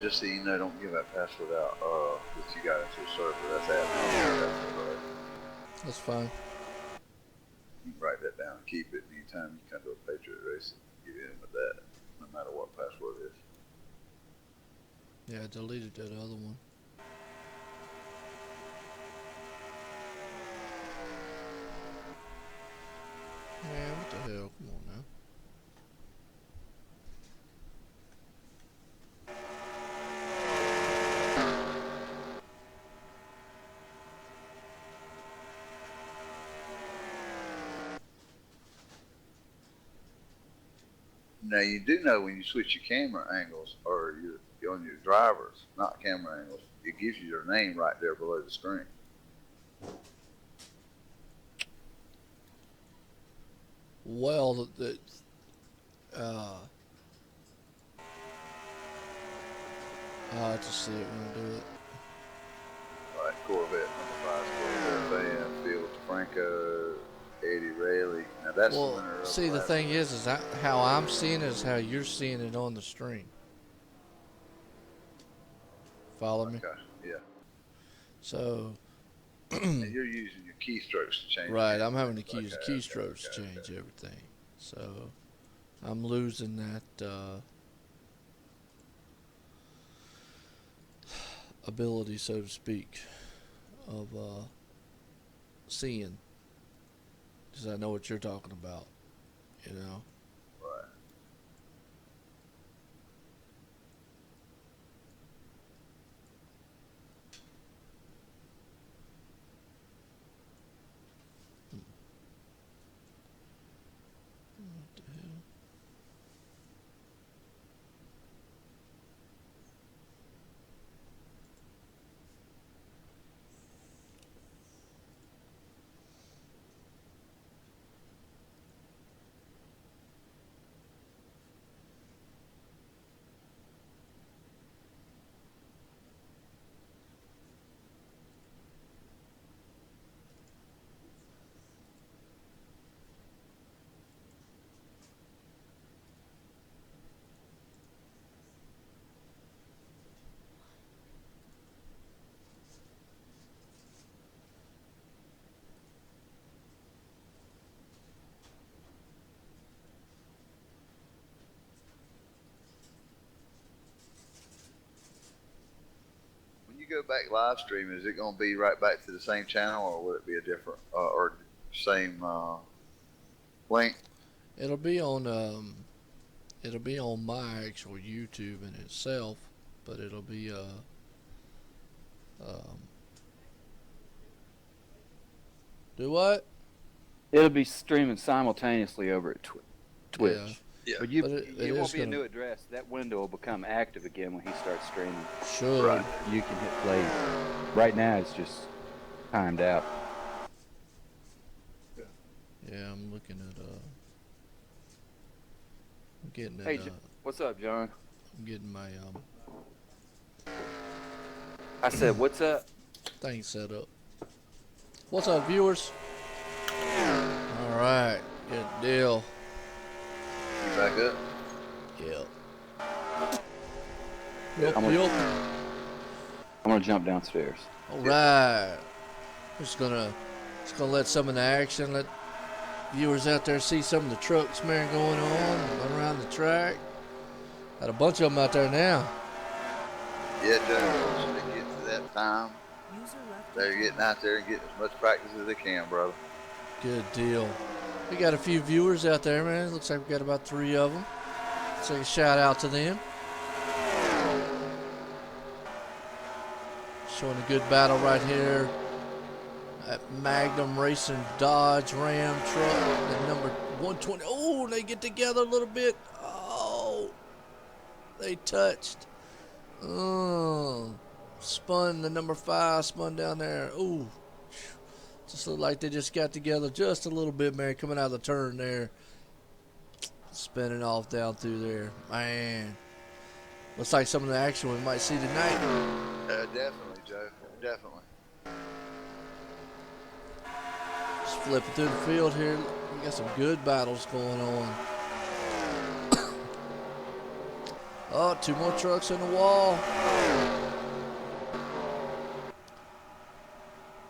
Just so you know, don't give that password out that you got into a server. That's admin. That's fine. You can write that down and keep it. Anytime you come to a Patriot race, get in with that, no matter what password is. Yeah, I deleted that other one. Man, what the hell? Come on now. Now you do know when you switch your camera angles or you're on your drivers, not camera angles, it gives you their name right there below the screen. Well, I'll have to see it when I do it. Right, Corvette number 5, Corvette fan, Phil DeFranco, Eddie Rayleigh. Now that's the Well, winner of see, the the last thing one. is how I'm seeing it is how you're seeing it on the stream. Follow me? Okay, yeah. So, And you're using your keystrokes to change right, the I'm having to okay, use okay, keystrokes to okay, change okay. everything. So, I'm losing that ability, so to speak, of seeing. Because I know what you're talking about, you know? Right. What the hell? When you go back live stream, is it going to be right back to the same channel, or will it be a different or same link? It'll be on it'll be on my actual YouTube in itself, but it'll be um, do what? It'll be streaming simultaneously over at Twitch. Yeah, Yeah. But you but it you is won't be a gonna new address. That window will become active again when he starts streaming. should. Right. You can hit play. Right now it's just timed out. Yeah, I'm looking at I'm getting Hey, at what's up, John? I'm getting my I said, what's up? thing set up. What's up, viewers? All right, good deal. You back up? Yep. I'm gonna jump downstairs. All right. Just gonna let some of the action, let viewers out there see some of the trucks, man, going on around the track. Got a bunch of them out there now. Yeah, Joe. Once they get to that time, they're getting out there and getting as much practice as they can, brother. Good deal. We got a few viewers out there, man. Looks like we got about 3 of them. So a shout out to them. Showing a good battle right here at Magnum Racing Dodge Ram truck, the number 120. Oh, they get together a little bit. Oh, they touched. Oh, spun the number 5, spun down there. Ooh, just looked like they just got together just a little bit, man, coming out of the turn there. Spinning off down through there. Man, looks like some of the action we might see tonight. Definitely, Joe. Definitely. Just flipping through the field here. We got some good battles going on. Oh, two more trucks in the wall.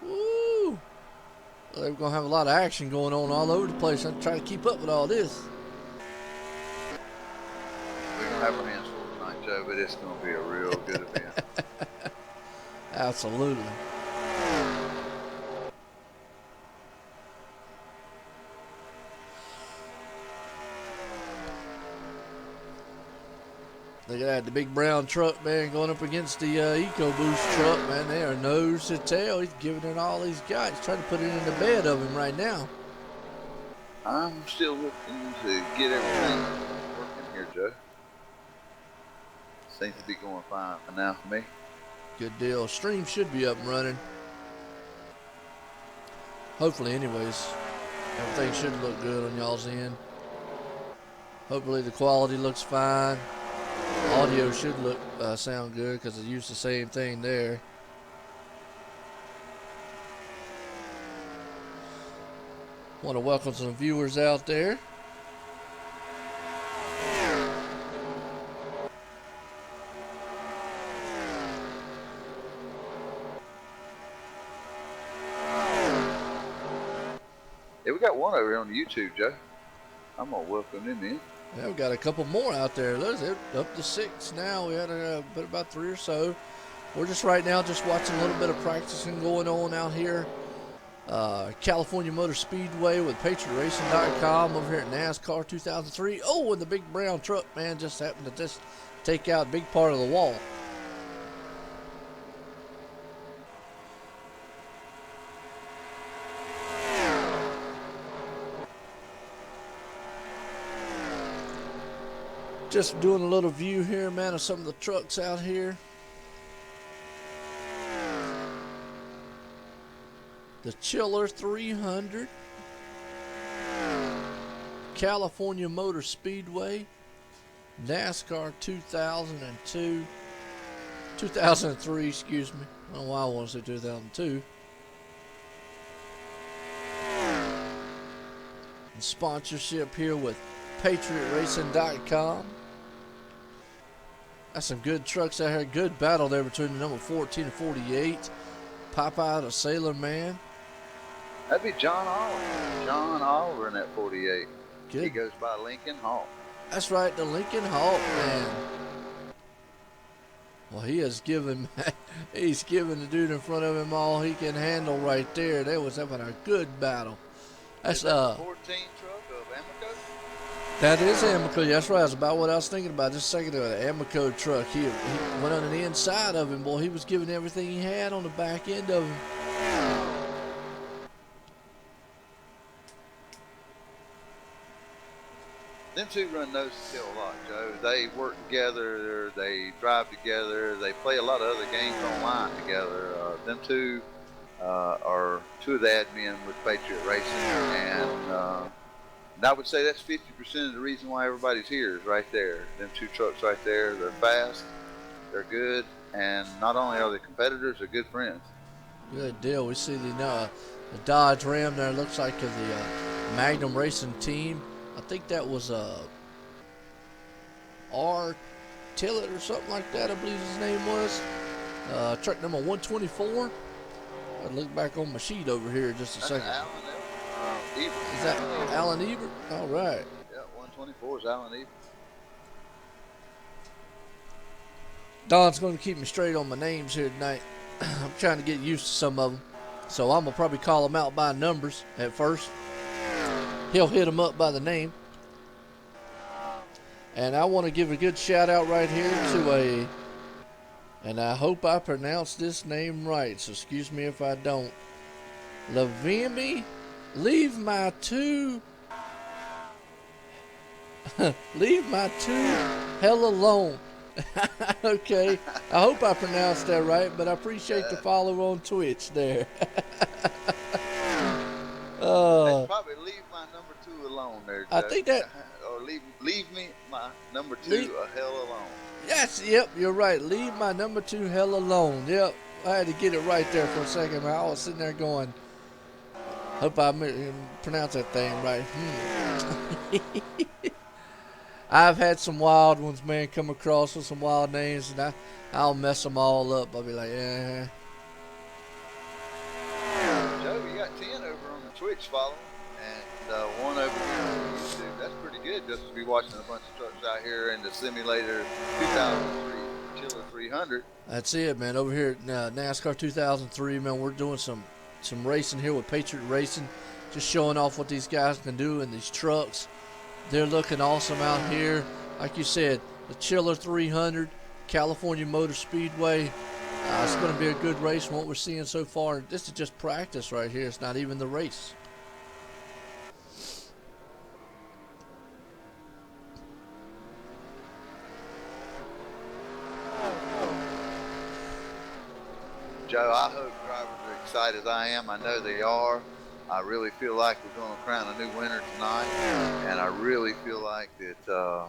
Woo! They're going to have a lot of action going on all over the place. I'm trying to keep up with all this. We're going to have our hands full tonight, Joe, but it's going to be a real good event. Absolutely. Look at that, the big brown truck, man, going up against the EcoBoost truck, man. They are nose to tail. He's giving it all he's got. He's trying to put it in the bed of him right now. I'm still looking to get everything working here, Joe. Seems to be going fine for now for me. Good deal. Stream should be up and running. Hopefully, anyways. Everything should look good on y'all's end. Hopefully the quality looks fine. Audio should look sound good because it used the same thing there. Want to welcome some viewers out there. Yeah, we got one over here on YouTube, Joe. I'm gonna welcome them in. Yeah, we've got a couple more out there. Look, they're up to 6 now. We had about 3 or so. We're just right now just watching a little bit of practicing going on out here. California Motor Speedway with PatriotRacing.com over here at NASCAR 2003. Oh, and the big brown truck, man, just happened to just take out a big part of the wall. Just doing a little view here, man, of some of the trucks out here. The Chiller 300. California Motor Speedway. NASCAR 2002. 2003, excuse me. I don't know why I want to say 2002. And sponsorship here with PatriotRacing.com. That's some good trucks out here. Good battle there between the number 14 and 48. Popeye the Sailor Man. That'd be John Oliver. John Oliver in that 48. Good. He goes by Lincoln Hawk. That's right, the Lincoln Hawk, man. Well, he has given, he's given the dude in front of him all he can handle right there. They was having a good battle. That's Is that the 14 truck of Amico? That is Amico. That's right. That's about what I was thinking about just a second ago. The Amico truck. He went on the inside of him. Boy, he was giving everything he had on the back end of him. Them two run nose to tail a lot, Joe. They work together. They drive together. They play a lot of other games online together. Them two are two of the admin with Patriot Racing, and I would say that's 50% of the reason why everybody's here is right there. Them two trucks right there. They're fast. They're good, and not only are they competitors, they're good friends. Good deal. We see the Dodge Ram there. Looks like the Magnum Racing team. I think that was R. Tillett or something like that, I believe his name was. Truck number 124. I'll look back on my sheet over here just a second. Alan Ebert. Is that Alan Ebert? All right. Yeah, 124 is Alan Ebert. Don's going to keep me straight on my names here tonight. I'm trying to get used to some of them. So I'm going to probably call them out by numbers at first. He'll hit them up by the name. And I want to give a good shout out right here to and I hope I pronounced this name right, so excuse me if I don't. Leave my two hell alone. Okay, I hope I pronounced that right, but I appreciate the follow on Twitch there. They probably leave my number 2 alone there, Joe. I think that, or leave me my number 2 a hell alone. yes, yep, you're right. Leave my number 2 hell alone. Yep, I had to get it right there for a second. I was sitting there going, hope I pronounced that thing right. I've had some wild ones, man, come across with some wild names, and I'll mess them all up. I'll be like, Joe, you got 10 over on the Twitch following, and one over here on YouTube. That's pretty good just to be watching a bunch of trucks out here in the simulator 2003 Chiller 300. That's it, man. Over here at NASCAR 2003, man, we're doing some racing here with Patriot Racing, just showing off what these guys can do in these trucks. They're looking awesome out here. Like you said, the Chiller 300, California Motor Speedway. It's going to be a good race from what we're seeing so far. This is just practice right here. It's not even the race. Joe, I hope drivers are excited as I am. I know they are. I really feel like we're going to crown a new winner tonight, and I really feel like that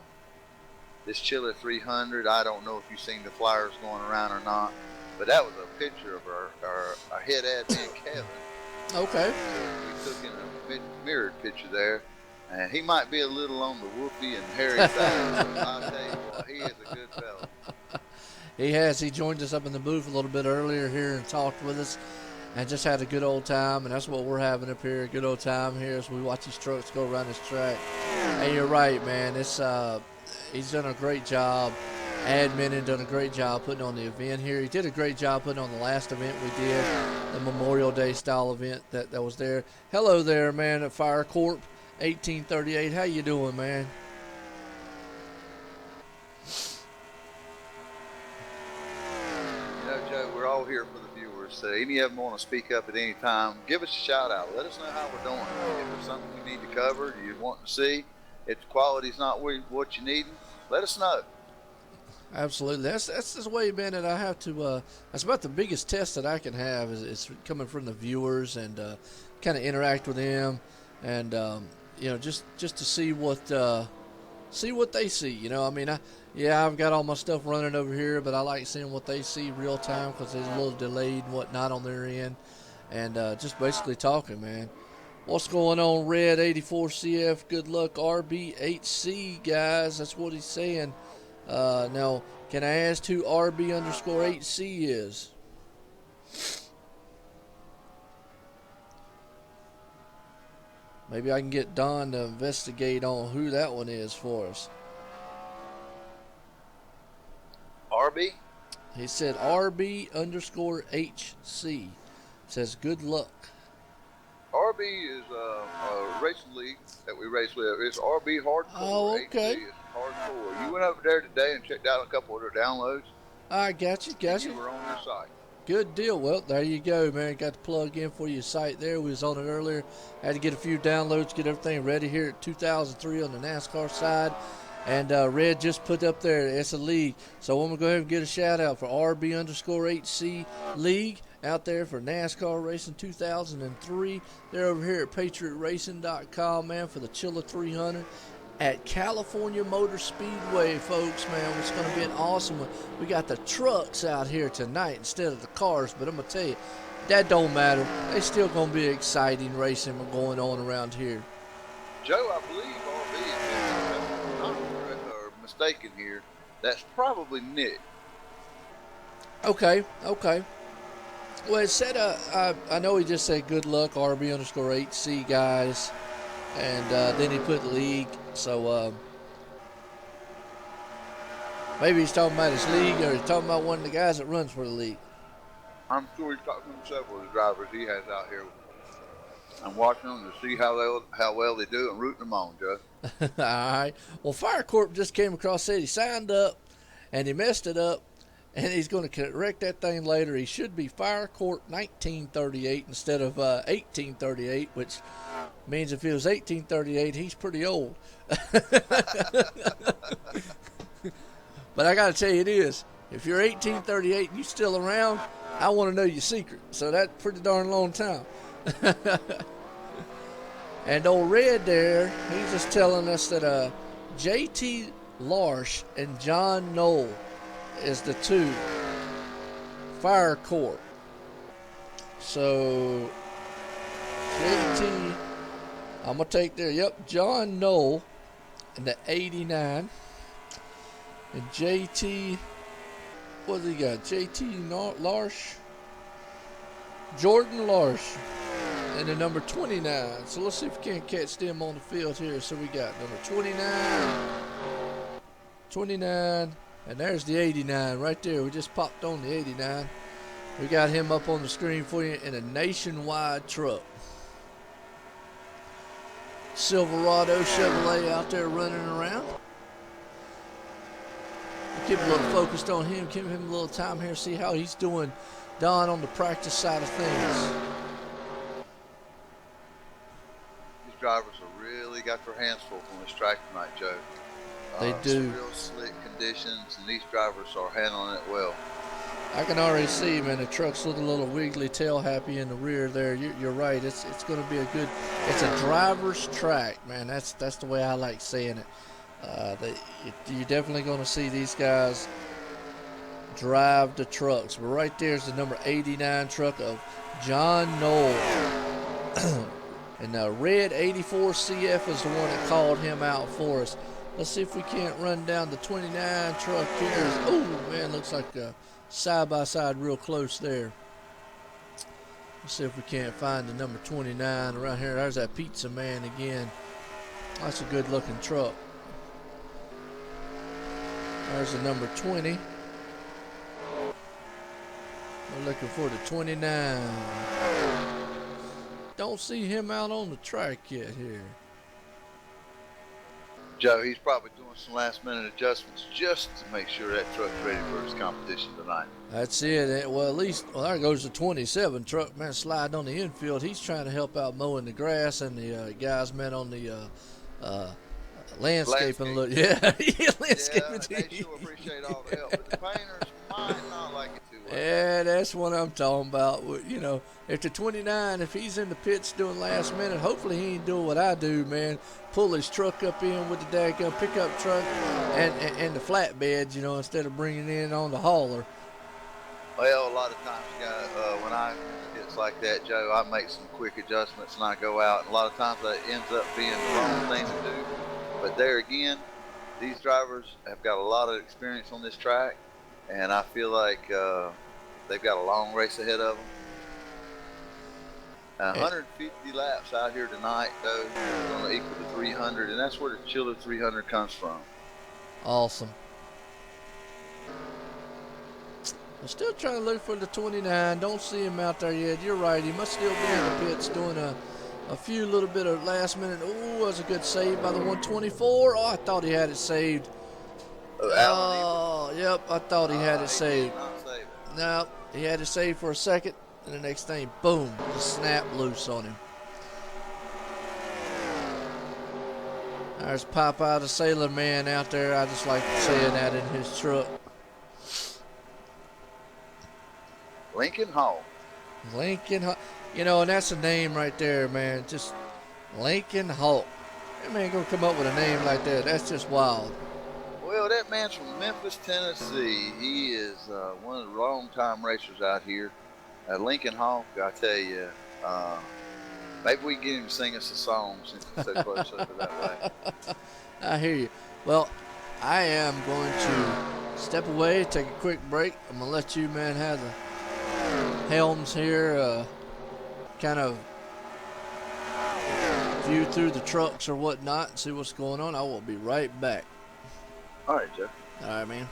this Chiller 300, I don't know if you've seen the flyers going around or not, but that was a picture of our head admin, Kevin. Okay. So we took in a mirrored picture there, and he might be a little on the whoopee and hairy side, but I'll tell you what, he is a good fellow. He has. He joined us up in the booth a little bit earlier here and talked with us and just had a good old time, and that's what we're having up here, a good old time here as we watch these trucks go around this track. And you're right, man. It's he's done a great job. Admin done a great job putting on the event here. He did a great job putting on the last event we did, the Memorial Day style event that was there. Hello there, man, at Fire Corp 1838. How you doing, man? You know, Joe, we're all here for the viewers. So any of them want to speak up at any time, give us a shout out. Let us know how we're doing. If there's something we need to cover, you want to see, if the quality's not what you need, let us know. Absolutely. That's the way, man, that I have to, that's about the biggest test that I can have is coming from the viewers and kind of interact with them and, you know, just to see what they see, you know. I mean, I've got all my stuff running over here, but I like seeing what they see real time because it's a little delayed and whatnot on their end, and just basically talking, man. What's going on, Red 84CF? Good luck, RB8C, guys. That's what he's saying. Now, can I ask who RB_8C is? Maybe I can get Don to investigate on who that one is for us. RB? He said RB_HC. Says good luck. RB is a racing league that we race with. It's RB Hardcore. Oh, okay. HC is hardcore. You went over there today and checked out a couple of their downloads. I got you. You were on their site. Good deal. Well, there you go, man. Got to plug in for your site there. We was on it earlier. Had to get a few downloads, get everything ready here at 2003 on the NASCAR side. And Red just put up there, it's a league. So I'm going to go ahead and get a shout out for RB_HC League out there for NASCAR Racing 2003. They're over here at patriotracing.com, man, for the Chiller 300 at California Motor Speedway, folks, man. It's going to be an awesome one. We got the trucks out here tonight instead of the cars, but I'm going to tell you, that don't matter. They still going to be exciting racing going on around here. Joe, I believe RB is, if I'm not correct or mistaken here, that's probably Nick. Okay. Well, it said, I know he just said good luck, RB_8C, guys. And then he put league. So maybe he's talking about his league or he's talking about one of the guys that runs for the league. I'm sure he's talking to several of the drivers he has out here. I'm watching them to see how well they do and rooting them on, Joe. All right. Well, Fire Corp just came across, said he signed up and he messed it up. And he's going to correct that thing later. He should be Fire Corp 1938 instead of 1838, which means if it was 1838, he's pretty old. But I got to tell you this. If you're 1838 and you're still around, I want to know your secret. So that's a pretty darn long time. And old Red there, he's just telling us that J.T. Larsh and John Knoll is the two Fire Corp. So JT, I'm gonna take there. Yep, John Knoll and the 89. And JT, what do he got? JT Larsh, Jordan Larsh, and the number 29. So let's see if we can't catch them on the field here. So we got number 29, and there's the 89 right there. We just popped on the 89. We got him up on the screen for you in a Nationwide truck. Silverado Chevrolet out there running around. Keep a little focused on him, give him a little time here, see how he's doing down on the practice side of things. These drivers have really got their hands full on this track tonight, Joe. They do. Some real slick conditions, and these drivers are handling it well. I can already see, man, the truck's looking a little wiggly tail happy in the rear there. You're right. It's going to be it's a driver's track, man. That's the way I like saying it. You're definitely going to see these guys drive the trucks. But right there's the number 89 truck of John Knoll. And the red 84 CF is the one that called him out for us. Let's see if we can't run down the 29 truck here. Oh, man, looks like side-by-side real close there. Let's see if we can't find the number 29 around here. There's that pizza man again. That's a good-looking truck. There's the number 20. We're looking for the 29. Don't see him out on the track yet here. Joe, he's probably doing some last-minute adjustments just to make sure that truck's ready for his competition tonight. That's it. Well, at least, there goes the 27 truck, man, sliding on the infield. He's trying to help out mowing the grass, and the guys, man, on the landscaping. Look, yeah, landscaping. Yeah, they sure appreciate all the help, but the painters might not like it too well. Yeah, that's what I'm talking about. You know, if the 29, if he's in the pits doing last minute, hopefully he ain't doing what I do, man. Pull his truck up in with the daggum pickup truck and the flatbeds, you know, instead of bringing it in on the hauler. Well, a lot of times, when I it's like that, Joe, I make some quick adjustments and I go out. And a lot of times that ends up being the wrong thing to do. But there again, these drivers have got a lot of experience on this track, and I feel like they've got a long race ahead of them. 150 laps out here tonight, though, is going to equal to 300, and that's where the Chiller 300 comes from. Awesome. I'm still trying to look for the 29. Don't see him out there yet. You're right. He must still be in the pits doing a few little bit of last minute. Oh, that's a good save by the 124. Oh, I thought he had it saved. Oh, yep. I thought he had it saved. No, he had it saved for a second. And the next thing, boom, just snap loose on him. There's Popeye the Sailor Man out there. I just like saying that in his truck. Lincoln Hall. Lincoln Hawk. You know, and that's a name right there, man. Just Lincoln Hawk. That man gonna come up with a name like that. That's just wild. Well, that man's from Memphis, Tennessee. He is one of the long-time racers out here. Lincoln Hawk, I tell you, maybe we can get him to sing us a song since he's so close over that way. I hear you. Well, I am going to step away, take a quick break. I'm going to let you, man, have the helms here, kind of view through the trucks or whatnot and see what's going on. I will be right back. All right, Jeff. All right, man.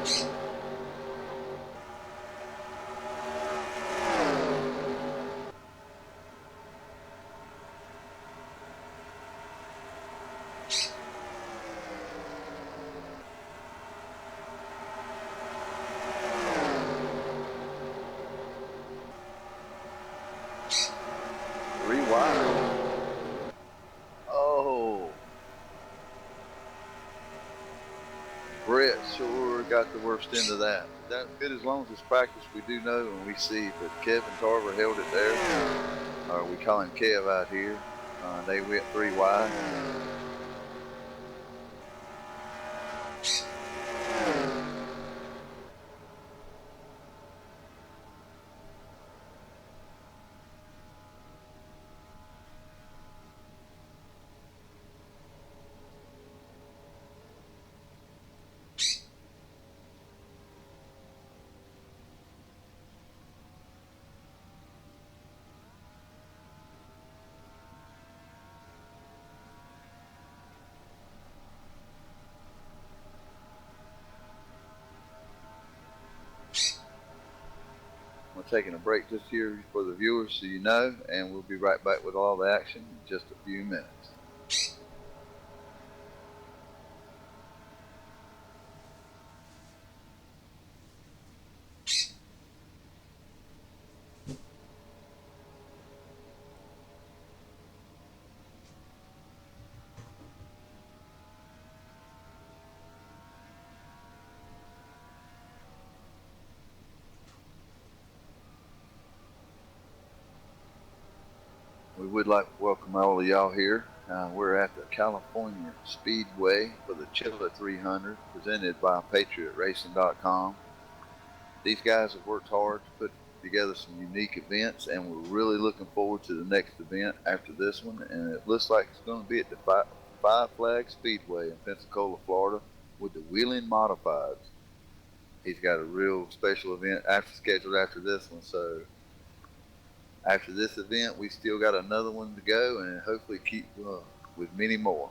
Three wide. Oh. Brett sure got the worst end of that. That's good as long as it's practice, we do know and we see, but Kevin Tarver held it there. Or we call him Kev out here. They went three wide. We're taking a break just here for the viewers so you know, and we'll be right back with all the action in just a few minutes. We would like to welcome all of y'all here. We're at the California Speedway for the Chilla 300, presented by PatriotRacing.com. These guys have worked hard to put together some unique events, and we're really looking forward to the next event after this one. And it looks like it's going to be at the Five Flag Speedway in Pensacola, Florida, with the Wheeling Modifieds. He's got a real special event scheduled after this one, so after this event, we still got another one to go, and hopefully keep with many more.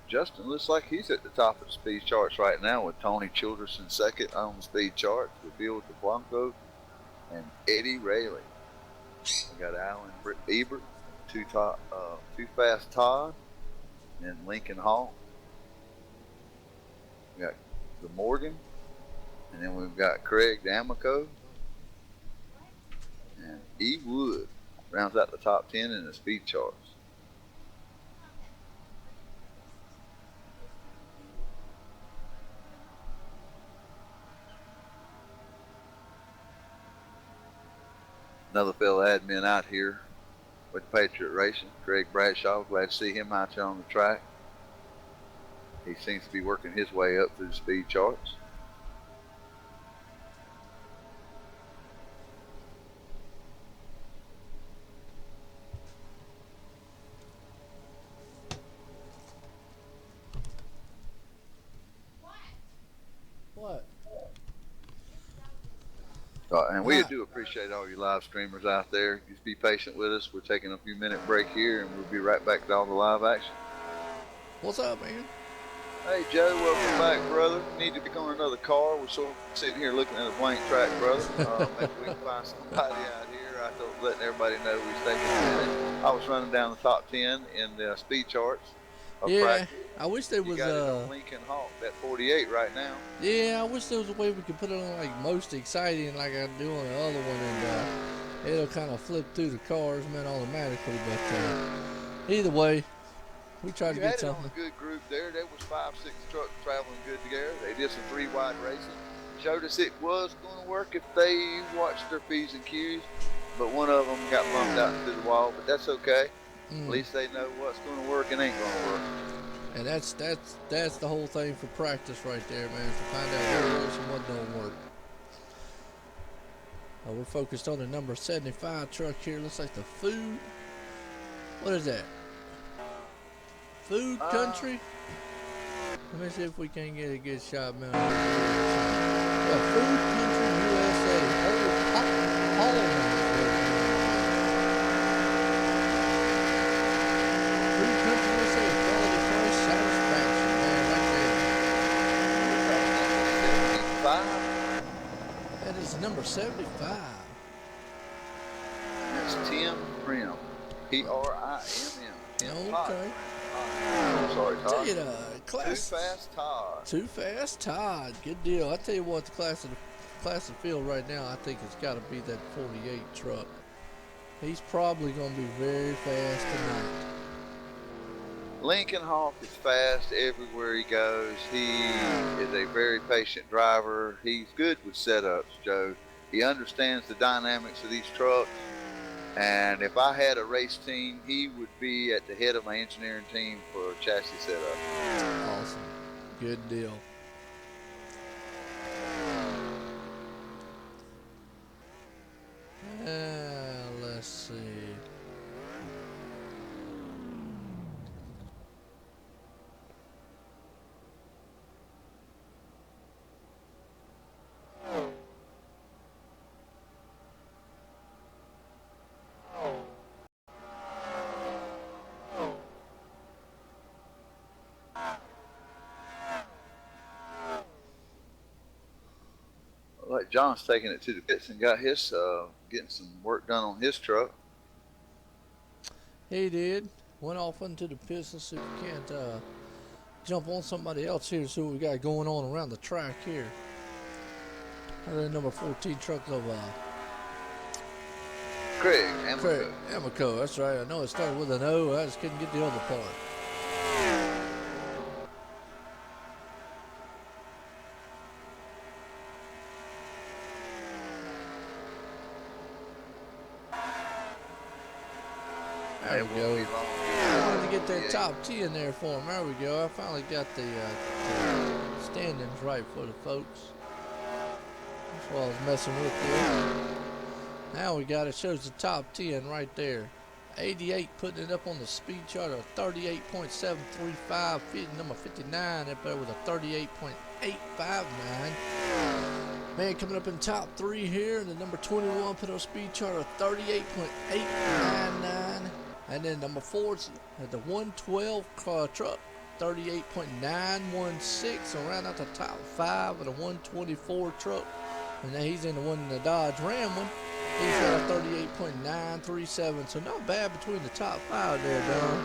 Justin looks like he's at the top of the speed charts right now with Tony Childress in second on the speed chart with Bill DeBlanco and Eddie Rayleigh. We got Alan Ebert, Too Fast Todd, and Lincoln Hall. We got the Morgan, and then we've got Craig D'Amico and E. Wood rounds out the top 10 in the speed charts. Another fellow admin out here with Patriot Racing, Craig Bradshaw. Glad to see him out there on the track. He seems to be working his way up through the speed charts. What? And we do appreciate all you live streamers out there. Just be patient with us. We're taking a few minute break here, and we'll be right back to all the live action. What's up, man? Hey, Joe, welcome back, brother. Need to pick on another car. We're sort of sitting here looking at a blank track, brother. Maybe we can find somebody out here. I thought letting everybody know we're taking a minute. I was running down the top 10 in the speed charts. Yeah, practice. I wish there was you got it on Lincoln Hawk at 48 right now. Yeah, I wish there was a way we could put it on like most exciting like I do on the other one, and it'll kind of flip through the cars, man, automatically. But either way, we tried to get something. On a good group there. There was 5-6 trucks traveling good together. They did some 3 wide racing. showed us it was going to work if they watched their P's and Q's, but one of them got bumped out into the wall. But that's okay. At least they know what's going to work and ain't going to work. And that's the whole thing for practice right there, man, is to find out what works and what don't work. We're focused on the number 75 truck here. Looks like the food. What is that? Food country? Let me see if we can get a good shot, man. Yeah, Food Country USA. Food Country USA. Quality price satisfaction, man, right there. 75. That is number 75. That's Tim Prim. P-R-I-M-M. Tim Todd. Okay. I'm sorry, Todd. Tell you class. Too Fast Todd. Too Fast Todd. Good deal. I tell you what, the class of field right now, I think it's got to be that 48 truck. He's probably going to be very fast tonight. Lincoln Hawk is fast everywhere he goes. He is a very patient driver. He's good with setups, Joe. He understands the dynamics of these trucks. And if I had a race team, he would be at the head of my engineering team for chassis setup. Awesome. Good deal. Let's see. Like John's taking it to the pits and got his getting some work done on his truck. He did. Went off into the pits. Let's see if we can't jump on somebody else here. See what we got going on around the track here. The number 14 truck of Craig Amico. Amico, that's right. I know it started with an O. I just couldn't get the other part. There we go. I wanted to get that top 10 there for him. There we go. I finally got the standings right for the folks. That's what I was messing with there. Now we got it. Shows the top 10 right there. 88 putting it up on the speed chart of 38.735. Fitting number 59 up there with a 38.859. Man, coming up in top 3 here. The number 21 put on a speed chart of 38.899. And then number 4 at the 112 truck, 38.916. So round out the top 5 of the 124 truck. And then he's in the Dodge Ram one. He's got a 38.937. So not bad between the top 5 there, Don.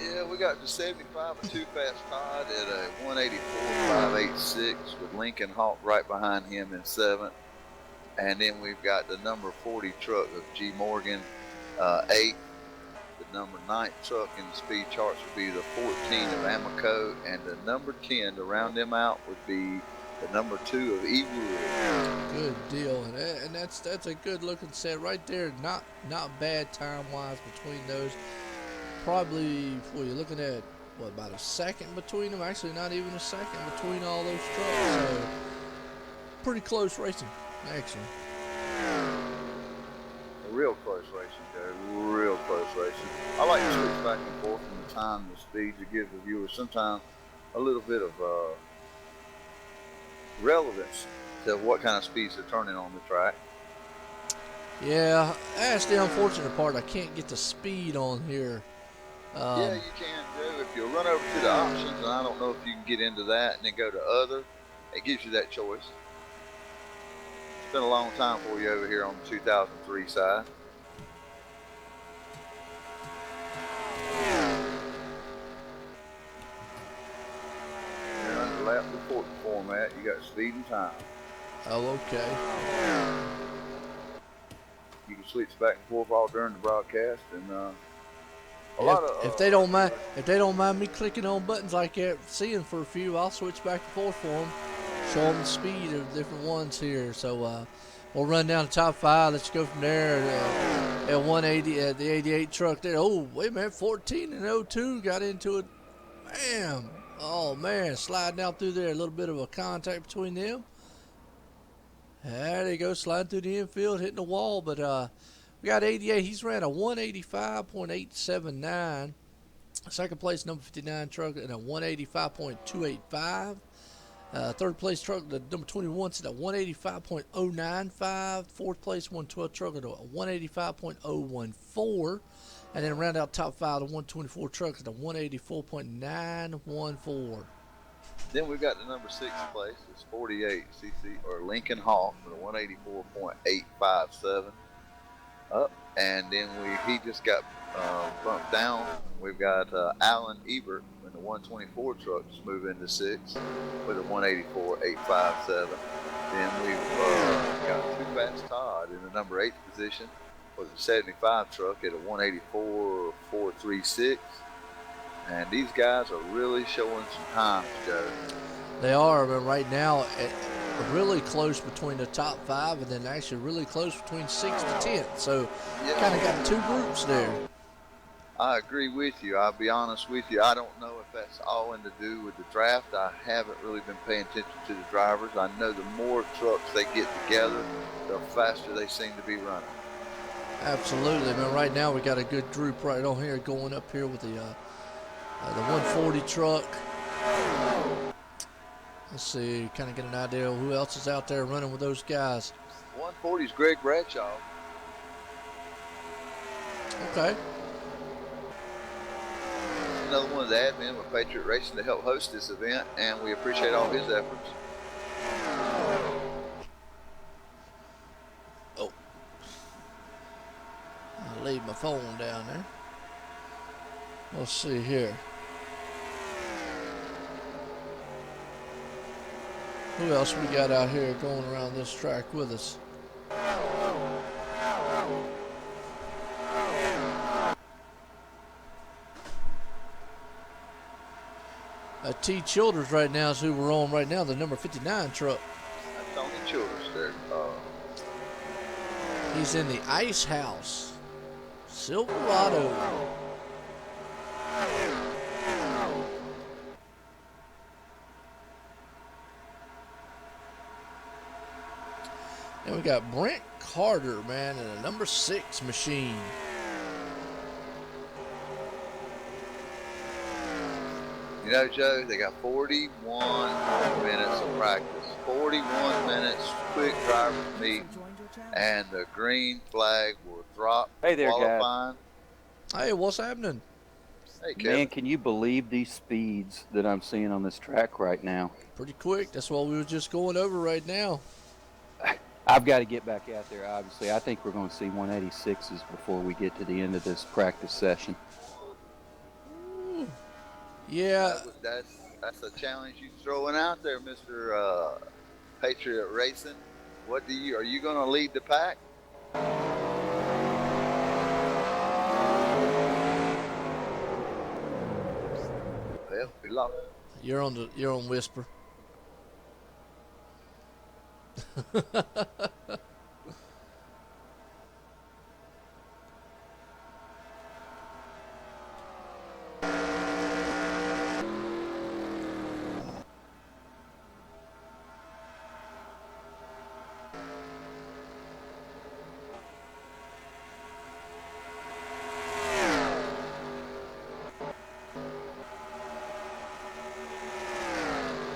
Yeah, we got the 75 of Too Fast Todd at a 184.586 with Lincoln Hawk right behind him in 7th. And then we've got the number 40 truck of G. Morgan, 8th. The number 9 truck in the speed charts would be the 14 of Amico, and the number 10 to round them out would be the number 2 of E. Wood. Good deal, and that's a good looking set right there. Not bad time wise between those. Probably, well, you're looking at what, about a second between them. Actually, not even a second between all those trucks. So pretty close racing, actually. Real close racing, Joe. Real close racing. I like to switch back and forth from the time and the speed to give the viewers sometimes a little bit of relevance to what kind of speeds they're turning on the track. Yeah, that's the unfortunate part. I can't get the speed on here. Yeah, you can, Joe. If you run over to the options, and I don't know if you can get into that and then go to other, it gives you that choice. It's been a long time for you over here on the 2003 side. You're under lap reporting format. You got speed and time. Oh, okay. You can switch back and forth all during the broadcast, and if they don't mind me clicking on buttons like that, seeing for a few, I'll switch back and forth for them. show them the speed of different ones here. So we'll run down the top 5. Let's go from there at 180 at the 88 truck there. Oh, wait a minute, 14 and 02 got into it. Bam! Oh man, sliding out through there. A little bit of a contact between them. There they go, sliding through the infield, hitting the wall. But we got 88. He's ran a 185.879. Second place, number 59 truck at a 185.285. Third place truck, the number 21, at a 185.095. Fourth place, 112 truck at a 185.014. And then round out top 5, the 124 truck at a 184.914. Then we've got the number 6 place. It's 48 CC or Lincoln Hawk with a 184.857 up. And then he just got bumped down. We've got Alan Ebert in the 124 truck just moved into 6 with a 184.857. Then we've got Too Fast Todd in the number 8 position with the 75 truck at a 184.436. And these guys are really showing some times, Joe. They are, but right now, really close between the top 5 and then actually really close between 6 to 10. So, kind of got 2 groups there. I agree with you. I'll be honest with you. I don't know if that's all in to do with the draft. I haven't really been paying attention to the drivers. I know the more trucks they get together, the faster they seem to be running. Absolutely, man. Right now, we got a good group right on here going up here with the 140 truck. Let's see, kind of get an idea of who else is out there running with those guys. 140 is Greg Bradshaw. Okay. Another one of the admin with Patriot Racing to help host this event, and we appreciate all his efforts. Oh. I'll leave my phone down there. Let's see here. Who else we got out here going around this track with us? T. Childers right now is who we're on right now, the number 59 truck. That's Tony Childers there. He's in the Ice House, Silverado. And we got Brent Carter, man, in a number 6 machine. You know, Joe, they got 41 minutes of practice. 41 minutes, quick driver's meet, and the green flag will drop. Hey there, qualifying. guys. Hey, what's happening? Hey, Kevin. Man, can you believe these speeds that I'm seeing on this track right now? Pretty quick. That's what we were just going over right now. I've got to get back out there, obviously. I think we're going to see 186s before we get to the end of this practice session. Yeah. That's a challenge you're throwing out there, Mr. Patriot Racing. Are you going to lead the pack? Well, we lost. You're on Whisper.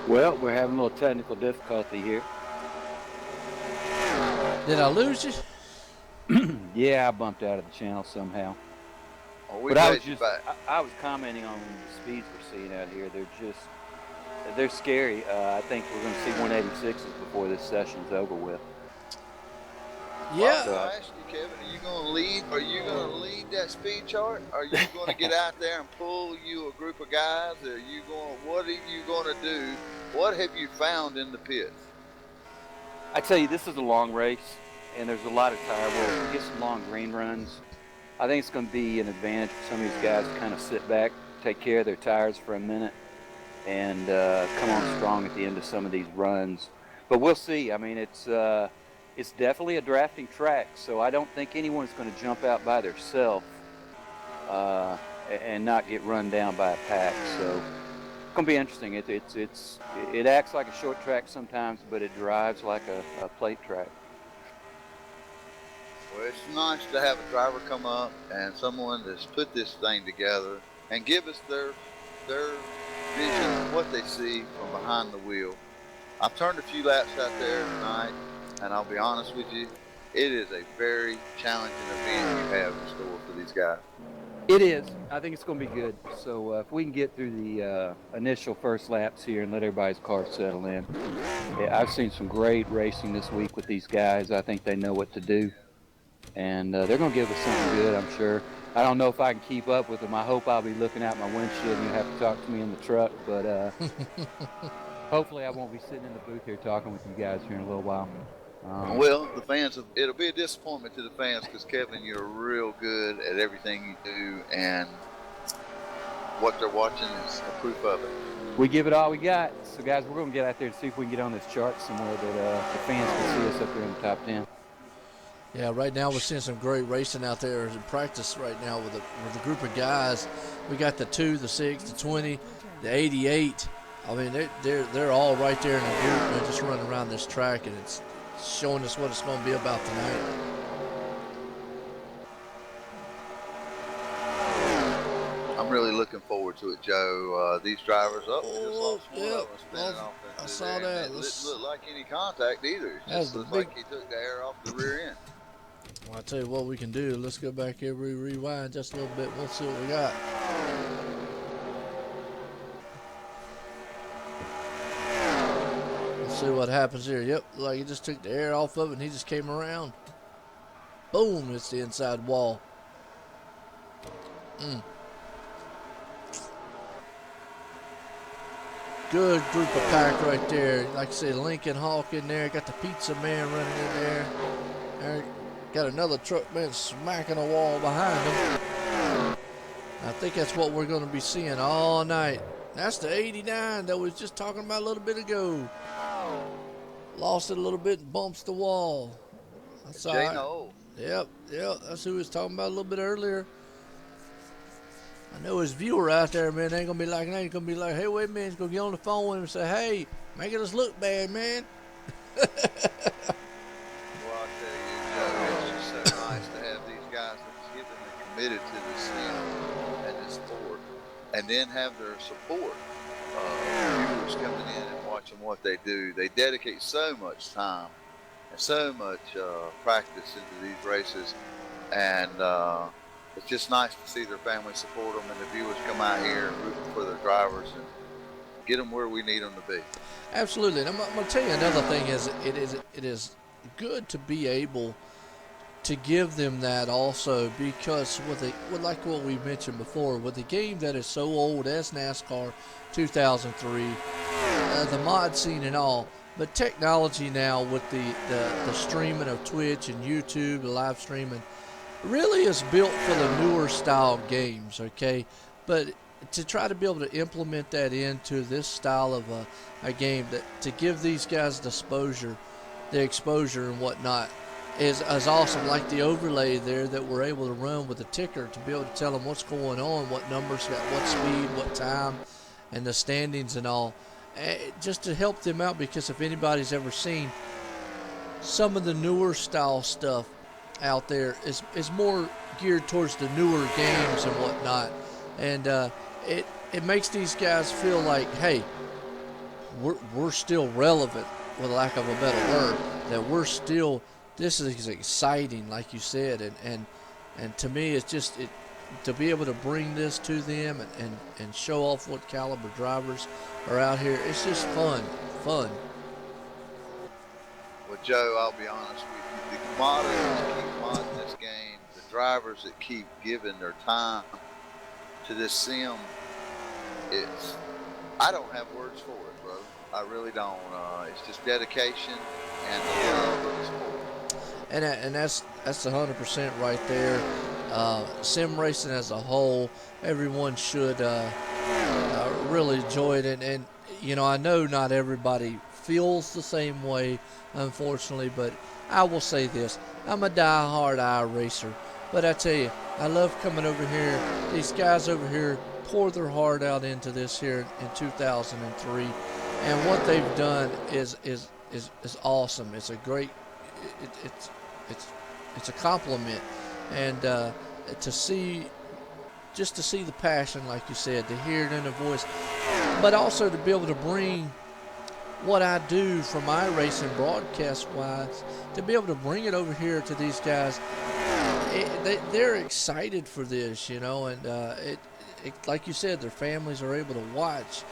Well, we're having a little technical difficulty here. Did I lose you? Yeah, I bumped out of the channel somehow. Oh, we But I got was you just, back. I was commenting on the speeds we're seeing out here. They're scary. I think we're going to see 186s before this session's over with. Yeah. So I asked you, Kevin, are you going to lead? Are you going to lead that speed chart? Are you going to get out there and pull you a group of guys? What are you going to do? What have you found in the pits? I tell you, this is a long race, and there's a lot of tire wear. If we get some long green runs, I think it's going to be an advantage for some of these guys to kind of sit back, take care of their tires for a minute, and come on strong at the end of some of these runs. But we'll see. I mean, it's definitely a drafting track, so I don't think anyone's going to jump out by themselves and not get run down by a pack. So it's going to be interesting. It acts like a short track sometimes, but it drives like a plate track. Well, it's nice to have a driver come up and someone that's put this thing together and give us their vision of what they see from behind the wheel. I've turned a few laps out there tonight, and I'll be honest with you, it is a very challenging event you have in store for these guys. It is. I think it's going to be good. So if we can get through the initial first laps here and let everybody's car settle in. Yeah, I've seen some great racing this week with these guys. I think they know what to do. And they're going to give us something good, I'm sure. I don't know if I can keep up with them. I hope I'll be looking out my windshield and you have to talk to me in the truck. But hopefully I won't be sitting in the booth here talking with you guys here in a little while. Well, the fans, it'll be a disappointment to the fans because, Kevin, you're real good at everything you do, and what they're watching is a proof of it. We give it all we got. So, guys, we're going to get out there and see if we can get on this chart somewhere that the fans can see us up there in the top 10. Yeah, right now we're seeing some great racing out there in practice right now with a group of guys. We got the 2, the 6, the 20, the 88. I mean, they're all right there in the group. They're just running around this track, and it's showing us what it's going to be about tonight. I'm really looking forward to it, Joe. These drivers up. I saw that. It didn't look like any contact either. It just looks like he took the air off the rear end. Well, I'll tell you what we can do. Let's go back here, rewind just a little bit. We'll see what we got. Let's see what happens here. Yep, like he just took the air off of it and he just came around. Boom, it's the inside wall. Good group of pack right there. Like I said, Lincoln Hawk in there. Got the Pizza Man running in there. Got another truck man smacking a wall behind him. I think that's what we're going to be seeing all night. That's the 89 that we was just talking about a little bit ago. Lost it a little bit and bumps the wall. That's all right. Yep. That's who we was talking about a little bit earlier. I know his viewer out there, man, they ain't going to be like that. He's going to be like, hey, wait a minute. He's going to get on the phone with him and say, hey, making us look bad, man. Well, I'll tell you, Joe, it's just so nice to have these guys that's given and committed to this sim and this sport, and then have their support. Viewers coming in and watching what they do. They dedicate so much time and so much practice into these races, and it's just nice to see their families support them and the viewers come out here and root for their drivers and get them where we need them to be. Absolutely. And I'm going to tell you another thing is it is good to be able to give them that also, because like what we mentioned before, with a game that is so old as NASCAR 2003, the mod scene and all, but technology now with the streaming of Twitch and YouTube, the live streaming, really is built for the newer style games, okay? But to try to be able to implement that into this style of a game, that to give these guys the exposure and whatnot is awesome. Like the overlay there that we're able to run with the ticker to be able to tell them what's going on, what numbers got what speed, what time, and the standings and all, just to help them out, because if anybody's ever seen some of the newer style stuff out there is more geared towards the newer games and whatnot, and it makes these guys feel like, hey, we're still relevant, for lack of a better word, that we're still, this is exciting, like you said, and to me it's just to be able to bring this to them and show off what caliber drivers are out here. It's just fun. Well, Joe, I'll be honest with you, the modders that keep modding this game, the drivers that keep giving their time to this sim, I don't have words for it, bro. I really don't. It's just dedication and the love of the sport. And that's 100% right there. Sim racing as a whole, everyone should really enjoyed it, and you know, I know not everybody feels the same way, unfortunately, but I will say this: I'm a die-hard iRacer, but I tell you, I love coming over here. These guys over here pour their heart out into this here in 2003, and what they've done is awesome. It's a great, it's a compliment, and to see just to see the passion, like you said, to hear it in a voice, but also to be able to bring what I do for my racing broadcast-wise, to be able to bring it over here to these guys. They're excited for this, you know, and like you said, their families are able to watch,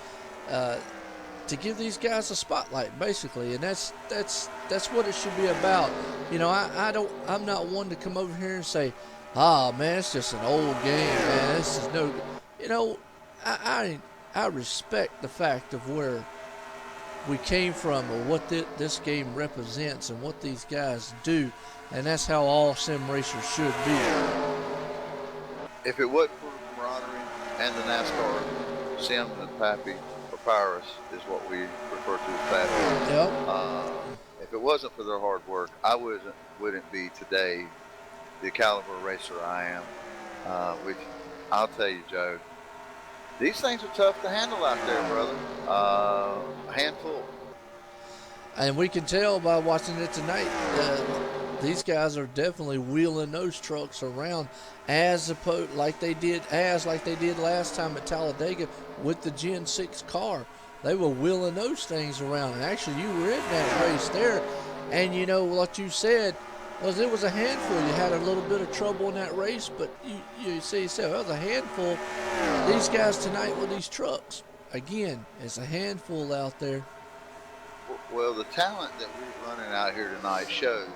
to give these guys a spotlight, basically, and that's what it should be about. You know, I'm not one to come over here and say, "Ah, man, it's just an old game, man. This is no," you know. I respect the fact of where we came from, or what this game represents, and what these guys do, and that's how all sim racers should be. If it wasn't for the camaraderie and the NASCAR, Sims and Pappy, Papyrus is what we refer to as Patriot. Yep. If it wasn't for their hard work, I wouldn't be today the caliber racer I am. Which I'll tell you, Joe, these things are tough to handle out there, brother. A handful. And we can tell by watching it tonight, these guys are definitely wheeling those trucks around like they did last time at Talladega with the Gen 6 car. They were wheeling those things around. And actually, you were in that race there. And you know what you said was it was a handful. You had a little bit of trouble in that race, but you see yourself, it was a handful. These guys tonight with these trucks, again, it's a handful out there. Well, the talent that we're running out here tonight shows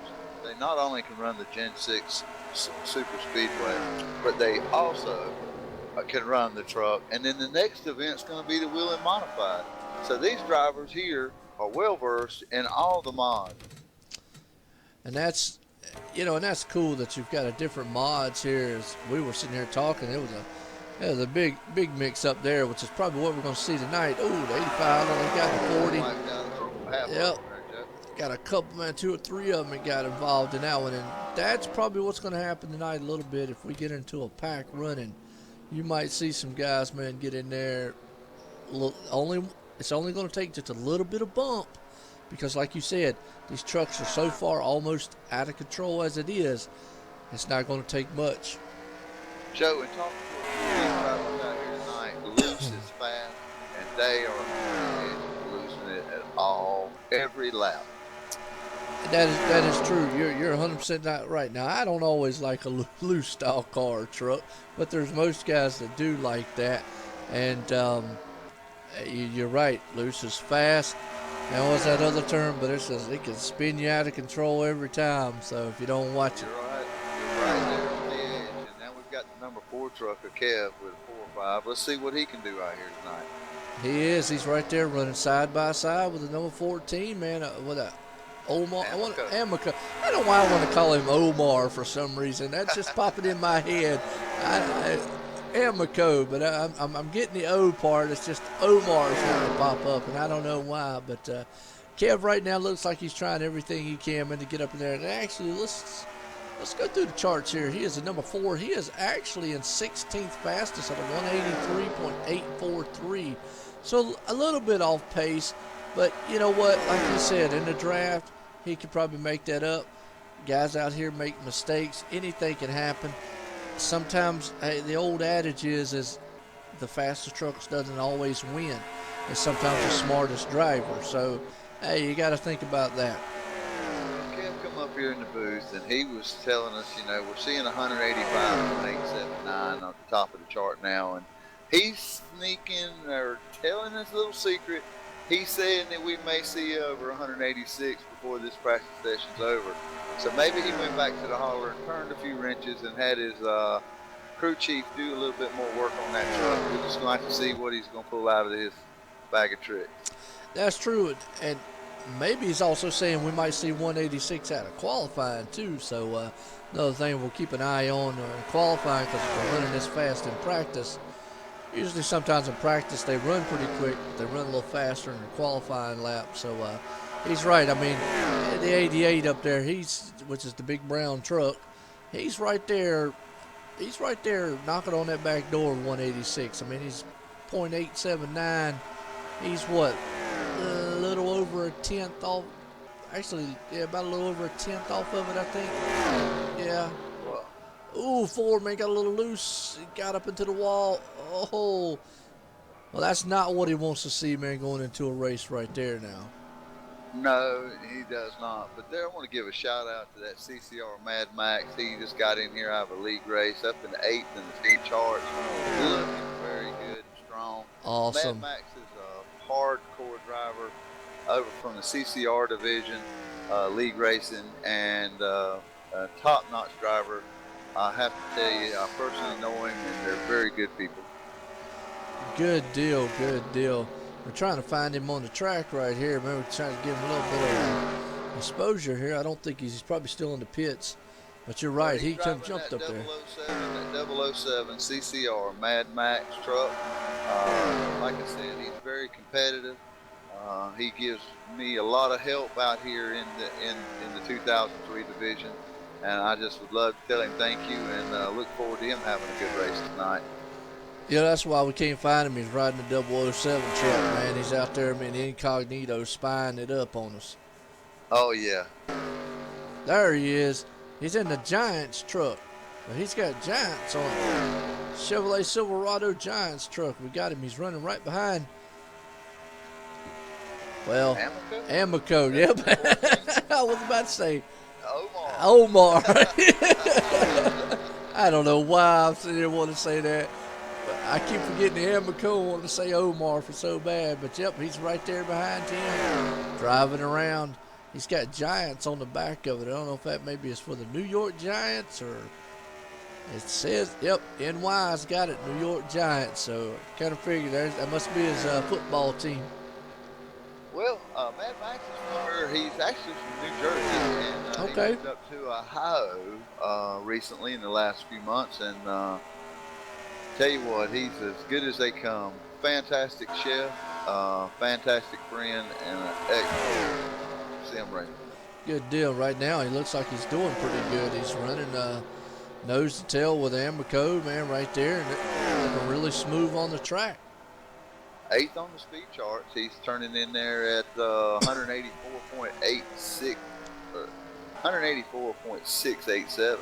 they not only can run the Gen 6 Super Speedway, but they also can run the truck. And then the next event's going to be the Wheel and Modified. So these drivers here are well versed in all the mods. And that's, you know, and that's cool that you've got a different mods here. As we were sitting here talking, it was a big mix up there, which is probably what we're going to see tonight. Oh, the 85, only got the 40. Yep. Got a couple, man, 2 or 3 of them that got involved in that one, and that's probably what's going to happen tonight a little bit. If we get into a pack running, you might see some guys, man, get in there. It's only going to take just a little bit of bump, because like you said, these trucks are so far almost out of control as it is. It's not going to take much. Joe, and talking to the drivers out here tonight, loose is fast, and they are losing it at all, every lap. That is true. You're 100% right. Now, I don't always like a loose style car or truck, but there's most guys that do like that. And you're right. Loose is fast. And what's that other term? But it can spin you out of control every time. So if you don't watch it. You're right there on the edge. And now we've got the number 4 trucker, Kev, with a 4 or 5. Let's see what he can do out here tonight. He is. He's right there running side by side with the number 14, man. With a Omar, Amico. I don't know why I want to call him Omar for some reason. That's just popping in my head. Amico, but I'm getting the O part. It's just Omar's trying to pop up, and I don't know why. But Kev right now looks like he's trying everything he can, man, to get up in there. And actually, let's go through the charts here. He is a number 4. He is actually in 16th fastest at a 183.843. So a little bit off pace. But you know what? Like you said, in the draft, he could probably make that up. Guys out here make mistakes. Anything can happen. Sometimes the old adage is the fastest trucks doesn't always win. It's sometimes the smartest driver. So, hey, you got to think about that. Kev come up here in the booth, and he was telling us, you know, we're seeing 185 and 879 on the top of the chart now, and he's sneaking or telling us a little secret. He's saying that we may see over 186 before this practice session's over. So maybe he went back to the hauler and turned a few wrenches and had his crew chief do a little bit more work on that truck. We're just going to have to see what he's going to pull out of his bag of tricks. That's true. And maybe he's also saying we might see 186 out of qualifying too. So another thing we'll keep an eye on qualifying, because if we're running this fast in practice, Usually, sometimes in practice, they run pretty quick. They run a little faster in the qualifying lap. So he's right. I mean, the 88 up there, which is the big brown truck, he's right there. He's right there knocking on that back door of 186. I mean, he's .879. He's what? A little over a tenth off. Actually, yeah, about a little over a tenth off of it, I think. Yeah. Ooh, Ford, man, got a little loose. He got up into the wall. Oh. Well, that's not what he wants to see, man, going into a race right there now. No, he does not. But there, I want to give a shout out to that CCR Mad Max. He just got in here out of a league race, up in the 8th in the speed charts. Looking very good and strong. Awesome. Mad Max is a hardcore driver over from the CCR division, league racing, and a top-notch driver. I have to tell you, I personally know him, and they're very good people. Good deal, good deal. We're trying to find him on the track right here. Maybe we're trying to give him a little bit of exposure here. I don't think he's probably still in the pits. But you're right, he jumped up there. That 007 CCR Mad Max truck. Like I said, he's very competitive. He gives me a lot of help out here in the 2003 division. And I just would love to tell him thank you and look forward to him having a good race tonight. Yeah, that's why we can't find him. He's riding the 007 truck, man. He's out there, man, incognito, spying it up on us. Oh, yeah. There he is. He's in the Giants truck. He's got Giants on it. Chevrolet Silverado Giants truck. We got him. He's running right behind. Well, Amico. Yep. I was about to say Omar. I don't know why I'm sitting here wanting to say that. I keep forgetting the Amico, wanting to say Omar for so bad. But, yep, he's right there behind him, driving around. He's got Giants on the back of it. I don't know if that maybe is for the New York Giants or it says, yep, NY's got it, New York Giants. So kind of figured that must be his football team. Well, Mad Max is from where he's actually from New Jersey. And he moved up to Ohio recently in the last few months. And tell you what, he's as good as they come. Fantastic chef, fantastic friend, and an excellent sim racer. Good deal. Right now, he looks like he's doing pretty good. He's running nose to tail with Amico, man, right there, and looking really smooth on the track. 8th on the speed charts. He's turning in there at 184.86, 184.687.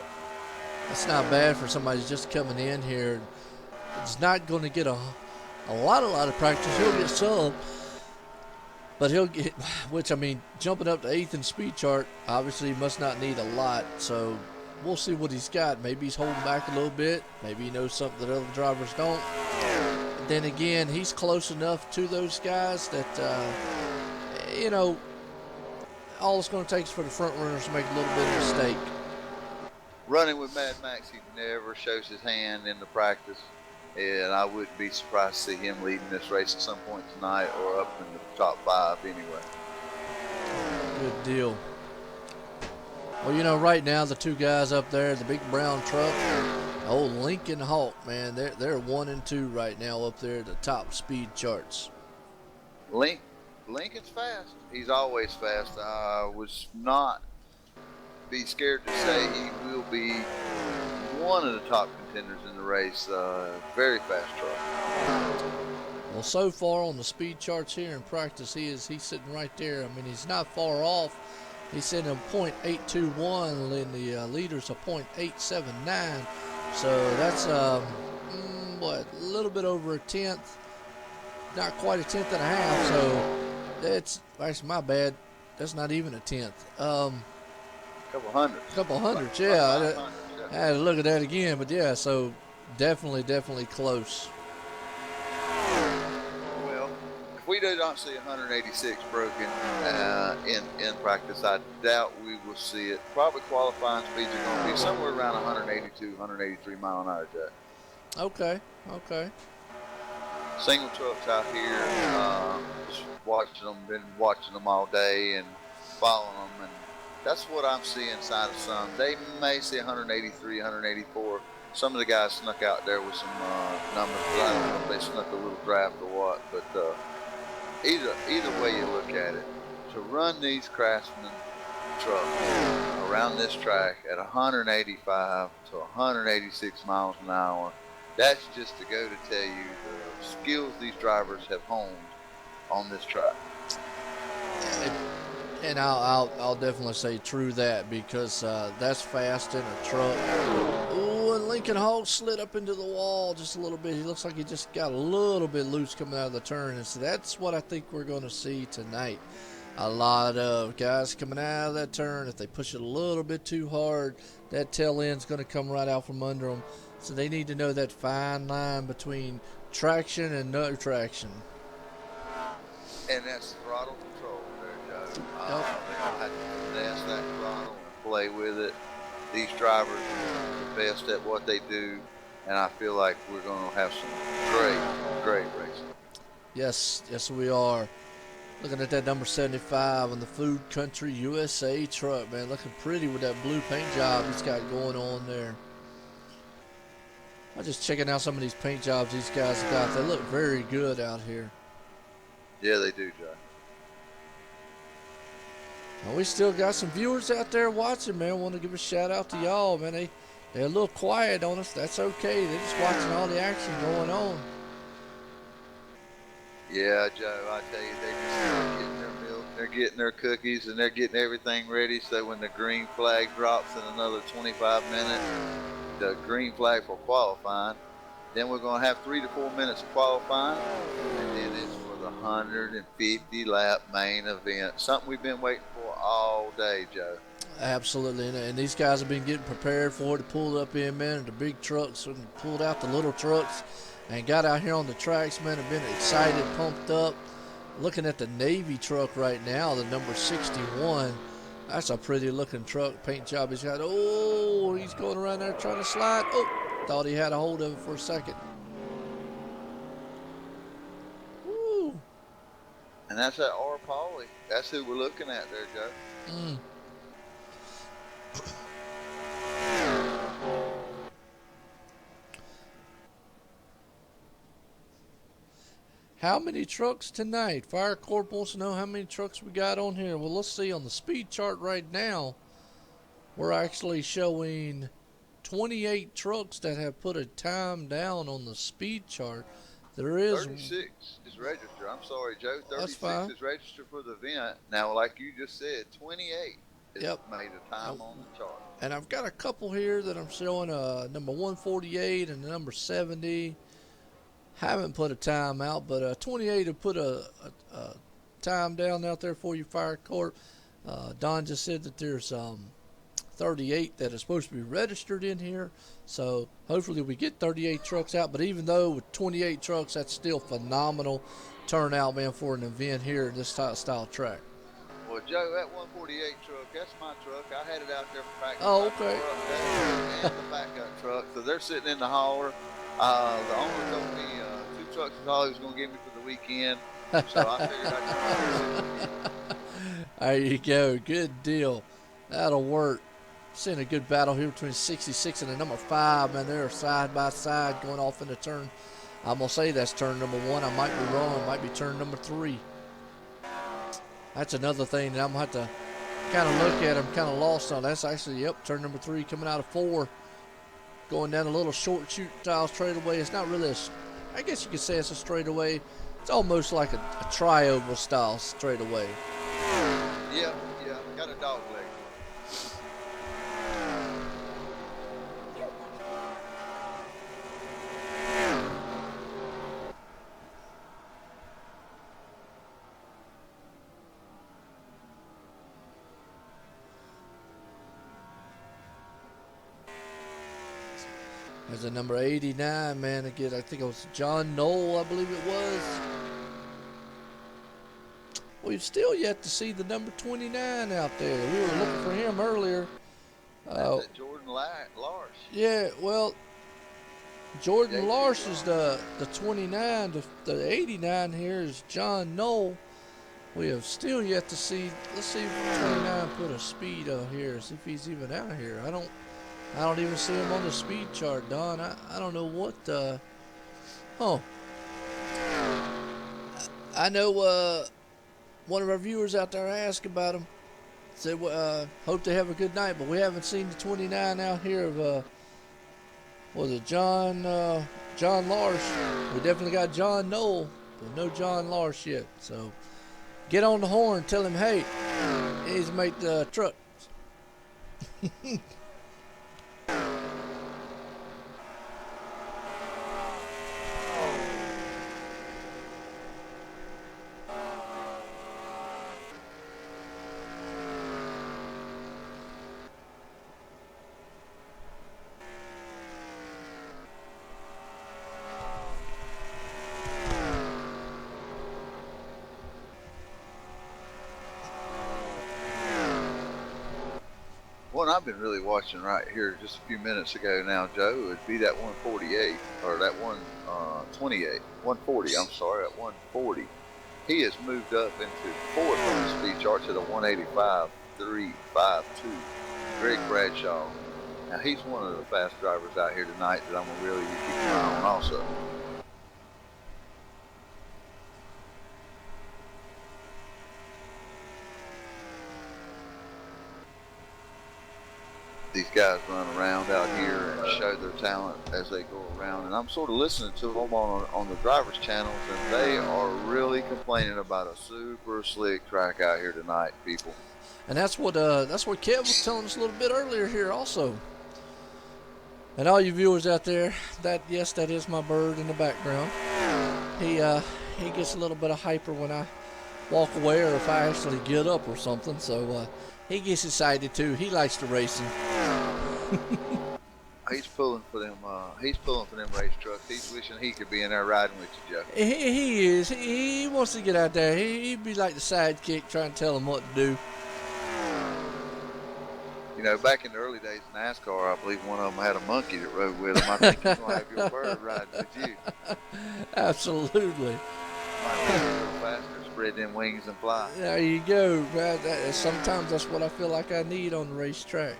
That's not bad for somebody just coming in here. He's not going to get a lot of practice. He'll get some, but he'll get, which I mean, jumping up to 8th in speed chart, obviously he must not need a lot. So we'll see what he's got. Maybe he's holding back a little bit. Maybe he knows something that other drivers don't. Then again, he's close enough to those guys that, you know, all it's going to take is for the front runners to make a little bit of a mistake. Running with Mad Max, he never shows his hand in the practice, and I wouldn't be surprised to see him leading this race at some point tonight or up in the top 5 anyway. Good deal. Well, you know, right now the two guys up there, the big brown truck, old Lincoln Hawk, man, they're 1 and 2 right now up there at the top speed charts. Lincoln's fast. He's always fast. I was not be scared to say he will be one of the top contenders in the race. Very fast truck. Well, so far on the speed charts here in practice, he's sitting right there. I mean, he's not far off. He's sitting at .821, and the leader's a .879. So that's what, a little bit over a tenth, not quite a tenth and a half. So that's actually my bad. That's not even a tenth. Couple hundreds, yeah. I had to look at that again, but yeah. So definitely close. Well, if we do not see 186 broken in practice, I doubt we will see it. Probably qualifying speeds are going to be somewhere around 182, 183 mile an hour, Jack. Okay. Single trucks out here, just been watching them all day and following them, and that's what I'm seeing side of some. They may see 183, 184. some of the guys snuck out there with some numbers, but I don't know if they snuck a little draft or what. But either way you look at it, to run these Craftsman trucks around this track at 185 to 186 miles an hour, that's just to go to tell you the skills these drivers have honed on this track. And I'll definitely say true that, because that's fast in a truck. Ooh, and Lincoln Hawk slid up into the wall just a little bit. He looks like he just got a little bit loose coming out of the turn. And so that's what I think we're going to see tonight. A lot of guys coming out of that turn. If they push it a little bit too hard, that tail end's going to come right out from under them. So they need to know that fine line between traction and no traction. And that's throttle control there, Joe. Yep. They don't have to finesse that throttle and play with it. These drivers are the best at what they do, and I feel like we're going to have some great racing. Yes, we are. Looking at that number 75 on the Food Country USA truck, man. Looking pretty with that blue paint job he's got going on there. I'm just checking out some of these paint jobs these guys have got. They look very good out here. Yeah, they do, Joe. And we still got some viewers out there watching, man. Want to give a shout out to y'all, man. They're a little quiet on us. That's okay. They're just watching all the action going on. Yeah, Joe, I tell you, they're getting their milk, they're getting their cookies, and they're getting everything ready. So when the green flag drops in another 25 minutes, the green flag for qualifying, then we're going to have 3 to 4 minutes of qualifying, and then it's for the 150 lap main event. Something we've been waiting for all day, Joe. Absolutely, and these guys have been getting prepared for it. To pull up in, man, the big trucks, and pulled out the little trucks, and got out here on the tracks, man, have been excited, pumped up. Looking at the Navy truck right now, the number 61. That's a pretty looking truck. Paint job he's got. Oh, he's going around there trying to slide. Oh, thought he had a hold of it for a second. Woo. And that's that R. Pauly. That's who we're looking at there, Joe. How many trucks tonight? Fire Corp wants to know how many trucks we got on here. Well, let's see. On the speed chart right now, we're actually showing 28 trucks that have put a time down on the speed chart. There is 36 is registered. I'm sorry, Joe. 36 is registered for the event. Now, like you just said, 28 has made a time on the chart. And I've got a couple here that I'm showing, number 148 and number 70. Haven't put a time out, but 28 have put a time down out there for you, Fire Corp. Don just said that there's 38 that are supposed to be registered in here, so hopefully we get 38 trucks out. But even though with 28 trucks, that's still phenomenal turnout, man, for an event here in this style track. Well, Joe, that 148 truck, that's my truck. I had it out there for practice. Oh, okay. And the backup truck, so they're sitting in the hauler. The owner told me 2 trucks is all he was going to give me for the weekend, so I figured I'd come. There you go. Good deal. That'll work. Seeing a good battle here between 66 and the number 5, man. They're side by side going off into turn. I'm going to say that's turn number 1. I might be wrong. It might be turn number 3. That's another thing that I'm going to have to kind of look at. I'm kind of lost on. That's actually, turn number 3 coming out of 4. Going down a little short shoot style straightaway. It's not really I guess you could say it's a straightaway. It's almost like a tri-oval style straightaway. Yeah, got a dog leg. There's a number 89, man. Again, I think it was John Knoll, I believe it was. We've still yet to see the number 29 out there. We were looking for him earlier. That's Jordan Larsh. Yeah, well, Jordan Larsh is the 29. The 89 here is John Knoll. We have still yet to see. Let's see if 29 put a speed out here. See if he's even out here. I don't I don't even see him on the speed chart, Don. I don't know what. Oh, I know. One of our viewers out there asked about him. Said, hope they have a good night, but we haven't seen the 29 out here of, was it John Larsh? We definitely got John Knoll, but no John Larsh yet. So get on the horn, tell him, hey, he needs to make the truck. One I've been really watching right here just a few minutes ago now, Joe, would be that 148, or that 128, 140, I'm sorry, at 140. He has moved up into fourth on the speed chart to the 185.352. Greg Bradshaw. Now he's one of the fast drivers out here tonight that I'm going to really keep an eye on also. These guys run around out here and show their talent as they go around, and I'm sort of listening to them on the drivers' channels, and they are really complaining about a super slick track out here tonight, people. And that's what Kev was telling us a little bit earlier here also. And all you viewers out there, that is my bird in the background. He gets a little bit of hyper when I walk away or if I actually get up or something. So he gets excited too. He likes the racing. He's pulling for them. He's pulling for them race trucks. He's wishing he could be in there riding with you, Joe. He is. He wants to get out there. He'd be like the sidekick, trying to tell him what to do. You know, back in the early days of NASCAR, I believe one of them had a monkey that rode with him. I think he's going to have your bird riding with you. Absolutely. Might be a little faster, spread them wings and fly. There you go. Sometimes that's what I feel like I need on the racetrack.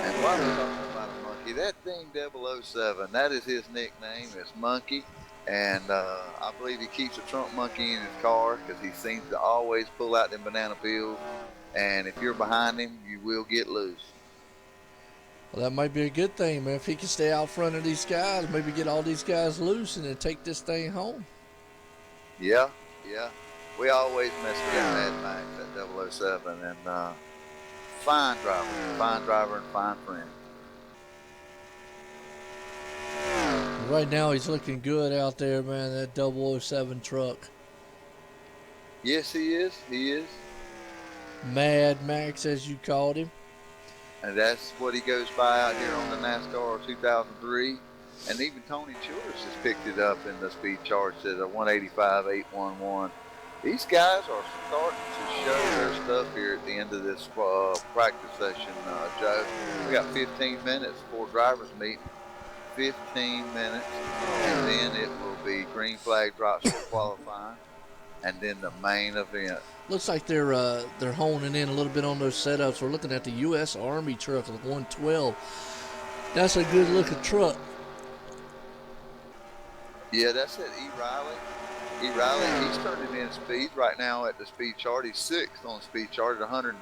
And while we're talking about a monkey, that thing 007, that is his nickname. It's Monkey. And I believe he keeps a trunk monkey in his car because he seems to always pull out them banana peels. And if you're behind him, you will get loose. Well, that might be a good thing, man. If he can stay out front of these guys, maybe get all these guys loose and then take this thing home. Yeah. We always mess with that Mad Max, that 007. And fine driver and fine friend. Right now, he's looking good out there, man, that 007 truck. Yes, he is. Mad Max, as you called him. And that's what he goes by out here on the NASCAR 2003. And even Tony Childress has picked it up in the speed charts at a 185.811. These guys are starting to show their stuff here at the end of this practice session, Joe. We got 15 minutes before drivers meet. 15 minutes. And then it will be green flag drops for qualifying. And then the main event. Looks like they're honing in a little bit on those setups. We're looking at the U.S. Army truck, the 112. That's a good looking truck. Yeah, that's it. E. Riley, he's turning in speed right now at the speed chart. He's sixth on the speed chart at 185.014.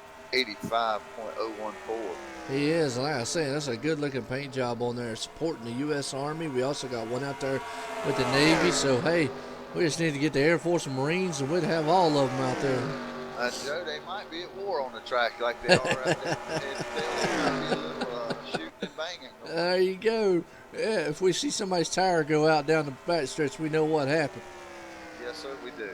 He is. Like I say, that's a good looking paint job on there supporting the U.S. Army. We also got one out there with the Navy. So, hey, we just need to get the Air Force and Marines, and we'd have all of them out there. Joe, they might be at war on the track like they are out there. There might be a little shooting and banging. There you go. Yeah, if we see somebody's tire go out down the back stretch, we know what happened. Yes, sir, we do.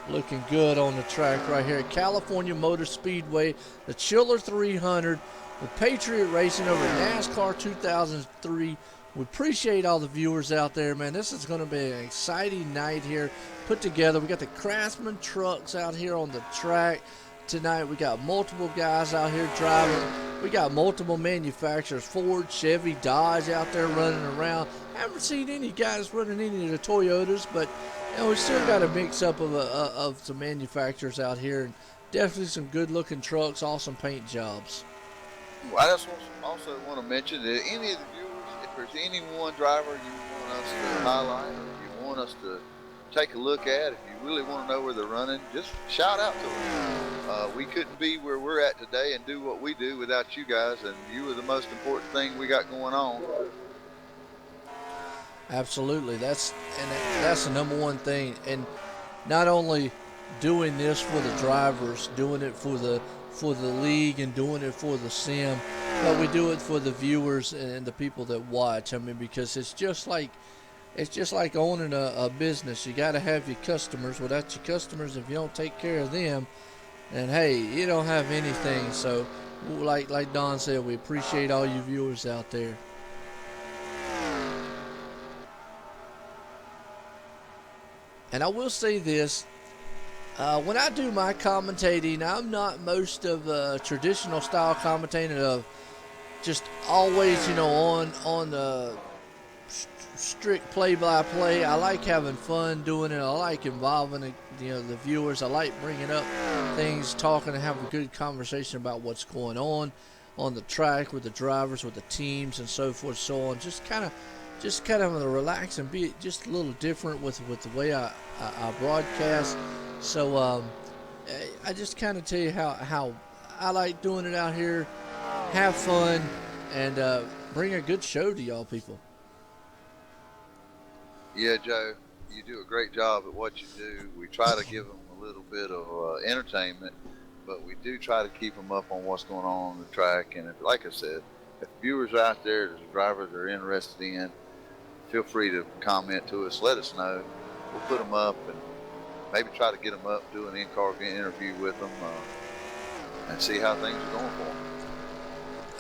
Looking good on the track right here at California Motor Speedway, the Chiller 300, with Patriot Racing over NASCAR 2003. We appreciate all the viewers out there, man. This is going to be an exciting night here put together. We got the Craftsman trucks out here on the track tonight. We got multiple guys out here driving. We got multiple manufacturers, Ford, Chevy, Dodge out there running around. Haven't seen any guys running any of the Toyotas, but you know, we still got a mix up of some manufacturers out here. And definitely some good looking trucks, awesome paint jobs. Well, I just also want to mention that any of the viewers, if there's any one driver you want us to highlight or you want us to take a look at, if you really want to know where they're running, just shout out to us. We couldn't be where we're at today and do what we do without you guys, and you are the most important thing we got going on. Absolutely, that's the number one thing. And not only doing this for the drivers, doing it for the league, and doing it for the sim, but we do it for the viewers and the people that watch. I mean, because it's just like owning a business. You got to have your customers. Without your customers, if you don't take care of them, then hey, you don't have anything. So, like Don said, we appreciate all you viewers out there. And I will say this, when I do my commentating, I'm not most of traditional style commentating of just always, on the strict play-by-play. I like having fun doing it. I like involving the viewers. I like bringing up things, talking, and having a good conversation about what's going on the track with the drivers, with the teams, and so forth, so on. Just kind of relax and be just a little different with the way I broadcast. So I just kind of tell you how I like doing it out here. Have fun and bring a good show to y'all people. Yeah, Joe, you do a great job at what you do. We try to give them a little bit of entertainment, but we do try to keep them up on what's going on the track. And like I said, if viewers out there, there's drivers they're interested in, feel free to comment to us. Let us know. We'll put them up and maybe try to get them up, do an in-car interview with them, and see how things are going for them.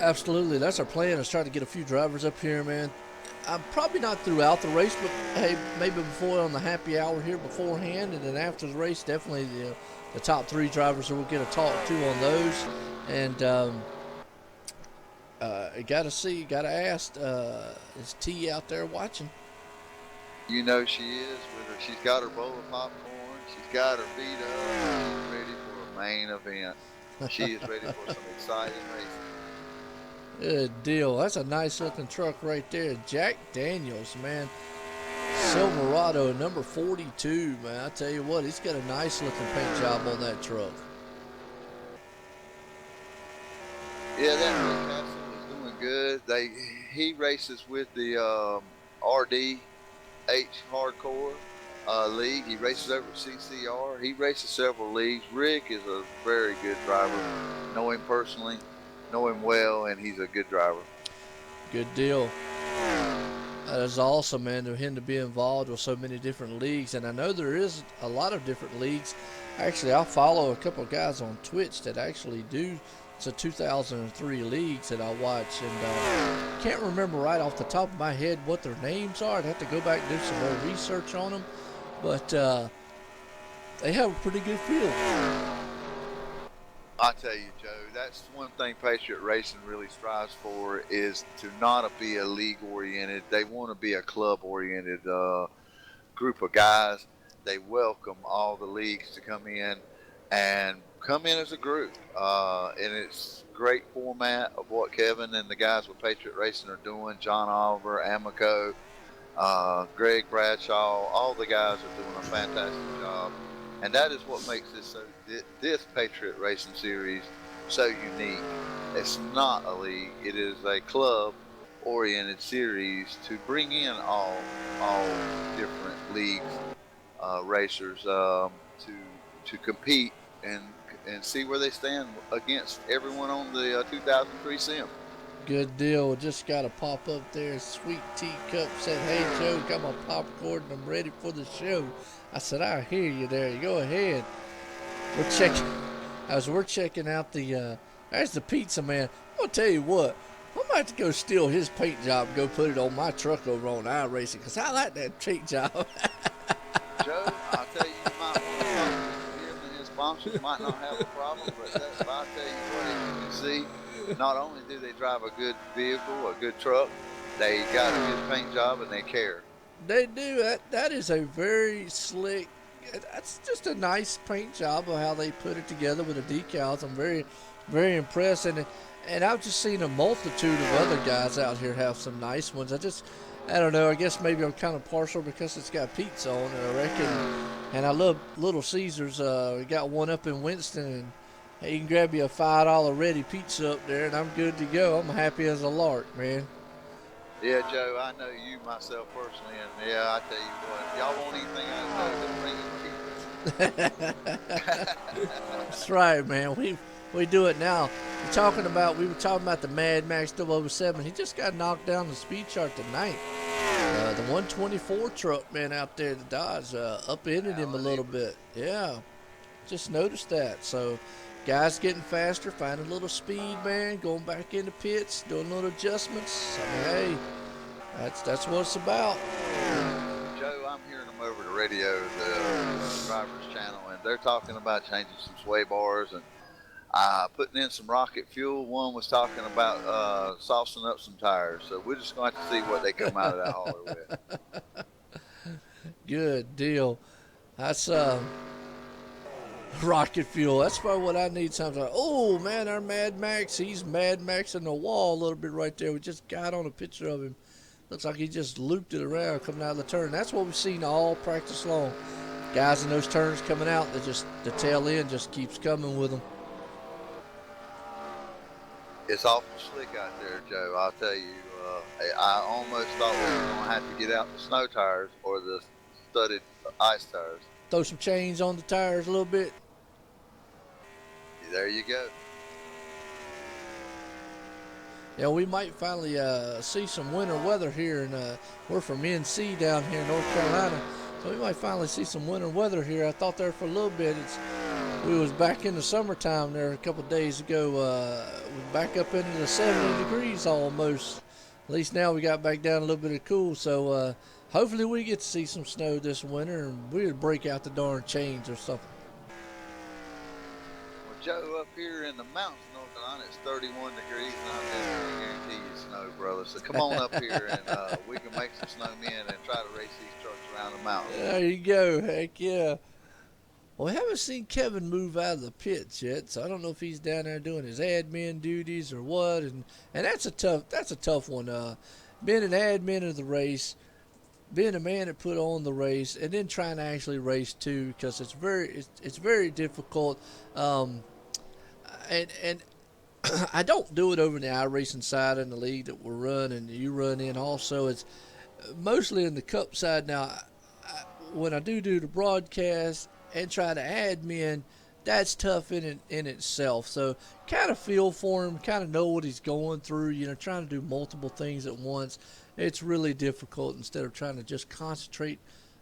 Absolutely. That's our plan, is try to get a few drivers up here, man. Probably not throughout the race, but hey, maybe before on the happy hour here beforehand, and then after the race, definitely the top 3 drivers that we'll get a talk to on those. And gotta ask, is T out there watching? You know she is. With her, she's got her bowl of popcorn. She's got her feet up. She's ready for a main event. She is ready for some exciting racing. Good deal. That's a nice looking truck right there. Jack Daniels, man. Silverado, number 42, man. I tell you what, he's got a nice looking paint job on that truck. Yeah, that Rick Castle is doing good. He races with the RDH Hardcore league. He races over at CCR. He races several leagues. Rick is a very good driver. Know him personally. Know him well, and he's a good driver. Good deal. That is awesome, man, to him to be involved with so many different leagues. And I know there is a lot of different leagues. Actually, I follow a couple of guys on Twitch that actually do the 2003 leagues that I watch. And can't remember right off the top of my head what their names are. I'd have to go back and do some more research on them. But they have a pretty good field. I tell you, Joe, that's one thing Patriot Racing really strives for, is to not be a league-oriented. They want to be a club-oriented group of guys. They welcome all the leagues to come in and come in as a group. And it's great format of what Kevin and the guys with Patriot Racing are doing. John Oliver, Amico, Greg Bradshaw, all the guys are doing a fantastic job. And that is what makes this Patriot Racing Series so unique. It's not a league; it is a club-oriented series to bring in all different leagues, racers to compete and see where they stand against everyone on the 2003 Sim. Good deal. Just got to pop up there. Sweet Teacup said, "Hey Joe, got my popcorn and I'm ready for the show." I said, "I hear you there. You go ahead." We're checking out the. There's the pizza man. I'm gonna tell you what. I'm gonna have to go steal his paint job and go put it on my truck over on iRacing, because I like that paint job. Joe, I'll tell you, you might want to talk to him and his sponsors. Might not have a problem, but I'll tell you what, as you can see, not only do they drive a good vehicle, a good truck, they got a good paint job and they care. They do. That is a very slick that's just a nice paint job of how they put it together with the decals. I'm very, very impressed, and I've just seen a multitude of other guys out here have some nice ones. I don't know. I guess maybe I'm kind of partial because it's got Pete's on it, I reckon. And I love Little Caesars. We got one up in Winston, and hey, you can grab you a $5 ready pizza up there, and I'm good to go. I'm happy as a lark, man. Yeah, Joe, I know you myself personally, and yeah, I tell you what, y'all want anything out of Joe, just bring it cheap. That's right, man. We do it now. We were talking about the Mad Max 007. He just got knocked down the speed chart tonight. The 124 truck, man, out there, the Dodge, upended him a little bit. Yeah, just noticed that. So, guys getting faster, finding a little speed, man, going back into pits, doing little adjustments. I mean, hey, that's what it's about. Joe, I'm hearing them over the radio, the driver's channel, and they're talking about changing some sway bars and putting in some rocket fuel. One was talking about saucing up some tires. So we're just going to have to see what they come out of that hauler with. Good deal. That's rocket fuel. That's probably what I need sometimes. Oh, man, our Mad Max, he's Mad Maxing the wall a little bit right there. We just got on a picture of him. Looks like he just looped it around coming out of the turn. That's what we've seen all practice long. Guys in those turns coming out, the tail end just keeps coming with them. It's awful slick out there, Joe. I'll tell you. I almost thought we were going to have to get out the snow tires or the studded ice tires. Throw some chains on the tires a little bit. There you go. Yeah, we might finally see some winter weather here, and we're from NC down here in North Carolina, so we might finally see some winter weather here. I thought there for a little bit. We was back in the summertime there a couple of days ago. We're back up into the 70 degrees almost. At least now we got back down a little bit of cool, so hopefully we get to see some snow this winter, and we'll break out the darn chains or something. Well, Joe, up here in the mountains of North Carolina, it's 31 degrees, and I'm definitely guarantee you snow, brother. So come on up here, and we can make some snowmen and try to race these trucks around the mountain. There you go. Heck yeah. Well, we haven't seen Kevin move out of the pits yet, so I don't know if he's down there doing his admin duties or what. And that's a tough one. Being an admin of the race, being a man that put on the race, and then trying to actually race too, because it's very difficult. And I don't do it over in the iRacing side in the league that we're running. You run in also. It's mostly in the Cup side now. When I do the broadcast and try to admin, that's tough in itself. So kind of feel for him, kind of know what he's going through. Trying to do multiple things at once, it's really difficult instead of trying to just concentrate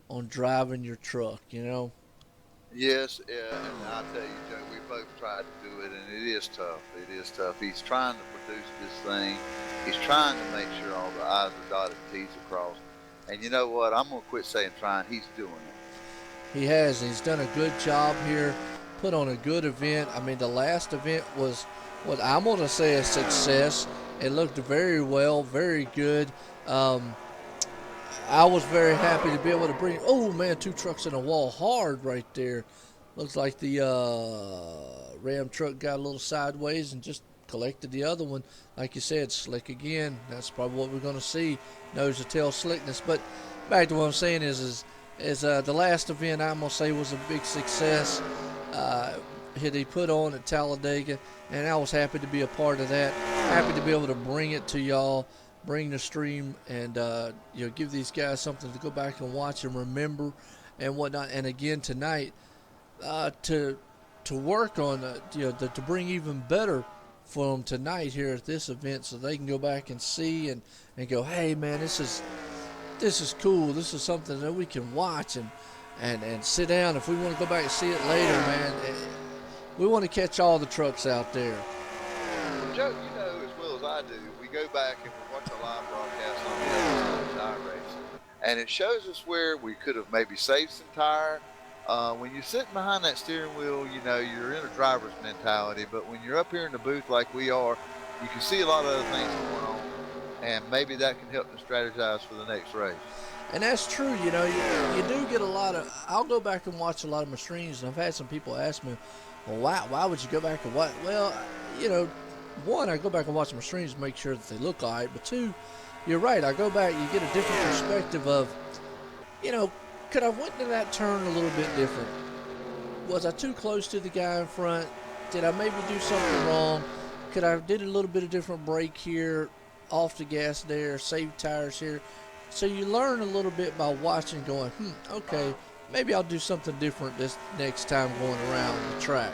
on driving your truck. Yes, yeah, and I'll tell you, Joe, we both tried to do it, and it is tough. It is tough. He's trying to produce this thing. He's trying to make sure all the I's are dotted, T's are crossed. And you know what? I'm going to quit saying trying. He's doing it. He has. He's done a good job here. Put on a good event. I mean, the last event was what I'm going to say a success. It looked very well, very good. I was very happy to be able to bring. Oh man, 2 trucks in a wall hard right there. Looks like the Ram truck got a little sideways and just collected the other one. Like you said, slick again. That's probably what we're going to see. Nose to tail slickness. But back to what I'm saying is the last event I'm going to say was a big success. He put on at Talladega, and I was happy to be a part of that. Happy to be able to bring it to y'all, bring the stream, and give these guys something to go back and watch and remember and whatnot. And again tonight, to work on to bring even better for them tonight here at this event, so they can go back and see and go, hey man, this is cool. This is something that we can watch and sit down if we want to go back and see it later, man. We want to catch all the trucks out there. Well, Joe, you know as well as I do, we go back and we watch a live broadcast on the other side of race, and it shows us where we could have maybe saved some tire. When you're sitting behind that steering wheel, you're in a driver's mentality, but when you're up here in the booth like we are, you can see a lot of other things going on. and maybe that can help them strategize for the next race. And that's true. You do get a lot of. I'll go back and watch a lot of my streams, and I've had some people ask me, "Well, why would you go back and watch?" Well, one, I go back and watch my streams to make sure that they look all right. But two, you're right. I go back, you get a different perspective of, could I went to that turn a little bit different? Was I too close to the guy in front? Did I maybe do something wrong? Could I did a little bit of different brake here, off the gas there, save tires here? So you learn a little bit by watching, going, okay, maybe I'll do something different this next time going around the track.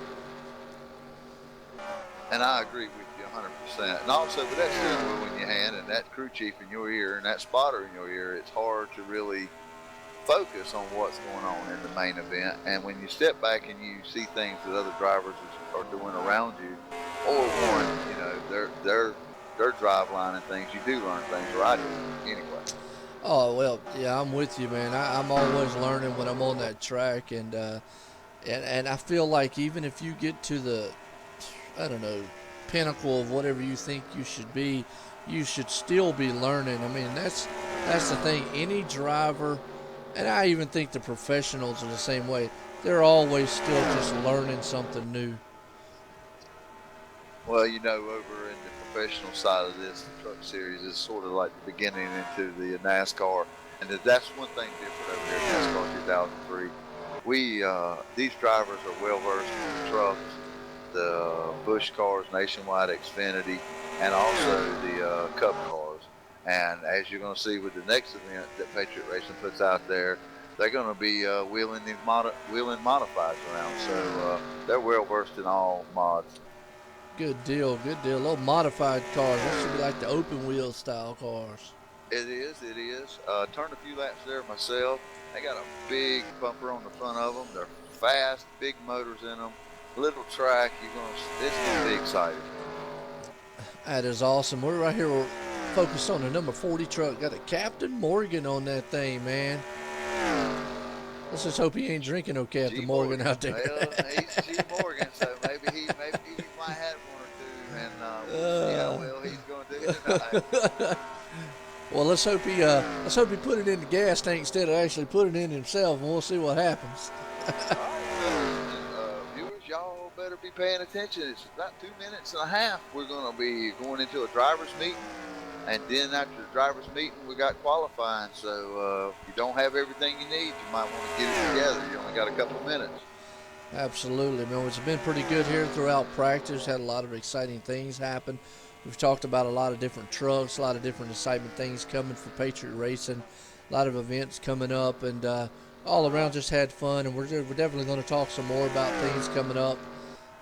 And I agree with you 100%. And also with that steering wheel in your hand and that crew chief in your ear and that spotter in your ear, it's hard to really focus on what's going on in the main event. And when you step back and you see things that other drivers are doing around you, or their drive line and things, you do learn things, or I do anyway. Oh, well, yeah, I'm with you, man. I'm always learning when I'm on that track, and I feel like even if you get to the, I don't know, pinnacle of whatever you think you should be, you should still be learning. I mean, that's the thing. Any driver, and I even think the professionals are the same way. They're always still just learning something new. Well, over in the professional side of this, the truck series is sort of like the beginning into the NASCAR, and that's one thing different over here in NASCAR 2003. These drivers are well versed in the trucks, the Busch cars, Nationwide, Xfinity, and also the Cup cars. And as you're going to see with the next event that Patriot Racing puts out there, they're going to be wheeling modifieds around. So they're well versed in all mods. Good deal. Little modified cars. That should be like the open wheel style cars. It is. Turned a few laps there myself. They got a big bumper on the front of them. They're fast, big motors in them. Little track. It's going to be exciting. That is awesome. We're right here. We're focused on the number 40 truck. Got a Captain Morgan on that thing, man. Let's just hope he ain't drinking no Captain Morgan out there. Well, he's G Morgan, so maybe he might have one or two, and we'll see how well he's going to do tonight. Well, let's hope he put it in the gas tank instead of actually putting it in himself, and we'll see what happens. All right, viewers, y'all better be paying attention. It's about 2 minutes and a half. We're going to be going into a driver's meeting. And then after the driver's meeting, we got qualifying. So if you don't have everything you need, you might want to get it together. You only got a couple of minutes. Absolutely, man. It's been pretty good here throughout practice. Had a lot of exciting things happen. We've talked about a lot of different trucks, a lot of different exciting things coming for Patriot Racing, a lot of events coming up, and all around just had fun. And we're definitely going to talk some more about things coming up.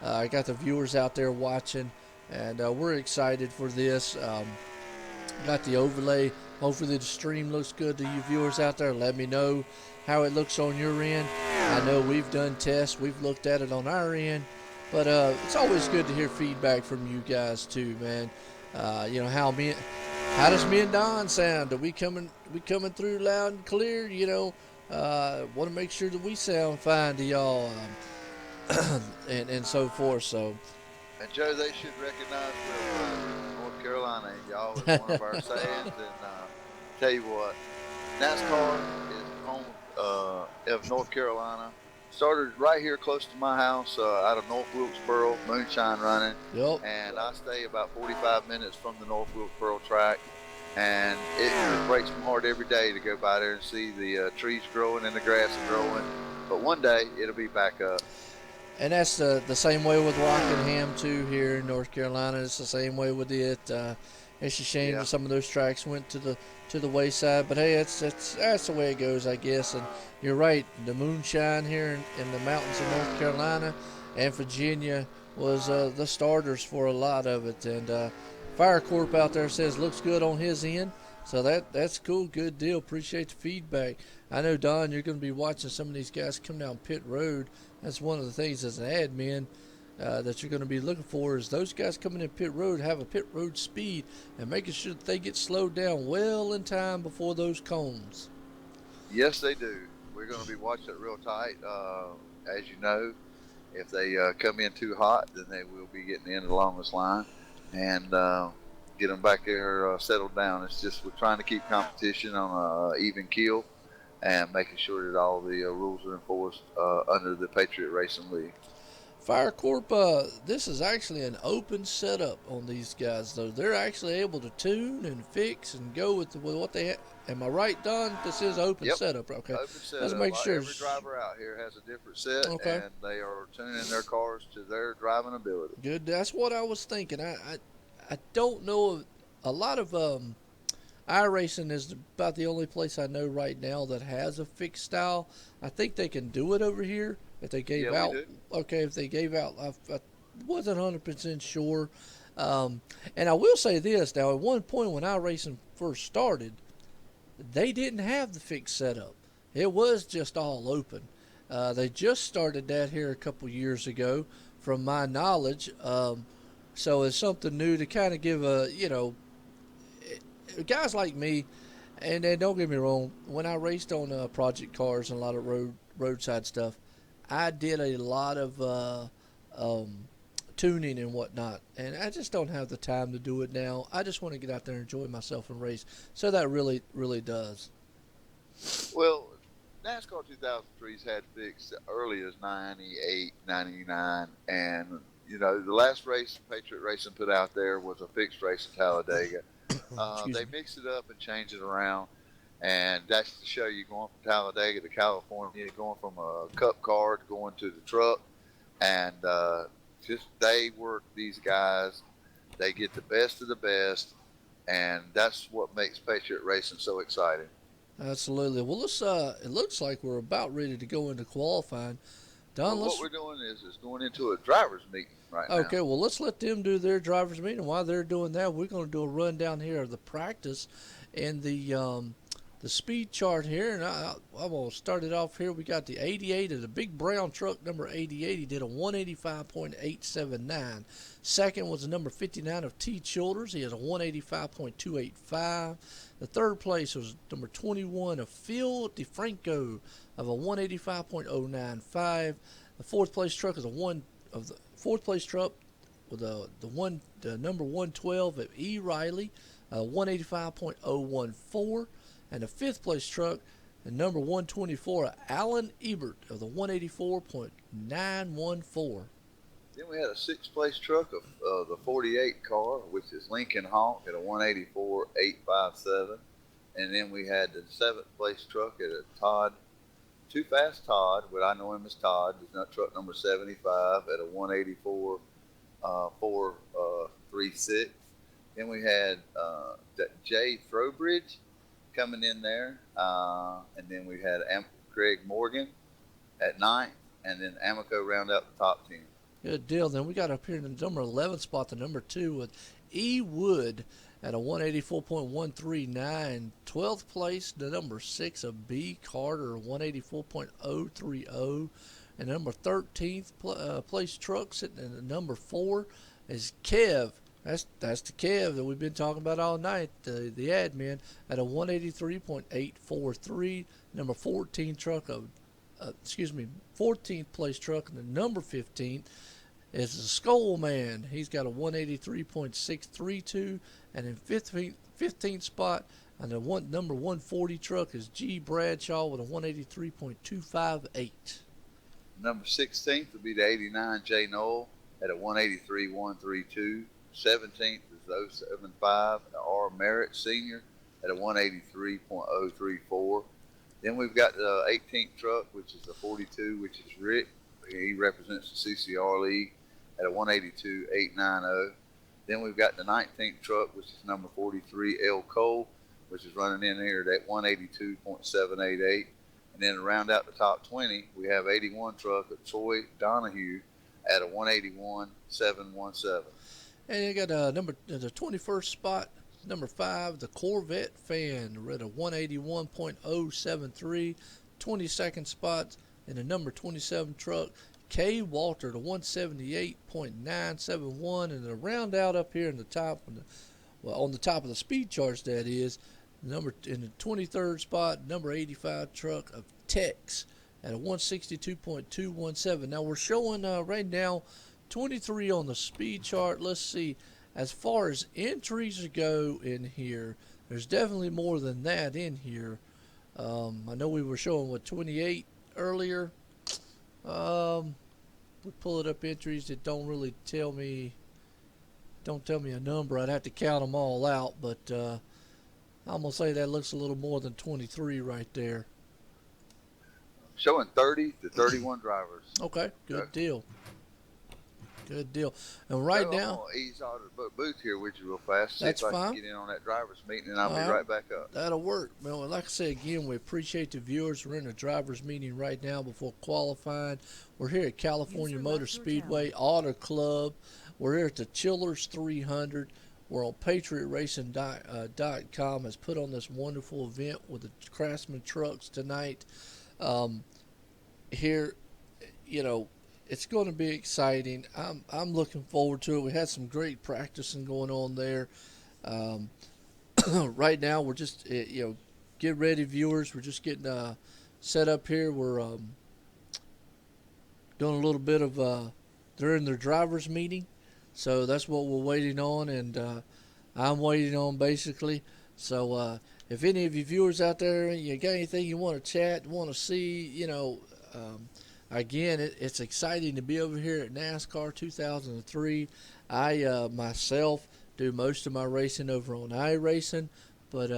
I got the viewers out there watching, and we're excited for this. Got the overlay. Hopefully the stream looks good to you viewers out there. Let me know how it looks on your end. I know we've done tests. We've looked at it on our end. But it's always good to hear feedback from you guys too, man. How does me and Don sound? Are we coming through loud and clear? Want to make sure that we sound fine to y'all, and so forth. So. And Joe, they should recognize North Carolina, y'all, is one of our sayings. And tell you what, NASCAR is home of North Carolina. Started right here close to my house, out of North Wilkesboro, moonshine running. Yep. And I stay about 45 minutes from the North Wilkesboro track. And it breaks my heart every day to go by there and see the trees growing and the grass is growing. But one day it'll be back up. And that's the same way with Rockingham too here in North Carolina. It's the same way with it. It's a shame that some of those tracks went to the wayside, but hey, that's the way it goes, I guess. And you're right, the moonshine here in the mountains of North Carolina and Virginia was the starters for a lot of it. And Fire Corp out there says looks good on his end. So that's cool, good deal. Appreciate the feedback. I know, Don, you're going to be watching some of these guys come down pit road. That's one of the things as an admin that you're going to be looking for is those guys coming in pit road have a pit road speed and making sure that they get slowed down well in time before those cones. Yes, they do. We're going to be watching it real tight. As you know, if they come in too hot, then they will be getting in the longest line. And get them back there settled down. It's just we're trying to keep competition on an even keel and making sure that all the rules are enforced under the Patriot Racing League. Fire Corp, this is actually an open setup on these guys, though. They're actually able to tune and fix and go with what they have. Am I right, Don? This is open setup. Okay. Open setup. Let's make sure. Every driver out here has a different set, okay, and they are tuning their cars to their driving ability. Good. That's what I was thinking. I don't know. A lot of iRacing is about the only place I know right now that has a fixed style. I think they can do it over here. If they gave out, okay, if they gave out, I wasn't 100% sure. And I will say this now: at one point when iRacing first started, they didn't have the fixed setup. It was just all open. They just started that here a couple years ago, from my knowledge. So it's something new to kind of give a, guys like me, and then don't get me wrong, when I raced on project cars and a lot of roadside stuff, I did a lot of tuning and whatnot, and I just don't have the time to do it now. I just want to get out there and enjoy myself and race. So that really, really does. Well, NASCAR 2003's had fixed as early as 98, 99, and the last race Patriot Racing put out there was a fixed race in Talladega. They mixed it up and changed it around, and that's to show you going from Talladega to California, going from a cup car to going to the truck, and they work these guys. They get the best of the best, and that's what makes Patriot Racing so exciting. Absolutely. Well, let's. It looks like we're about ready to go into qualifying. Don, what we're doing is going into a driver's meeting right now. Okay, well, let's let them do their driver's meeting. While they're doing that, we're going to do a rundown here of the practice and the speed chart here. And I'm going to start it off here. We got the 88 of the big brown truck, number 88. He did a 185.879. Second was the number 59 of T. Childers. He had a 185.285. The third place was number 21 of Phil DeFranco of a 185.095. The fourth place truck is the fourth place truck with the number 112 of E. Riley, 185.014, and the fifth place truck, the number 124 of Alan Ebert of the 184.914. Then we had a sixth place truck of the 48 car, which is Lincoln Hawk at a 184.857. And then we had the seventh place truck at a Todd, Too Fast Todd, but I know him as Todd, his truck number 75 at a 184.436. Then we had Jay Throwbridge coming in there. And then we had Craig Morgan at 9th, and then Amico round out the top 10. Good deal. Then we got up here in the number 11 spot, the number 2 with E. Wood at a 184.139. 12th place, the number 6 of B. Carter, 184.030. And number 13th place truck sitting in the number 4 is Kev. That's the Kev that we've been talking about all night, the admin, at a 183.843. Number 14 truck of 14th place truck, and the number 15 is the Skull Man. He's got a 183.632, and in 15th spot, and the number 140 truck is G. Bradshaw with a 183.258. Number 16th would be the 89 J. Knoll at a 183.132. 17th is the 075 R. Merritt Sr. at a 183.034. Then we've got the 18th truck, which is the 42, which is Rick. He represents the CCR League at a 182.890. Then we've got the 19th truck, which is number 43, L. Cole, which is running in here at 182.788. And then to round out the top 20, we have 81 truck of Troy Donahue at a 181.717. And you got the 21st spot, number 5, the Corvette Fan, at a 181.073. 22nd spot in the number 27 truck, K. Walter, the 178.971. And to round out up here in the top, on the top of the speed charts, that is, in the 23rd spot, number 85 truck of Tex at a 162.217. Now we're showing right now 23 on the speed chart. Let's see. As far as entries go in here, there's definitely more than that in here. I know we were showing 28 earlier. We pull it up entries that don't really tell me a number. I'd have to count them all out, but I'm gonna say that looks a little more than 23 right there. Showing 30 to 31 drivers. Okay, good deal. Good deal. And right now, I'm gonna ease out of the booth here with you real fast. That's see if I fine. can get in on that drivers meeting, and I'll be right back up. That'll work. Well, like I said again, we appreciate the viewers. We're in a drivers meeting right now before qualifying. We're here at California Motor Speedway Auto Club. We're here at the Chillers 300. We're on PatriotRacing.com has put on this wonderful event with the Craftsman trucks tonight. Here, you know, it's going to be exciting. I'm looking forward to it. We had some great practicing going on there. Right now, we're just get ready, viewers. We're just getting set up here. We're doing a little bit of they're in their drivers meeting, so that's what we're waiting on, and I'm waiting on basically. So if any of you viewers out there, you got anything you want to chat, want to see, again, it's exciting to be over here at NASCAR 2003. I myself do most of my racing over on iracing, but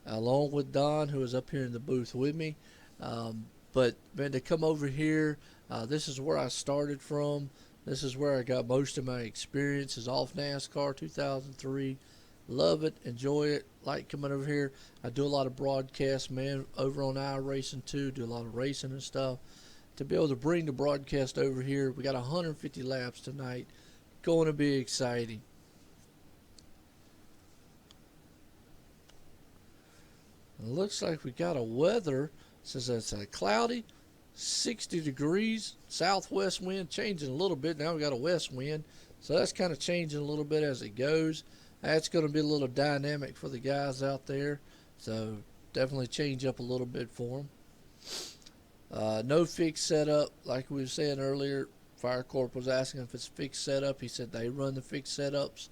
along with Don, who is up here in the booth with me. But man, to come over here, this is where I started from. This is where I got most of my experiences off NASCAR 2003. Love it, enjoy it, like coming over here. I do a lot of broadcasts, man, over on iRacing too. Do a lot of racing and stuff. To be able to bring the broadcast over here, we got 150 laps tonight. Going to be exciting. It looks like we got a weather. It says it's a cloudy, 60 degrees, southwest wind changing a little bit. Now we got a west wind, so that's kind of changing a little bit as it goes. That's going to be a little dynamic for the guys out there, so definitely change up a little bit for them. No fixed setup, like we were saying earlier. Fire Corp was asking if it's fixed setup. He said they run the fixed setups.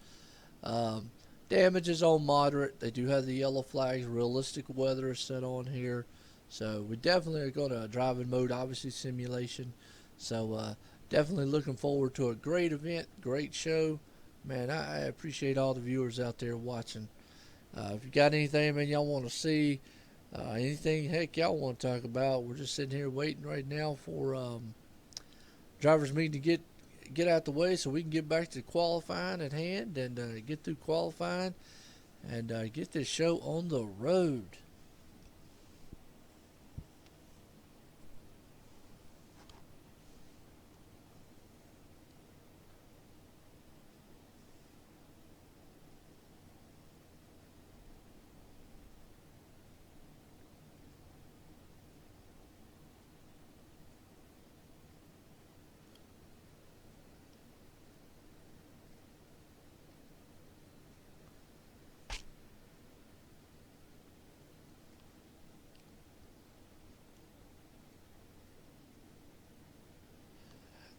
Damage is on moderate. They do have the yellow flags. Realistic weather is set on here. So we definitely are going to drive in mode, obviously simulation. So definitely looking forward to a great event, great show. Man, I appreciate all the viewers out there watching. If you got anything, man, y'all want to see, anything, heck, y'all want to talk about, we're just sitting here waiting right now for drivers meeting to get out the way so we can get back to qualifying at hand and get through qualifying and get this show on the road.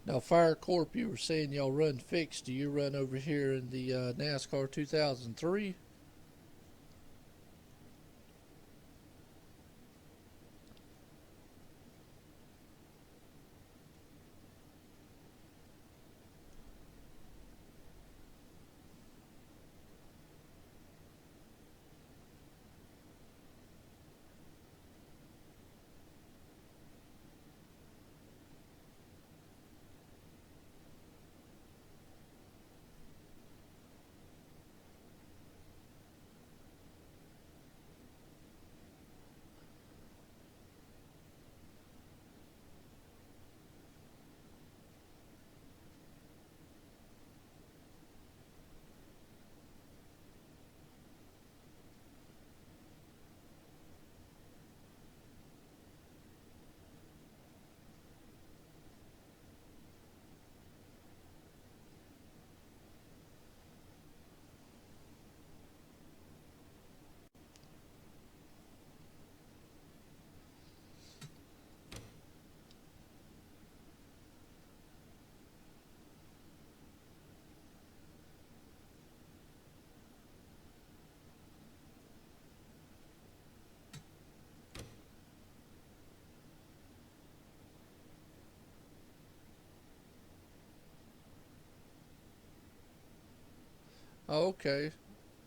Now, Fire Corp, you were saying y'all run fixed. Do you run over here in the NASCAR 2003? Oh, okay.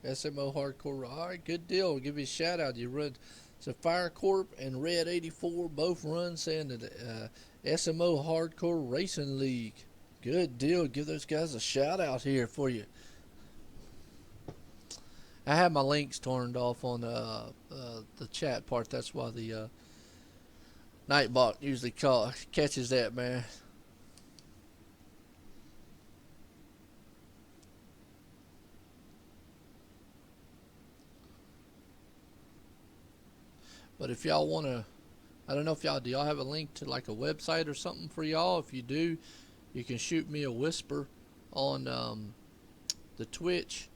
SMO Hardcore. All right, good deal. I'll give you a shout out. You run so Fire Corp and Red 84 both run saying that SMO Hardcore Racing League. Good deal. Give those guys a shout out here for you. I have my links turned off on the chat part. That's why the Nightbot usually catches that, man. But if y'all want to, I don't know if y'all, do y'all have a link to like a website or something for y'all? If you do, you can shoot me a whisper on the Twitch,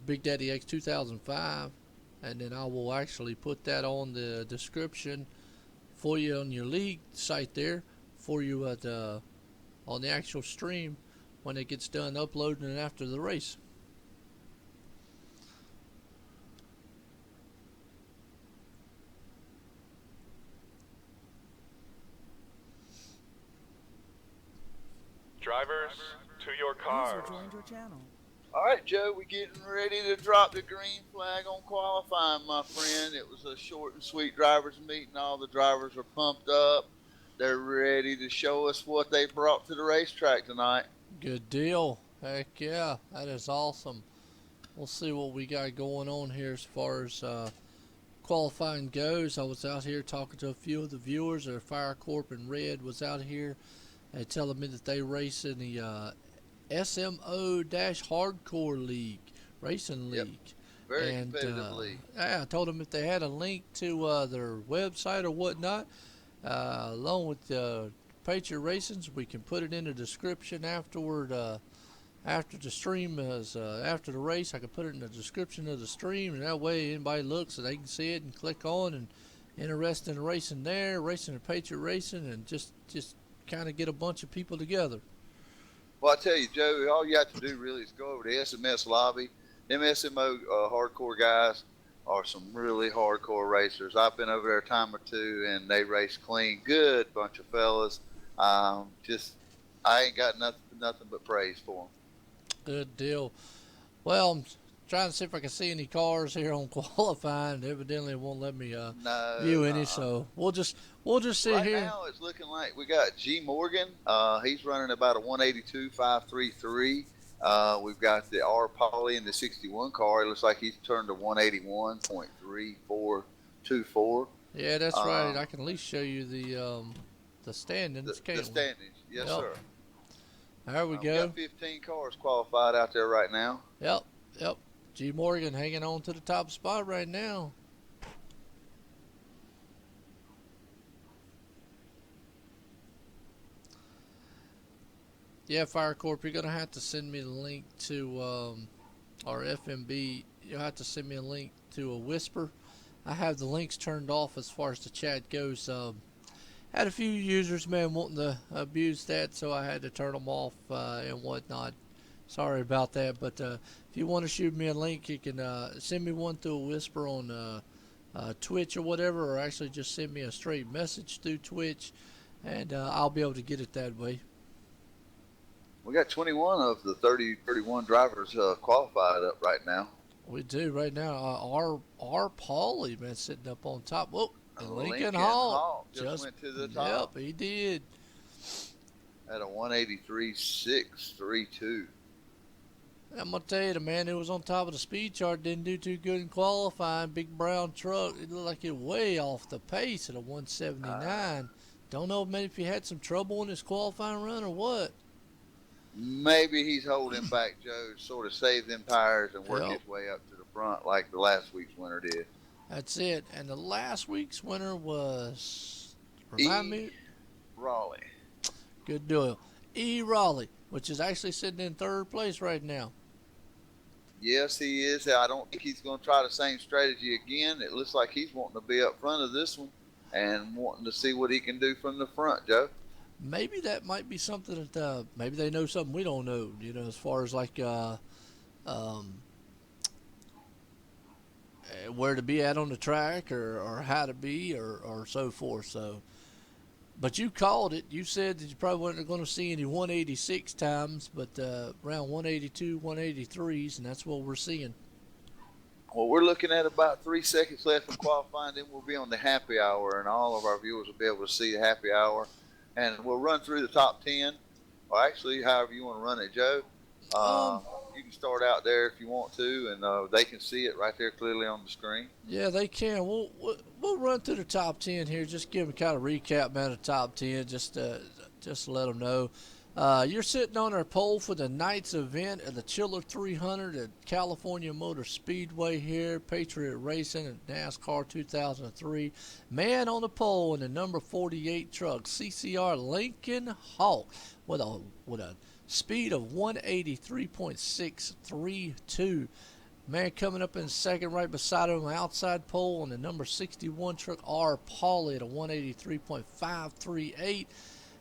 Big Daddy X 2005, and then I will actually put that on the description for you on your league site there for you at on the actual stream when it gets done uploading it after the race. Drivers, to your cars. Joined your channel. All right, Joe, we're getting ready to drop the green flag on qualifying, my friend. It was a short and sweet drivers meeting. All the drivers are pumped up. They're ready to show us what they brought to the racetrack tonight. Good deal. Heck yeah, that is awesome. We'll see what we got going on here as far as qualifying goes. I was out here talking to a few of the viewers. Their Fire Corp and Red was out here and telling me that they race in the SMO-Hardcore League, Racing League. Yep. Very competitive league. Yeah, I told them if they had a link to their website or whatnot, along with Patriot Racings, we can put it in the description afterward. After the stream is after the race, I can put it in the description of the stream, and that way anybody looks so they can see it and click on and interested in racing there, racing at Patriot Racing, and just kind of get a bunch of people together. Well, I tell you, Joe, all you have to do really is go over to SMS Lobby. Them SMO hardcore guys are some really hardcore racers. I've been over there a time or two, and they race clean. Good bunch of fellas. I ain't got nothing but praise for them. Good deal. Well, I'm trying to see if I can see any cars here on qualifying. Evidently, it won't let me view any, so we'll just sit right here. Right now, it's looking like we got G Morgan. He's running about a 182.533. We've got the R Polly in the 61 car. It looks like he's turned to 181.3424. Yeah, that's right. I can at least show you the standings. The standings, yes, yep. sir. There we go. We got 15 cars qualified out there right now. Yep. G Morgan hanging on to the top spot right now. Yeah, Fire Corp, you're going to have to send me the link to our FMB. You'll have to send me a link to a whisper. I have the links turned off as far as the chat goes. Had a few users, man, wanting to abuse that, so I had to turn them off and whatnot. Sorry about that, but if you want to shoot me a link, you can send me one through a whisper on Twitch or whatever, or actually just send me a straight message through Twitch, and I'll be able to get it that way. We got 21 of the 31 drivers qualified up right now. We do right now. Our Paulie, man, sitting up on top. Whoa. Lincoln Hall just went to the top. Yep, he did. At a 183.632. I'm going to tell you, the man who was on top of the speed chart didn't do too good in qualifying. Big brown truck. It looked like it way off the pace at a 179. Don't know maybe if he had some trouble in his qualifying run or what. Maybe he's holding back, Joe, sort of save them tires and work his way up to the front like the last week's winner did. That's it. And the last week's winner was, remind me? Raleigh. Good deal. E. Raleigh, which is actually sitting in third place right now. Yes, he is. I don't think he's going to try the same strategy again. It looks like he's wanting to be up front of this one and wanting to see what he can do from the front, Joe. Maybe that might be something that maybe they know something we don't know, you know, as far as like where to be at on the track or how to be or so forth. So But you called it. You said that you probably weren't going to see any 186 times, but around 182, 183s, and that's what we're seeing. Well, we're looking at about 3 seconds left in qualifying. Then we'll be on the happy hour, and all of our viewers will be able to see the happy hour. And we'll run through the top 10, or actually, however you want to run it, Joe. You can start out there if you want to, and they can see it right there clearly on the screen. Yeah, they can. We'll run through the top 10 here. Just give them kind of recap about the top 10, just to let them know. You're sitting on our pole for the night's event at the Chiller 300 at California Motor Speedway here, Patriot Racing and NASCAR 2003. Man on the pole in the number 48 truck, CCR Lincoln Hawk, with a speed of 183.632. Man coming up in second right beside him, outside pole on the number 61 truck, R. Pauley at a 183.538.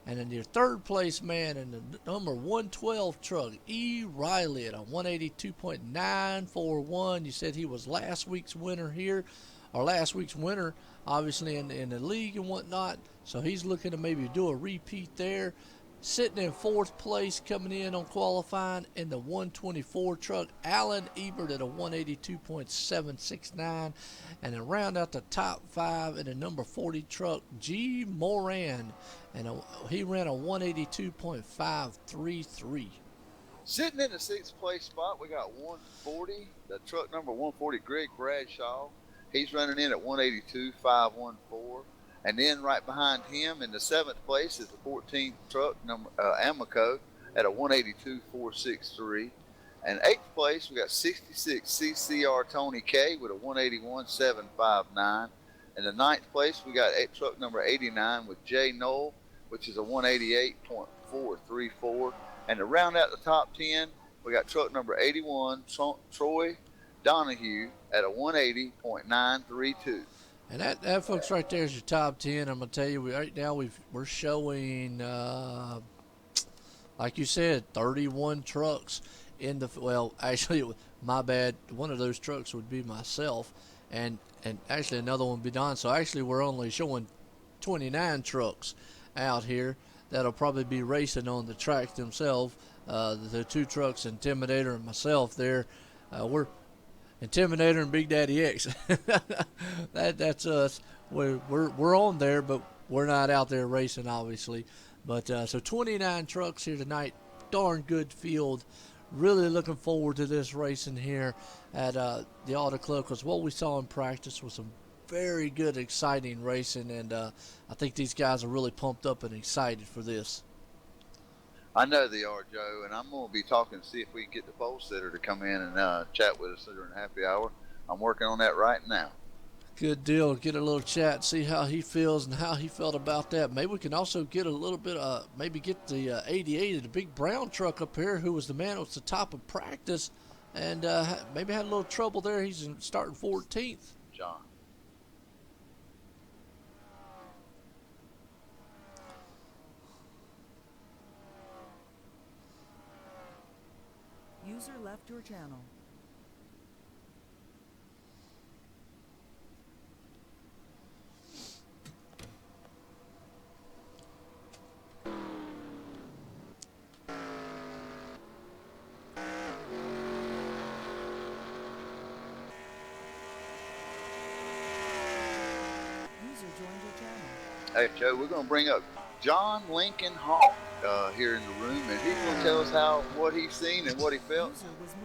And in your third place man in the number 112 truck, E. Riley at a 182.941. You said he was last week's winner here, or last week's winner, obviously in the league and whatnot. So he's looking to maybe do a repeat there. Sitting in fourth place coming in on qualifying in the 124 truck, Alan Ebert at a 182.769. And then round out the top five in the number 40 truck, G. Moran. And he ran a 182.533. Sitting in the sixth place spot, we got 140, the truck number 140, Greg Bradshaw. He's running in at 182.514. And then right behind him in the seventh place is the 14th truck, number Amico, at a 182.463. And eighth place, we got 66 CCR Tony K with a 181.759. And the ninth place, we got truck number 89 with Jay Knoll, which is a 188.434. And to round out the top 10, we got truck number 81, Troy Donahue, at a 180.932. And that folks right there is your top 10. I'm going to tell you, right now we're showing, like you said, 31 trucks in the, well, actually, my bad, one of those trucks would be myself, and actually another one would be Don. So actually we're only showing 29 trucks out here that'll probably be racing on the track themselves. The two trucks, Intimidator and myself there, we're Intimidator and Big Daddy X. That's us. We're on there, but we're not out there racing, obviously. But so 29 trucks here tonight. Darn good field. Really looking forward to this racing here at the Auto Club, because what we saw in practice was some very good, exciting racing, and I think these guys are really pumped up and excited for this. I know they are, Joe, and I'm going to be talking to see if we can get the pole sitter to come in and chat with us during happy hour. I'm working on that right now. Good deal. Get a little chat, see how he feels and how he felt about that. Maybe we can also get a little bit, maybe get the 88, the big brown truck up here, who was the man at the top of practice, and maybe had a little trouble there. He's starting 14th. John. User left your channel. User joined your channel. Hey, Joe, we're going to bring up John Lincoln Hawk here in the room, and he's going to tell us what he's seen and what he felt.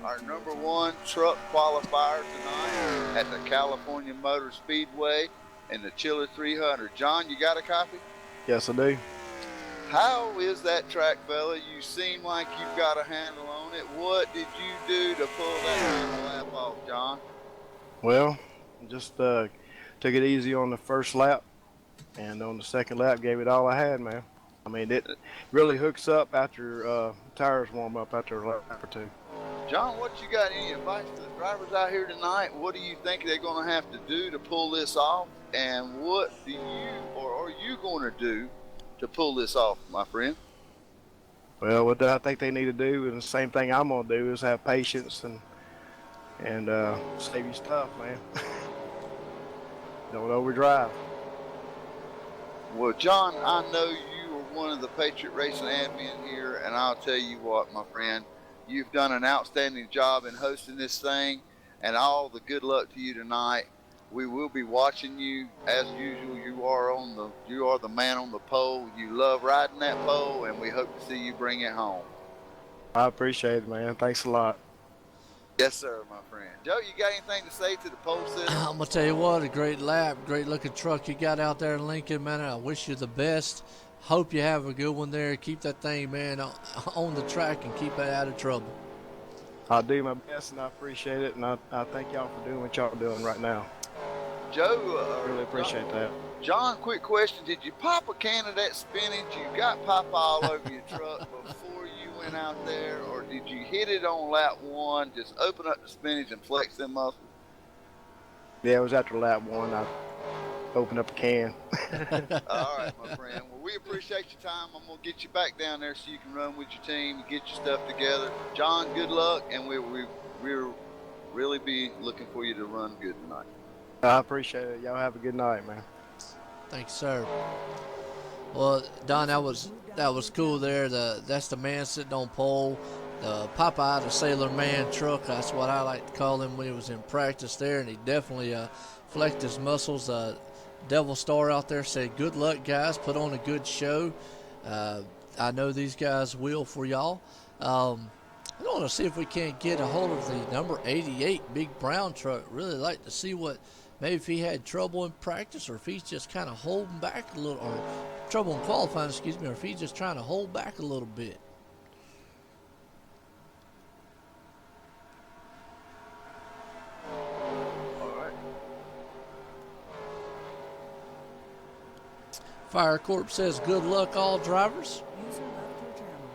Our number one truck qualifier tonight at the California Motor Speedway in the Chiller 300. John, you got a copy? Yes, I do. How is that track, fella? You seem like you've got a handle on it. What did you do to pull that handle lap off, John? Well, just took it easy on the first lap, and on the second lap gave it all I had, man. I mean, it really hooks up after tires warm up after a lap or two. John, what you got? Any advice to the drivers out here tonight? What do you think they're going to have to do to pull this off? And what do you, or are you going to do to pull this off, my friend? Well, what I think they need to do, and the same thing I'm going to do, is have patience and save your stuff, man. Don't overdrive. Well, John, I know you are one of the Patriot Racing admin here, and I'll tell you what, my friend, you've done an outstanding job in hosting this thing, and all the good luck to you tonight. We will be watching you as usual. You are the man on the pole. You love riding that pole, and we hope to see you bring it home. I appreciate it, man. Thanks a lot. Yes, sir, my friend. Joe, you got anything to say to the pole sitter? I'm gonna tell you what, a great lap, great looking truck you got out there in Lincoln, man. I wish you the best. Hope you have a good one there. Keep that thing, man, on the track and keep it out of trouble. I'll do my best, and I appreciate it, and I thank y'all for doing what y'all are doing right now. Joe, Really appreciate that. John, quick question. Did you pop a can of that spinach? You got pop all over your truck before you went out there, or did you hit it on lap one, just open up the spinach and flex them muscles? Yeah, it was after lap 1. I opened up a can. All right, my friend. Well, we appreciate your time. I'm going to get you back down there so you can run with your team and get your stuff together. John, good luck, and we'll really be looking for you to run good tonight. I appreciate it. Y'all have a good night, man. Thanks, sir. Well, Don, that was cool there. That's the man sitting on pole. The Popeye, the Sailor Man truck, that's what I like to call him when he was in practice there, and he definitely flexed his muscles. Devil Star out there said, good luck, guys. Put on a good show. I know these guys will for y'all. I want to see if we can't get a hold of the number 88 big brown truck. Really like to see maybe if he had trouble in practice, or if he's just kind of holding back a little, or trouble in qualifying, excuse me, or if he's just trying to hold back a little bit. Fire Corp says, good luck, all drivers. User left your channel.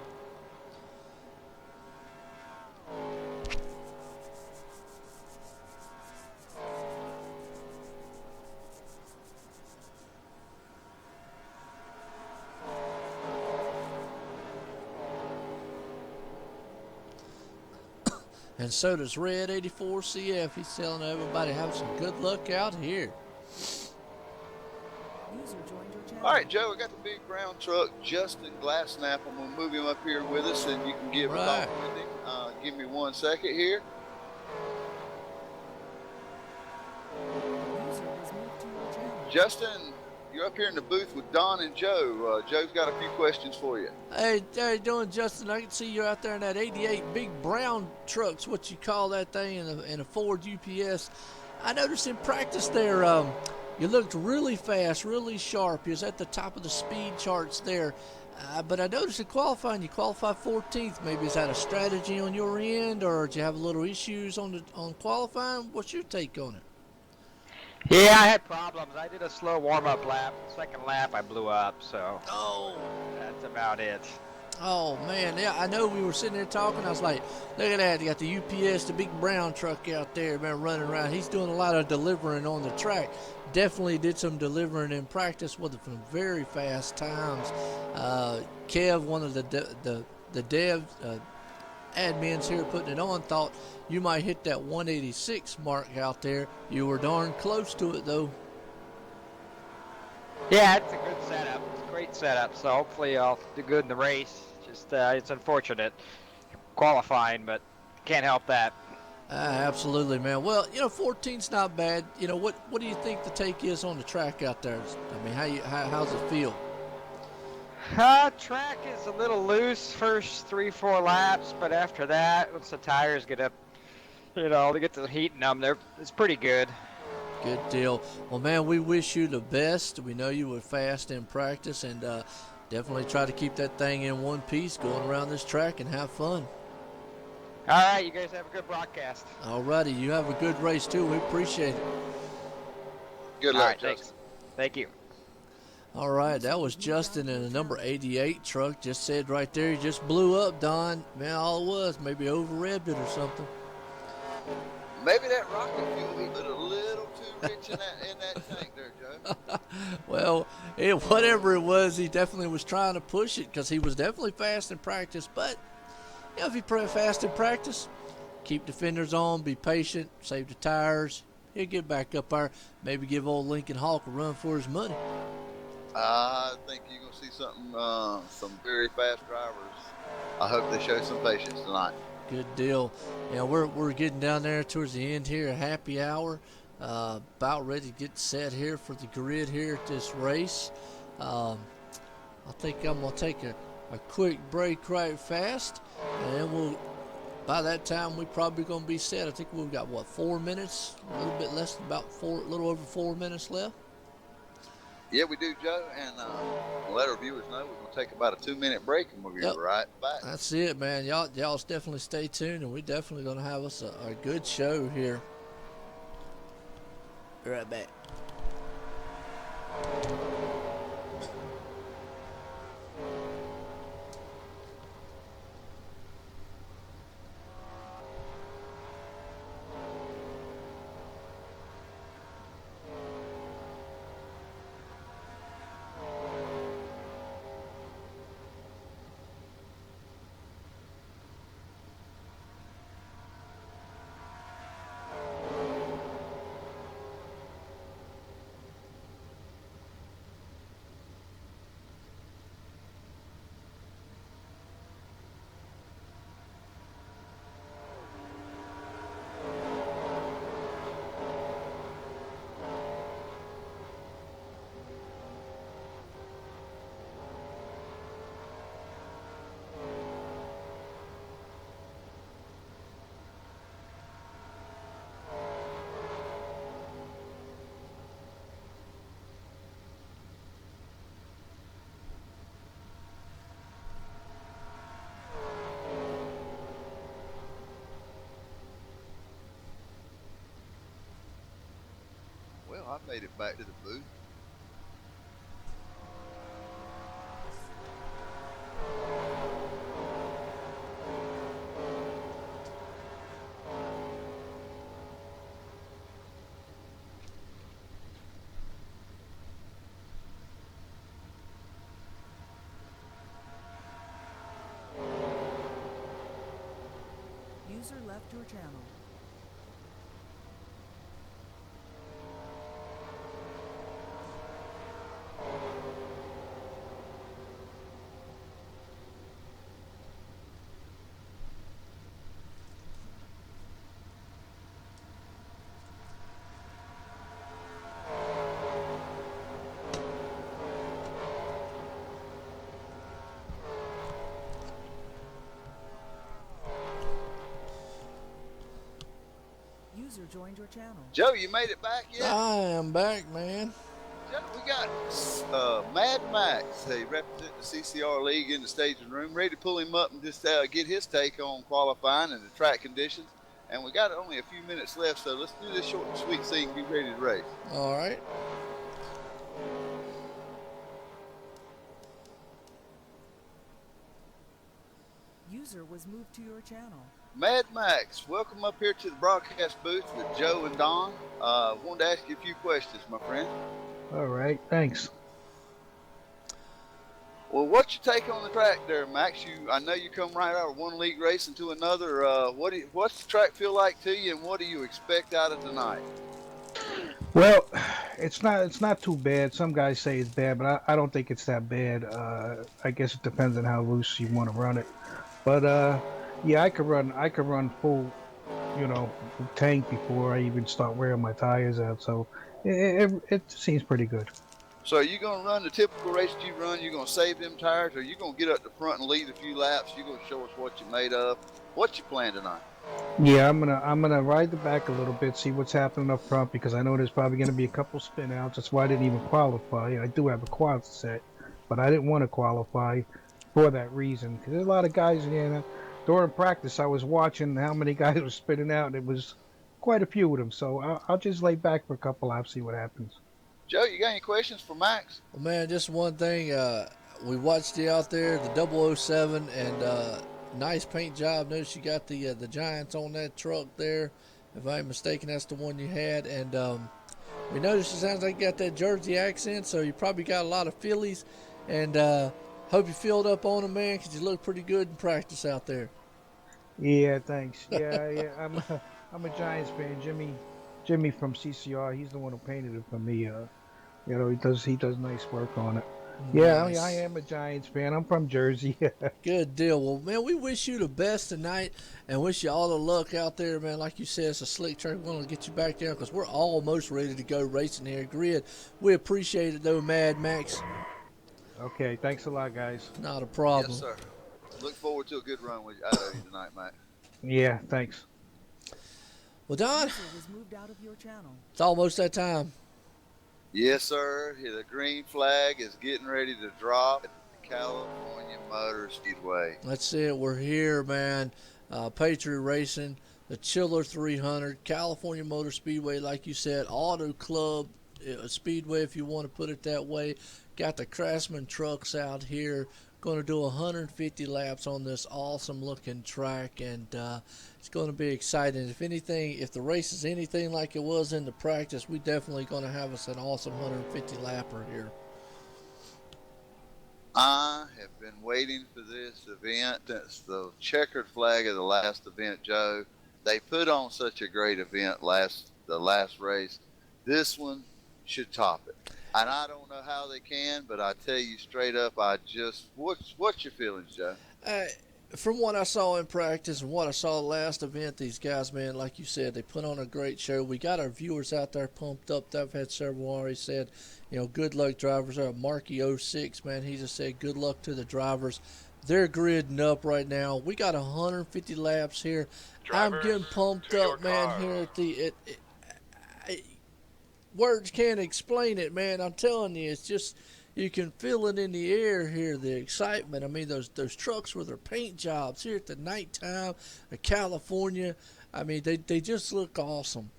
And so does Red 84 CF. He's telling everybody have some good luck out here. User joined your channel. All right, Joe, I got the big brown truck, Justin Glassnap. I'm going to move him up here with us, and you can give a Right. talk with him. Give me 1 second here. User was moved to your channel. Justin, you're up here in the booth with Don and Joe. Joe's got a few questions for you. Hey, how you doing, Justin? I can see you out there in that 88 big brown truck's what you call that thing, in a Ford UPS. I noticed in practice there, you looked really fast, really sharp. You was at the top of the speed charts there. But I noticed in qualifying, you qualified 14th. Maybe is that a strategy on your end, or did you have a little issues on qualifying? What's your take on it? Yeah, I had problems. I did a slow warm-up lap. Second lap, I blew up, so Oh. that's about it. Oh, man. Yeah, I know we were sitting there talking. I was like, look at that. You got the UPS, the big brown truck out there, man, running around. He's doing a lot of delivering on the track. Definitely did some delivering in practice with some very fast times. Kev, one of the dev admins here putting it on, thought you might hit that 186 mark out there. You were darn close to it, though. Yeah, it's a good setup. It's a great setup, so hopefully I'll do good in the race. Just, it's unfortunate qualifying, but can't help that. Absolutely, man. Well, 14's not bad. What do you think the take is on the track out there? I mean, how's it feel? Track is a little loose first 3-4 laps, but after that, once the tires get up, they get to heating them, it's pretty good. Good deal. Well, man, we wish you the best. We know you were fast in practice, and definitely try to keep that thing in one piece going around this track and have fun. All right, you guys have a good broadcast. All righty. You have a good race, too. We appreciate it. Good All luck, right, Justin. thanks. Thank you. All right, that was Justin in the number 88 truck. Just said right there, he just blew up, Don. Man, all it was, maybe over-revved it or something. Maybe that rocket fuel he put a little too rich in that tank there, Joe. Well, whatever it was, he definitely was trying to push it because he was definitely fast in practice. But, if you play fast in practice, keep the fenders on, be patient, save the tires. He'll get back up there, maybe give old Lincoln Hawk a run for his money. I think you're gonna see something, some very fast drivers. I hope they show some patience tonight. Good deal. Yeah, we're getting down there towards the end here, a happy hour. About ready to get set here for the grid here at this race. Um, I think I'm gonna take a quick break right fast, and then we'll. By that time, we probably gonna be set. I think we've got what 4 minutes, a little bit less than about a little over 4 minutes left. Yeah, we do, Joe, and we'll let our viewers know we're gonna take about a 2-minute break, and we'll be Yep. right back. That's it, man. Y'all definitely stay tuned, and we definitely gonna have us a good show here. Be right back. Well, I made it back to the booth. User left your channel. User joined your channel. Joe, you made it back yet? I am back, man. Joe, we got Mad Max. He represents the CCR League in the staging room. Ready to pull him up and just get his take on qualifying and the track conditions. And we got only a few minutes left, so let's do this short and sweet so you can be ready to race. All right. User was moved to your channel. Mad Max, welcome up here to the broadcast booth with Joe and Don. Wanted to ask you a few questions, my friend. All right, thanks. Well, what's your take on the track there, Max? I know you come right out of one league race into another. What's the track feel like to you, and what do you expect out of tonight? Well, it's not too bad. Some guys say it's bad, but I don't think it's that bad. I guess it depends on how loose you want to run it. But yeah, I could run full, tank before I even start wearing my tires out. So it seems pretty good. So are you going to run the typical race that you run? You're going to save them tires, or you going to get up the front and lead a few laps? You're going to show us what you're made of? What's your plan tonight? Yeah, I'm gonna ride the back a little bit, see what's happening up front, because I know there's probably gonna be a couple spin outs. That's why I didn't even qualify. I do have a quad set, but I didn't want to qualify for that reason, because there's a lot of guys in there. During practice, I was watching how many guys were spinning out, and it was quite a few of them. So I'll just lay back for a couple laps, see what happens. Joe, you got any questions for Max? Well, man, just one thing. We watched you out there, the 007, and nice paint job. Notice you got the Giants on that truck there. If I ain't mistaken, that's the one you had. And we noticed it sounds like you got that Jersey accent, so you probably got a lot of Phillies. And hope you filled up on them, man, because you look pretty good in practice out there. Yeah, thanks. Yeah. I'm a Giants fan. Jimmy from CCR, he's the one who painted it for me. You know, he does nice work on it. Yeah, I am a Giants fan. I'm from Jersey. Good deal. Well, man, we wish you the best tonight and wish you all the luck out there, man. Like you said, it's a slick track. We want to get you back there because we're almost ready to go racing here. Grid, we appreciate it, though, Mad Max. Okay, thanks a lot, guys. Not a problem. Yes, sir. Look forward to a good run out of you tonight, mate. Yeah, thanks. Well, Don, User was moved out of your channel. it's almost that time. Yes, sir. The green flag is getting ready to drop at the California Motor Speedway. That's it. We're here, man. Patriot Racing, the Chiller 300, California Motor Speedway, like you said, Auto Club Speedway, if you want to put it that way. Got the Craftsman trucks out here. Going to do 150 laps on this awesome looking track, and it's going to be exciting. If the race is anything like it was in the practice, we definitely going to have us an awesome 150 lapper here. I have been waiting for this event since the checkered flag of the last event, Joe. They put on such a great event the last race. This one should top it. And I don't know how they can, but I tell you straight up, what's your feelings, Joe? From what I saw in practice and what I saw last event, these guys, man, like you said, they put on a great show. We got our viewers out there pumped up. I've had several already said, good luck, drivers. Marky06, man, he just said good luck to the drivers. They're gridding up right now. We got 150 laps here. Drivers, I'm getting pumped up, man, car. here at the words can't explain it, man. I'm telling you, it's just, you can feel it in the air here, the excitement. I mean, those trucks with their paint jobs here at the nighttime of California, I mean, they just look awesome.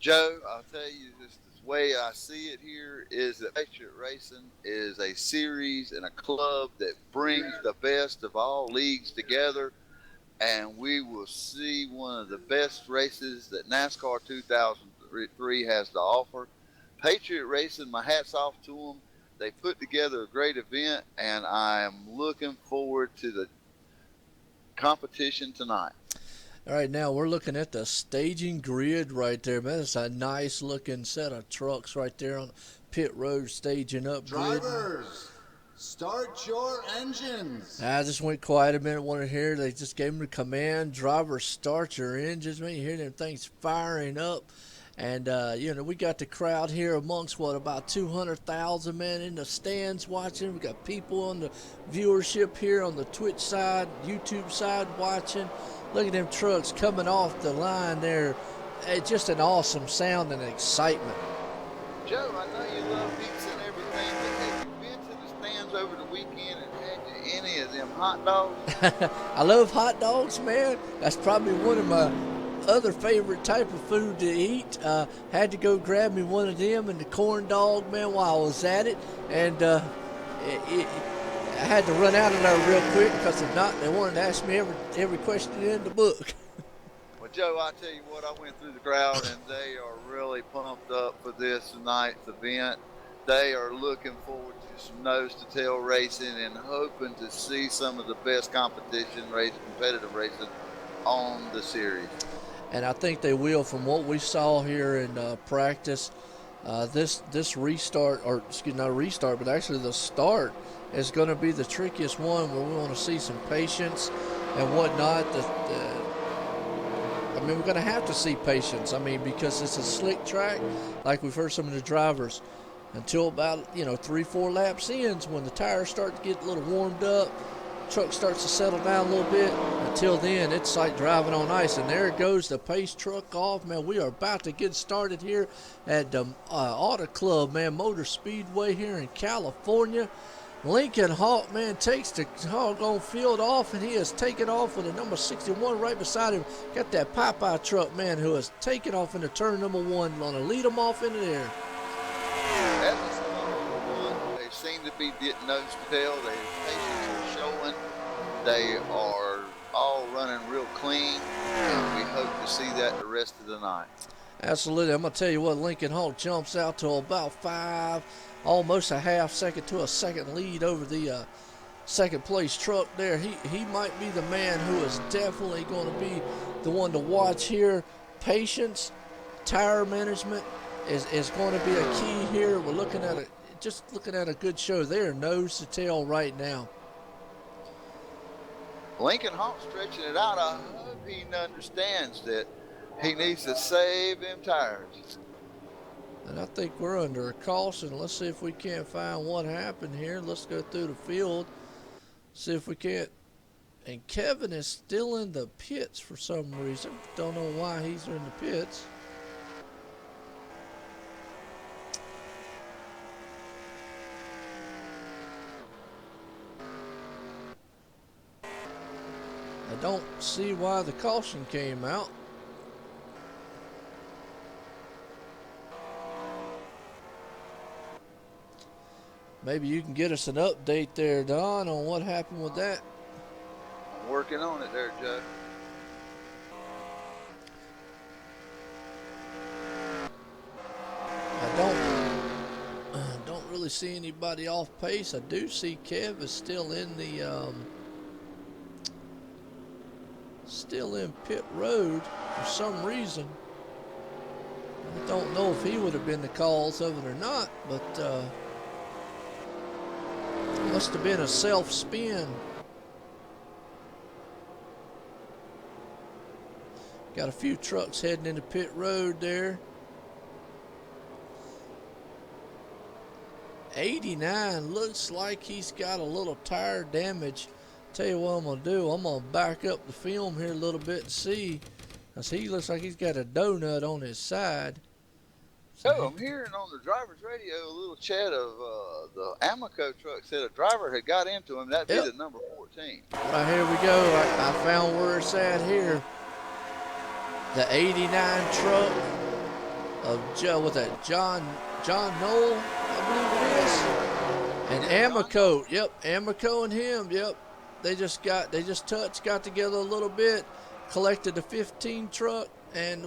Joe, I'll tell you, the way I see it here is that Patriot Racing is a series and a club that brings the best of all leagues together, and we will see one of the best races that NASCAR 2003 has to offer. Patriot Racing, my hat's off to them. They put together a great event, and I am looking forward to the competition tonight. All right, now we're looking at the staging grid right there, man. It's a nice looking set of trucks right there on pit road staging up. Drivers, start your engines. I just went quiet a minute, wanted to hear. They just gave them the command, driver, start your engines. Man, you hear them things firing up. And, we got the crowd here amongst, about 200,000 men in the stands watching. We got people on the viewership here on the Twitch side, YouTube side watching. Look at them trucks coming off the line there. It's just an awesome sound and excitement. Joe, I know you love pizza and everything, but have you been to the stands over the weekend and had any of them hot dogs? I love hot dogs, man. That's probably one of my other favorite type of food to eat. Had to go grab me one of them and the corn dog, man, while I was at it. And I had to run out of there real quick because if not, they wanted to ask me every question in the book. Well, Joe, I tell you what, I went through the crowd, and they are really pumped up for this tonight's event. They are looking forward to some nose-to-tail racing and hoping to see some of the best competitive racing on the series. And I think they will. From what we saw here in practice, this restart, or excuse me, not restart, but actually the start is going to be the trickiest one, where we want to see some patience and whatnot. We're going to have to see patience. Because it's a slick track, like we've heard some of the drivers, until about 3-4 laps in, when the tires start to get a little warmed up, truck starts to settle down a little bit. Until then, it's like driving on ice. And there goes the pace truck off, man. We are about to get started here at the Auto Club, man, Motor Speedway here in California. Lincoln Hawk, man, takes the doggone field off, and he has taken off with a number 61 right beside him. Got that Popeye truck, man, who has taken off into turn number 1, going to lead him off into there. That was number 1. They seem to be getting nose to tail. Their patience are showing. They are all running real clean, and we hope to see that the rest of the night. Absolutely. I'm going to tell you what, Lincoln Hawk jumps out to about 5, almost a half second to a second lead over the second place truck there. He might be the man who is definitely going to be the one to watch here. Patience, tire management, is going to be a key here. We're looking at just looking at a good show there, nose to tail right now. Lincoln Hawk stretching it out. I hope he understands that he needs to save them tires. And I think we're under a caution. Let's see if we can't find what happened here. Let's go through the field, see if we can't. And Kevin is still in the pits for some reason. Don't know why he's in the pits. I don't see why the caution came out. Maybe you can get us an update there, Don, on what happened with that. I'm working on it there, Joe. I don't really see anybody off pace. I do see Kev is still in the still in pit road for some reason. I don't know if he would have been the cause of it or not, but it must have been a self-spin. Got a few trucks heading into pit road there. 89 looks like he's got a little tire damage. Tell you what I'm going to do. I'm going to back up the film here a little bit and see. Because he looks like he's got a donut on his side. So I'm hearing on the driver's radio a little chat of the Amoco truck said a driver had got into him. That'd be the number 14. Right, here we go. I found where it's at here. The 89 truck of Joe, with that John Knoll, I believe it is. And Amoco, yep, Amoco and him, yep. They just got together a little bit, collected the 15 truck, and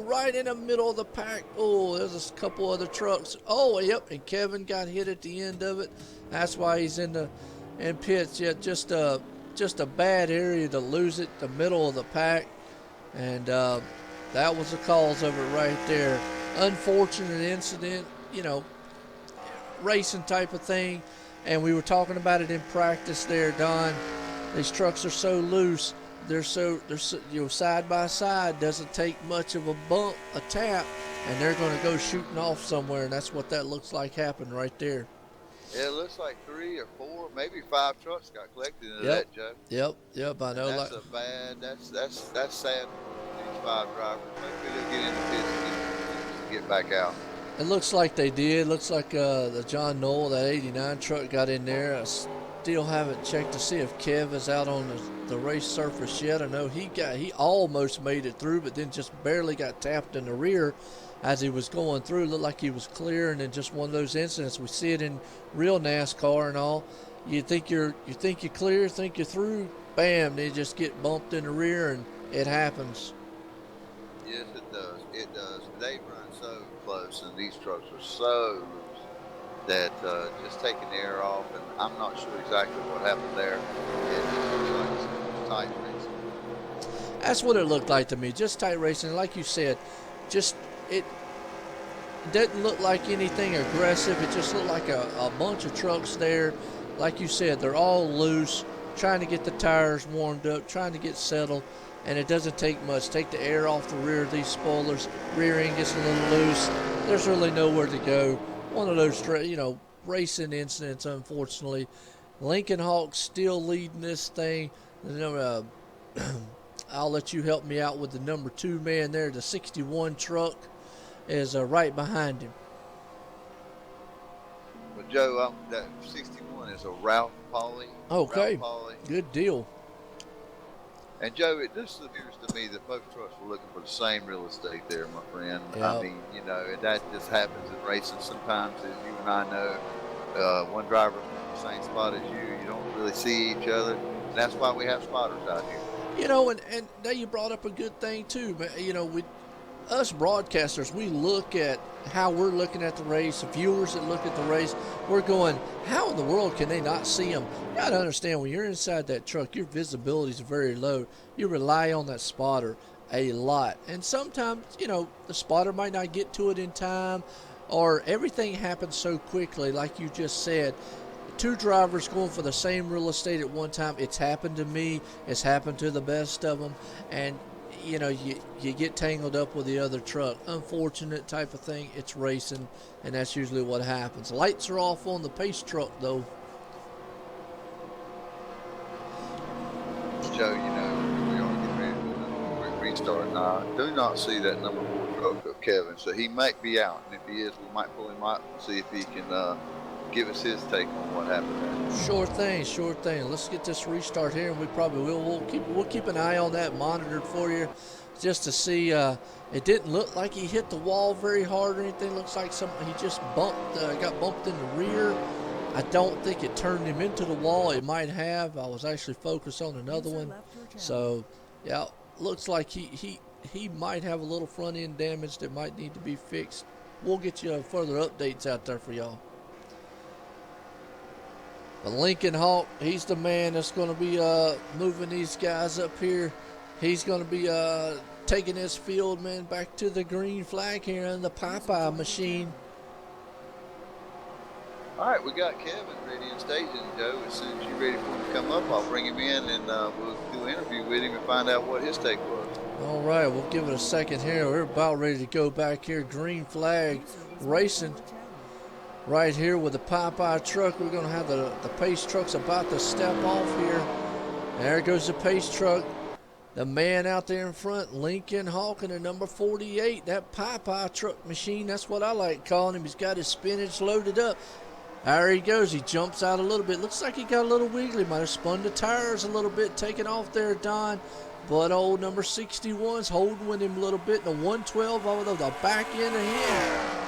right in the middle of the pack. Oh, there's a couple other trucks. Oh, yep, and Kevin got hit at the end of it. That's why he's in pits. Yeah, just a bad area to lose it, the middle of the pack, and that was the cause of it right there. Unfortunate incident, you know, racing type of thing. And we were talking about it in practice there, Don. These trucks are so loose. They're so you know, side by side. Doesn't take much of a bump, a tap, and they're going to go shooting off somewhere. And that's what that looks like happened right there. Yeah, it looks like 3 or 4, maybe 5 trucks got collected into that, Joe. Yep. I know. And that's that's sad for these 5 drivers. Hopefully they'll get in the pits and get back out. It looks like they did. Looks like the John Knoll, that 89 truck, got in there. I still haven't checked to see if Kev is out on the race surface yet. I know he almost made it through, but then just barely got tapped in the rear as he was going through. Looked like he was clear, and then just one of those incidents. We see it in real NASCAR and all. You think you're clear, think you're through, bam, they just get bumped in the rear, and it happens. Yes, it does. It does. They run so close, and these trucks are so loose that just taking the air off, and I'm not sure exactly what happened there. It just looks like tight racing. That's what it looked like to me, just tight racing. Like you said, just it didn't look like anything aggressive. It just looked like a bunch of trucks there. Like you said, they're all loose, trying to get the tires warmed up, trying to get settled. And it doesn't take much. Take the air off the rear of these spoilers. Rear end gets a little loose. There's really nowhere to go. One of those, racing incidents, unfortunately. Lincoln Hawk still leading this thing. I'll let you help me out with the number 2 man there. The 61 truck is right behind him. But Joe, that 61 is a Ralph Pauly. Okay, Ralph Pauly. Good deal. And Joe, it just appears to me that both trucks were looking for the same real estate there, my friend. Yep. I mean, that just happens in racing sometimes, as you and I know. One driver's in the same spot as you. You don't really see each other. And that's why we have spotters out here. And now you brought up a good thing, too. Us broadcasters, we look at how we're looking at the race. The viewers that look at the race, we're going, how in the world can they not see them? You got to understand, when you're inside that truck, your visibility is very low. You rely on that spotter. a lot. And sometimes, you know, the spotter might not get to it in time, or everything happens so quickly, like you just said. Two drivers going for the same real estate at one time. It's happened to me. It's happened to the best of them. And, you know, you get tangled up with the other truck. Unfortunate type of thing. It's racing, and that's usually what happens. Lights are off on the pace truck, though. Joe, you know, we are getting ready to do a quick restart. Now, I do not see that number 4 truck of Kevin, so he might be out. And if he is, we might pull him out and see if he can give us his take on what happened there. Sure thing, sure thing. Let's get this restart here, and we probably will. We'll keep an eye on that, monitored for you, just to see. It didn't look like he hit the wall very hard or anything. Looks like something he just got bumped in the rear. I don't think it turned him into the wall. It might have. I was actually focused on another one. So, yeah, looks like he might have a little front end damage that might need to be fixed. We'll get you further updates out there for y'all. But Lincoln Hawk, he's the man that's going to be moving these guys up here. He's going to be taking this field, man, back to the green flag here in the Popeye machine. All right, we got Kevin ready and staging, Joe. As soon as you're ready for him to come up, I'll bring him in and we'll do an interview with him and find out what his take was. All right, we'll give it a second here. We're about ready to go back here. Green flag racing. Right here with the Popeye truck, we're going to have the pace truck's about to step off here. There goes the pace truck. The man out there in front, Lincoln Hawk, in the number 48. That Popeye truck machine, that's what I like calling him. He's got his spinach loaded up. There he goes. He jumps out a little bit. Looks like he got a little wiggly. Might have spun the tires a little bit, taking off there, Don. But old number 61's holding with him a little bit. The 112 over the back end of him.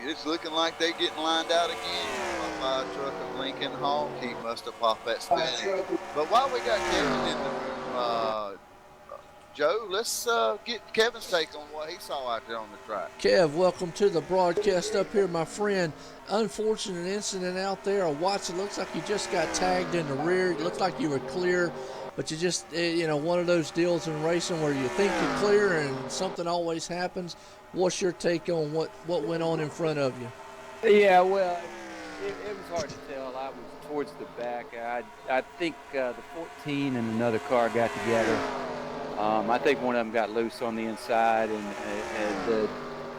It's looking like they're getting lined out again. My truck of Lincoln Hawk, he must have popped that spinach. But while we got Kevin in the room, Joe, let's get Kevin's take on what he saw out there on the track. Kev, welcome to the broadcast up here, my friend. Unfortunate incident out there. Watson, looks like you just got tagged in the rear. It looks like you were clear, but you just, you know, one of those deals in racing where you think you're clear and something always happens. What's your take on what went on in front of you? Yeah, well, it was hard to tell. I was towards the back. I think the 14 and another car got together. I think one of them got loose on the inside, and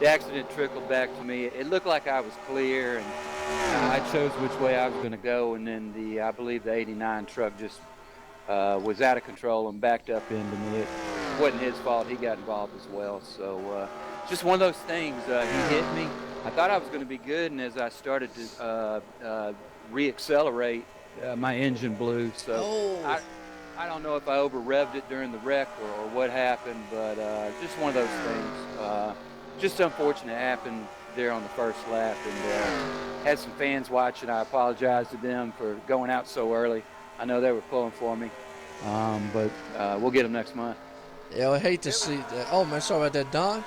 the accident trickled back to me. It looked like I was clear, and I chose which way I was going to go, and then I believe the 89 truck just was out of control and backed up into me. It wasn't his fault. He got involved as well. So just one of those things. He hit me. I thought I was going to be good, and as I started to re-accelerate, my engine blew. So I don't know if I over-revved it during the wreck or what happened, but just one of those things. Just unfortunate it happened there on the first lap, and had some fans watching. I apologize to them for going out so early. I know they were pulling for me, but we'll get them next month. Yeah, I hate to see that. Oh, man, sorry about that, Don.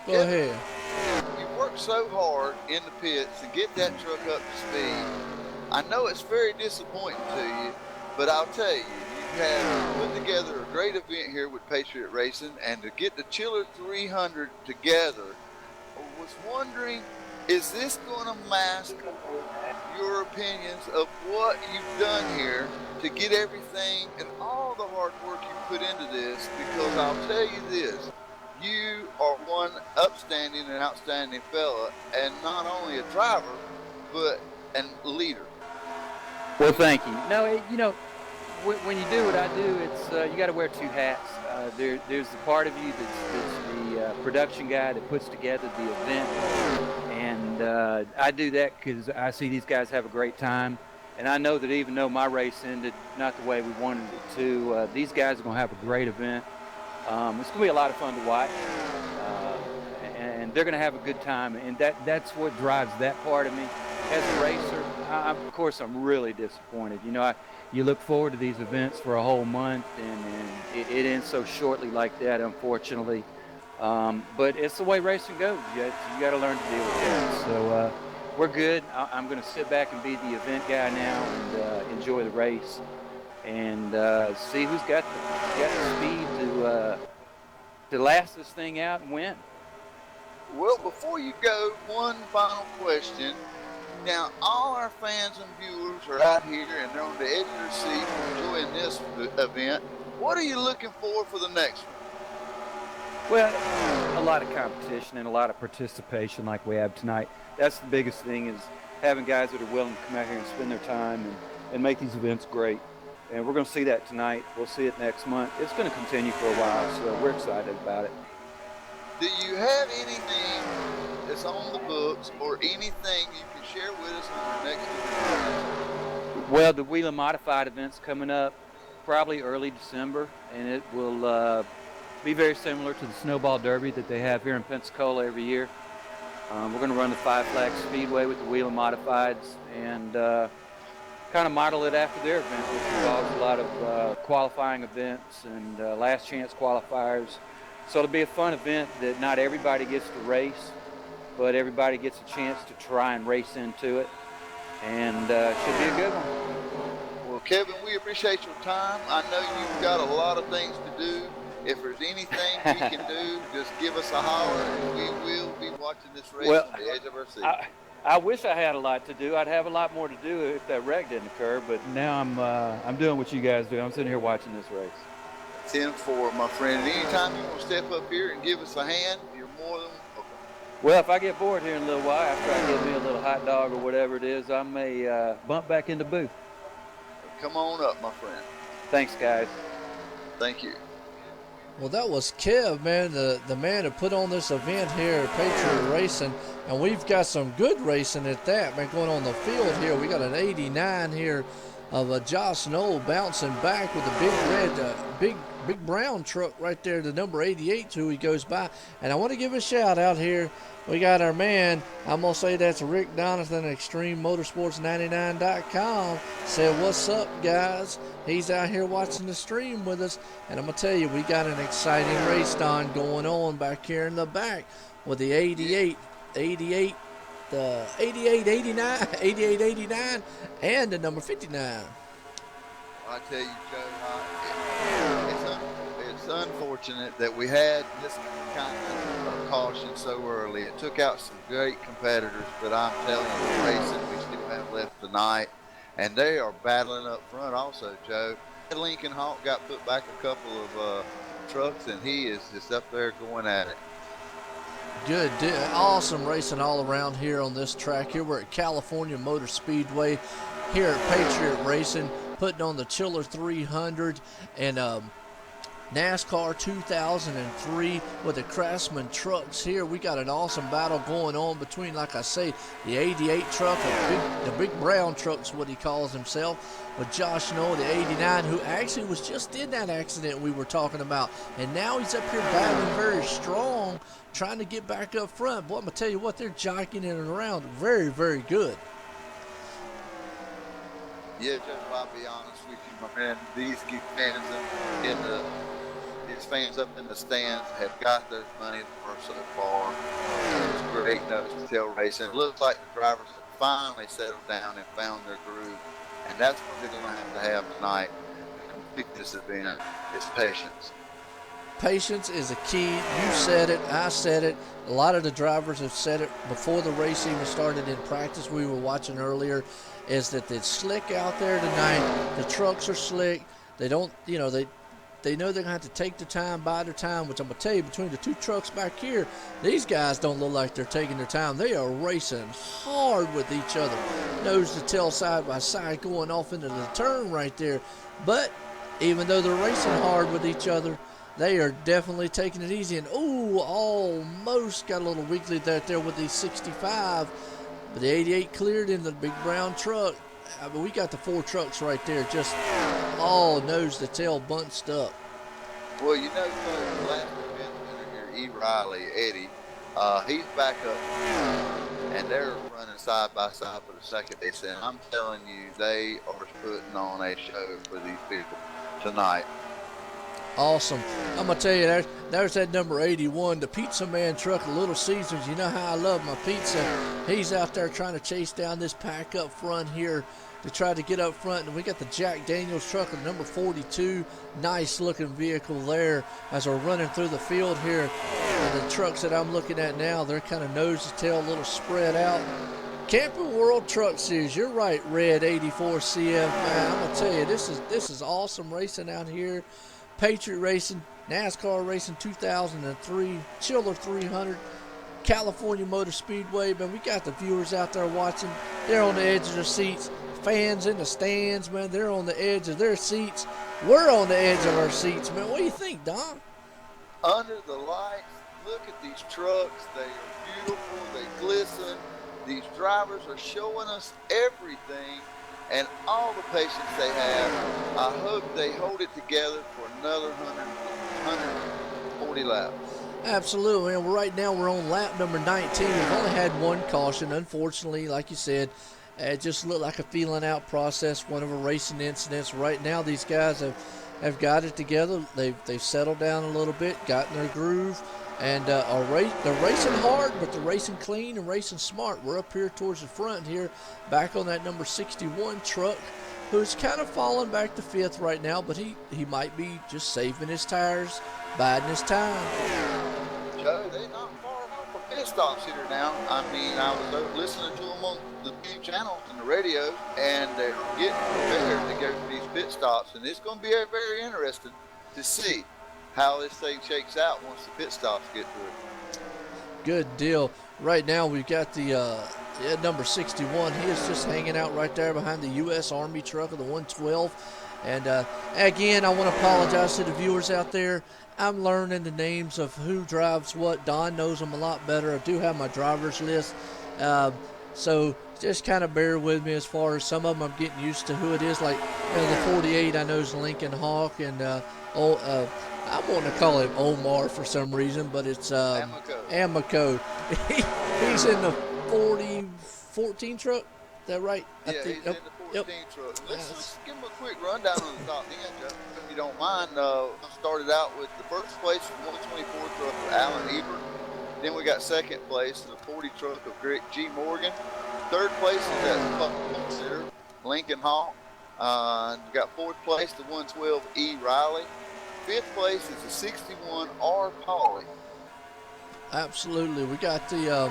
Go ahead. You worked so hard in the pits to get that truck up to speed. I know it's very disappointing to you, but I'll tell you, you have put together a great event here with Patriot Racing, and to get the Chiller 300 together, I was wondering, is this going to mask your opinions of what you've done here to get everything and all the hard work you put into this? Because I'll tell you this, you are one upstanding and outstanding fella, and not only a driver, but a leader. Well, thank you. No, you know, when you do what I do, it's you got to wear two hats. There's the part of you that's the production guy that puts together the event, and I do that because I see these guys have a great time, and I know that even though my race ended not the way we wanted it to, these guys are going to have a great event. It's going to be a lot of fun to watch, and they're going to have a good time, and that's what drives that part of me. As a racer, of course, I'm really disappointed. You know, you look forward to these events for a whole month, and it ends so shortly like that, unfortunately. But it's the way racing goes. You got to learn to deal with that. So we're good. I'm going to sit back and be the event guy now and enjoy the race and see who's got the speed to to last this thing out and win. Well, before you go, one final question. Now, all our fans and viewers are out here and they're on the edge of their seat enjoying this event. What are you looking for the next one? Well, a lot of competition and a lot of participation like we have tonight. That's the biggest thing, is having guys that are willing to come out here and spend their time and make these events great. And we're going to see that tonight. We'll see it next month. It's going to continue for a while, so we're excited about it. Do you have anything that's on the books or anything you can share with us on our next event? Well, the Wheeler Modified event's coming up probably early December, and it will be very similar to the Snowball Derby that they have here in Pensacola every year. We're going to run the Five Flags Speedway with the Wheeler Modifieds and kind of model it after their event, which involves a lot of qualifying events and last chance qualifiers. So it'll be a fun event that not everybody gets to race, but everybody gets a chance to try and race into it, and should be a good one. Well, Kevin, we appreciate your time. I know you've got a lot of things to do. If there's anything we can do, just give us a holler, and we will be watching this race on the edge of our seat. I wish I had a lot to do. I'd have a lot more to do if that wreck didn't occur, but now I'm doing what you guys do. I'm sitting here watching this race. 10-4, my friend. And anytime you want to step up here and give us a hand, you're more than welcome. Well, if I get bored here in a little while, after I get me a little hot dog or whatever it is, I may bump back in the booth. Come on up, my friend. Thanks, guys. Thank you. Well, that was Kev, man, the man who put on this event here at Patriot Racing. And we've got some good racing at that, man, going on the field here. We got an 89 here of Josh Knoll bouncing back with a big red, big brown truck right there, the number 88 who he goes by. And I want to give a shout out here. We got our man, I'm going to say that's Rick Donathan, ExtremeMotorsports99.com, said, what's up, guys? He's out here watching the stream with us. And I'm going to tell you, we got an exciting race going on back here in the back with the 88, the 88, 89, 88, 89, and the number 59. I tell you, Joe, it's unfortunate that we had this kind of caution so early. It took out some great competitors, but I'm telling you, the racing we still have left tonight, and they are battling up front also, Joe. Lincoln Hawk got put back a couple of trucks, and he is just up there going at it. Good, awesome racing all around here on this track. Here we're at California Motor Speedway here at Patriot Racing, putting on the Chiller 300 and NASCAR 2003 with the Craftsman trucks here. We got an awesome battle going on between, like I say, the 88 truck and the big brown truck's what he calls himself, with Josh Knoll, the 89, who actually was just in that accident we were talking about. And now he's up here battling very strong, trying to get back up front. Boy, I'm going to tell you what, they're jockeying it around very, very good. Yeah, Joe, I'll be honest with you, my man. These fans these fans up in the stands have got their money for so far. It's great nose-to-tail racing. It looks like the drivers have finally settled down and found their groove. And that's what they're going to have tonight to complete this event, is patience. Patience is a key. You said it. I said it. A lot of the drivers have said it before the race even started in practice we were watching earlier, is that it's slick out there tonight. The trucks are slick. They don't, they know they're going to have to take their time, buy their time, which I'm going to tell you, between the two trucks back here, these guys don't look like they're taking their time. They are racing hard with each other. Nose to tail, side by side, going off into the turn right there. But even though they're racing hard with each other, they are definitely taking it easy. And, almost got a little weakly there with the 65. But the 88 cleared in the big brown truck. We got the four trucks right there, just all nose to tail bunched up. Well, the last event winner here, E. Riley, Eddie, he's back up, and they're running side by side for the second race. And I'm telling you, they are putting on a show for these people tonight. Awesome. I'm going to tell you, there's that number 81, the Pizza Man truck, Little Caesars. You know how I love my pizza. He's out there trying to chase down this pack up front here to try to get up front. And we got the Jack Daniels truck with number 42. Nice looking vehicle there as we're running through the field here. And the trucks that I'm looking at now, they're kind of nose to tail, a little spread out. Camping World Truck Series, you're right, Red 84 CF, man. I'm going to tell you, this is awesome racing out here. Patriot Racing, NASCAR Racing 2003, Chiller 300, California Motor Speedway. Man, we got the viewers out there watching. They're on the edge of their seats. Fans in the stands, man, they're on the edge of their seats. We're on the edge of our seats, man. What do you think, Don? Under the lights, look at these trucks. They are beautiful. They glisten. These drivers are showing us everything and all the patience they have. I hope they hold it together for another 140 laps. Absolutely, and right now we're on lap number 19. We've only had one caution, unfortunately, like you said. It just looked like a feeling out process, one of a racing incidents. Right now these guys have got it together. They've settled down a little bit, gotten their groove, and they're racing hard, but they're racing clean and racing smart. We're up here towards the front here, back on that number 61 truck, who's kind of falling back to 5th right now, but he might be just saving his tires, biding his time. Joe, they're not far off from pit stops here now. I mean, I was listening to them on the new channels and the radio, and they're getting prepared to go to these pit stops, and it's going to be very interesting to see how this thing shakes out once the pit stops get through. Good deal. Right now we've got the number 61. He is just hanging out right there behind the U.S. Army truck of the 112. And again, I want to apologize to the viewers out there. I'm learning the names of who drives what. Don knows them a lot better. I do have my driver's list. So just kind of bear with me as far as some of them I'm getting used to who it is. Like the 48 I know is Lincoln Hawk, and I want to call him Omar for some reason, but it's Amico. He's in the 14 truck. Is that right? Yeah, he's in the 14 truck. Let's give him a quick rundown on the top end, Joe, if you don't mind. Started out with the first place, the 124 truck of Alan Ebert. Then we got second place, the 40 truck of Greg G. Morgan. Third place is that Lincoln Hawk. We got fourth place, the 112 E. Riley. Fifth place is the 61 R. Pauley. Absolutely. We got the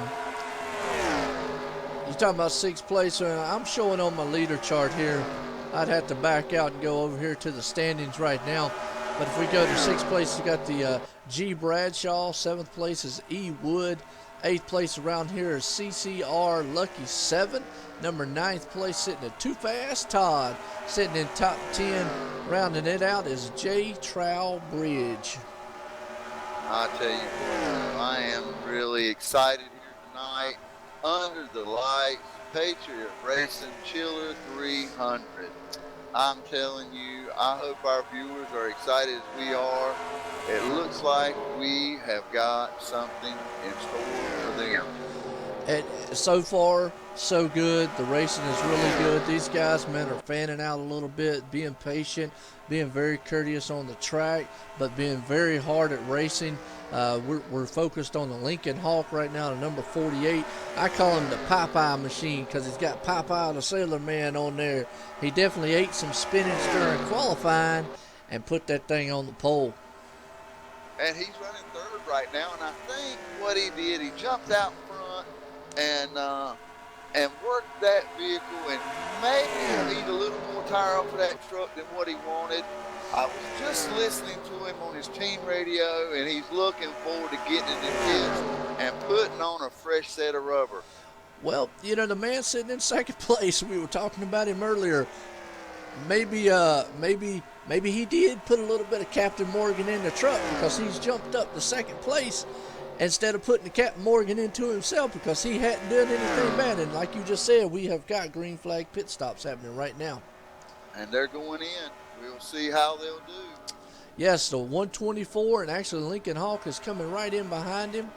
you're talking about sixth place. I'm showing on my leader chart here. I'd have to back out and go over here to the standings right now. But if we go to sixth place, we got the G. Bradshaw. Seventh place is E. Wood. Eighth place around here is CCR Lucky 7. Number 9th place sitting at Too Fast Todd. Sitting in top 10, rounding it out is J. Trowell Bridge. I tell you what, I am really excited here tonight. Under the lights, Patriot Racing Chiller 300. I'm telling you, I hope our viewers are excited as we are. It looks like we have got something in store for them. And so far, so good. The racing is really good. These guys, man, are fanning out a little bit, being patient, being very courteous on the track, but being very hard at racing. We're focused on the Lincoln Hawk right now, the number 48. I call him the Popeye machine because he's got Popeye the Sailor Man on there. He definitely ate some spinach during qualifying and put that thing on the pole. And he's running third right now, and I think what he did, he jumped out front and worked that vehicle and maybe need a little more tire off of that truck than what he wanted. I was just listening to him on his team radio, and he's looking forward to getting in the pits and putting on a fresh set of rubber. Well, you know, the man sitting in second place, we were talking about him earlier. Maybe he did put a little bit of Captain Morgan in the truck because he's jumped up to second place instead of putting the Captain Morgan into himself because he hadn't done anything bad. And like you just said, we have got green flag pit stops happening right now. And they're going in. We'll see how they'll do. Yes, the 124, and actually Lincoln Hawk is coming right in behind him.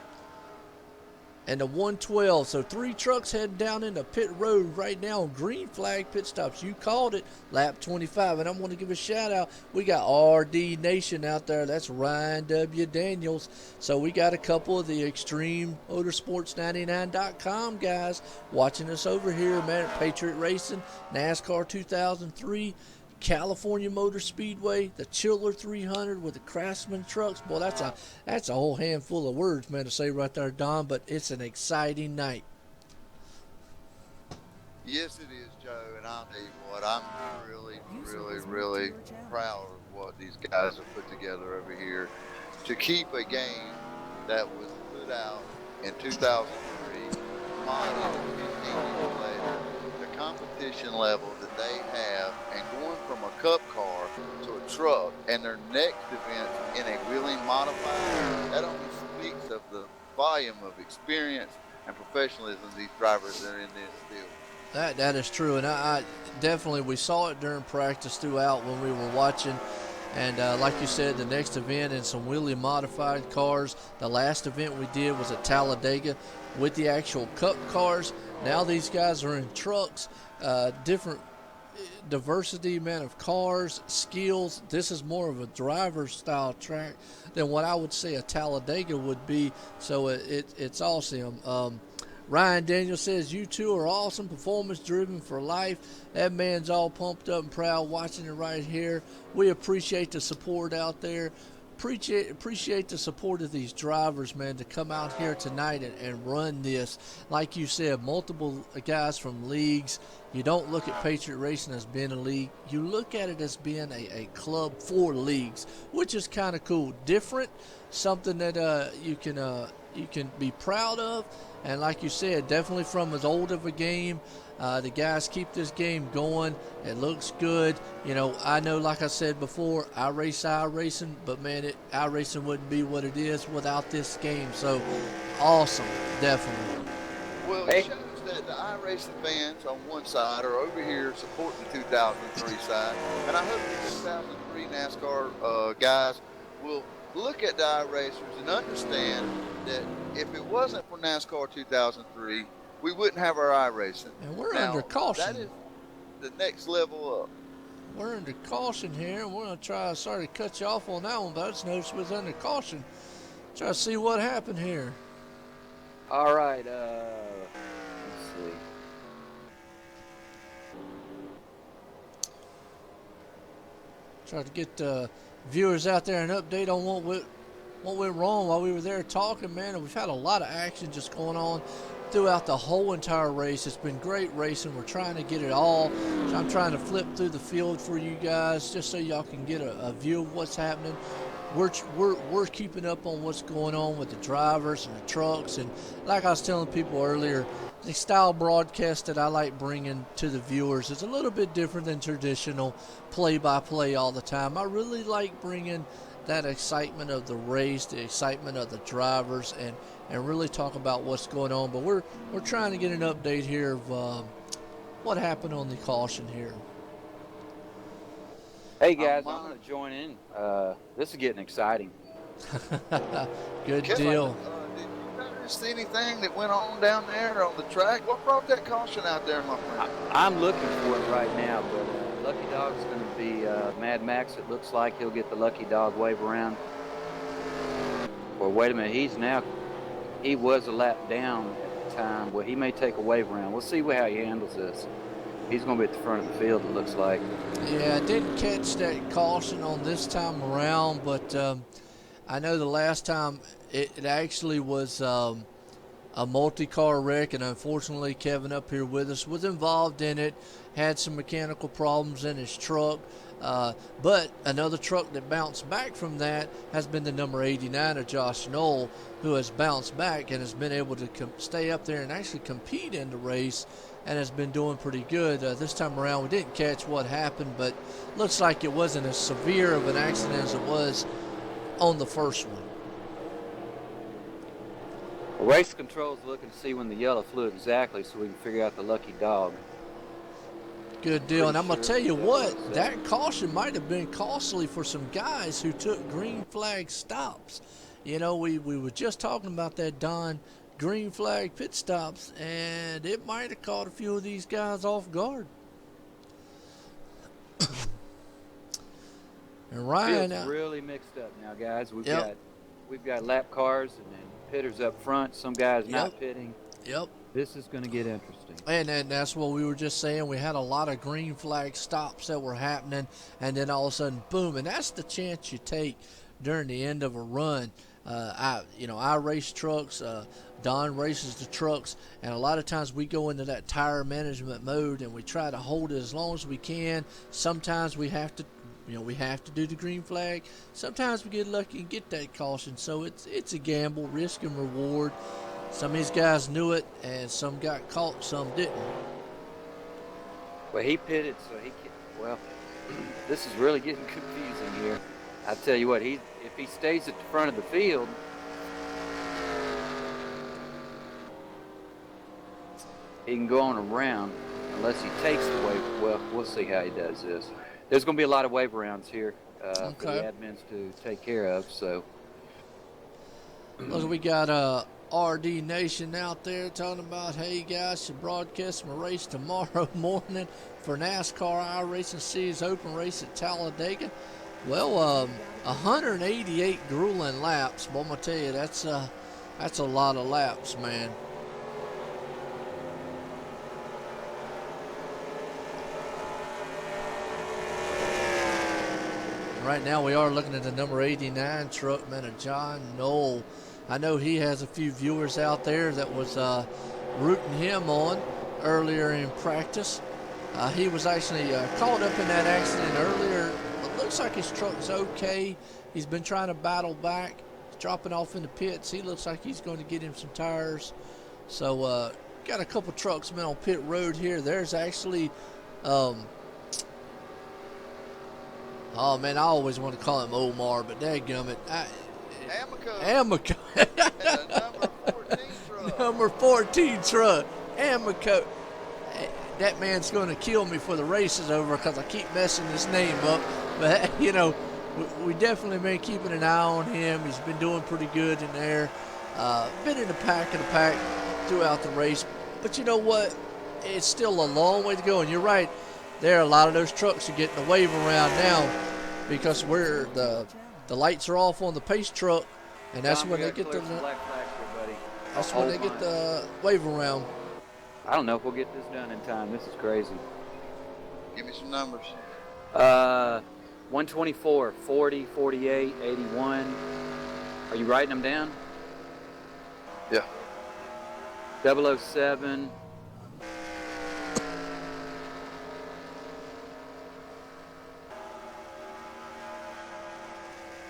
and the 112. So 3 trucks heading down into pit road right now on green flag pit stops. You called it, lap 25. And I want to give a shout out. We got RD Nation out there. That's Ryan W. Daniels. So we got a couple of the Extreme Motorsports99.com guys watching us over here, man, at Patriot Racing, NASCAR 2003. California Motor Speedway, the Chiller 300 with the Craftsman trucks. Boy, that's a whole handful of words, man, to say right there, Don, but it's an exciting night. Yes, it is, Joe, and I'll tell you what, I'm really proud of what these guys have put together over here to keep a game that was put out in 2003, modeled 15 years later, the competition level that they have, and going from a cup car to a truck, and their next event in a wheeling modified, that only speaks of the volume of experience and professionalism these drivers that are in this field. That is true, and I definitely, we saw it during practice throughout when we were watching. And like you said, the next event in some wheelie modified cars. The last event we did was at Talladega with the actual cup cars. Now these guys are in trucks, different diversity, man, of cars, skills. This is more of a driver style track than what I would say a Talladega would be. So it's awesome. Ryan Daniels says, you two are awesome, performance driven for life. That man's all pumped up and proud watching it right here. We appreciate the support out there. Appreciate the support of these drivers, man, to come out here tonight and run this. Like you said, multiple guys from leagues. You don't look at Patriot Racing as being a league. You look at it as being a club for leagues, which is kind of cool. Different, something that you can be proud of. And like you said, definitely from as old of a game, the guys keep this game going. It looks good. You know, I know, like I said before, iracing, but man, iracing wouldn't be what it is without this game. So, awesome, definitely. Well, it shows that the iRacing fans on one side are over here supporting the 2003 side, and I hope the 2003 NASCAR guys will look at the iRacers and understand that if it wasn't for NASCAR 2003, we wouldn't have our iRacing. And we're under caution. That is the next level up. We're under caution here, and we're going to try, sorry to cut you off on that one, but I just noticed we was under caution. Try to see what happened here. All right, let's see. Try to get viewers out there an update on what went wrong while we were there talking, man. And we've had a lot of action just going on throughout the whole entire race. It's been great racing. We're trying to get it all. So I'm trying to flip through the field for you guys just so y'all can get a view of what's happening. We're keeping up on what's going on with the drivers and the trucks. And like I was telling people earlier, the style broadcast that I like bringing to the viewers is a little bit different than traditional play-by-play all the time. I really like bringing that excitement of the race, the excitement of the drivers, and really talk about what's going on. But we're trying to get an update here of what happened on the caution here. Hey guys, I'm going to join in. This is getting exciting. Good deal. Did you notice see anything that went on down there on the track? What brought that caution out there, my friend? I'm looking for it right now, but Lucky Dog's going to be Mad Max. It looks like he'll get the Lucky Dog wave around. Or wait a minute, he was a lap down at the time. Well, he may take a wave around. We'll see how he handles this. He's going to be at the front of the field, it looks like. Yeah, I didn't catch that caution on this time around, but I know the last time it actually was a multi-car wreck, and unfortunately Kevin up here with us was involved in it, had some mechanical problems in his truck. But another truck that bounced back from that has been the number 89 of Josh Knoll, who has bounced back and has been able to stay up there and actually compete in the race and has been doing pretty good. This time around we didn't catch what happened, but looks like it wasn't as severe of an accident as it was on the first one. Race control's looking to see when the yellow flew exactly so we can figure out the Lucky Dog. Good deal. And I'm going to tell you what, that caution might have been costly for some guys who took green flag stops. You know, we were just talking about that, Don. green flag pit stops, and it might have caught a few of these guys off guard. And Ryan, Field's really mixed up now, guys. We've Yep. got lap cars and then pitters up front. Some guys not Yep. pitting. Yep. This is going to get interesting. And that's what we were just saying. We had a lot of green flag stops that were happening, and then all of a sudden, boom! And that's the chance you take during the end of a run. I race trucks. Don races the trucks, and a lot of times we go into that tire management mode and we try to hold it as long as we can. Sometimes we have to. We have to do the green flag. Sometimes we get lucky and get that caution. So it's a gamble, risk and reward. Some of these guys knew it, and some got caught, some didn't. Well, he pitted, so well, this is really getting confusing here. I tell you what, if he stays at the front of the field, he can go on around unless he takes the wave. Well, we'll see how he does this. There's going to be a lot of wave rounds here for the admins to take care of. So, look, we got RD Nation out there talking about, hey guys, should broadcast my race tomorrow morning for NASCAR iRacing Series Open race at Talladega. Well, 188 grueling laps. But I'm gonna tell you, that's a lot of laps, man. Right now we are looking at the number 89 truck, man, of John Knoll. I know he has a few viewers out there that was rooting him on earlier in practice. He was actually caught up in that accident earlier. It looks like his truck's okay. He's been trying to battle back. He's dropping off in the pits. He looks like he's going to get him some tires. So got a couple trucks, man, on pit road here. There's actually... oh, man, I always want to call him Omar, but dadgummit. Amico. Number 14 truck. Amico. That man's going to kill me for the race is over because I keep messing his name up. But, we definitely been keeping an eye on him. He's been doing pretty good in there. Been in the pack throughout the race. But you know what? It's still a long way to go. And you're right. There, a lot of those trucks are getting the wave around now because the lights are off on the pace truck, and that's when they get the wave around. I don't know if we'll get this done in time. This is crazy. Give me some numbers. 124, 40, 48, 81. Are you writing them down? Yeah. 007.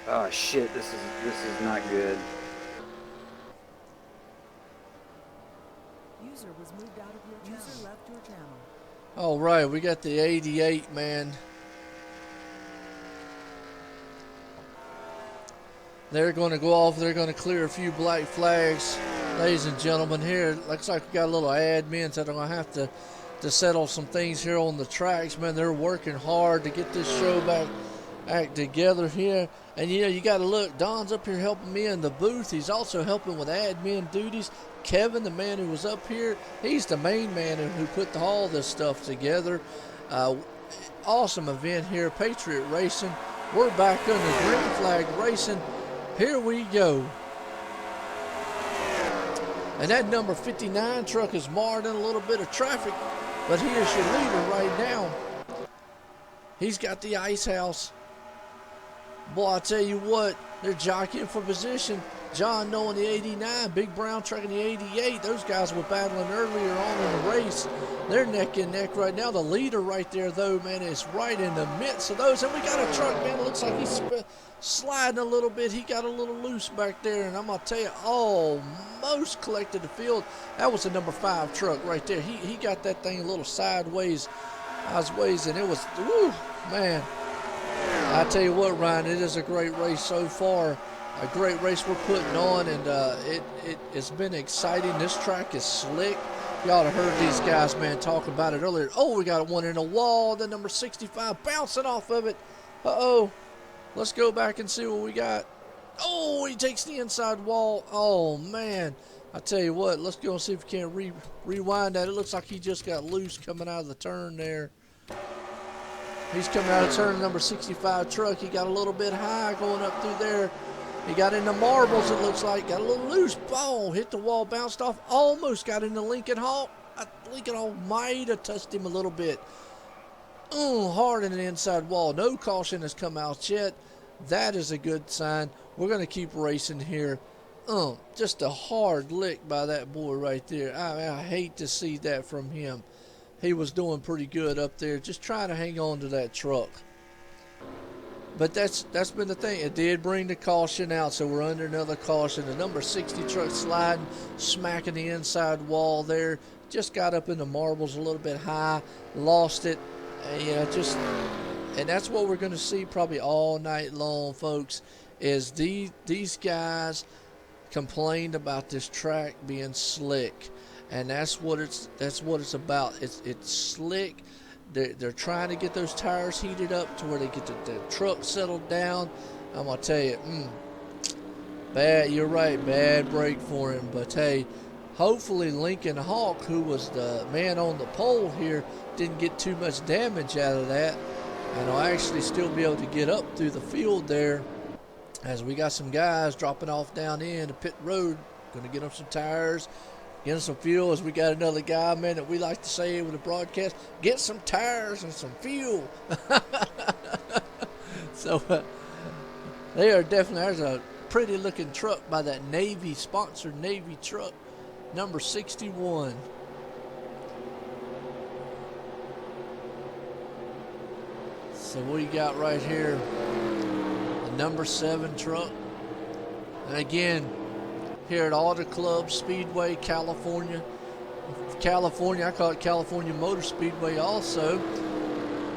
Oh shit, this is not good. User was moved out of your channel. User left your channel. All right, we got the 88, man. They're going to go off. They're going to clear a few black flags. Ladies and gentlemen, here, looks like we got a little admins that are going to have to settle some things here on the tracks, man. They're working hard to get this show back together here. And, you got to look. Don's up here helping me in the booth. He's also helping with admin duties. Kevin, the man who was up here, he's the main man who put all this stuff together. Awesome event here, Patriot Racing. We're back under green flag racing. Here we go. And that number 59 truck is marred in a little bit of traffic, but here's your leader right now. He's got the ice house. Boy, I tell you what, they're jockeying for position. John Knoll in the 89, Big Brown truck in the 88. Those guys were battling earlier on in the race. They're neck and neck right now. The leader right there, though, man, is right in the midst of those. And we got a truck, man, it looks like he's sliding a little bit. He got a little loose back there. And I'm going to tell you, almost collected the field. That was the number 5 truck right there. He got that thing a little sideways, and it was, woo, man. I tell you what, Ryan, it is a great race so far. A great race we're putting on, and it's been exciting. This track is slick. Y'all have heard these guys, man, talking about it earlier. Oh, we got one in the wall. The number 65 bouncing off of it. Uh-oh. Let's go back and see what we got. Oh, he takes the inside wall. Oh, man. I tell you what, let's go and see if we can rewind that. It looks like he just got loose coming out of the turn there. He's coming out of turn number 65 truck. He got a little bit high going up through there. He got into marbles, it looks like. Got a little loose. Ball hit the wall, bounced off. Almost got into Lincoln Hawk. Lincoln Hawk might have touched him a little bit. Hard in the inside wall. No caution has come out yet. That is a good sign. We're going to keep racing here. Just a hard lick by that boy right there. I hate to see that from him. He was doing pretty good up there, just trying to hang on to that truck. But that's been the thing. It did bring the caution out, so we're under another caution. The number 60 truck sliding, smacking the inside wall there. Just got up in the marbles a little bit high, lost it. And that's what we're going to see probably all night long, folks, is these guys complained about this track being slick. And that's what it's about. It's slick. They're trying to get those tires heated up to where they get the truck settled down. I'm gonna tell you, bad. You're right, bad break for him. But hey, hopefully Lincoln Hawk, who was the man on the pole here, didn't get too much damage out of that, and will actually still be able to get up through the field there. As we got some guys dropping off down in the pit road, gonna get them some tires. Getting some fuel, as we got another guy, man, that we like to say with the broadcast, get some tires and some fuel. So they are definitely, there's a pretty looking truck by that Navy, sponsored Navy truck, number 61. So what you got right here, the number 7 truck. And again, here at Auto Club Speedway, California. I call it California Motor Speedway also.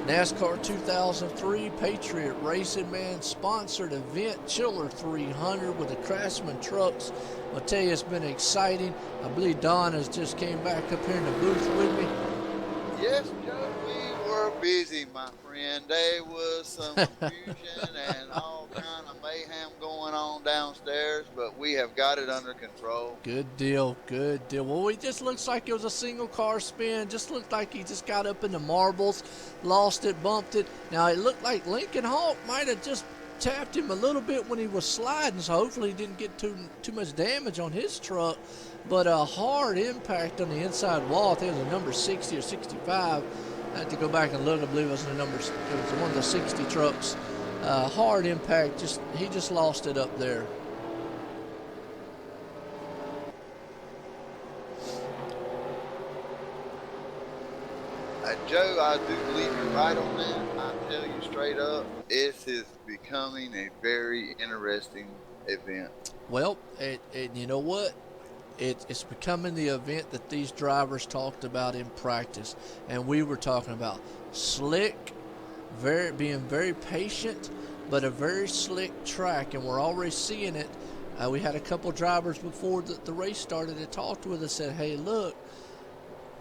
NASCAR 2003 Patriot Racing, man, sponsored event, Chiller 300 with the Craftsman trucks. I'll tell you, it's been exciting. I believe Don has just came back up here in the booth with me. Yes, Joe, we were busy, my friend. There was some confusion and all kind of mayhem going on downstairs, but we have got it under control. Good deal, good deal. Well, it just looks like it was a single car spin. Just looked like he just got up in the marbles, lost it, bumped it. Now, it looked like Lincoln Hawk might have just tapped him a little bit when he was sliding, so hopefully he didn't get too much damage on his truck. But a hard impact on the inside wall. I think it was a number 60 or 65. I had to go back and look. I believe it was it was one of the 60 trucks. Hard impact. He just lost it up there. Joe, I do believe you're right on that. I tell you straight up, this is becoming a very interesting event. Well, you know what? It's becoming the event that these drivers talked about in practice, and we were talking about slick, being very patient, but a very slick track, and we're already seeing it. We had a couple drivers before the race started that talked with us, said, hey, look,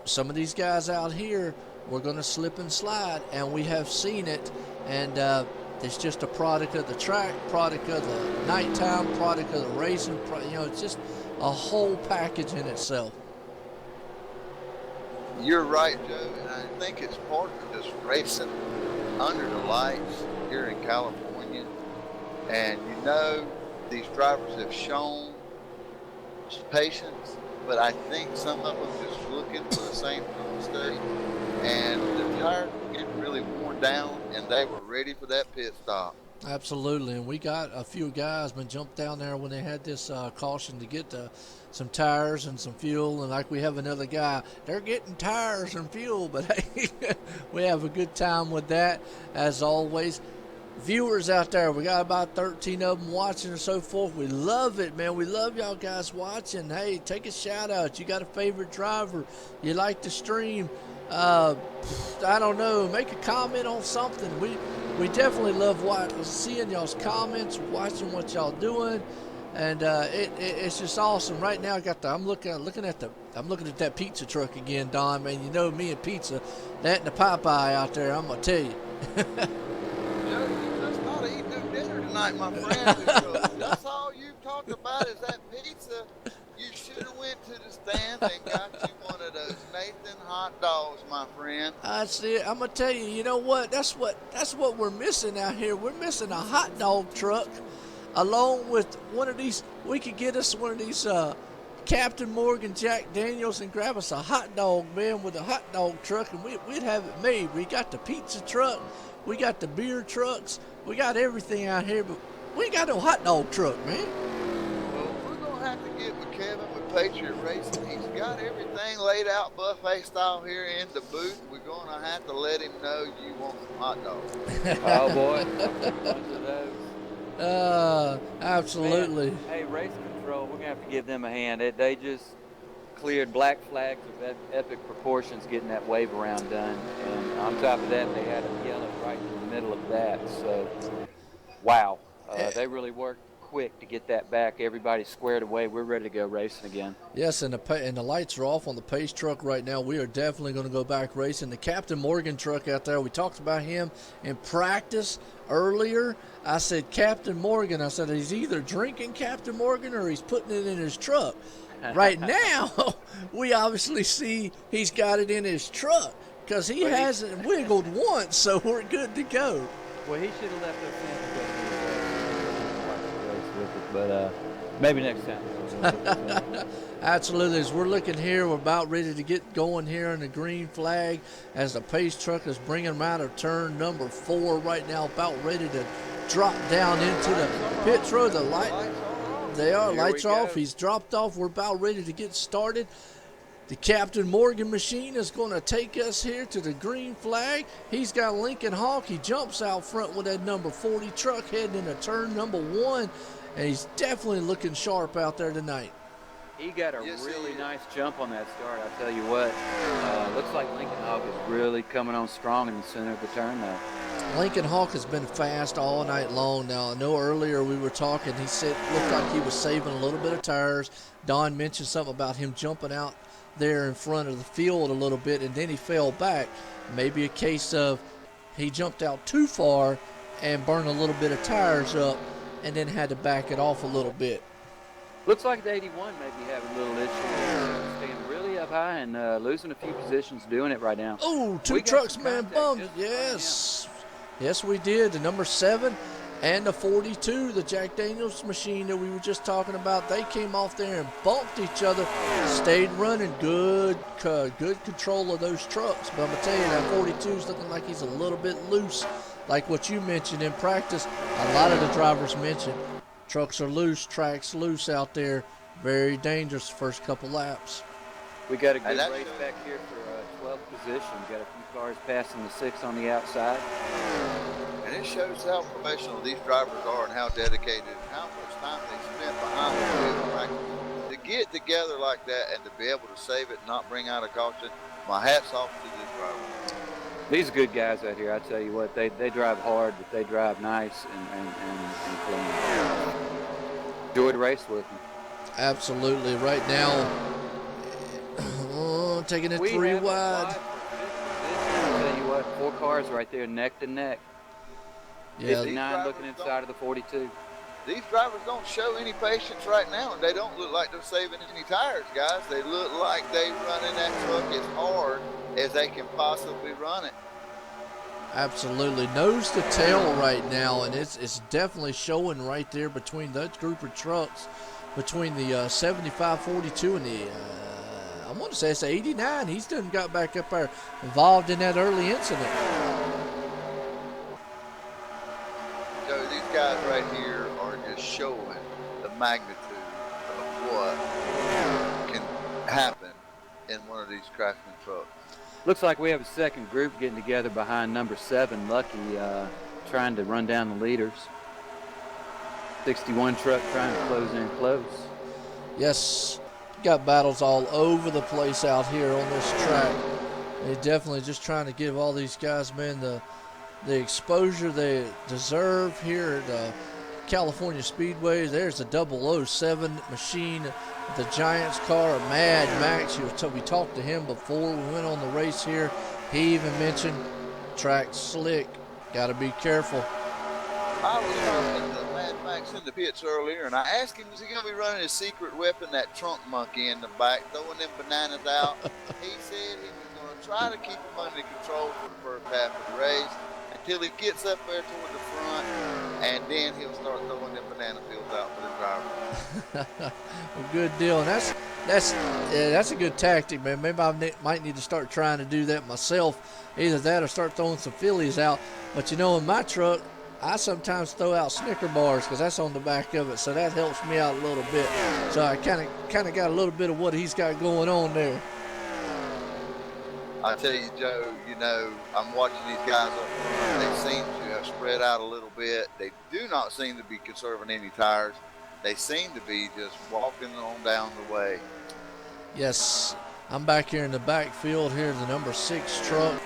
some of these guys out here, we're going to slip and slide, and we have seen it, and it's just a product of the track, product of the nighttime, product of the racing. It's just a whole package in itself. You're right, Joe, and I think it's part of just racing under the lights here in California. And these drivers have shown patience, but I think some of them just looking for the same mistake, and the tires were getting really worn down, and they were ready for that pit stop. Absolutely, and we got a few guys been jumped down there when they had this caution to get some tires and some fuel, and like we have another guy, they're getting tires and fuel, but hey, we have a good time with that as always. Viewers out there, we got about 13 of them watching and so forth. We love it, man. We love y'all guys watching. Hey, take a shout out. You got a favorite driver, you like to stream, I don't know, make a comment on something. We definitely love seeing y'all's comments, watching what y'all doing, and it's just awesome. Right now, I'm looking at that pizza truck again, Don. Man, you know me and pizza, that and the Popeye out there. I'm gonna tell you. Joe, you just ought to eat no dinner tonight, my friend. Because that's all you've talked about is that pizza. You should have went hot dogs, my friend. That's it. I'm gonna tell you. You know what? That's what we're missing out here. We're missing a hot dog truck, along with one of these. We could get us one of these Captain Morgan Jack Daniels and grab us a hot dog, man, with a hot dog truck, and we'd have it made. We got the pizza truck, we got the beer trucks, we got everything out here, but we ain't got no hot dog truck, man. Well, we're going to have to get with Kevin with Patriot Racing. He's got everything laid out buffet style here in the booth. We're going to have to let him know you want some hot dogs. Oh, boy. Bunch of those. Absolutely. Man, hey, race control, we're going to have to give them a hand. They just cleared black flags of epic proportions getting that wave around done. And on top of that, they had a yellow right in the middle of that. So, wow. They really worked quick to get that back. Everybody's squared away. We're ready to go racing again. Yes, and the lights are off on the Pace truck right now. We are definitely going to go back racing. The Captain Morgan truck out there, we talked about him in practice earlier. I said, Captain Morgan, I said, he's either drinking Captain Morgan or he's putting it in his truck. Right now, we obviously see he's got it in his truck because he hasn't wiggled once, so we're good to go. Well, he should have left those with it, but maybe next time. Absolutely. As we're looking here, we're about ready to get going here in the green flag as the Pace truck is bringing them out of turn number 4 right now, about ready to drop down into the pit road. The light, they are, lights are off. He's dropped off. We're about ready to get started. The Captain Morgan machine is going to take us here to the green flag. He's got Lincoln Hawk. He jumps out front with that number 40 truck heading into turn number 1, and he's definitely looking sharp out there tonight. He got a really nice jump on that start, I'll tell you what. Looks like Lincoln Hawk is really coming on strong in the center of the turn now. Lincoln Hawk has been fast all night long now. I know earlier we were talking, he said looked like he was saving a little bit of tires. Don mentioned something about him jumping out there in front of the field a little bit, and then he fell back. Maybe a case of he jumped out too far and burned a little bit of tires up and then had to back it off a little bit. Looks like the 81 may be having a little issue. Staying really up high and losing a few positions doing it right now. Oh, two trucks, man, bumped. Yes. Yes, we did. The number 7 and the 42, the Jack Daniels machine that we were just talking about, they came off there and bumped each other, stayed running. Good control of those trucks. But I'm going to tell you, that 42 is looking like he's a little bit loose, like what you mentioned in practice. A lot of the drivers mentioned trucks are loose, tracks loose out there. Very dangerous first couple laps. We got a good race back here for 12th position. Got a few cars passing the 6 on the outside. And it shows how professional these drivers are and how dedicated and how much time they spent behind the wheel. Like, to get together like that and to be able to save it and not bring out a caution, my hat's off to this driver. These are good guys out here. I tell you what, they drive hard, but they drive nice and clean. Enjoy the race with them. Absolutely. Right now, taking it 3 wide. I tell you what, 4 cars right there, neck to neck. Yeah, 59 looking inside of the 42. These drivers don't show any patience right now, and they don't look like they're saving any tires, guys. They look like they running that truck as hard as they can possibly run it. Absolutely. Nose to tail right now, and it's definitely showing right there between that group of trucks, between the 75 42 and the I want to say it's 89. He's done got back up there involved in that early incident. So these guys right here are just showing the magnitude of what can happen in one of these Craftsman trucks. Looks like we have a second group getting together behind number 7, Lucky, trying to run down the leaders. 61 truck trying to close in close. Yes, got battles all over the place out here on this track. They definitely just trying to give all these guys, man, the exposure they deserve here at California Speedway. There's the 007 machine, the Giants car, Mad Max. We talked to him before we went on the race here. He even mentioned track slick. Got to be careful. I was talking to Mad Max in the pits earlier, and I asked him, is he going to be running his secret weapon, that trunk monkey in the back, throwing them bananas out? He said he was going to try to keep him under control for the first half of the race until he gets up there toward the front, and then he'll start throwing them banana peels out for the driver. Well, good deal. And that's a good tactic, man. Maybe I might need to start trying to do that myself. Either that or start throwing some fillies out. But you know, in my truck, I sometimes throw out Snicker bars because that's on the back of it, so that helps me out a little bit. So I kind of got a little bit of what he's got going on there. I tell you, Joe, you know, I'm watching these guys up front. They seem to have spread out a little bit. They do not seem to be conserving any tires. They seem to be just walking on down the way. Yes, I'm back here in the backfield here, the number 6 truck.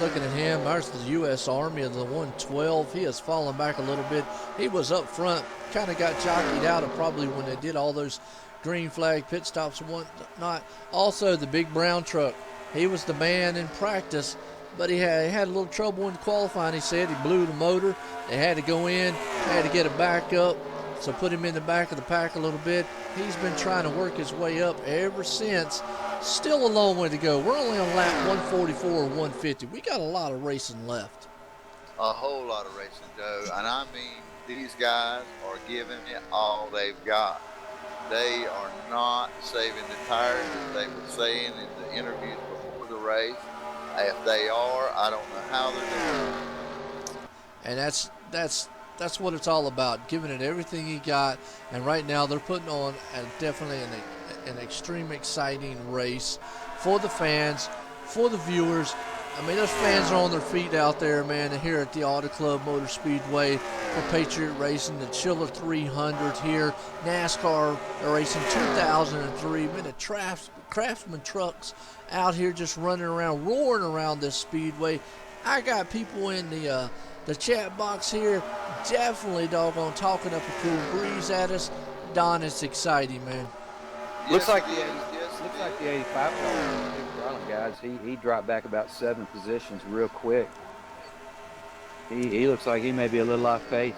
Looking at him, there's the U.S. Army of the 112. He has fallen back a little bit. He was up front, kind of got jockeyed out of probably when they did all those green flag pit stops and whatnot. Also, the big brown truck. He was the man in practice, but he had a little trouble in qualifying. He said he blew the motor. They had to go in, had to get it back up, so put him in the back of the pack a little bit. He's been trying to work his way up ever since. Still a long way to go. We're only on lap 144 or 150. We got a lot of racing left. A whole lot of racing, Joe. And I mean, these guys are giving it all they've got. They are not saving the tires, as they were saying in the interviews before the race. If they are, I don't know how they're doing it. And that's what it's all about, giving it everything he got. And right now they're putting on definitely an extreme exciting race for the fans, for the viewers. I mean, those fans are on their feet out there, man, and here at the Auto Club Motor Speedway for Patriot Racing, the Chiller 300 here, NASCAR racing 2003, man, the Craftsman trucks out here just running around, roaring around this speedway. I got people in the chat box here, definitely doggone talking up a cool breeze at us. Don, it's exciting, man. Looks like the 85 guys. He dropped back about 7 positions real quick. He looks like he may be a little off pace.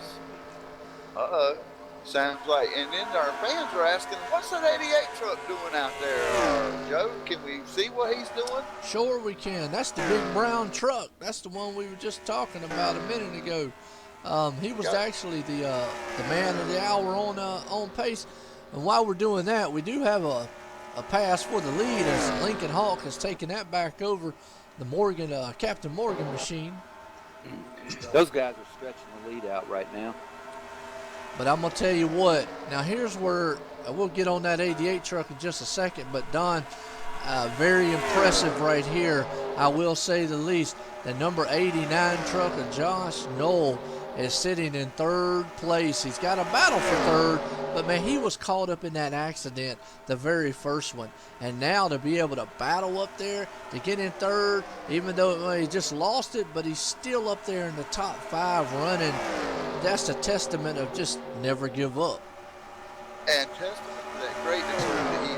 Sounds like. And then our fans are asking, what's that 88 truck doing out there? Joe, can we see what he's doing? Sure we can. That's the big brown truck. That's the one we were just talking about a minute ago. He was actually the man of the hour on pace. And while we're doing that, we do have a pass for the lead as Lincoln Hawk has taken that back over the Morgan, Captain Morgan machine. Those guys are stretching the lead out right now. But I'm going to tell you what, now here's where we'll get on that 88 truck in just a second, but Don, very impressive right here, I will say the least. The number 89 truck of Josh Knoll is sitting in 3rd place. He's got a battle for 3rd, but man, he was caught up in that accident, the very first one. And now to be able to battle up there, to get in 3rd, even though he just lost it, but he's still up there in the top 5 running. That's a testament of just never give up. And testament to that greatness that he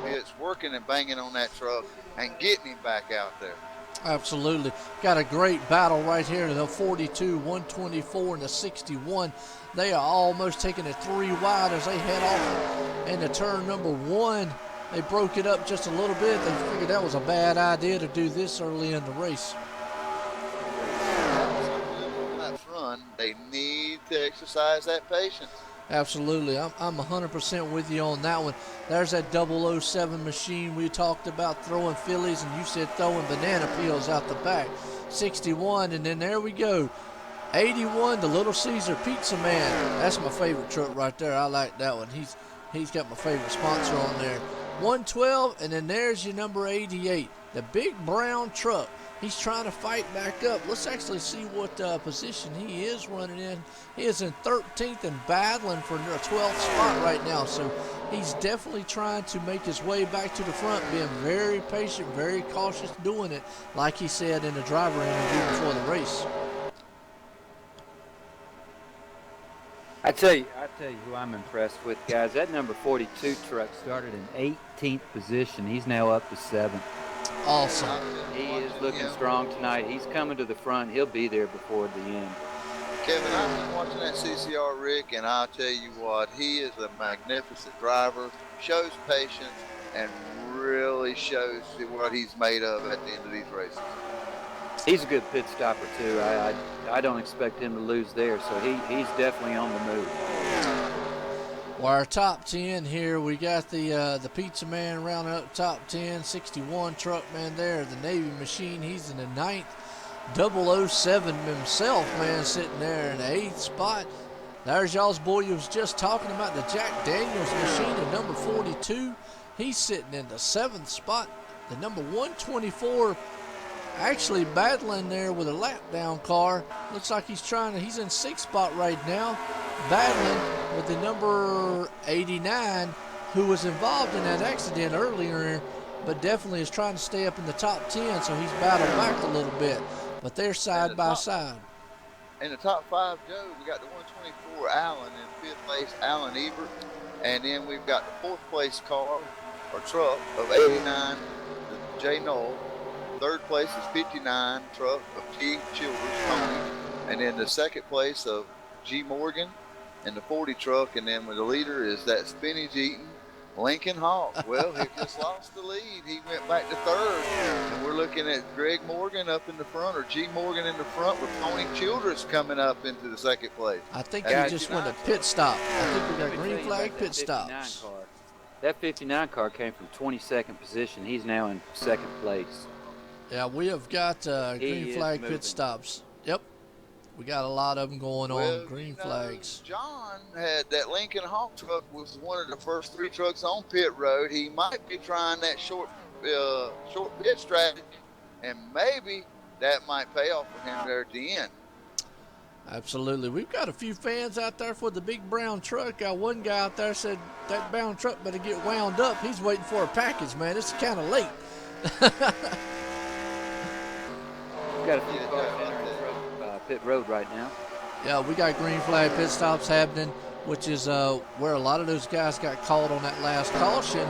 has. It's working and banging on that truck and getting him back out there. Absolutely. Got a great battle right here. The 42, 124, and the 61. They are almost taking it 3 wide as they head off into turn number 1. They broke it up just a little bit. They figured that was a bad idea to do this early in the race. That front, they need to exercise that patience. Absolutely. I'm 100% with you on that one. There's that 007 machine we talked about throwing fillies, and you said throwing banana peels out the back. 61, and then there we go. 81, the Little Caesar Pizza Man. That's my favorite truck right there. I like that one. He's got my favorite sponsor on there. 112, and then there's your number 88, the big brown truck. He's trying to fight back up. Let's actually see what position he is running in. He is in 13th and battling for a 12th spot right now. So he's definitely trying to make his way back to the front, being very patient, very cautious doing it, like he said in the driver interview before the race. I tell you who I'm impressed with, guys. That number 42 truck started in 18th position. He's now up to 7th. Awesome. He is looking strong tonight. He's coming to the front. He'll be there before the end. Kevin, I've been watching that CCR Rick, and I'll tell you what, he is a magnificent driver, shows patience, and really shows what he's made of at the end of these races. He's a good pit stopper too. I don't expect him to lose there, so he's definitely on the move. Well, our top 10 here, we got the Pizza Man rounding up top 10, 61 Truck Man there, the Navy Machine, he's in the 9th, 007 himself, man, sitting there in the 8th spot. There's y'all's boy who was just talking about the Jack Daniels Machine at number 42. He's sitting in the 7th spot. The number 124 actually battling there with a lap down car. Looks like he's in 6th spot right now, battling with the number 89 who was involved in that accident earlier, but definitely is trying to stay up in the top 10, so he's battled back a little bit. But they're side by side. In the top 5, Joe, we got the 124 Allen in 5th place, Alan Ebert. And then we've got the 4th place car or truck of 89, Jay Knoll. 3rd place is 59 truck of T. Childers, Tony. And then the 2nd place of G. Morgan and the 40 truck. And then with the leader is that spinach eating Lincoln Hawk. Well, he just lost the lead. He went back to 3rd. And we're looking at Greg Morgan up in the front, or G. Morgan in the front, with Tony Childers coming up into the 2nd place. I think he just went to pit stop. I think we got green flag pit stops. That 59 car came from 22nd position. He's now in 2nd place. Yeah, we have got green flag pit stops. Yep. We got a lot of them going on, green flags. John had that Lincoln Hawk truck, was one of the first 3 trucks on pit road. He might be trying that short pit strategy, and maybe that might pay off for him there at the end. Absolutely. We've got a few fans out there for the big brown truck. One guy out there said that brown truck better get wound up. He's waiting for a package, man. It's kind of late. Got a few cars entering pit road right now. Yeah, we got green flag pit stops happening, which is where a lot of those guys got caught on that last caution.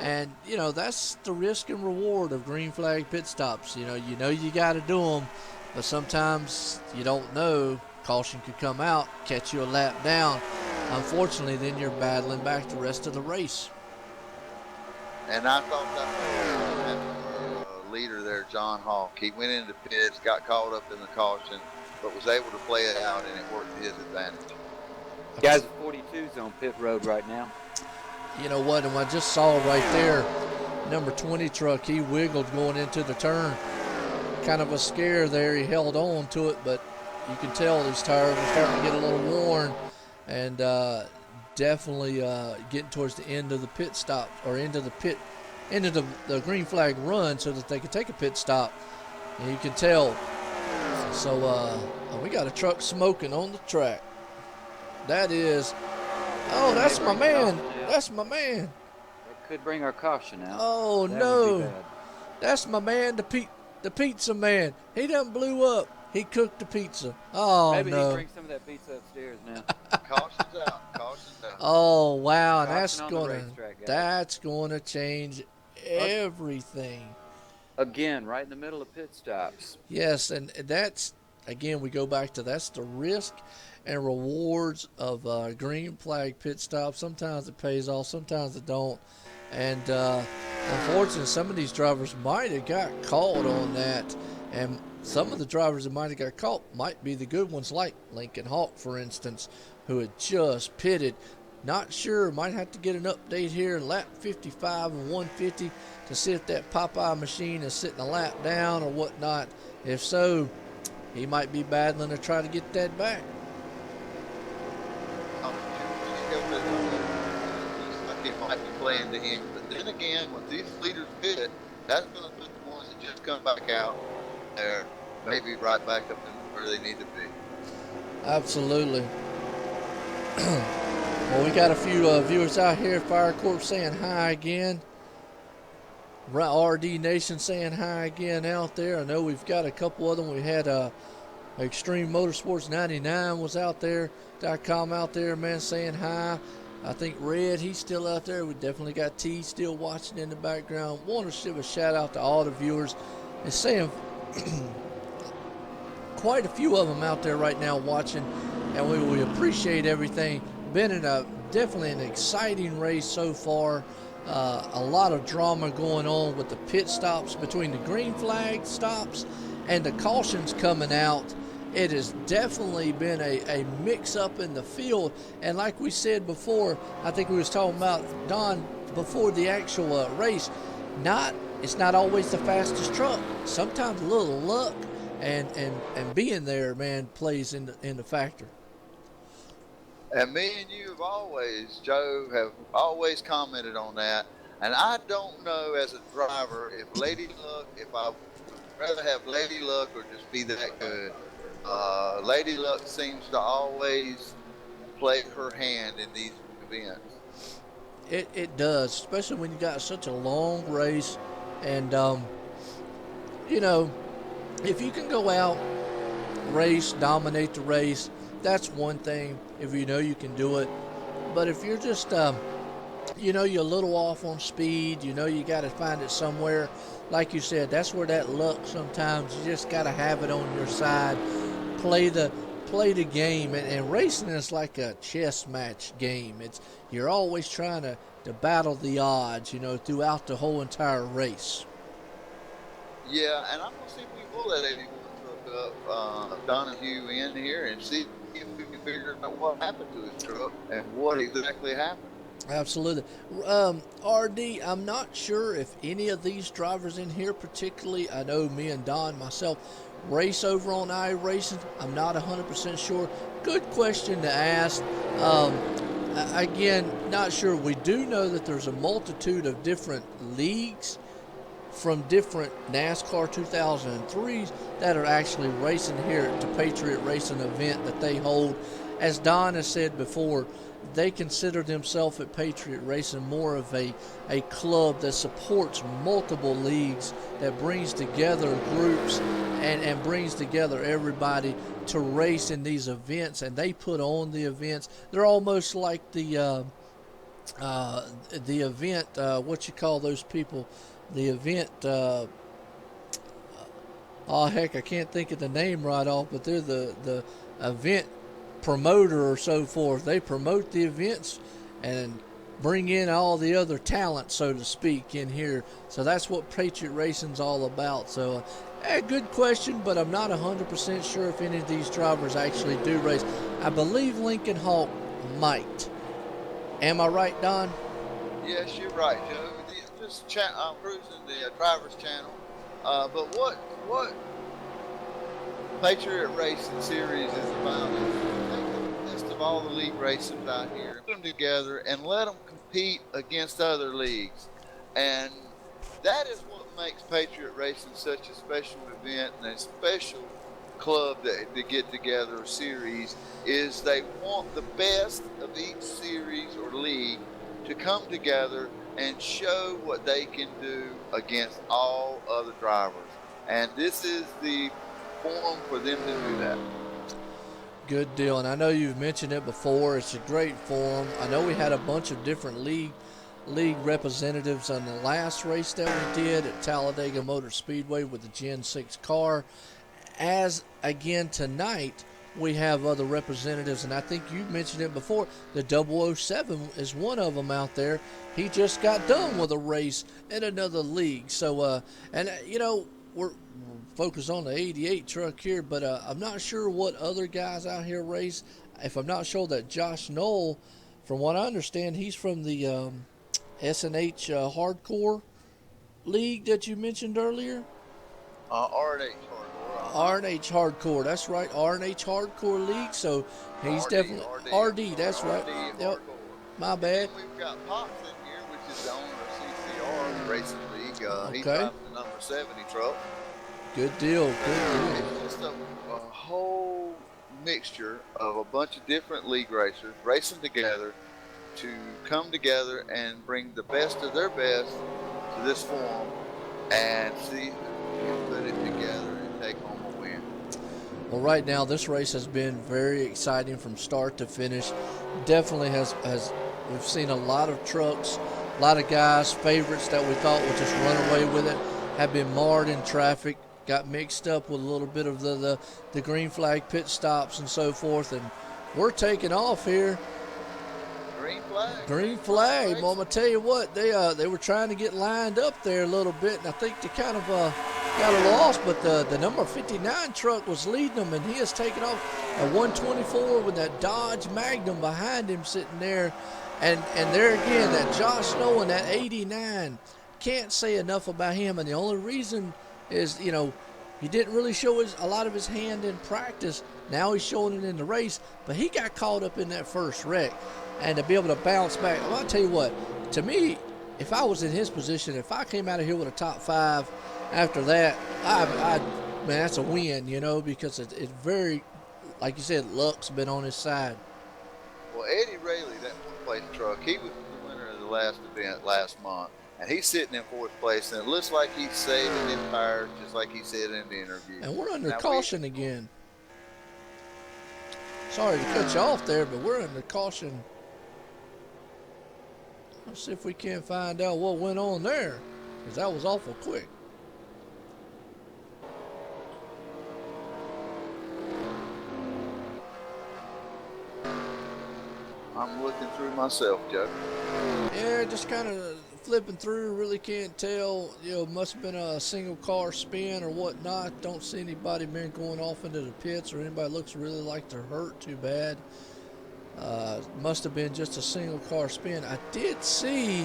And, you know, that's the risk and reward of green flag pit stops. You know you got to do them, but sometimes you don't know. Caution could come out, catch you a lap down. Unfortunately, then you're battling back the rest of the race. And I thought that was leader there, John Hawk. He went into pits, got caught up in the caution, but was able to play it out, and it worked to his advantage. Guys at 42's on pit road right now. You know what? And I just saw right there, number 20 truck, he wiggled going into the turn. Kind of a scare there. He held on to it, but you can tell his tires were starting to get a little worn, and definitely getting towards the end of the pit stop, or into the green flag run, so that they could take a pit stop. And you can tell. So we got a truck smoking on the track. That is, that's my man. That's my man. That could bring our caution out. Oh, no. That's my man, the pizza man. He done blew up. He cooked the pizza. Oh, maybe no. he brings some of that pizza upstairs now. Caution's out. Caution's out. Oh, wow. And Caution that's going to change everything. Again, right in the middle of pit stops. Yes, and that's, again, we go back to that's the risk and rewards of green flag pit stop. Sometimes it pays off, sometimes it don't. And unfortunately, some of these drivers might have got caught on that. And some of the drivers that might have got caught might be the good ones, like Lincoln Hawk, for instance, who had just pitted. Not sure, might have to get an update here in lap 55 and 150 to see if that Popeye machine is sitting a lap down or whatnot. If so, he might be battling to try to get that back. It might be playing to him, but then again, when these leaders pit, that's going to put the ones that just come back out there, maybe right back up in where they need to be. Absolutely. Well, we got a few viewers out here. Fire Corp saying hi again. RD Nation saying hi again out there. I know we've got a couple of them. We had Extreme Motorsports 99 was out there. .com out there, man, saying hi. I think Red, he's still out there. We definitely got T still watching in the background. Want to give a shout out to all the viewers. And saying quite a few of them out there right now watching, and we appreciate everything. Been in definitely an exciting race so far, a lot of drama going on with the pit stops between the green flag stops and the cautions coming out. It has definitely been a mix-up in the field. And like we said before, I think we was talking about, Don, before the actual race, it's not always the fastest truck. Sometimes a little luck and being there, man, plays in the factor. And me and you have always, Joe, have always commented on that. And I don't know as a driver if Lady Luck, if I would rather have Lady Luck or just be that good. Lady Luck seems to always play her hand in these events. It does, especially when you got such a long race. And, you know, if you can go out, race, dominate the race, that's one thing, if you know you can do it. But if you're just, you know, you're a little off on speed, you know you got to find it somewhere. Like you said, that's where that luck sometimes, you just got to have it on your side. Play the game. And racing is like a chess match game. You're always trying to battle the odds, you know, throughout the whole entire race. Yeah, and I'm going to see if we will let anyone truck up Donahue in here and see if we can figure out what happened to his truck and what exactly happened. Absolutely. RD, I'm not sure if any of these drivers in here particularly, I know me and Don, myself, race over on iRacing. I'm not 100% sure. Good question to ask. Again, not sure. We do know that there's a multitude of different leagues from different NASCAR 2003s that are actually racing here at the Patriot Racing event that they hold. As Don has said before, they consider themselves at Patriot Racing more of a club that supports multiple leagues, that brings together groups and brings together everybody to race in these events, and they put on the events. They're almost like the event, what you call those people, the event, oh heck, I can't think of the name right off, but they're the event promoter or so forth. They promote the events and bring in all the other talent, so to speak, in here. So that's what Patriot Racing's all about. So good question, but I'm not 100% sure if any of these drivers actually do race. I believe Lincoln Hawk might. Am I right, Don? Yes, you're right, Joe. I'm cruising the driver's channel. But what Patriot Racing Series is about is take the list of all the league races out here, put them together, and let them compete against other leagues. And that is what makes Patriot Racing such a special event and a special club that they get together, a series, is they want the best of each series or league to come together and show what they can do against all other drivers. And this is the forum for them to do that. Good deal. And I know you've mentioned it before. It's a great forum. I know we had a bunch of different league representatives on the last race that we did at Talladega Motor Speedway with the Gen 6 car. As again tonight, we have other representatives, and I think you mentioned it before. The 007 is one of them out there. He just got done with a race in another league. So, you know, we're focused on the 88 truck here, but I'm not sure what other guys out here race. If I'm not sure that Josh Knoll, from what I understand, he's from the S&H Hardcore League that you mentioned earlier. R&H Hardcore. R&H Hardcore, that's right, R&H Hardcore League. So he's definitely RD, that's right. Yep. My bad. And we've got Pops in here, which is the owner of CCR Racing League. Okay. He drives the number 70 truck. Good deal. Good deal. It's just a whole mixture of a bunch of different league racers racing together to come together and bring the best of their best to this forum and see who can put it together and take home a win. Well, right now this race has been very exciting from start to finish. Definitely has we've seen a lot of trucks, a lot of guys, favorites that we thought would just run away with it, have been marred in traffic, got mixed up with a little bit of the green flag pit stops and so forth, and we're taking off here. Green flag? flag. Green flag. Well, I'm gonna tell you what, they were trying to get lined up there a little bit, and I think they kind of got a loss. But the number 59 truck was leading them, and he has taken off a 124 with that Dodge Magnum behind him sitting there, and there again that Josh Snow and that 89. Can't say enough about him, and the only reason is he didn't really show a lot of his hand in practice. Now he's showing it in the race, but he got caught up in that first wreck. And to be able to bounce back, well, I'll tell you what, to me, if I was in his position, if I came out of here with a top 5 after that, man, that's a win, because it's very, like you said, luck's been on his side. Well, Eddie Rayleigh, that one-place truck, he was the winner of the last event last month. And he's sitting in 4th place, and it looks like he's saving his tires, just like he said in the interview. And we're under caution again. Sorry to cut you off there, but we're under caution. Let's see if we can find out what went on there, because that was awful quick. I'm looking through myself, Joe. Yeah, just kind of flipping through, really can't tell. Must have been a single car spin or whatnot. Don't see anybody been going off into the pits or anybody looks really like they're hurt too bad. Must have been just a single car spin. I did see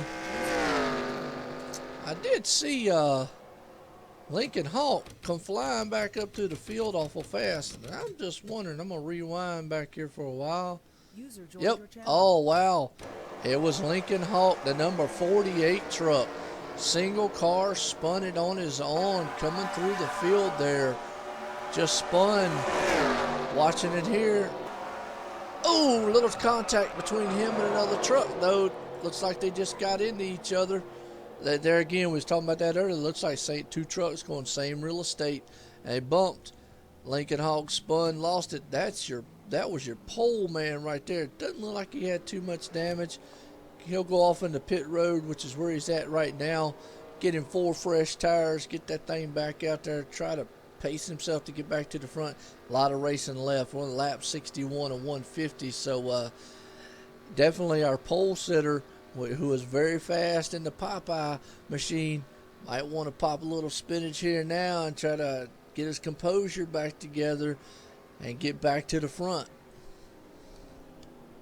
Lincoln Hawk come flying back up to the field awful fast. And I'm just wondering, I'm going to rewind back here for a while. User joined Yep. your channel. Oh, wow. It was Lincoln Hawk, the number 48 truck. Single car, spun it on his own, coming through the field there. Just spun. Watching it here. Oh, little contact between him and another truck, though. Looks like they just got into each other. There again, we was talking about that earlier. Looks like two trucks going same real estate. And they bumped. Lincoln Hawk spun, lost it. That was your pole man right there. Doesn't look like he had too much damage. He'll go off into pit road, which is where he's at right now. Get him 4 fresh tires, get that thing back out there, try to pace himself to get back to the front. A lot of racing left. We're on lap 61 and 150, so definitely our pole sitter, who is very fast in the Popeye machine, might want to pop a little spinach here now and try to get his composure back together and get back to the front.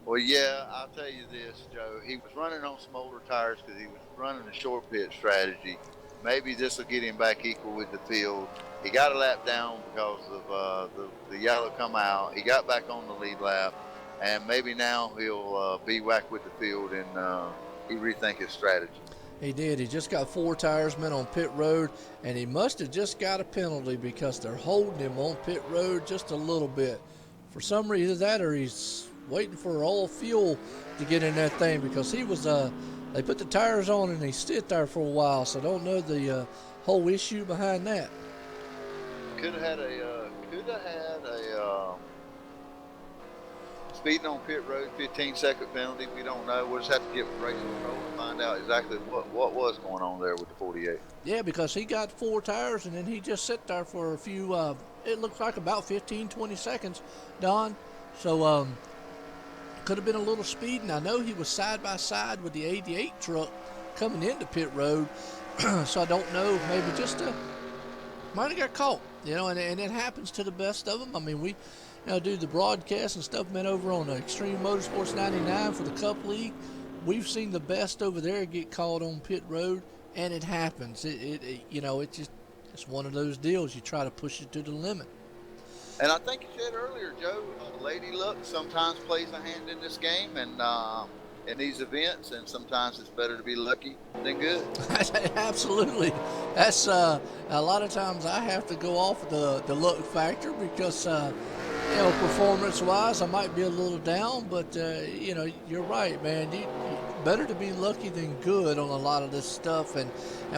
Well, yeah, I'll tell you this, Joe. He was running on some older tires because he was running a short pit strategy. Maybe this will get him back equal with the field. He got a lap down because of the yellow come out. He got back on the lead lap, and maybe now he'll be back with the field and he rethink his strategy. He did. He just got 4 tires men on pit road, and he must have just got a penalty because they're holding him on pit road just a little bit. For some reason that, or he's waiting for all fuel to get in that thing, because he was they put the tires on and he stood there for a while, so I don't know the whole issue behind that. Could have had a speeding on pit road 15-second penalty. We don't know. We'll just have to get with race control and find out exactly what was going on there with the 48. Yeah, because he got 4 tires and then he just sat there for a few, it looks like about 15-20 seconds, Don. So could have been a little speeding. I know he was side by side with the 88 truck coming into pit road, so I don't know, maybe just might have got caught, and it happens to the best of them. I mean, we do the broadcast and stuff, man, over on Extreme Motorsports 99 for the Cup League. We've seen the best over there get caught on pit road, and it happens. It's one of those deals. You try to push it to the limit. And I think you said earlier, Joe, lady luck sometimes plays a hand in this game and in these events, and sometimes it's better to be lucky than good. Absolutely. That's a lot of times I have to go off the luck factor because performance-wise I might be a little down, but you're right, man. Better to be lucky than good on a lot of this stuff, and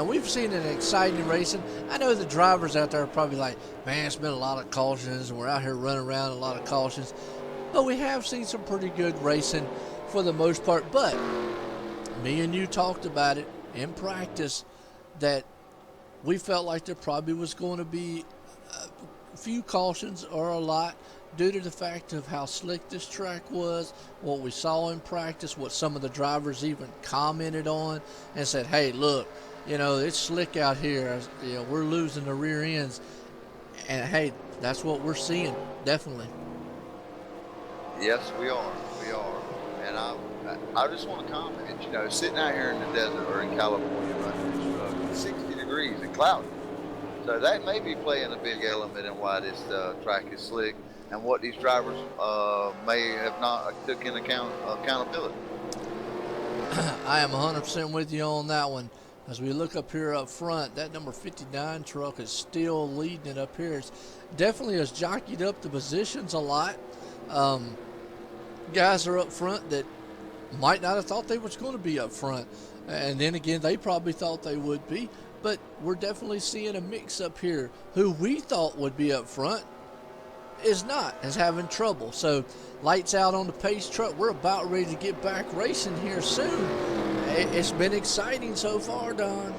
we've seen an exciting racing. I know the drivers out there are probably like, man, it's been a lot of cautions and we're out here running around a lot of cautions, but we have seen some pretty good racing for the most part. But me and you talked about it in practice that we felt like there probably was going to be a few cautions or a lot. due to the fact of how slick this track was, what we saw in practice, what some of the drivers even commented on and said, hey, look, you know, it's slick out here. You know, we're losing the rear ends. And, hey, that's what we're seeing, definitely. Yes, we are. We are. And I just want to comment, you know, sitting out here in the desert or in California running this truck, it's 60 degrees and cloudy. So that may be playing a big element in why this track is slick and what these drivers may have not took into accountability. I am 100% with you on that one. As we look up here up front, that number 59 truck is still leading it up here. It's definitely has jockeyed up the positions a lot. Guys are up front that might not have thought they was going to be up front. And then again, they probably thought they would be. But we're definitely seeing a mix up here. Who we thought would be up front is having trouble. So lights out on the pace truck. We're about ready to get back racing here soon. It's been exciting so far, Don.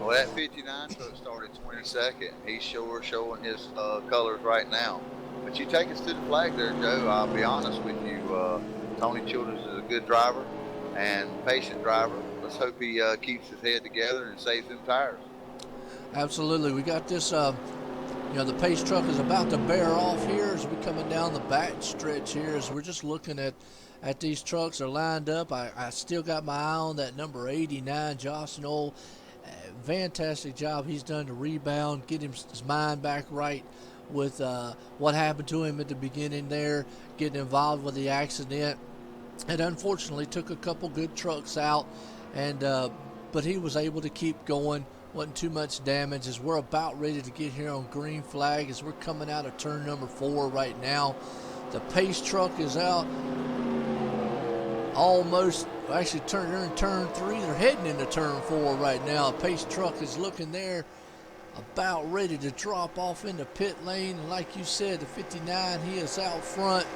Well, that 59 truck started 22nd. He's sure showing his colors right now. But you take us to the flag there, Joe. I'll be honest with you. Tony Childers is a good driver and patient driver. Let's hope he keeps his head together and saves them tires. Absolutely. We got this, you know, the pace truck is about to bear off here as we're coming down the back stretch here as we're just looking at these trucks are lined up. I still got my eye on that number 89, Josh Knoll. Fantastic job he's done to rebound, get his mind back right with what happened to him at the beginning there, getting involved with the accident. It unfortunately took a couple good trucks out, and but he was able to keep going. Wasn't too much damage as we're about ready to get here on green flag as we're coming out of turn number 4 right now. The pace truck is out almost, actually they're in turn 3. They're heading into turn 4 right now. The pace truck is looking there about ready to drop off into pit lane. And like you said, the 59, he is out front.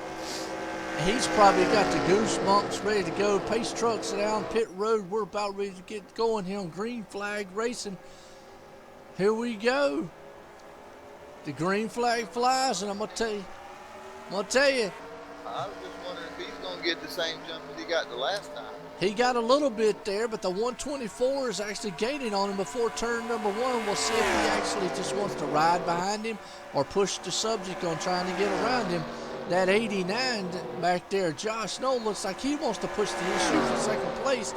He's probably got the goosebumps ready to go. Pace trucks down pit road. We're about ready to get going here on green flag racing. Here we go. The green flag flies, and I'm gonna tell you. I was just wondering if he's gonna get the same jump as he got the last time. He got a little bit there, but the 124 is actually gaining on him before turn number 1. We'll see if he actually just wants to ride behind him or push the subject on trying to get around him. That 89 back there, Josh Knoll, looks like he wants to push the issues in second place.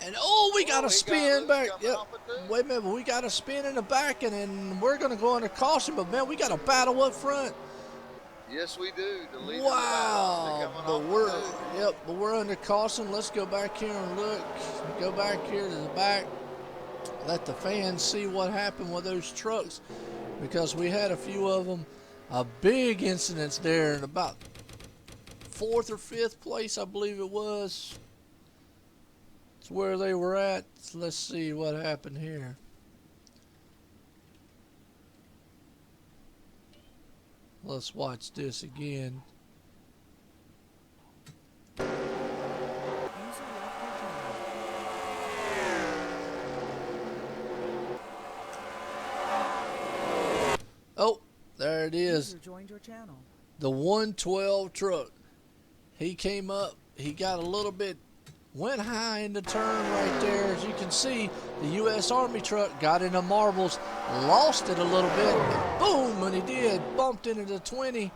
And, we got a spin back. Yep. Wait a minute, we got a spin in the back, and then we're going to go under caution. But, man, we got a battle up front. Yes, we do. The leader wow. But we're under caution. Let's go back here and look. Go back here to the back. Let the fans see what happened with those trucks, because we had a few of them. A big incidents there in about 4th or 5th place, I believe it was. It's where they were at. So let's see what happened here. Let's watch this again. Oh, there it is. The 112 truck. He came up. He got a little bit, went high in the turn right there. As you can see, the U.S. Army truck got into marbles, lost it a little bit. And boom, when he did, bumped into the 20.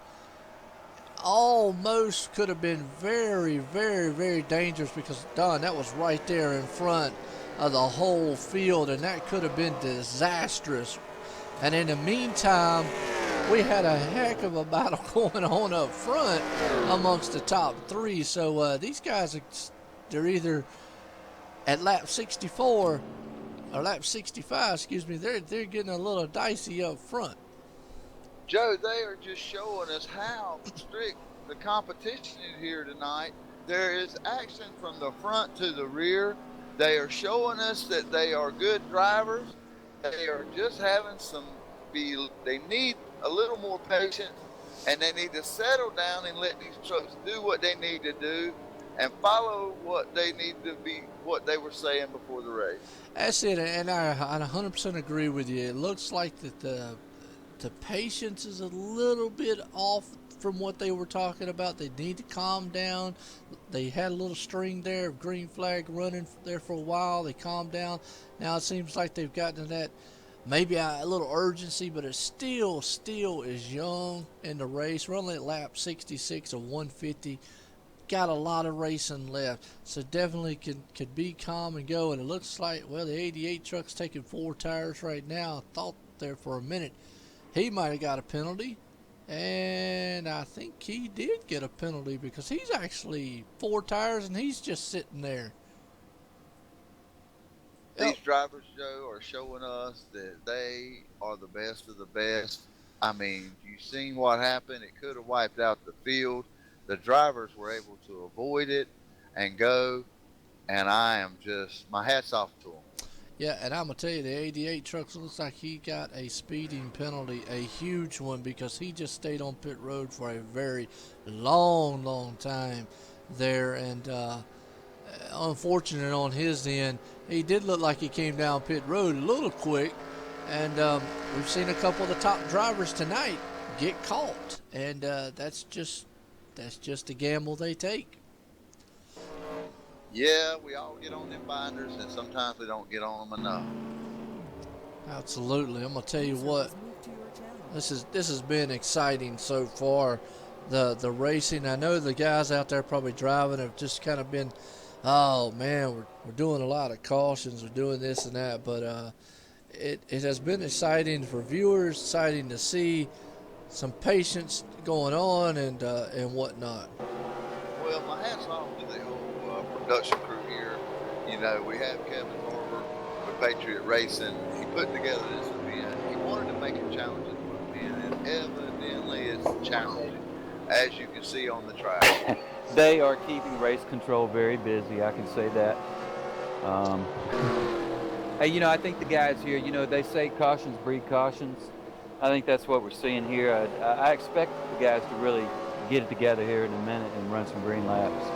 Almost could have been very, very, very dangerous, because, Don, that was right there in front of the whole field, and that could have been disastrous. And in the meantime, we had a heck of a battle going on up front amongst the top 3. So these guys, they're either at lap 64 or lap 65, excuse me. They're getting a little dicey up front. Joe, they are just showing us how strict the competition is here tonight. There is action from the front to the rear. They are showing us that they are good drivers. They are just having they need a little more patience, and they need to settle down and let these trucks do what they need to do and follow what they need to be, what they were saying before the race. That's it, and I 100% agree with you. It looks like that the patience is a little bit off from what they were talking about. They need to calm down. They had a little string there of green flag running there for a while. They calmed down. Now it seems like they've gotten to that maybe a little urgency, but it still is young in the race. We're only at lap 66 of 150. Got a lot of racing left, so definitely could be calm and go. And it looks like, well, the 88 truck's taking 4 tires right now. I thought there for a minute he might have got a penalty, and I think he did get a penalty because he's actually 4 tires and he's just sitting there. These drivers, Joe, are showing us that they are the best of the best. I mean, you've seen what happened. It could have wiped out the field. The drivers were able to avoid it and go, and I am just, my hat's off to them. Yeah, and I'm going to tell you, the 88 trucks looks like he got a speeding penalty, a huge one, because he just stayed on pit road for a very long time there. And unfortunate on his end, he did look like he came down pit road a little quick. And we've seen a couple of the top drivers tonight get caught. And that's just a gamble they take. Yeah, we all get on them binders, and sometimes we don't get on them enough. Absolutely. I'm going to tell you what, this has been exciting so far, the racing. I know the guys out there probably driving have just kind of been, oh, man, we're doing a lot of cautions, we're doing this and that, but it has been exciting for viewers, exciting to see some patience going on and whatnot. Well, my hat's off to the whole production crew here. You know, we have Kevin Harper with Patriot Racing. He put together this event. He wanted to make it challenging for the event, and evidently it's challenging, as you can see on the track. They are keeping race control very busy, I can say that. Hey, you know, I think the guys here, you know, they say cautions breed cautions. I think that's what we're seeing here. I expect the guys to really get it together here in a minute and run some green laps.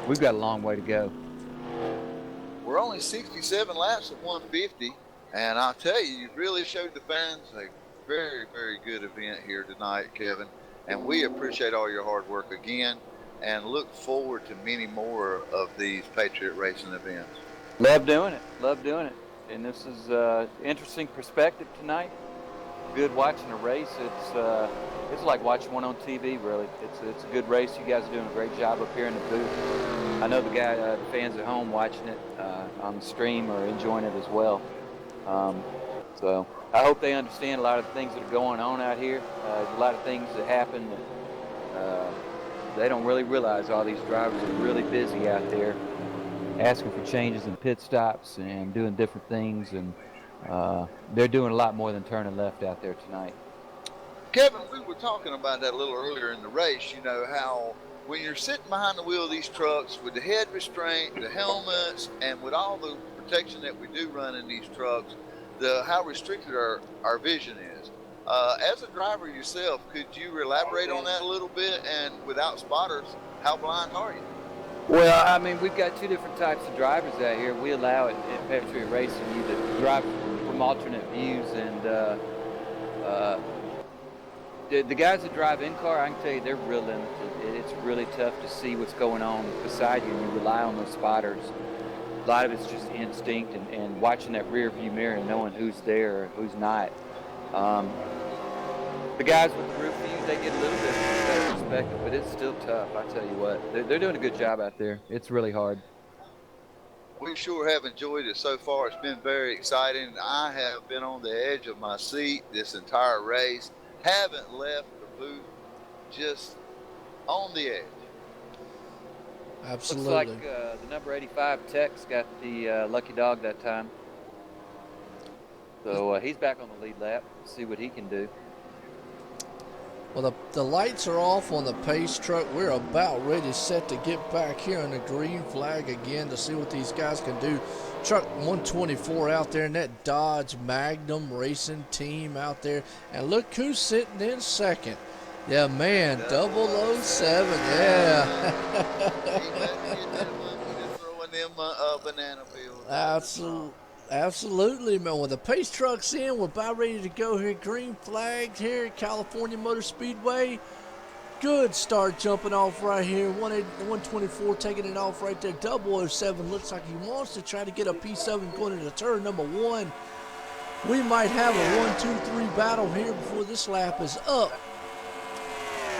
We've got a long way to go. We're only 67 laps of 150, and I'll tell you, you've really showed the fans a very, very good event here tonight, Kevin, and we appreciate all your hard work again and look forward to many more of these Patriot Racing events. Love doing it. And this is interesting perspective tonight. Good watching a race. It's like watching one on TV, really. It's a good race. You guys are doing a great job up here in the booth. I know the fans at home watching it on the stream are enjoying it as well. So I hope they understand a lot of the things that are going on out here. There's a lot of things that happen that they don't really realize. All these drivers are really busy out there asking for changes in pit stops and doing different things, and they're doing a lot more than turning left out there tonight. Kevin, we were talking about that a little earlier in the race, you know, how when you're sitting behind the wheel of these trucks with the head restraint, the helmets, and with all the protection that we do run in these trucks, how restricted our vision is. As a driver yourself, could you elaborate on that a little bit? And without spotters, how blind are you? Well, I mean, we've got 2 different types of drivers out here. We allow it in Patriot Racing, you to drive from alternate views, and the guys that drive in-car, I can tell you, they're real limited. It's really tough to see what's going on beside you, and you rely on those spotters. A lot of it's just instinct and watching that rear view mirror and knowing who's there or who's not. The guys with the roof view, they get a little bit better perspective, but it's still tough, I tell you what. They're doing a good job out there. It's really hard. We sure have enjoyed it so far. It's been very exciting. I have been on the edge of my seat this entire race. Haven't left the booth, just on the edge. Absolutely. Looks like the number 85 Tex got the lucky dog that time. So he's back on the lead lap. Let's see what he can do. Well, the lights are off on the pace truck. We're about ready set to get back here on the green flag again to see what these guys can do. Truck 124 out there in that Dodge Magnum racing team out there. And look who's sitting in second. Yeah, man, 007, yeah. Throwing them banana peels. Absolutely, man. Well, the pace truck's in. We're about ready to go here. Green flag here at California Motor Speedway. Good start jumping off right here. 124 taking it off right there. 007 looks like he wants to try to get a piece of him going into turn number 1. We might have a 1-2-3 battle here before this lap is up.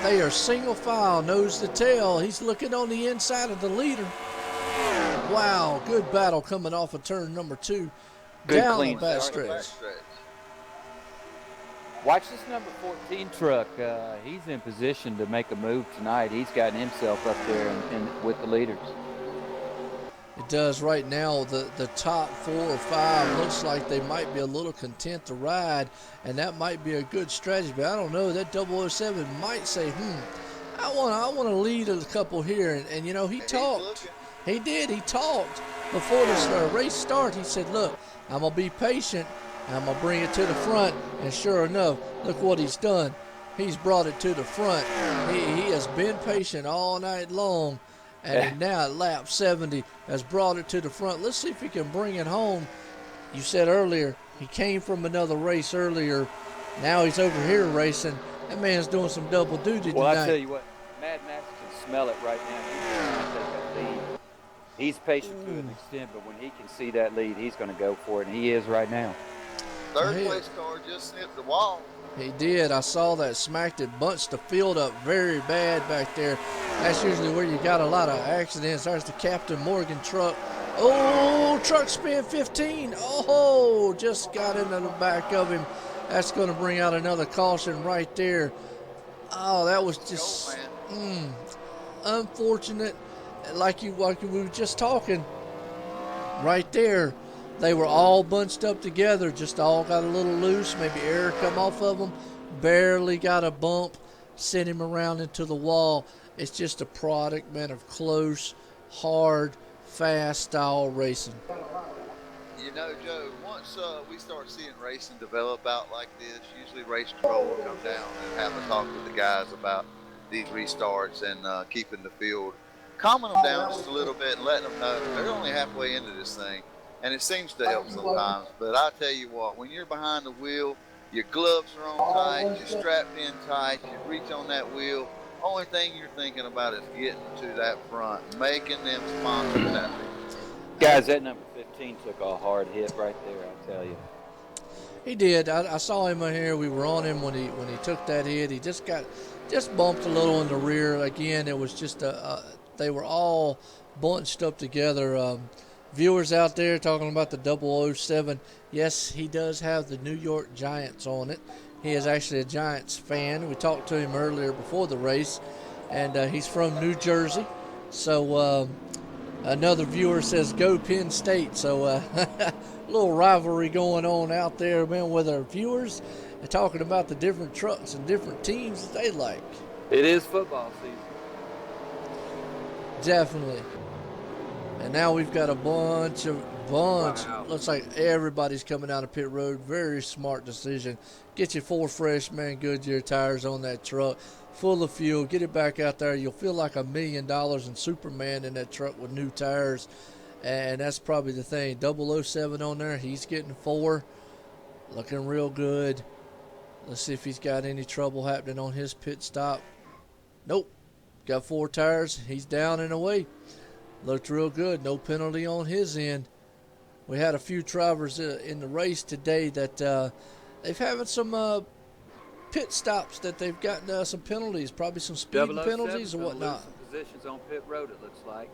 They are single file, nose to tail. He's looking on the inside of the leader. Wow, good battle coming off of turn number 2. Good Down clean the back start. stretch. Watch this number 14 truck. He's in position to make a move tonight. He's gotten himself up there and with the leaders. It does right now. The top 4 or 5 looks like they might be a little content to ride, and that might be a good strategy. But I don't know. That 007 might say, I want to lead a couple here. And you know, he talked. He did. He talked before this race start. He said, look, I'm going to be patient. I'm going to bring it to the front. And sure enough, look what he's done. He's brought it to the front. He has been patient all night long. And now at lap 70 has brought it to the front. Let's see if he can bring it home. You said earlier he came from another race earlier. Now he's over here racing. That man's doing some double duty tonight. Well, I tell you what, Mad Max can smell it right now. He's trying to take that lead. He's patient to an extent, but when he can see that lead, he's going to go for it, and he is right now. Third place car just snipped the wall. He did. I saw that. Smacked it, bunched the field up very bad back there. That's usually where you got a lot of accidents. There's the Captain Morgan truck. Oh, truck spin 15. Oh, just got into the back of him. That's going to bring out another caution right there. Oh, that was just unfortunate. Like we were just talking right there. They were all bunched up together, just all got a little loose, maybe air come off of them, barely got a bump, sent him around into the wall. It's just a product, man, of close, hard, fast style racing. You know, Joe, once we start seeing racing develop out like this, usually race control will come down and have a talk with the guys about these restarts and keeping the field, calming them down just a little bit and letting them know they're only halfway into this thing. And it seems to help sometimes. But I tell you what, when you're behind the wheel, your gloves are on tight, you're strapped in tight, you reach on that wheel, only thing you're thinking about is getting to that front, making them sponsors happy. Guys, that number 15 took a hard hit right there, I tell you. He did. I saw him here. We were on him when he took that hit. He just bumped a little in the rear. Again, it was just they were all bunched up together. Viewers out there talking about the 007. Yes, he does have the New York Giants on it. He is actually a Giants fan. We talked to him earlier before the race, and he's from New Jersey. So another viewer says, go Penn State. So a little rivalry going on out there, man, with our viewers and talking about the different trucks and different teams that they like. It is football season. Definitely. And now we've got a bunch. Wow. Looks like everybody's coming out of pit road. Very smart decision. Get your 4 fresh, man, Goodyear tires on that truck, full of fuel. Get it back out there. You'll feel like $1 million in Superman in that truck with new tires. And that's probably the thing. 007 on there. He's getting 4. Looking real good. Let's see if he's got any trouble happening on his pit stop. Nope. Got 4 tires. He's down and away. Looked real good. No penalty on his end. We had a few drivers in the race today that they've having some pit stops that they've gotten some penalties, probably some speeding penalties or whatnot. Some positions on pit road, it looks like.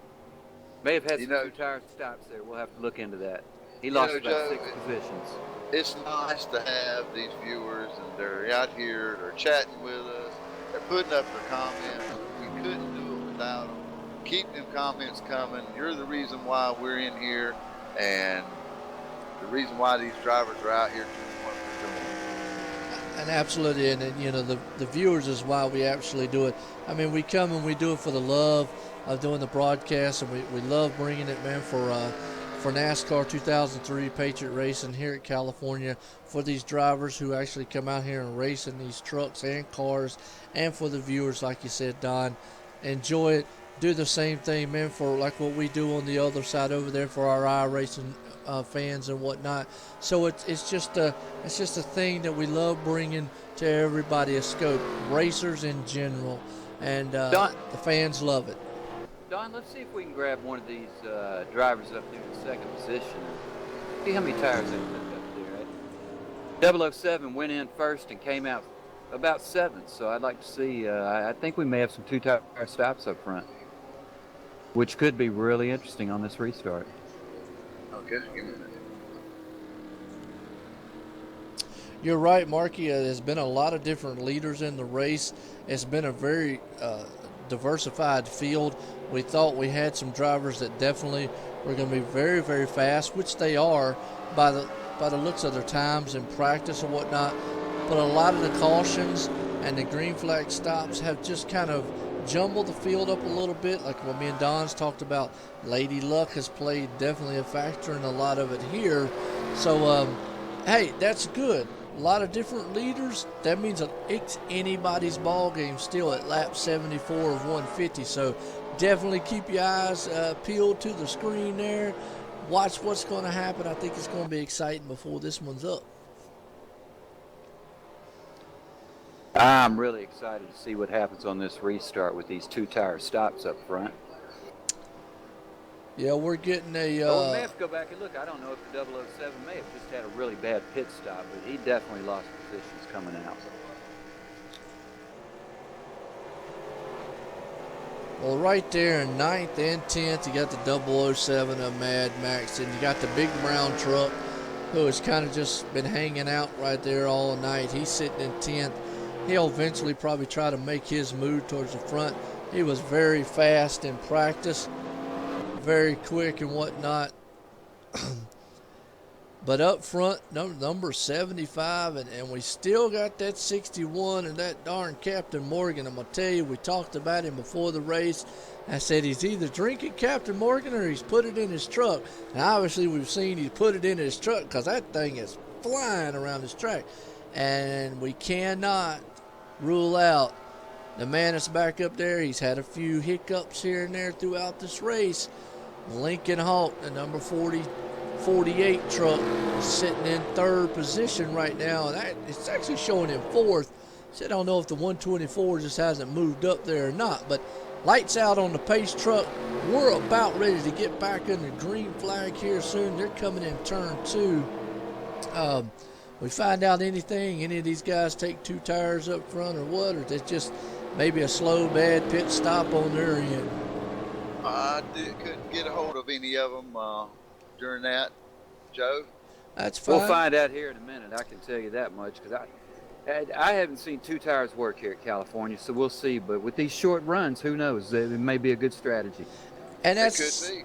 May have had some 2 tire stops there. We'll have to look into that. He lost about 6 positions. It's nice to have these viewers, and they're out here, they're chatting with us, they're putting up their comments. We couldn't do it without them. Keep them comments coming. You're the reason why we're in here, and the reason why these drivers are out here doing what they're doing. And absolutely, and you know, the viewers is why we actually do it. I mean, we come and we do it for the love of doing the broadcast, and we love bringing it, man, for NASCAR 2003 Patriot Racing here at California, for these drivers who actually come out here and race in these trucks and cars, and for the viewers, like you said, Don. Enjoy it. Do the same thing, man, for like what we do on the other side over there for our iRacing fans and whatnot. So it's just a thing that we love bringing to everybody, a scope, racers in general. and Don- the fans love it. Don, let's see if we can grab one of these drivers up there in second position. See how many tires they took up there. Right? 007 went in first and came out about seventh. So I'd like to see. I think we may have some two-tire stops up front, which could be really interesting on this restart. Okay, give me a minute. You're right, Marky. There's been a lot of different leaders in the race. It's been a very diversified field. We thought we had some drivers that definitely were going to be very, very fast, which they are by the looks of their times in practice and whatnot. But a lot of the cautions and the green flag stops have just kind of jumbled the field up a little bit. Like what me and Don's talked about, Lady Luck has played definitely a factor in a lot of it here. So, hey, that's good. A lot of different leaders. That means it's anybody's ball game still at lap 74 of 150. So definitely keep your eyes peeled to the screen there. Watch what's going to happen. I think it's going to be exciting before this one's up. I'm really excited to see what happens on this restart with these two-tire stops up front. Yeah, we're getting a... we may have to go back and look. I don't know if the 007 may have just had a really bad pit stop, but he definitely lost positions coming out. Well, right there in 9th and 10th, you got the 007 of Mad Max, and you got the big brown truck who has kind of just been hanging out right there all night. He's sitting in 10th. He'll eventually probably try to make his move towards the front. He was very fast in practice, very quick and whatnot. But up front, number 75, and we still got that 61 and that darn Captain Morgan. I'm going to tell you, we talked about him before the race. I said he's either drinking Captain Morgan or he's put it in his truck. And obviously we've seen he's put it in his truck because that thing is flying around his track. And we cannot rule out the man that's back up there. He's had a few hiccups here and there throughout this race. Lincoln Hawk, the number 48 truck, is sitting in third position right now. And it's actually showing him fourth. So I don't know if the 124 just hasn't moved up there or not. But lights out on the pace truck. We're about ready to get back in the green flag here soon. They're coming in turn 2. We find out any of these guys take two tires up front or what, or it's just maybe a slow, bad pit stop on their end? I couldn't get a hold of any of them during that, Joe. That's fine. We'll find out here in a minute. I can tell you that much because I haven't seen two tires work here at California, so we'll see. But with these short runs, who knows? It may be a good strategy. And It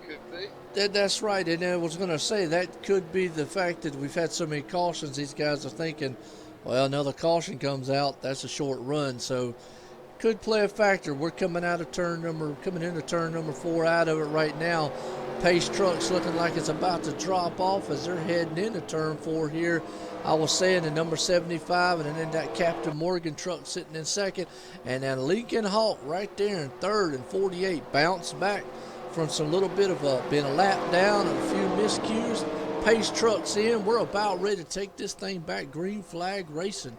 could be. That's right. And I was going to say that could be the fact that we've had so many cautions. These guys are thinking, well, another caution comes out. That's a short run. So could play a factor. We're coming into turn number 4 out of it right now. Pace truck's looking like it's about to drop off as they're heading into turn 4 here. I was saying the number 75, and then that Captain Morgan truck sitting in second, and then Lincoln Hawk right there in third, and 48 bounced back from some little bit of being a lap down and a few miscues. Pace trucks in. We're about ready to take this thing back. Green flag racing.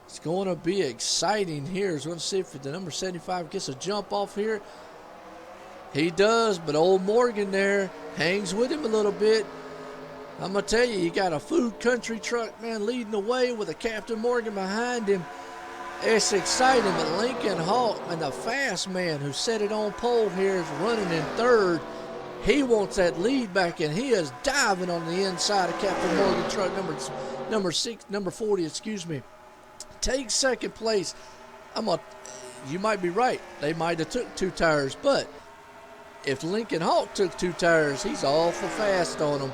It's going to be exciting here. We're going to see if the number 75 gets a jump off here. He does, but old Morgan there hangs with him a little bit. I'm going to tell you, you got a food country truck, man, leading the way with a Captain Morgan behind him. It's exciting, but Lincoln Hawk and the fast man who set it on pole here is running in third. He wants that lead back, and he is diving on the inside of Captain Morgan truck number 40, takes second place. You might be right. They might have took two tires, but if Lincoln Hawk took two tires, he's awful fast on them.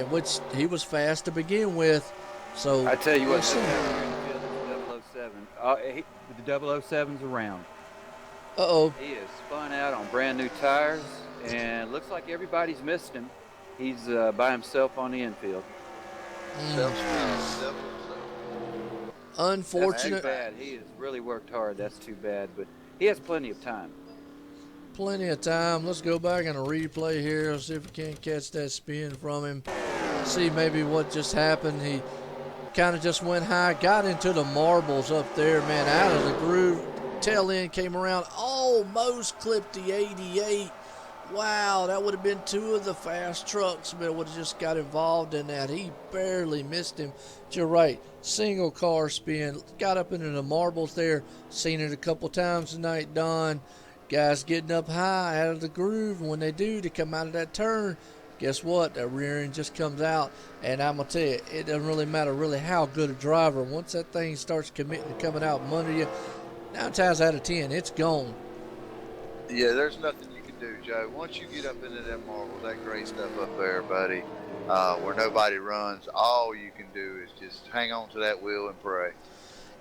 Which he was fast to begin with. So I tell you what, the 007's around. Uh-oh. He is spun out on brand new tires, and looks like everybody's missed him. He's by himself on the infield. Unfortunate. That's too bad. He has really worked hard. That's too bad, but he has plenty of time. Plenty of time. Let's go back and a replay here. See if we can't catch that spin from him. See maybe what just happened. He kind of just went high, got into the marbles up there, man, out of the groove. tail end came around, almost clipped the 88. Wow, that would have been two of the fast trucks, but would have just got involved in that. He barely missed him. But you're right, single car spin, got up into the marbles there. Seen it a couple times tonight, Don. Guys getting up high out of the groove. When they do, to come out of that turn, guess what? That rear end just comes out. And I'm going to tell you, it doesn't really matter really how good a driver. Once that thing starts committing to coming out from under you, 9 times out of 10, it's gone. Yeah, there's nothing you can do, Joe. Once you get up into them marbles, that gray stuff up there, buddy, where nobody runs, all you can do is just hang on to that wheel and pray.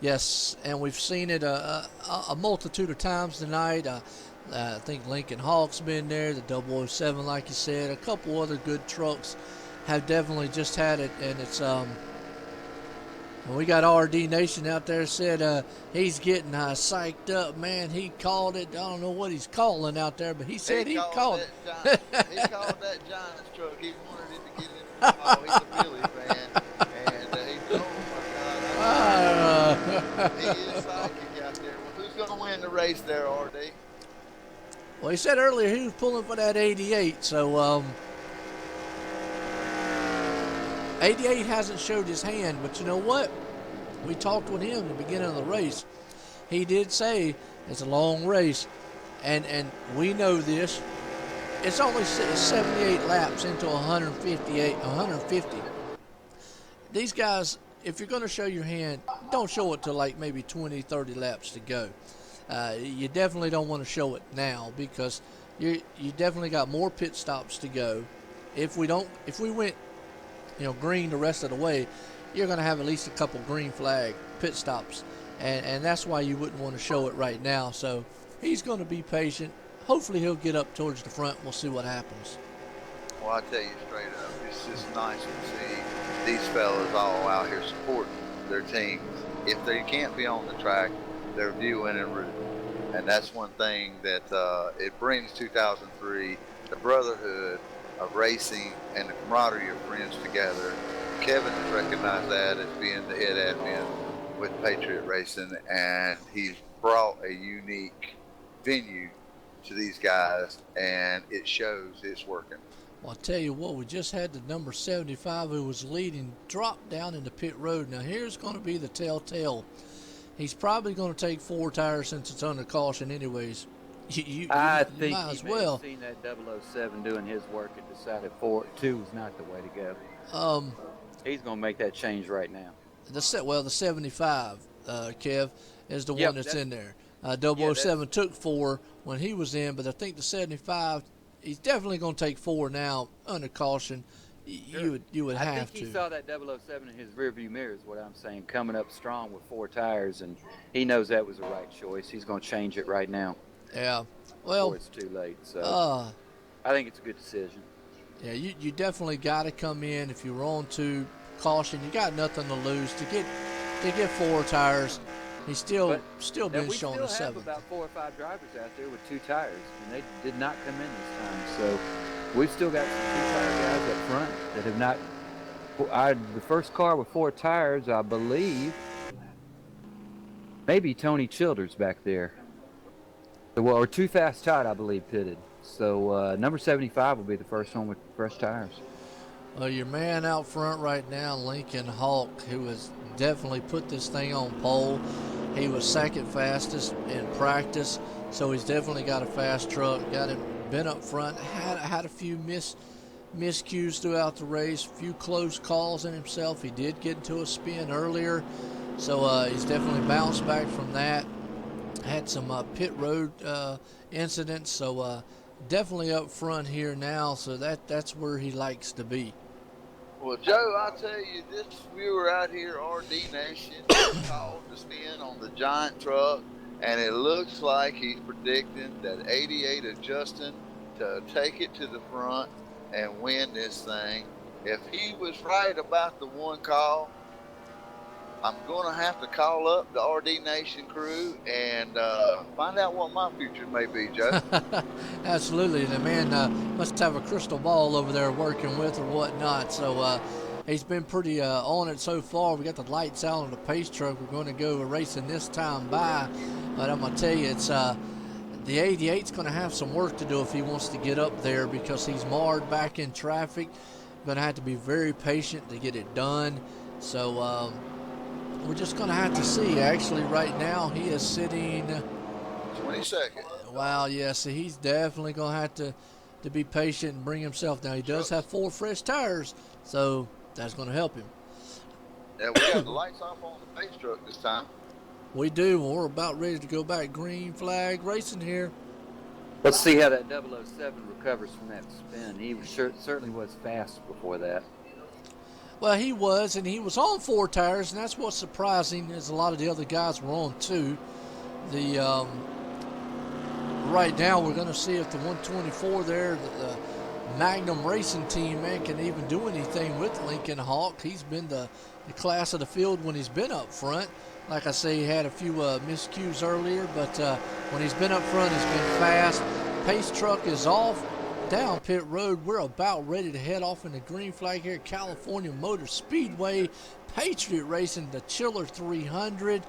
Yes, and we've seen it a multitude of times tonight. I think Lincoln Hawk's been there, the 007, like you said. A couple other good trucks have definitely just had it, and it's we got RD Nation out there said he's getting psyched up, man. He called it. I don't know what he's calling out there, but he said he called it. He called that Giants truck. He wanted it to get in the ball. He's a Phillies fan, and he told he is psychic out there. Well, who's going to win the race there, RD? Well, he said earlier he was pulling for that 88, so 88 hasn't showed his hand, but you know what? We talked with him at the beginning of the race. He did say it's a long race, and we know this. It's only 78 laps into 150. These guys, if you're going to show your hand, don't show it to like maybe 20, 30 laps to go. You definitely don't want to show it now because you definitely got more pit stops to go. If we went, green the rest of the way, you're going to have at least a couple green flag pit stops, and that's why you wouldn't want to show it right now. So he's going to be patient. Hopefully he'll get up towards the front. We'll see what happens. Well, I tell you straight up, it's just nice to see these fellas all out here supporting their teams. If they can't be on the track, they're viewing and rooting. And that's one thing that it brings 2003, the brotherhood of racing and the camaraderie of friends together. Kevin has recognized that as being the head admin with Patriot Racing, and he's brought a unique venue to these guys, and it shows it's working. Well, I'll tell you what, we just had the number 75 who was leading drop down into pit road. Now here's going to be the telltale. He's probably going to take 4 tires since it's under caution anyways. I you think might he as may well. have seen that 007 doing his work and decided 2 was not the way to go. He's going to make that change right now. The 75, Kev, is the one that's in there. 007 took 4 when he was in, but I think the 75, he's definitely going to take 4 now under caution. You would have to. I think he saw that 007 in his rearview mirror is what I'm saying, coming up strong with 4 tires, and he knows that was the right choice. He's going to change it right now. Yeah. Well, before it's too late. So I think it's a good decision. Yeah, you definitely got to come in if you're on to caution. You got nothing to lose to get 4 tires. He's still been shown a 7. We still have about 4 or 5 drivers out there with 2 tires, and they did not come in this time. So we've still got some 2-tire guys up front that have not. The first car with 4 tires, I believe, maybe Tony Childers back there. Well, or Too Fast Todd, I believe, pitted. So number 75 will be the first one with fresh tires. Well, your man out front right now, Lincoln Hawk, who has definitely put this thing on pole. He was second fastest in practice, so he's definitely got a fast truck. Got him been up front. Had a few miscues throughout the race, a few close calls in himself. He did get into a spin earlier, so he's definitely bounced back from that. Had some pit road incidents, so definitely up front here now, so that's where he likes to be. Well, Joe, I'll tell you, this viewer out here, RD Nation, called the spin on the giant truck, and it looks like he's predicting that 88 of Justin to take it to the front and win this thing. If he was right about the one call, I'm going to have to call up the RD Nation crew and find out what my future may be, Joe. Absolutely. The man must have a crystal ball over there working with or whatnot. So he's been pretty on it so far. We got the lights out on the pace truck. We're going to go racing this time by, but I'm gonna tell you, it's the 88's going to have some work to do if he wants to get up there because he's marred back in traffic. Going to have to be very patient to get it done. So we're just going to have to see. Actually, right now he is sitting 22nd. Wow, yeah, so he's definitely going to have to be patient and bring himself down. He does have 4 fresh tires, so that's going to help him. Yeah, we got the lights off on the pace truck this time. We do. We're about ready to go back. Green flag racing here. Let's see how that 007 recovers from that spin. He certainly was fast before that. Well, he was, and he was on 4 tires, and that's what's surprising is a lot of the other guys were on 2. The right now we're going to see if the 124 there, the Magnum Racing team, man, can even do anything with Lincoln Hawk. He's been the class of the field when he's been up front. Like I say, he had a few miscues earlier, but when he's been up front, he's been fast. Pace truck is off down pit road. We're about ready to head off in the green flag here at California Motor Speedway. Patriot racing the Chiller 300.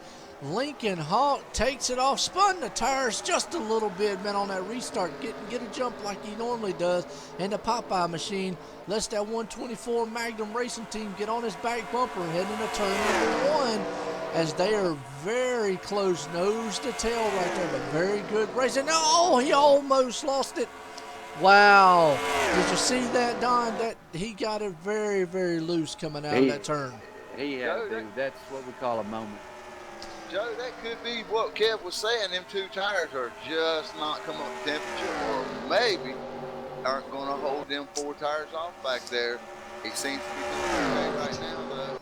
Lincoln Hawk takes it off, spun the tires just a little bit, man, on that restart. Get a jump like he normally does. And the Popeye machine lets that 124 Magnum Racing team get on his back bumper heading into turn number 1 as they are very close nose to tail right there, but very good racing. Oh, he almost lost it. Wow. Did you see that, Don? That he got it very, very loose coming out of that turn. He had to. That's what we call a moment. Joe, that could be what Kev was saying. Them 2 tires are just not coming up to temperature, or maybe aren't going to hold them 4 tires off back there. He seems to be doing okay right now, though.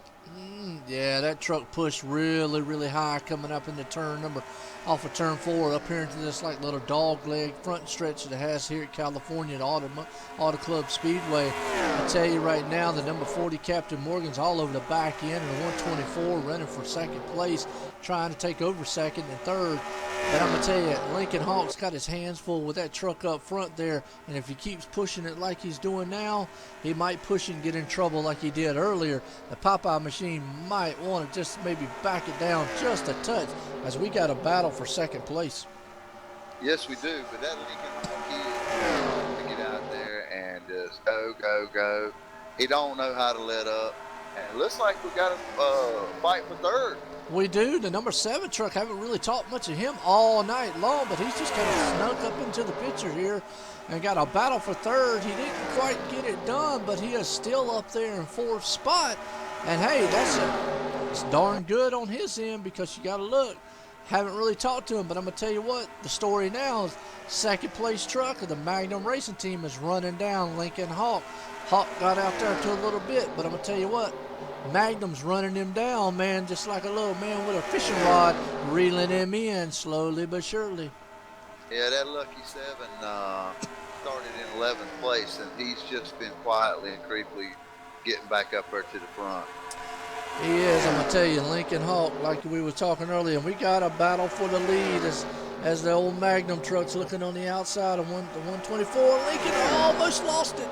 Yeah, that truck pushed really, really high coming up into turn number, off of turn 4 up here into this like little dog leg front stretch that it has here at California at Auto Club Speedway. I tell you right now, the number 40 Captain Morgan's all over the back end, and the 124 running for second place, trying to take over second and third. But I'm going to tell you, Lincoln Hawk's got his hands full with that truck up front there, and if he keeps pushing it like he's doing now, he might push and get in trouble like he did earlier. The Popeye machine might want to just maybe back it down just a touch as we got a battle for second place. Yes, we do, but that Lincoln Hawk kid to get out there and just go. He don't know how to let up, and it looks like we got a fight for third. We do. The number 7 truck, haven't really talked much of him all night long, but he's just kind of snuck up into the picture here and got a battle for third. He didn't quite get it done, but he is still up there in 4th spot. And hey, it's darn good on his end because you got to look. Haven't really talked to him, but I'm going to tell you what, the story now is second place truck of the Magnum Racing team is running down Lincoln Hawk. Hawk got out there to a little bit, but I'm going to tell you what, Magnum's running him down, man, just like a little man with a fishing rod, reeling him in slowly but surely. Yeah, that Lucky 7 started in 11th place, and he's just been quietly and creepily getting back up there to the front. He is. I'm going to tell you, Lincoln Hawk, like we were talking earlier, we got a battle for the lead as the old Magnum truck's looking on the outside of the 124. Lincoln almost lost it.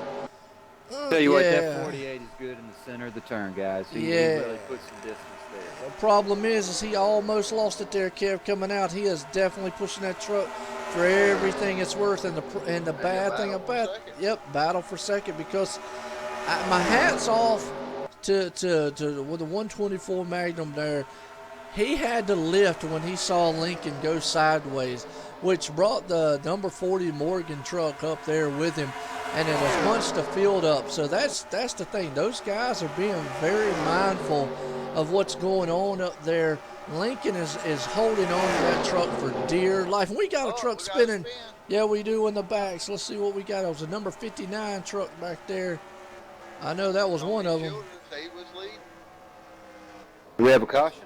Tell you what, that 48 is good in the center of the turn, guys. He really puts some distance there. The problem is he almost lost it there, Kev, coming out. He is definitely pushing that truck for everything it's worth. And the bad thing about battle for second, because my hat's off to with the 124 Magnum there. He had to lift when he saw Lincoln go sideways, which brought the number 40 Morgan truck up there with him, and it has bunched the field up. So that's the thing. Those guys are being very mindful of what's going on up there. Lincoln is holding on to that truck for dear life. And we got a truck spinning. Yeah, we do in the back. So let's see what we got. It was a number 59 truck back there. I know that was one of them. Do we have a caution?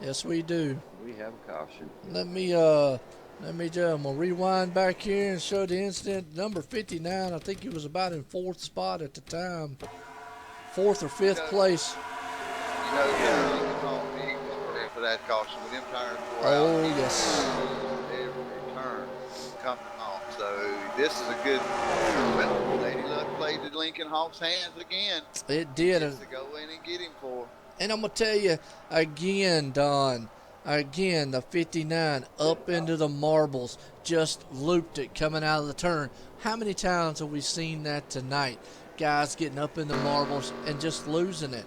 Yes, we do. We have a caution. Let me I'm gonna rewind back here and show the incident. Number 59, I think he was about in 4th spot at the time, 4th or 5th place. You know, he was ready for that caution with them tires wore out. Oh yes. Every turn coming off. So this is a good. Well, Lady Luck played into Lincoln Hawk's hands again. It did. He gets to go in and get him for. And I'm going to tell you again, Don, again, the 59 up into the marbles, just looped it coming out of the turn. How many times have we seen that tonight? Guys getting up in the marbles and just losing it.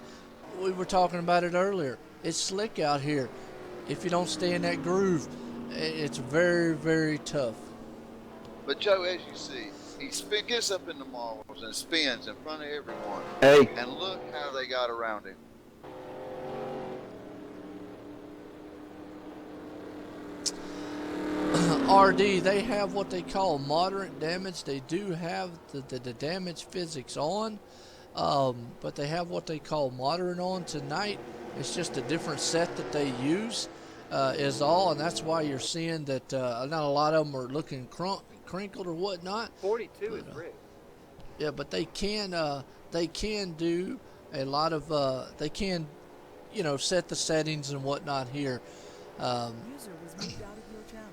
We were talking about it earlier. It's slick out here. If you don't stay in that groove, it's very, very tough. But Joe, as you see, he gets up in the marbles and spins in front of everyone. Hey. And look how they got around him. RD, they have what they call moderate damage. They do have the damage physics on, but they have what they call moderate on tonight. It's just a different set that they use is all, and that's why you're seeing that not a lot of them are looking crinkled or whatnot. 42 is rigged. Yeah, but they can do a lot of they can, set the settings and whatnot here. User was moved out of your channel.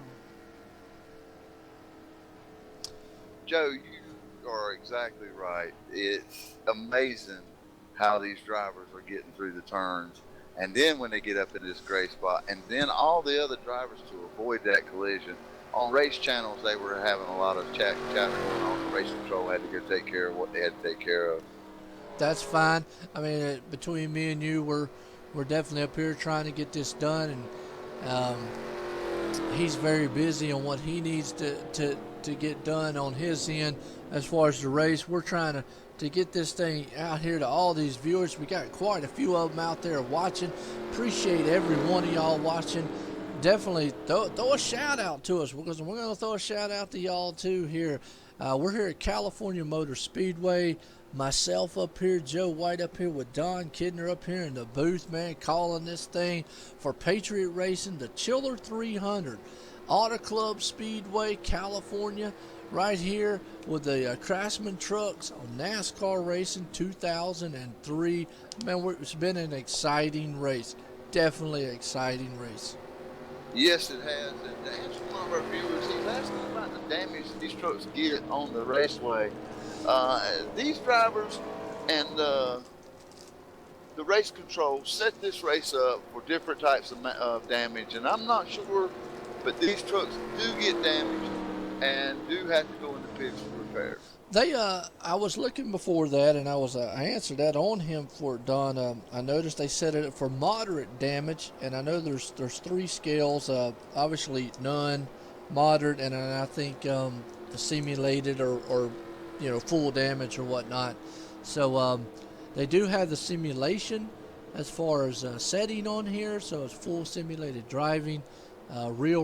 Joe, you are exactly right. It's amazing how these drivers are getting through the turns. And then when they get up in this gray spot, and then all the other drivers to avoid that collision. On race channels, they were having a lot of chatter going on. The race control had to go take care of what they had to take care of. That's fine. I mean, between me and you, we're definitely up here trying to get this done, and he's very busy on what he needs to get done on his end as far as the race. We're trying to get this thing out here to all these viewers. We got quite a few of them out there watching. Appreciate every one of y'all watching. Definitely throw a shout out to us, because we're going to throw a shout out to y'all too here. We're here at California Motor Speedway. Myself up here, Joe White up here with Don Kidner up here in the booth, man, calling this thing for Patriot Racing, the Chiller 300. Auto Club Speedway, California, right here with the Craftsman trucks on NASCAR Racing 2003. Man, it's been an exciting race. Definitely an exciting race. Yes, it has. And to answer one of our viewers, he's asking about the damage these trucks get on the raceway. These drivers and the race control set this race up for different types of damage, and I'm not sure, but these trucks do get damaged and do have to go into pits for repairs. I was looking before that, and I answered that on him for Don. I noticed they set it for moderate damage, and I know there's 3 scales. Obviously none, moderate, and I think the simulated or full damage or whatnot. So they do have the simulation as far as setting on here. So it's full simulated driving, real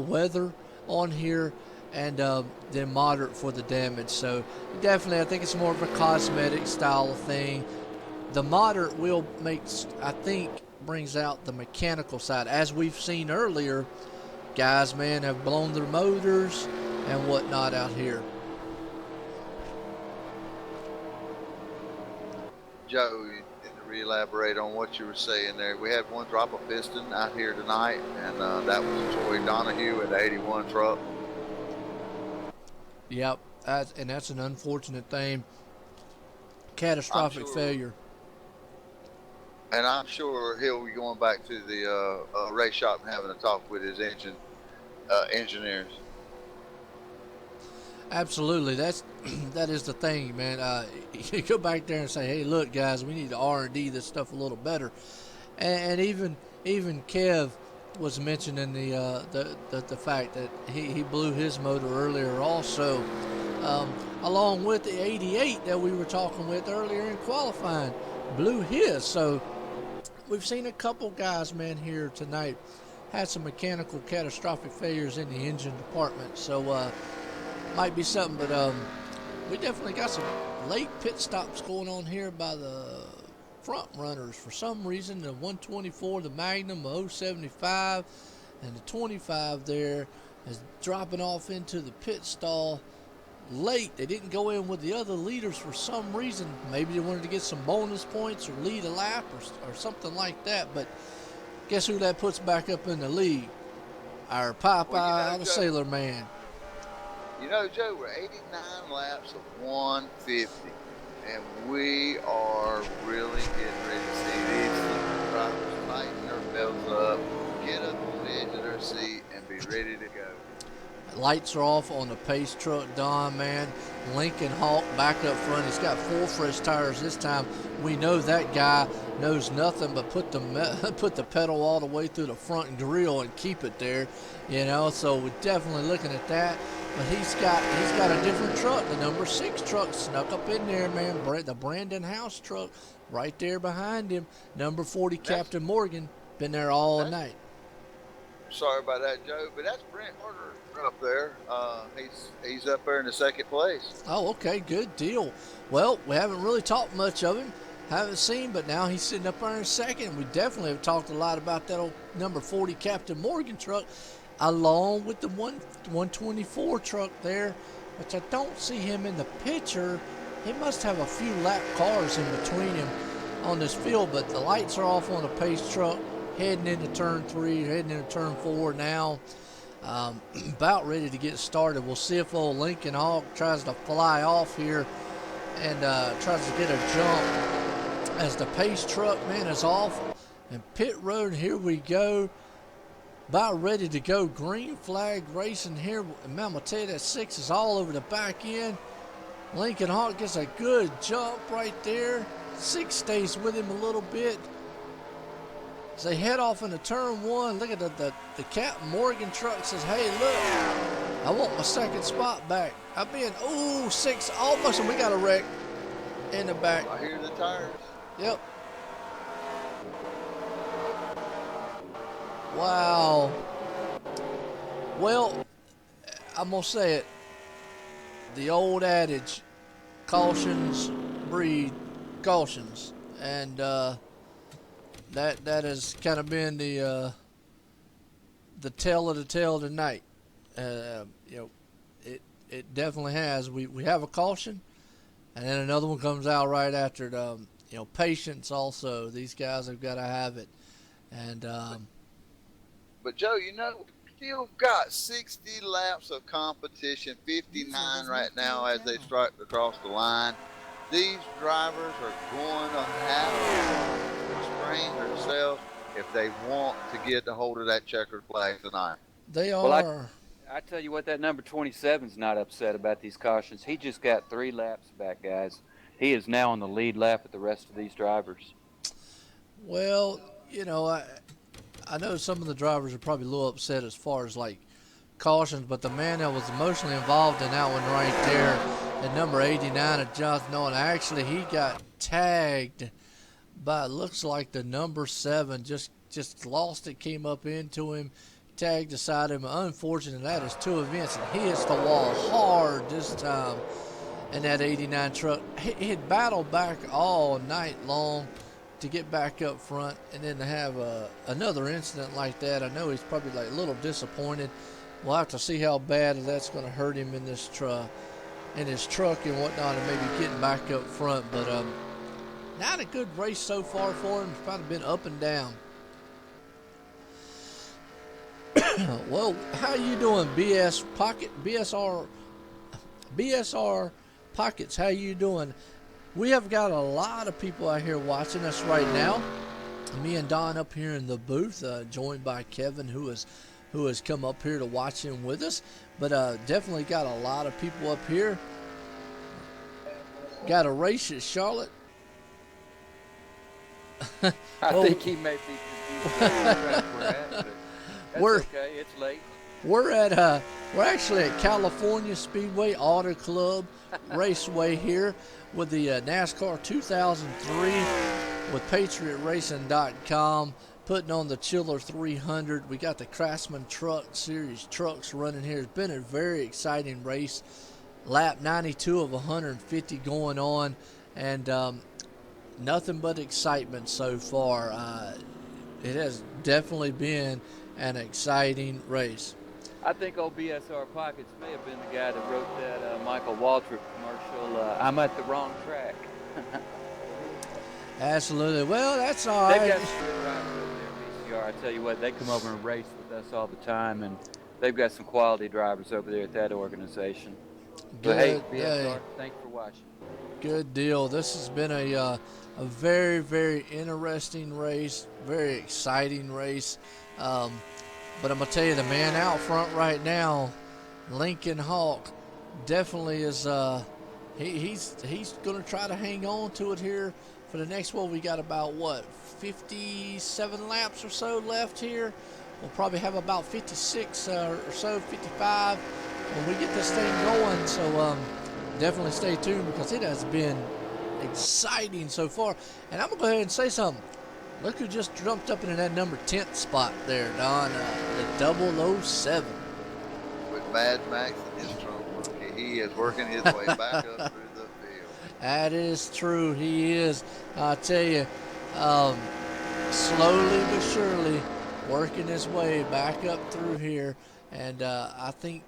weather on here, and then moderate for the damage. So definitely, I think it's more of a cosmetic style thing. The moderate will brings out the mechanical side. As we've seen earlier, guys, man, have blown their motors and whatnot out here. Joe, to re-elaborate on what you were saying there, we had one drop a piston out here tonight, and that was Troy Donahue at the 81 truck. Yep, and that's an unfortunate thing. Catastrophic failure. And I'm sure he'll be going back to the race shop and having a talk with his engineers. Absolutely, that is the thing, man. You go back there and say, "Hey, look, guys, we need to R&D this stuff a little better." And even Kev was mentioning the fact that he blew his motor earlier, also, along with the 88 that we were talking with earlier in qualifying, blew his. So we've seen a couple guys, man, here tonight had some mechanical catastrophic failures in the engine department. So might be something, but we definitely got some late pit stops going on here by the front runners. For some reason, the 124, the Magnum, the 075, and the 25 there is dropping off into the pit stall late. They didn't go in with the other leaders for some reason. Maybe they wanted to get some bonus points or lead a lap or something like that. But guess who that puts back up in the lead? Our Popeye, the Sailor Man. You know, Joe, we're 89 laps of 150, and we are really getting ready to see these drivers tighten their belts up, get up on the edge of their seat, and be ready to go. Lights are off on the pace truck, Don, man. Lincoln Hawk back up front. He's got 4 fresh tires this time. We know that guy knows nothing but put the pedal all the way through the front grill and keep it there, you know. So we're definitely looking at that. But he's got a different truck. The number 6 truck snuck up in there, man. The Brandon House truck right there behind him. Number 40, Captain Morgan, been there all night. Sorry about that, Joe, but that's Brent Order up there. He's up there in the 2nd place. Oh, okay, good deal. Well, we haven't really talked much of him. Haven't seen, but now he's sitting up there in 2nd. We definitely have talked a lot about that old number 40 Captain Morgan truck, along with the 124 truck there, which I don't see him in the picture. He must have a few lap cars in between him on this field, but the lights are off on the pace truck, heading into turn 3, heading into turn 4 now. About ready to get started. We'll see if old Lincoln Hawk tries to fly off here and tries to get a jump as the pace truck, man, is off. And pit road, here we go. About ready to go. Green flag racing here. Man, I'm going to tell you that 6 is all over the back end. Lincoln Hawk gets a good jump right there. 6 stays with him a little bit. As they head off into turn 1, look at the Captain Morgan truck says, hey, look, I want my 2nd spot back. I've been, 6, almost, and we got a wreck in the back. I hear the tires. Yep. Wow. Well, I'm going to say it. The old adage, cautions breed cautions. And that has kind of been the tale of the tale tonight. It definitely has. We have a caution, and then another one comes out right after it. Patience also. These guys have got to have it. And but Joe, still got 60 laps of competition, 59 right now as they strike across the line. These drivers are going to have to restrain themselves if they want to get a hold of that checkered flag tonight. They are. Well, I tell you what, that number 27's not upset about these cautions. He just got 3 laps back, guys. He is now on the lead lap with the rest of these drivers. Well, I know some of the drivers are probably a little upset as far as like cautions, but the man that was emotionally involved in that one right there at number 89 of Jonathan Owen, actually he got tagged by, it looks like the number 7, just lost it, came up into him, tagged beside him. Unfortunate, that is 2 events, and he hits the wall hard this time in that 89 truck. He had battled back all night long to get back up front, and then to have another incident like that, I know he's probably like a little disappointed. We'll have to see how bad that's going to hurt him in this in his truck and whatnot, and maybe getting back up front. But not a good race so far for him. It's probably been up and down. Well, how you doing, BSR Pockets? How you doing? We have got a lot of people out here watching us right now. Me and Don up here in the booth, joined by Kevin, who has come up here to watch him with us. But definitely got a lot of people up here. Got a race at Charlotte. I think he may be confused about where we're at, but that's okay. It's late. We're actually at California Speedway Auto Club Raceway here with the NASCAR 2003 with PatriotRacing.com, putting on the Chiller 300. We got the Craftsman Truck Series trucks running here. It's been a very exciting race. Lap 92 of 150 going on, and nothing but excitement so far. It has definitely been an exciting race. I think old BSR Pockets may have been the guy that wrote that Michael Waltrip commercial, I'm at the wrong track. Absolutely. Well, that's all right. They've got some good drivers over there, BCR. I tell you what, they come over and race with us all the time, and they've got some quality drivers over there at that organization. But hey, BSR, thanks for watching. Good deal. This has been a very, very interesting race, very exciting race. But I'm gonna tell you, the man out front right now, Lincoln Hawk, definitely is. He's gonna try to hang on to it here for the next one. We got about 57 laps or so left here. We'll probably have about 56 or so, 55 when we get this thing going. So definitely stay tuned because it has been exciting so far. And I'm gonna go ahead and say something. Look who just jumped up into that number 10th spot there, Don, the 007. With Mad Max and his trunk monkey, he is working his way back up through the field. That is true. He is. I tell you, slowly but surely working his way back up through here. And I think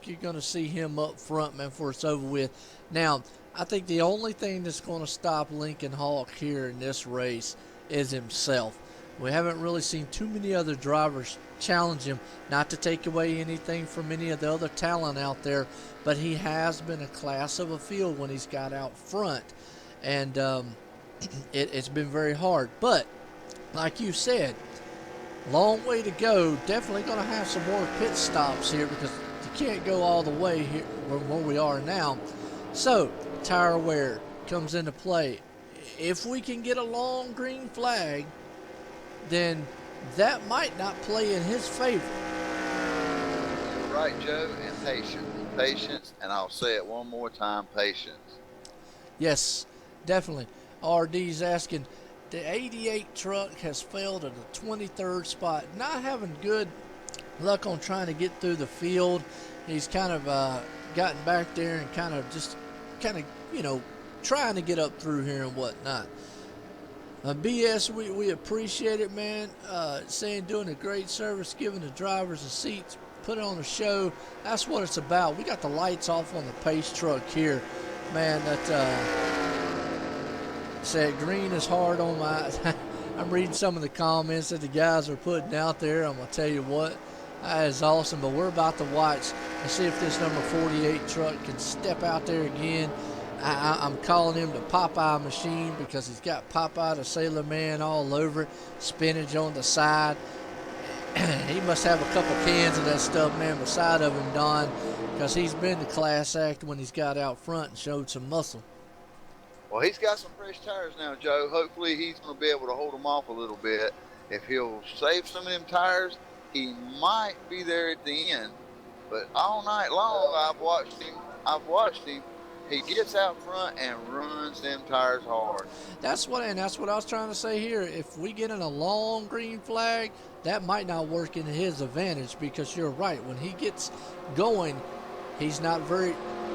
you're going to see him up front, man, before it's over with. Now, I think the only thing that's going to stop Lincoln Hawk here in this race is himself. We haven't really seen too many other drivers challenge him, not to take away anything from any of the other talent out there, but he has been a class of a field when he's got out front, and it's been very hard. But like you said, long way to go. Definitely going to have some more pit stops here because you can't go all the way here where we are now. So tire wear comes into play. If we can get a long green flag, then that might not play in his favor. You're right, Joe, and patience, and I'll say it one more time, patience. Yes, definitely. RD's asking, the 88 truck has failed at the 23rd spot. Not having good luck on trying to get through the field. He's kind of gotten back there and kind of, you know, trying to get up through here and whatnot. BS, we appreciate it, man. Saying doing a great service, giving the drivers the seats, put on a show. That's what it's about. We got the lights off on the pace truck here, man. That said green is hard on my. I'm reading some of the comments that the guys are putting out there. I'm gonna tell you what, that is awesome. But we're about to watch and see if this number 48 truck can step out there again. I'm calling him the Popeye machine because he's got Popeye the Sailor Man all over it, spinach on the side. He must have a couple cans of that stuff, man, beside of him, Don, because he's been the class act when he's got out front and showed some muscle. Well, he's got some fresh tires now, Joe. Hopefully he's going to be able to hold them off a little bit. If he'll save some of them tires, he might be there at the end. But all night long, I've watched him. He gets out front and runs them tires hard. That's what I was trying to say here. If we get in a long green flag, that might not work in his advantage because you're right. When he gets going, he's not very,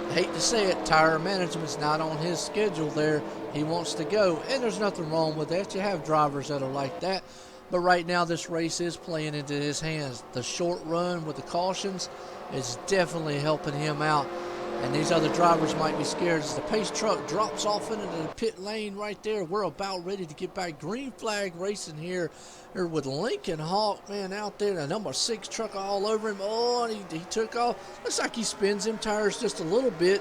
I hate to say it, tire management's not on his schedule there. He wants to go, and there's nothing wrong with that. You have drivers that are like that. But right now, this race is playing into his hands. The short run with the cautions is definitely helping him out. And these other drivers might be scared as the pace truck drops off into the pit lane right there. We're about ready to get back. Green flag racing here with Lincoln Hawk, man, out there. The number 6 truck all over him. Oh, and he took off. Looks like he spins them tires just a little bit,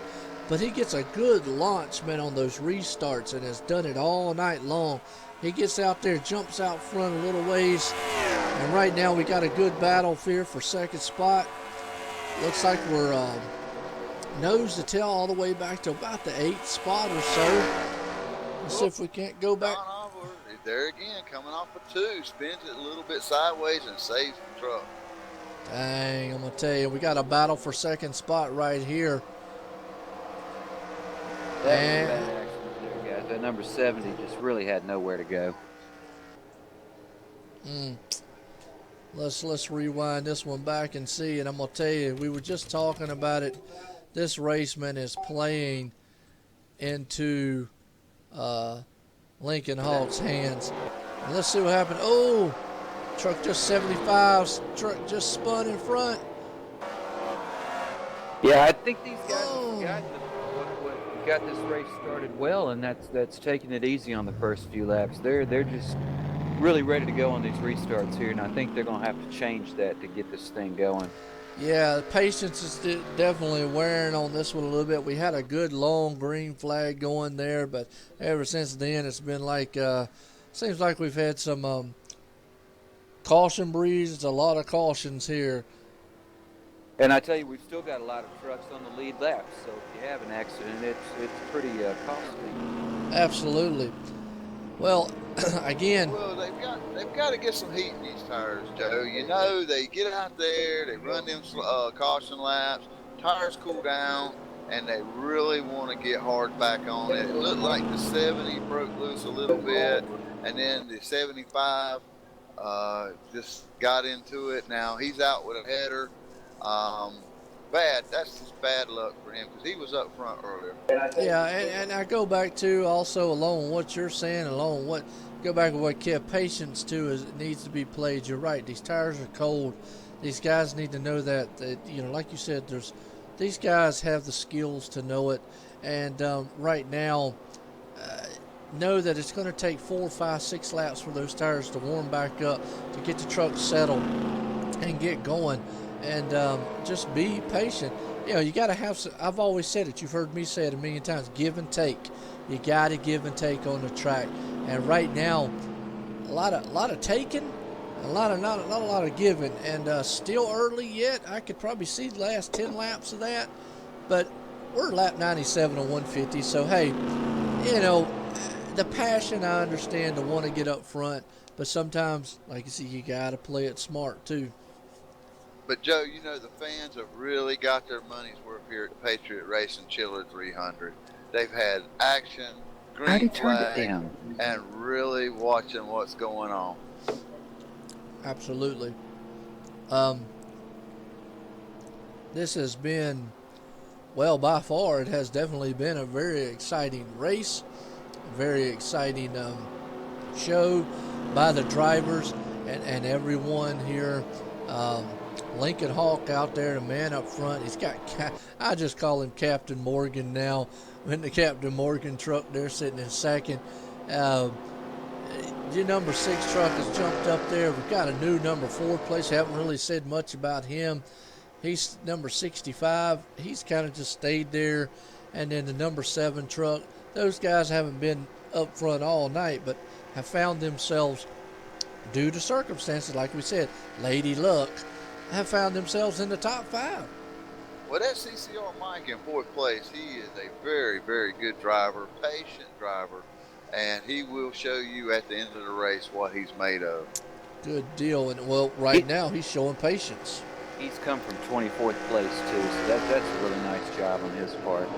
but he gets a good launch, man, on those restarts and has done it all night long. He gets out there, jumps out front a little ways. And right now we got a good battle here for second spot. Looks like we're nose to tail all the way back to about the 8th spot or so. Let's see if we can't go back. There again, coming off a 2, spins it a little bit sideways and saves the truck. Dang, I'm going to tell you, we got a battle for second spot right here. That was a bad accident there, guys. That number 70 just really had nowhere to go. Let's rewind this one back and see. And I'm going to tell you, we were just talking about it. This raceman is playing into Lincoln Hawk's hands. And let's see what happened. Oh, truck just 75. Truck just spun in front. Yeah, I think these guys got this race started well, and that's taking it easy on the first few laps. They're just really ready to go on these restarts here, and I think they're going to have to change that to get this thing going. Yeah, the patience is definitely wearing on this one a little bit. We had a good long green flag going there, but ever since then it's been like, seems like we've had some caution breezes, a lot of cautions here. And I tell you, we've still got a lot of trucks on the lead laps, so if you have an accident, it's pretty costly. Absolutely. Well, again. Well, they've got to get some heat in these tires, Joe. You know, they get out there, they run them caution laps, tires cool down, and they really want to get hard back on it. It looked like the 70 broke loose a little bit, and then the 75 just got into it. Now he's out with a header. Bad. That's just bad luck for him because he was up front earlier. Yeah, and I go back to also along with what you're saying, along with what go back to what Kev, patience too is it needs to be played. You're right. These tires are cold. These guys need to know that you know, like you said, these guys have the skills to know it, and right now, know that it's going to take 4, 5, 6 laps for those tires to warm back up to get the truck settled and get going. And just be patient. You know, you got to have some, I've always said it. You've heard me say it a million times. Give and take. You got to give and take on the track. And right now, a lot of taking, not a lot of giving. And still early yet. I could probably see the last 10 laps of that. But we're lap 97 on 150. So hey, you know, the passion I understand to want to get up front. But sometimes, like you see, you got to play it smart too. But Joe, you know the fans have really got their money's worth here at Patriot Racing Chiller 300. They've had action, green flag, and really watching what's going on. Absolutely. This has been, well, by far, it has definitely been a very exciting race, a very exciting show by the drivers and everyone here. Lincoln Hawk out there, the man up front. He's got, I just call him Captain Morgan now. In the Captain Morgan truck there sitting in second. Your number 6 truck has jumped up there. We've got a new number 4 place. Haven't really said much about him. He's number 65. He's kind of just stayed there. And then the number 7 truck. Those guys haven't been up front all night, but have found themselves, due to circumstances, like we said, lady luck, have found themselves in the top 5. Well, that CCR Mike in 4th place, he is a very, very good driver, patient driver, and he will show you at the end of the race what he's made of. Good deal. And, well, right now he's showing patience. He's come from 24th place, too, so that's a really nice job on his part.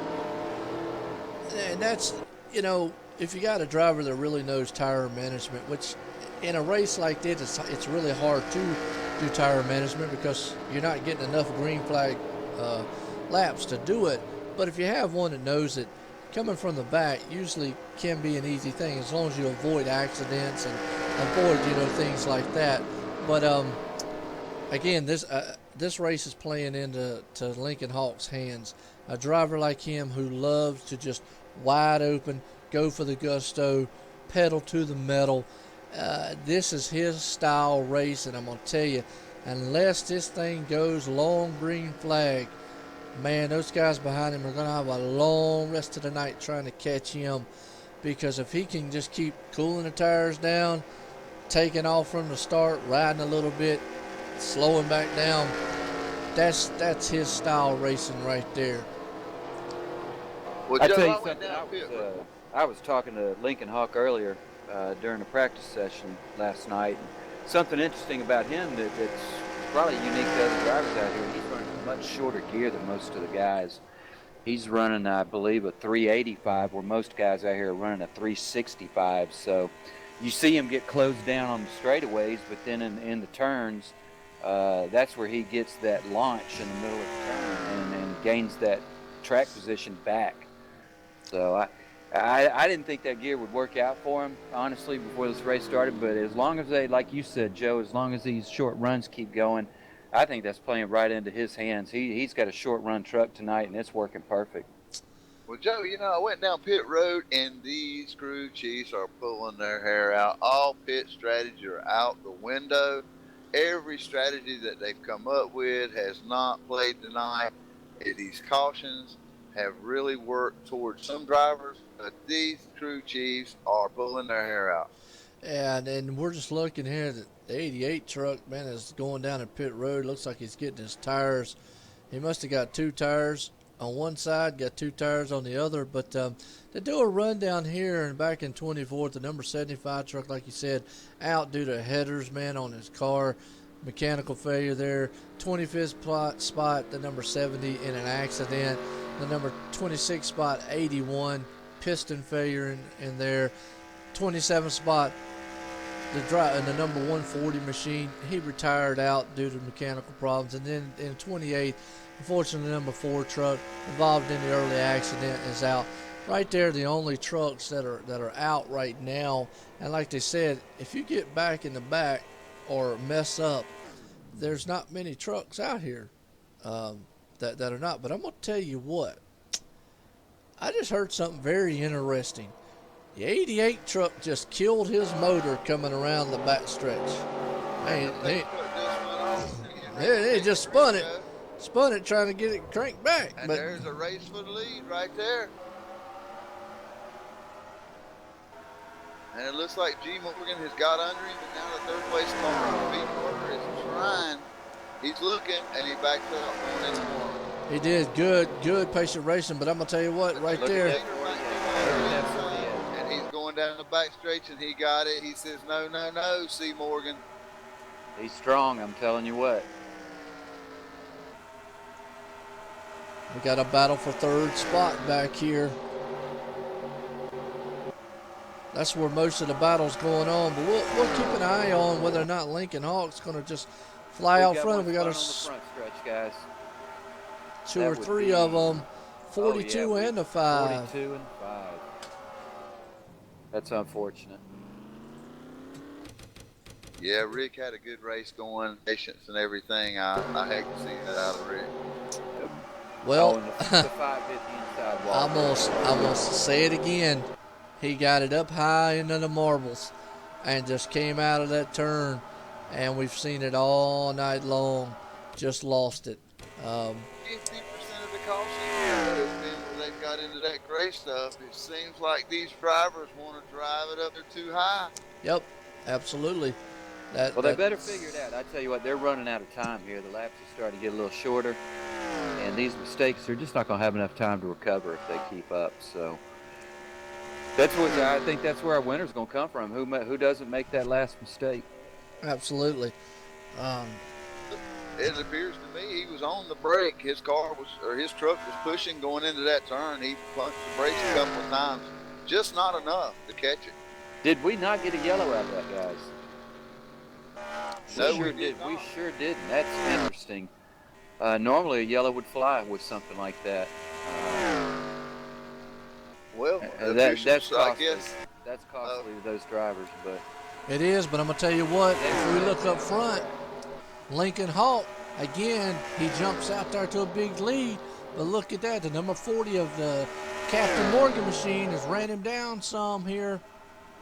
And that's, you know, if you got a driver that really knows tire management, which in a race like this, it's really hard to do tire management because you're not getting enough green flag laps to do it. But if you have one that knows it, coming from the back usually can be an easy thing as long as you avoid accidents and avoid, you know, things like that. But again, this race is playing into Lincoln Hawk's hands. A driver like him who loves to just wide open, go for the gusto, pedal to the metal. This is his style race, and I'm going to tell you, unless this thing goes long green flag, man, those guys behind him are going to have a long rest of the night trying to catch him, because if he can just keep cooling the tires down, taking off from the start, riding a little bit, slowing back down, that's his style racing right there. Well, I Joe, tell you something, I was talking to Lincoln Hawk earlier during a practice session last night. Something interesting about him that's probably unique to other drivers out here. He's running a much shorter gear than most of the guys. He's running, I believe, a 385, where most guys out here are running a 365. So you see him get closed down on the straightaways, but then in the turns, that's where he gets that launch in the middle of the turn and gains that track position back. So I didn't think that gear would work out for him, honestly, before this race started. But as long as they, like you said, Joe, as long as these short runs keep going, I think that's playing right into his hands. He's got a short run truck tonight, and it's working perfect. Well, Joe, I went down pit road, and these crew chiefs are pulling their hair out. All pit strategies are out the window. Every strategy that they've come up with has not played tonight. These cautions have really worked towards some drivers, but these crew chiefs are pulling their hair out. And we're just looking here that the 88 truck, man, is going down a pit road. Looks like he's getting his tires. He must have got 2 tires on one side, got 2 tires on the other. But they do a run down here, and back in 24th, the number 75 truck, like you said, out due to headers, man, on his car. Mechanical failure there. 25th spot, the number 70 in an accident. The number 26 spot, 81, piston failure in there. 27th spot, the number 140 machine, he retired out due to mechanical problems. And then in 28th, unfortunately, the number 4 truck involved in the early accident is out. Right there, the only trucks that are out right now. And like they said, if you get back in the back or mess up, there's not many trucks out here that are not. But I'm going to tell you what, I just heard something very interesting. The 88 truck just killed his motor coming around the back stretch. Man, they just spun it trying to get it cranked back. And but there's a race for the lead right there. And it looks like G. Morgan has got under him, and now the third place car, B. Morgan, is trying. He's looking, and he backs up going into more. He did good patient racing. But I'm gonna tell you what, right there. And he's going down the back stretch, and he got it. He says, "No, C. Morgan." He's strong, I'm telling you what. We got a battle for third spot back here. That's where most of the battle's going on. But we'll keep an eye on whether or not Lincoln Hawk's going to just fly out front. We got on the front stretch, guys. 2 or 3 of them, 42 and a 5. 42 and 5. That's unfortunate. Yeah, Rick had a good race going, patience and everything. I hate to see that out of Rick. Well, the 550 inside wall. I'm gonna say it again. He got it up high into the marbles and just came out of that turn, and we've seen it all night long. Just lost it. 50% of the caution has been where they've got into that gray stuff. It seems like these drivers want to drive it up there too high. Yep, absolutely. Well, they better figure it out. I tell you what, they're running out of time here. The laps are starting to get a little shorter, and these mistakes, they're just not going to have enough time to recover if they keep up. So that's what I think. That's where our winner's going to come from. Who doesn't make that last mistake? Absolutely. It appears to me he was on the brake. His truck was pushing going into that turn. He punched the brakes a couple of times, just not enough to catch it. Did we not get a yellow out of that, guys? No, we sure did. We sure didn't. That's interesting. Normally a yellow would fly with something like that. Well, that's costly. I guess That's costly to those drivers, but it is. But I'm gonna tell you what. If we look up front, Lincoln Hawk again. He jumps out there to a big lead. But look at that. The number 40 of the Captain Morgan machine has ran him down some here.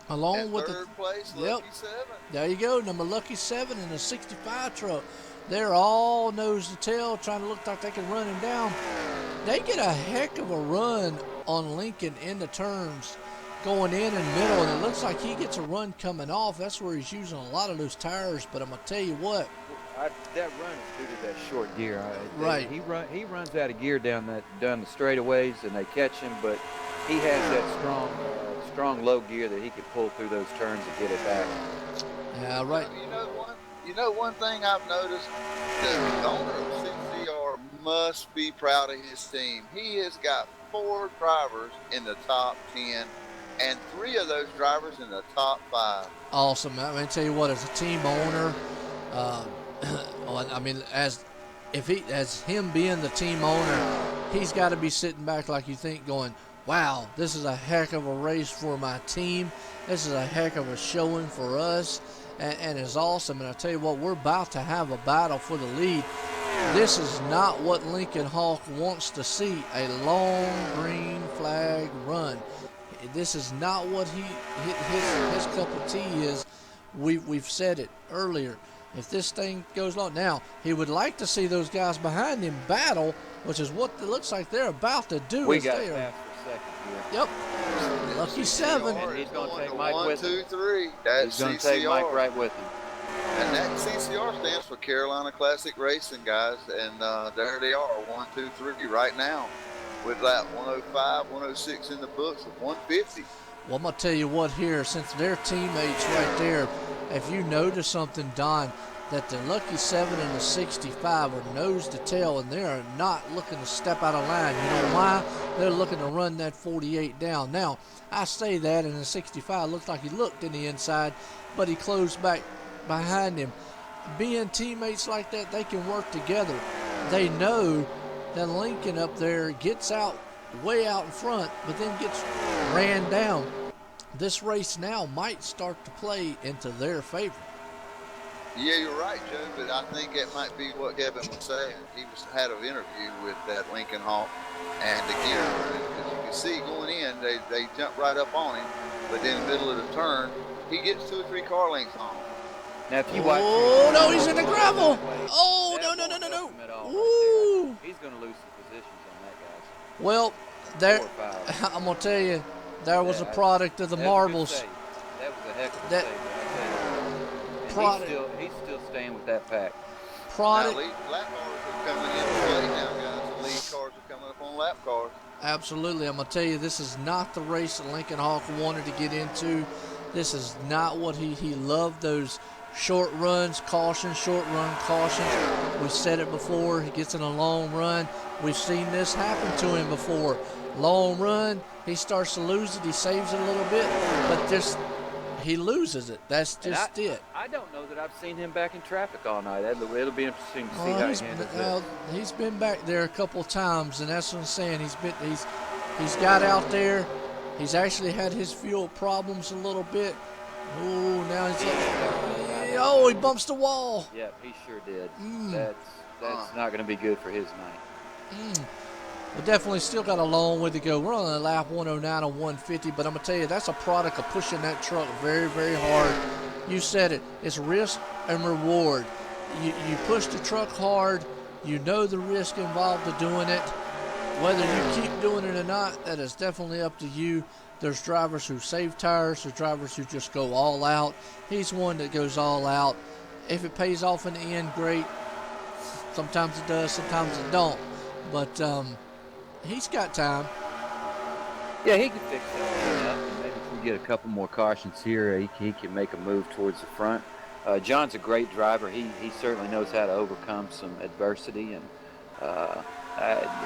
Along with third place, Lucky 7. There you go, number Lucky 7 in the 65 truck. They're all nose to tail, trying to look like they can run him down. They get a heck of a run on Lincoln in the turns, going in and middle, and it looks like he gets a run coming off. That's where he's using a lot of those tires. But I'm gonna tell you what, that run is due to that short gear. Right. He runs out of gear down the straightaways, and they catch him, but he has that strong low gear that he could pull through those turns and get it back. Yeah, right. You know one thing I've noticed, the owner of CCR must be proud of his team. He has got 4 drivers in the top 10 and 3 of those drivers in the top 5. Awesome. I mean, tell you what, as a team owner, I mean, as him being the team owner, he's got to be sitting back like you think, going, wow, this is a heck of a race for my team. This is a heck of a showing for us, and it's awesome. And I tell you what, we're about to have a battle for the lead. This is not what Lincoln Hawk wants to see, a long green flag run. This is not what his cup of tea is. We've said it earlier. If this thing goes long, now he would like to see those guys behind him battle, which is what it looks like they're about to do. We got past for second here. Yep. Lucky 7. And he's going to take Mike one, with him. 2, 3. That's He's going to CCR. take Mike right with him. And that CCR stands for Carolina Classic Racing, guys. And there they are, 1, 2, 3 right now, with lap 105, 106 in the books of 150. Well, I'm going to tell you what here, since they're teammates right there, if you notice something, Don, that the Lucky 7 and the 65 are nose to tail, and they are not looking to step out of line. You know why? They're looking to run that 48 down. Now, I say that, and the 65 looks like he looked in the inside, but he closed back behind him. Being teammates like that, they can work together. They know that Lincoln up there gets out way out in front, but then gets ran down. This race now might start to play into their favor. Yeah, you're right, Joe, but I think that might be what Kevin was saying. He had an interview with that Lincoln Hawk, and again, as you can see going in, they jump right up on him, but in the middle of the turn, he gets 2 or 3 car lengths on him. Now, if you watch, oh no, he's in the gravel. Oh no. Ooh. He's going to lose some positions on that, guys. Well, there, 4 or 5. I'm gonna tell you, there was a product of the marbles. That was a heck of a That save, I tell you. product. And he's still staying with that pack. Product. Now, lap cars are coming into play now, guys. The lead cars are coming up on lap cars. Absolutely. I'm going to tell you, this is not the race that Lincoln Hawk wanted to get into. This is not what he loved, those short runs, caution, short run, caution. We said it before. He gets in a long run. We've seen this happen to him before. Long run, he starts to lose it. He saves it a little bit, but he loses it. That's just it. I don't know that I've seen him back in traffic all night. It'll be interesting to see how he handles it. He's been back there a couple of times, and that's what I'm saying. He's got out there. He's actually had his fuel problems a little bit. Oh, now he bumps the wall. Yep, he sure did. That's not going to be good for his night. But definitely still got a long way to go. We're on a lap 109 and 150, but I'm going to tell you, that's a product of pushing that truck very, very hard. You said it. It's risk and reward. You push the truck hard. You know the risk involved of doing it. Whether you keep doing it or not, that is definitely up to you. There's drivers who save tires. There's drivers who just go all out. He's one that goes all out. If it pays off in the end, great. Sometimes it does, sometimes it don't. But he's got time. Yeah, he can fix that up. And maybe if we get a couple more cautions here, he can make a move towards the front. John's a great driver. He certainly knows how to overcome some adversity. And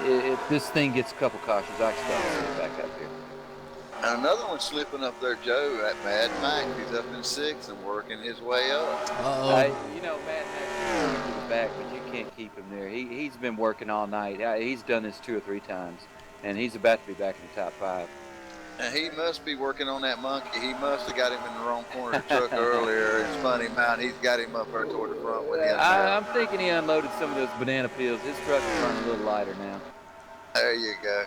if this thing gets a couple cautions, I expect to see it back up here. And another one slipping up there, Joe, at Mad Max. He's up in 6th and working his way up. Mad Max is to the back, but you can't keep him there. He's been working all night. He's done this 2 or 3 times, and he's about to be back in the top 5. And he must be working on that monkey. He must have got him in the wrong corner of the truck earlier and spun him out. He's got him up there toward the front with him. I'm thinking he unloaded some of those banana peels. His truck is running a little lighter now. There you go.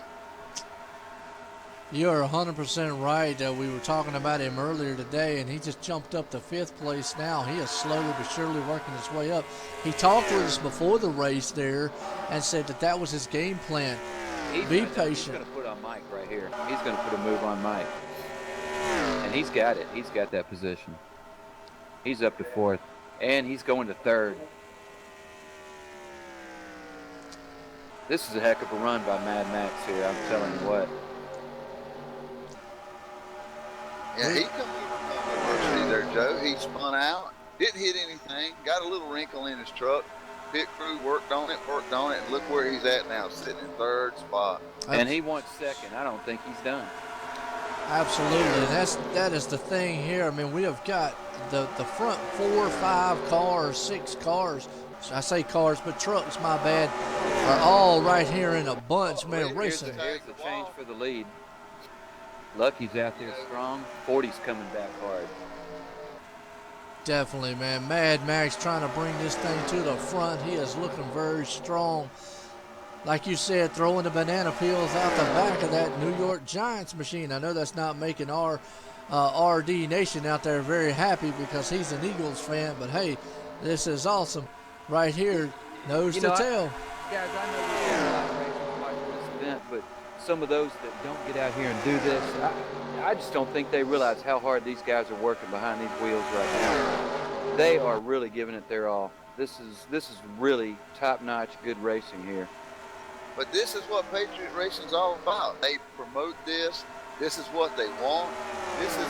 You're 100% right. We were talking about him earlier today, and he just jumped up to 5th place now. He is slowly but surely working his way up. He talked with us before the race there and said that was his game plan. Be patient. He's going to put on Mike right here. He's going to put a move on Mike. And he's got it. He's got that position. He's up to 4th. And he's going to 3rd. This is a heck of a run by Mad Max here, I'm telling you what. Yeah, he come over adversity there, Joe. He spun out, didn't hit anything, got a little wrinkle in his truck. Pit crew worked on it, and look where he's at now, sitting in 3rd spot. And he wants 2nd. I don't think he's done. Absolutely, that is the thing here. I mean, we have got the front 4, 5 cars, 6 cars. I say cars, but trucks, my bad, are all right here in a bunch, man, racing. Here's the change for the lead. Lucky's out there strong. 40's coming back hard. Definitely, man. Mad Max trying to bring this thing to the front. He is looking very strong. Like you said, throwing the banana peels out the back of that New York Giants machine. I know that's not making our RD Nation out there very happy because he's an Eagles fan, but hey, this is awesome. Right here, nose to tail. Guys, I know we've got a lot of racers watching this event, but some of those that don't get out here and do this, I just don't think they realize how hard these guys are working behind these wheels right now. They are really giving it their all. This is really top-notch good racing here. But this is what Patriot Racing's all about. They promote this. This is what they want. This is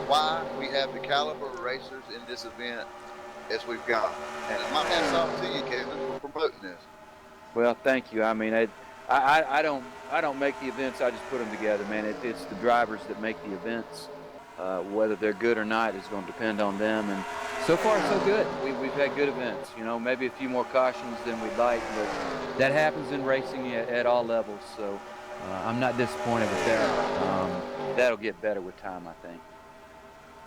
why we have the caliber of racers in this event as we've got. And my hat's off to you, Kevin, for promoting this. Well, thank you. I mean, I don't make the events. I just put them together, man. It's the drivers that make the events. Whether they're good or not is going to depend on them. And so far, so good. We've had good events. You know, maybe a few more cautions than we'd like, but that happens in racing at all levels. So I'm not disappointed with that. That'll get better with time, I think.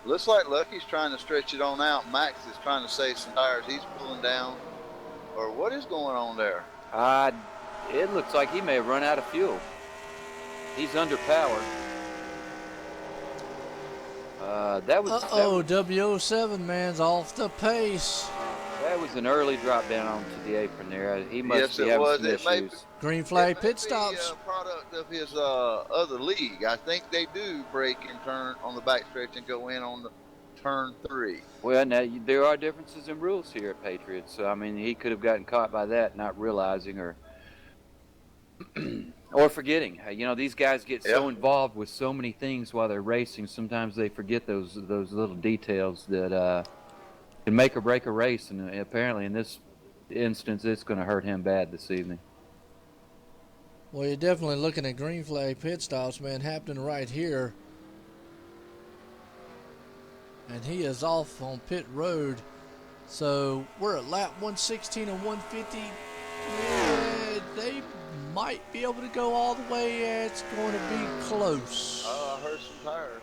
Looks like Lucky's trying to stretch it on out. Max is trying to save some tires. He's pulling down. Or what is going on there? It looks like he may have run out of fuel. He's underpowered. That was W07 man's off the pace. That was an early drop down onto the apron there. He must be having some issues. Green flag pit stops. It may be a product of his other league. I think they do break and turn on the backstretch and go in on the turn 3. Well, now there are differences in rules here at Patriot. So I mean, he could have gotten caught by that, not realizing or or forgetting. You know, these guys get so involved with so many things while they're racing. Sometimes they forget those little details that can make or break a race. And apparently, in this instance, it's going to hurt him bad this evening. Well, you're definitely looking at green flag pit stops, man, happening right here. And he is off on pit road. So we're at lap 116 and 150. Yeah, they might be able to go all the way. Yeah, it's going to be close. Oh, I heard some tires.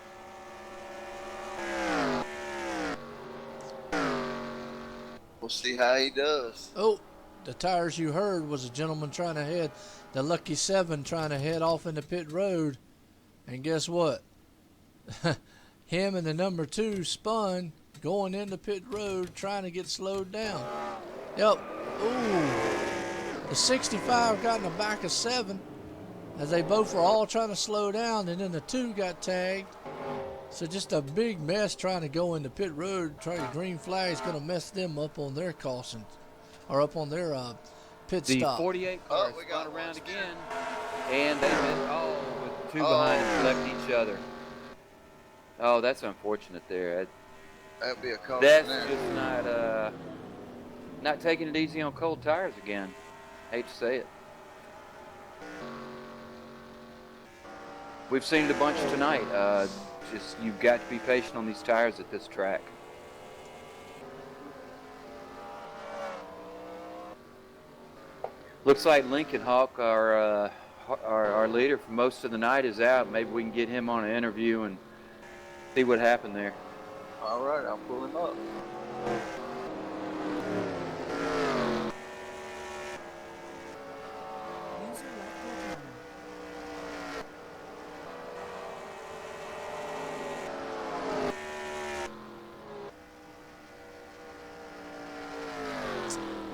We'll see how he does. Oh, the tires you heard was a gentleman trying to head, the Lucky 7 trying to head off into pit road. And guess what? Him and the number 2 spun going into pit road trying to get slowed down. Yep. Ooh. The 65 got in the back of 7 as they both were all trying to slow down, and then the 2 got tagged. So just a big mess trying to go into pit road. Try the green flag is going to mess them up on their cautions or up on their pit stop. The 48 cars spun around again, and they missed all with 2 behind them left each other. Oh, that's unfortunate there. That'd be a caution. That's just not taking it easy on cold tires again. Hate to say it. We've seen it a bunch tonight. Just you've got to be patient on these tires at this track. Looks like Lincoln Hawk, our leader for most of the night, is out. Maybe we can get him on an interview and see what happened there. All right, I'll pull him up.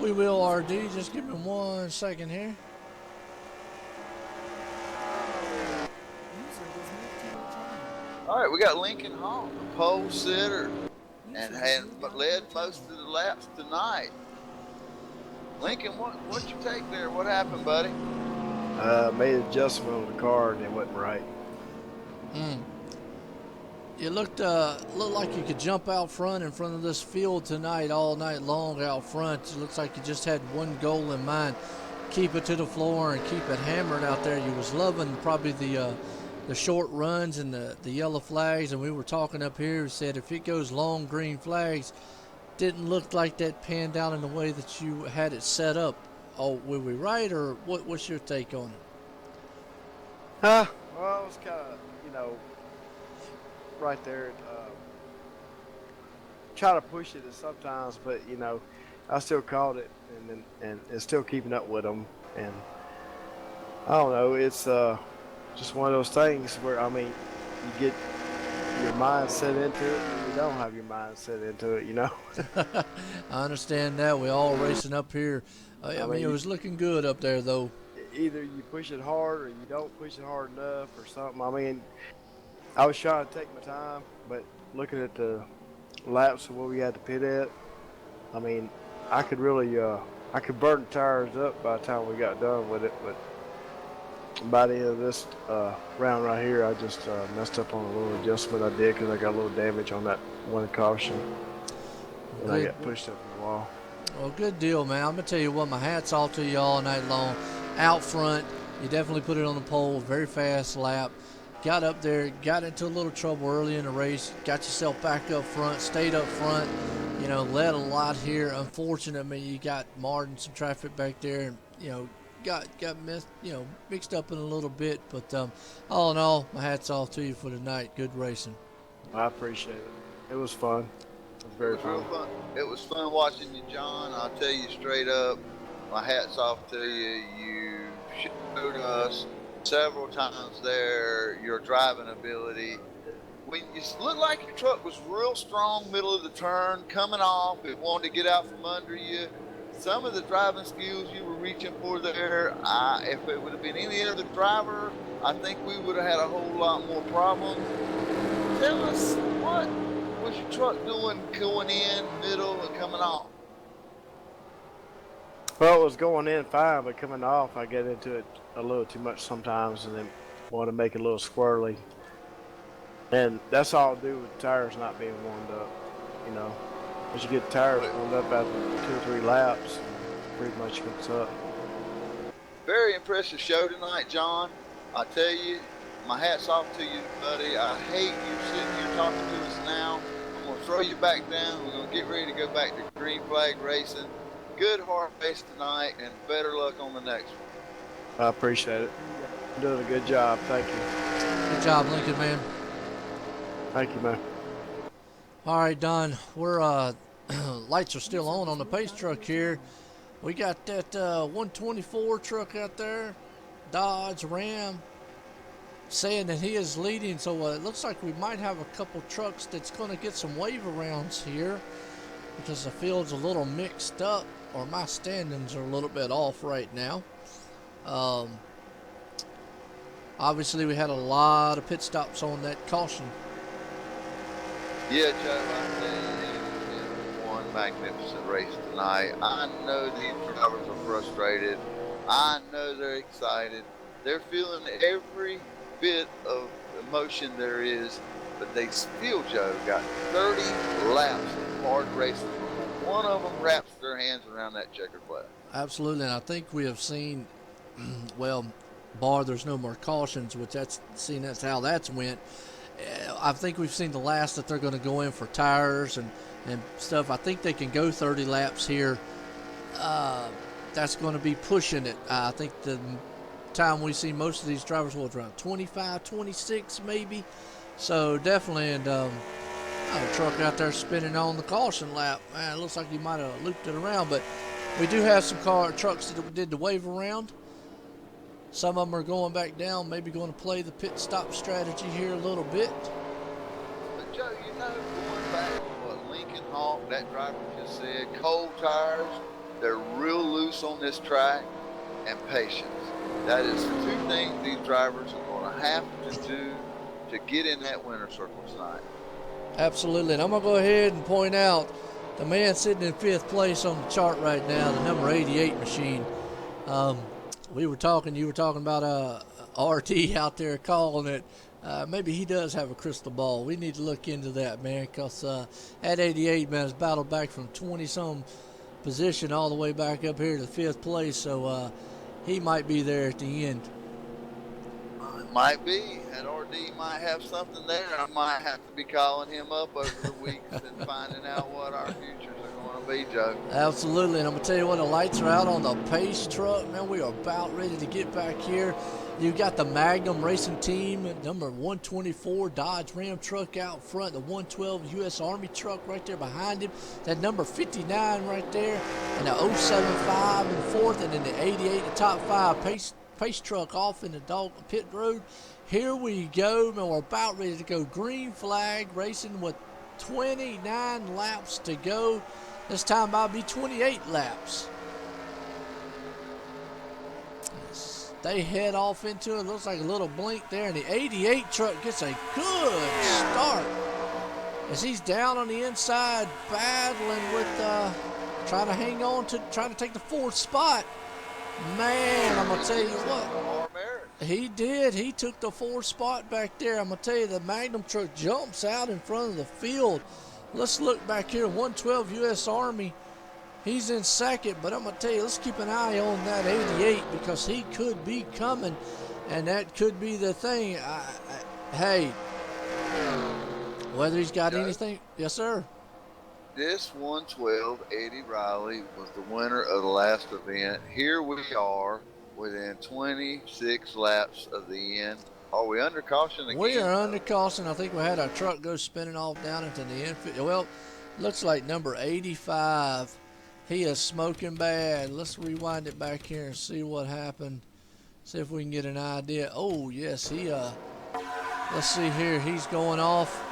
We will, RD. Just give me 1 second here. All right, we got Lincoln Hall, pole sitter, and led most of the laps tonight. Lincoln, what's your take there? What happened, buddy? Made an adjustment on the car and it wasn't right. You looked like you could jump out front in front of this field tonight, all night long out front. It looks like you just had one goal in mind: keep it to the floor and keep it hammered out there. You was loving probably the short runs and the yellow flags, and we were talking up here. We said if it goes long green flags, didn't look like that panned out in the way that you had it set up. Oh, were we right, or what's your take on it? Well, it was kind of, right there. try to push it sometimes, but you know, I still caught it and still keeping up with them. And I don't know, it's just one of those things where I mean, you get your mind set into it, and you don't have your mind set into it. You know. I understand that. We all racing up here. I mean, it was looking good up there, though. Either you push it hard or you don't push it hard enough or something. I mean, I was trying to take my time, but looking at the laps of where we had to pit at, I mean, I could really, I could burn the tires up by the time we got done with it, but by the end of this round right here, I just messed up on a little adjustment I did because I got a little damage on that one caution, and I got pushed up in the wall. Well, good deal, man. I'm going to tell you what, my hat's off to you all night long. Out front, you definitely put it on the pole, very fast lap. Got up there, got into a little trouble early in the race, got yourself back up front, stayed up front, you know, led a lot here. Unfortunately, you got marred in some traffic back there and, you know, got mixed up in a little bit. But all in all, my hat's off to you for tonight. Good racing. I appreciate it. It was fun. It was very real fun. It was fun watching you, John. I'll tell you straight up, my hat's off to you. You showed us several times there your driving ability. When you looked like your truck was real strong middle of the turn, coming off, it wanted to get out from under you. Some of the driving skills you were reaching for there, if it would have been any other driver, I think we would have had a whole lot more problems. Tell us, what was your truck doing going in, middle, and coming off? Well, it was going in fine, but coming off, I get into it a little too much sometimes, and then want to make it a little squirrely. And that's all to do with tires not being warmed up, you know. As you get the tires warmed up after 2 or 3 laps, pretty much gets up. Very impressive show tonight, John. I tell you, my hat's off to you, buddy. I hate you sitting here talking to us now. I'm going to throw you back down. We're going to get ready to go back to green flag racing. Good hard race tonight, and better luck on the next one. I appreciate it. You're doing a good job. Thank you. Good job, Lincoln, man. Thank you, man. All right, Don, we're lights are still on the pace truck here. We got that 124 truck out there, Dodge Ram, saying that he is leading. So it looks like we might have a couple trucks that's going to get some wave arounds here because the field's a little mixed up, or my standings are a little bit off right now. Obviously, we had a lot of pit stops on that caution. Yeah, Joe, I tell you, it was one magnificent race tonight. I know these drivers are frustrated. I know they're excited. They're feeling every bit of emotion there is, but they still, Joe, got 30 laps of hard racing before one of them wraps their hands around that checkered flag. Absolutely, and I think we have seen, well, bar there's no more cautions, which that's how that's went. I think we've seen the last that they're going to go in for tires and stuff. I think they can go 30 laps here. That's going to be pushing it. I think the time we see most of these drivers was around 25, 26 maybe. So definitely, and a truck out there spinning on the caution lap. Man, it looks like he might have looped it around, but we do have some trucks that did the wave around. Some of them are going back down, maybe going to play the pit stop strategy here a little bit. But Joe, you know, going back to what Lincoln Hawk, that driver just said, cold tires, they're real loose on this track, and patience. That is 2 things these drivers are going to have to do to get in that winner circle tonight. Absolutely, and I'm going to go ahead and point out the man sitting in 5th place on the chart right now, the number 88 machine. You were talking about RT out there calling it. Maybe he does have a crystal ball. We need to look into that, man, because at 88, man, has battled back from 20-some position all the way back up here to 5th place, so he might be there at the end. It might be, and RD might have something there. I might have to be calling him up over the weeks and finding out what our futures are going to be, Joe. Absolutely, and I'm gonna tell you what, the lights are out on the pace truck, man. We are about ready to get back here. You've got the Magnum Racing Team, number 124 Dodge Ram truck out front, the 112 U.S. Army truck right there behind him, that number 59 right there, and the 075 in fourth, and then the 88, the top five pace truck off in the dog pit road. Here we go, man. We're about ready to go. Green flag racing with 29 laps to go. This time I'll be 28 laps. They head off into it. Looks like a little blink there. And the 88 truck gets a good start as he's down on the inside, battling with, trying to hang on to, trying to take the fourth spot. Man, I'm going to tell you what. He did. He took the fourth spot back there. I'm going to tell you, the Magnum truck jumps out in front of the field. Let's look back here. 112 U.S. Army. He's in second, but I'm going to tell you, let's keep an eye on that 88 because he could be coming, and that could be the thing. Hey, whether he's got anything. Yes, sir. This 112, Eddie Riley, was the winner of the last event. Here we are within 26 laps of the end. Are we under caution again? We are under caution. I think we had our truck go spinning off down into the infield. Well, looks like number 85. He is smoking bad. Let's rewind it back here and see what happened. See if we can get an idea. Oh, yes, let's see here. He's going off.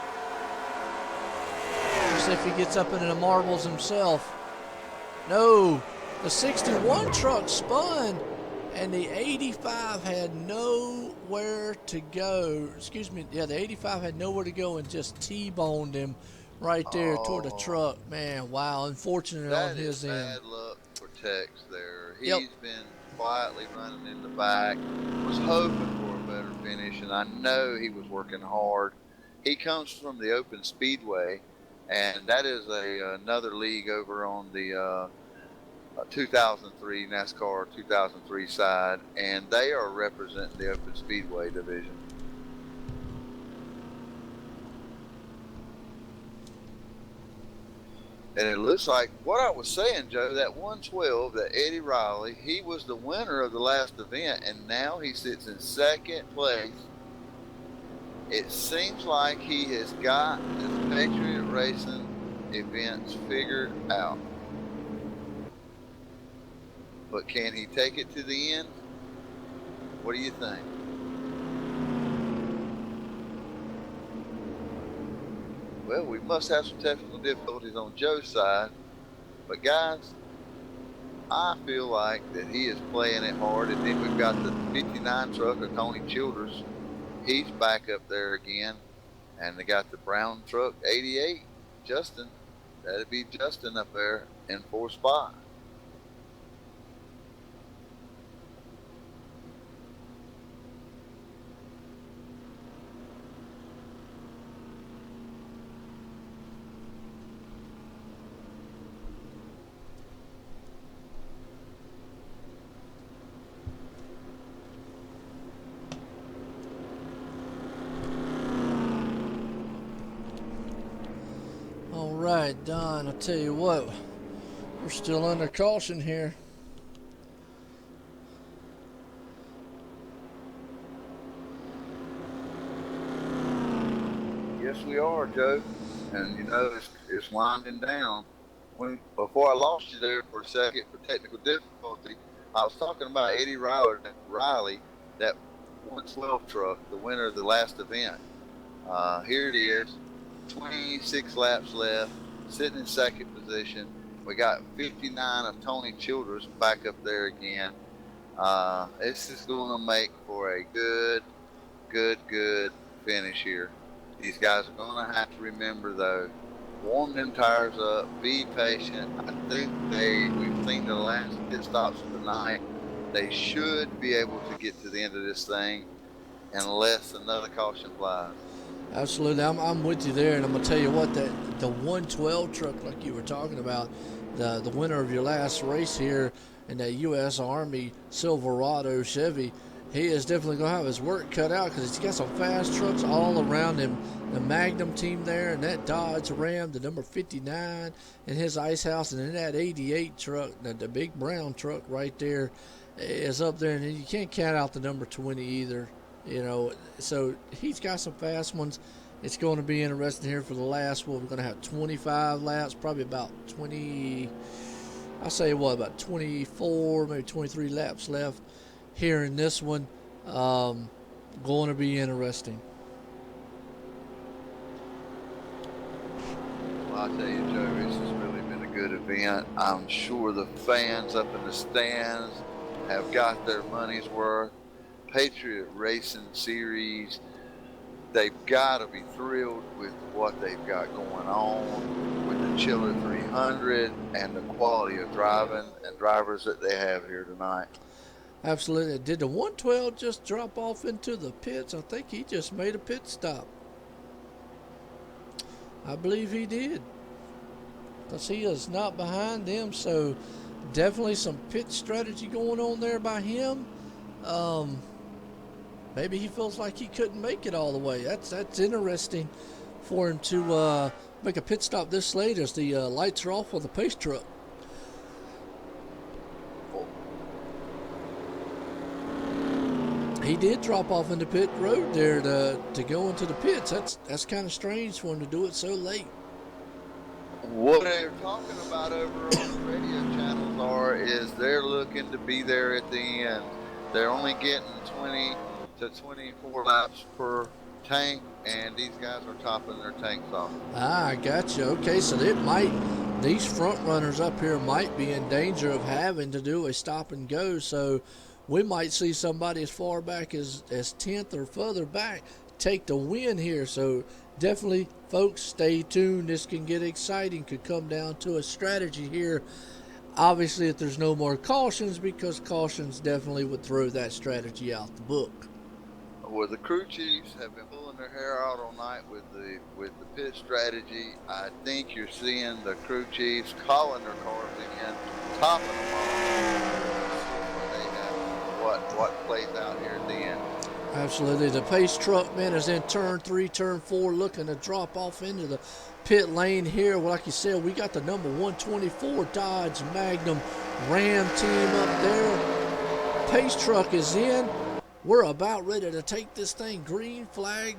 Let's see if he gets up into the marbles himself. No, the 61 truck spun, and the 85 had nowhere to go. Excuse me, yeah, the 85 had nowhere to go and just T-boned him right there toward the truck. Man, wow, unfortunate on his end. Bad luck for Tex there. He's been quietly running in the back, was hoping for a better finish, and I know he was working hard. He comes from the Open Speedway, and that is another league over on the 2003 NASCAR 2003 side, and they are representing the Open Speedway division. And it looks like what I was saying, Joe, that 112, that Eddie Riley, he was the winner of the last event, and now he sits in second place. It seems like he has got the Patriot racing events figured out. But can he take it to the end? What do you think? Well, we must have some technical difficulties on Joe's side. But guys, I feel like that he is playing it hard. And then we've got the 59 truck of Tony Childers. He's back up there again. And they got the brown truck, 88, Justin. That'd be Justin up there in fourth spot. Right, Don, I'll tell you what, we're still under caution here. Yes, we are, Joe. And you know, it's winding down. Before I lost you there for a second for technical difficulty, I was talking about Eddie Riley, that 112 truck, the winner of the last event. Here it is. 26 laps left, sitting in second position. We got 59 of Tony Childers back up there again. This is going to make for a good finish here. These guys are going to have to remember, though, warm them tires up, be patient. I think we've seen the last pit stops of the night. They should be able to get to the end of this thing unless another caution flies. Absolutely, I'm with you there, and I'm gonna tell you what, that the 112 truck, like you were talking about, the winner of your last race here in that U.S. Army Silverado Chevy, he is definitely going to have his work cut out because he's got some fast trucks all around him. The Magnum team there, and that Dodge Ram, the number 59 in his ice house, and then that 88 truck, the big brown truck right there is up there. And you can't count out the number 20 either, you know. So he's got some fast ones. It's going to be interesting here for the last one. We're going to have 25 laps, probably about 20, I'll say what, about 24, maybe 23 laps left here in this one. Going to be interesting. Well, I'll tell you, Joe, this has really been a good event. I'm sure the fans up in the stands have got their money's worth. Patriot Racing Series, they've got to be thrilled with what they've got going on with the Chiller 300 and the quality of driving and drivers that they have here tonight. Absolutely. Did the 112 just drop off into the pits? I think he just made a pit stop. I believe he did, because he is not behind them. So definitely some pit strategy going on there by him. Maybe he feels like he couldn't make it all the way. That's interesting for him to make a pit stop this late as the lights are off on the pace truck. He did drop off into pit road there to go into the pits. That's kind of strange for him to do it so late. What they're talking about over on the radio channels is they're looking to be there at the end. They're only getting 20 to 24 laps per tank, and these guys are topping their tanks off. I got you. Okay, so these front runners up here might be in danger of having to do a stop and go. So we might see somebody as far back as 10th or further back take the win here. So definitely, folks, stay tuned. This can get exciting. Could come down to a strategy here. Obviously, if there's no more cautions, because cautions definitely would throw that strategy out the book. Well, the crew chiefs have been pulling their hair out all night with the pit strategy. I think you're seeing the crew chiefs calling their cars in, topping them off. What plays out here at the end. Absolutely. The pace truck, man, is in turn 3, turn 4, looking to drop off into the pit lane here. Well, like you said, we got the number 124 Dodge Magnum Ram team up there. Pace truck is in. We're about ready to take this thing green flag.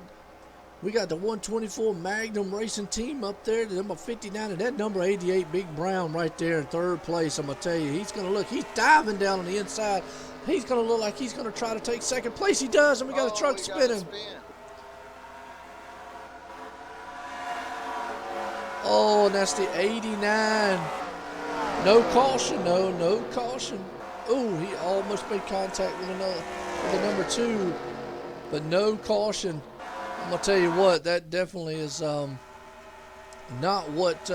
We got the 124 Magnum Racing team up there, the number 59, and that number 88 Big Brown right there in third place. I'm going to tell you, he's going to look. He's diving down on the inside. He's going to look like he's going to try to take second place. He does, and we got a truck spinning. Oh, and that's the 89. No caution, no caution. Oh, he almost made contact with the number 2, but no caution. I'm going to tell you what, that definitely is not what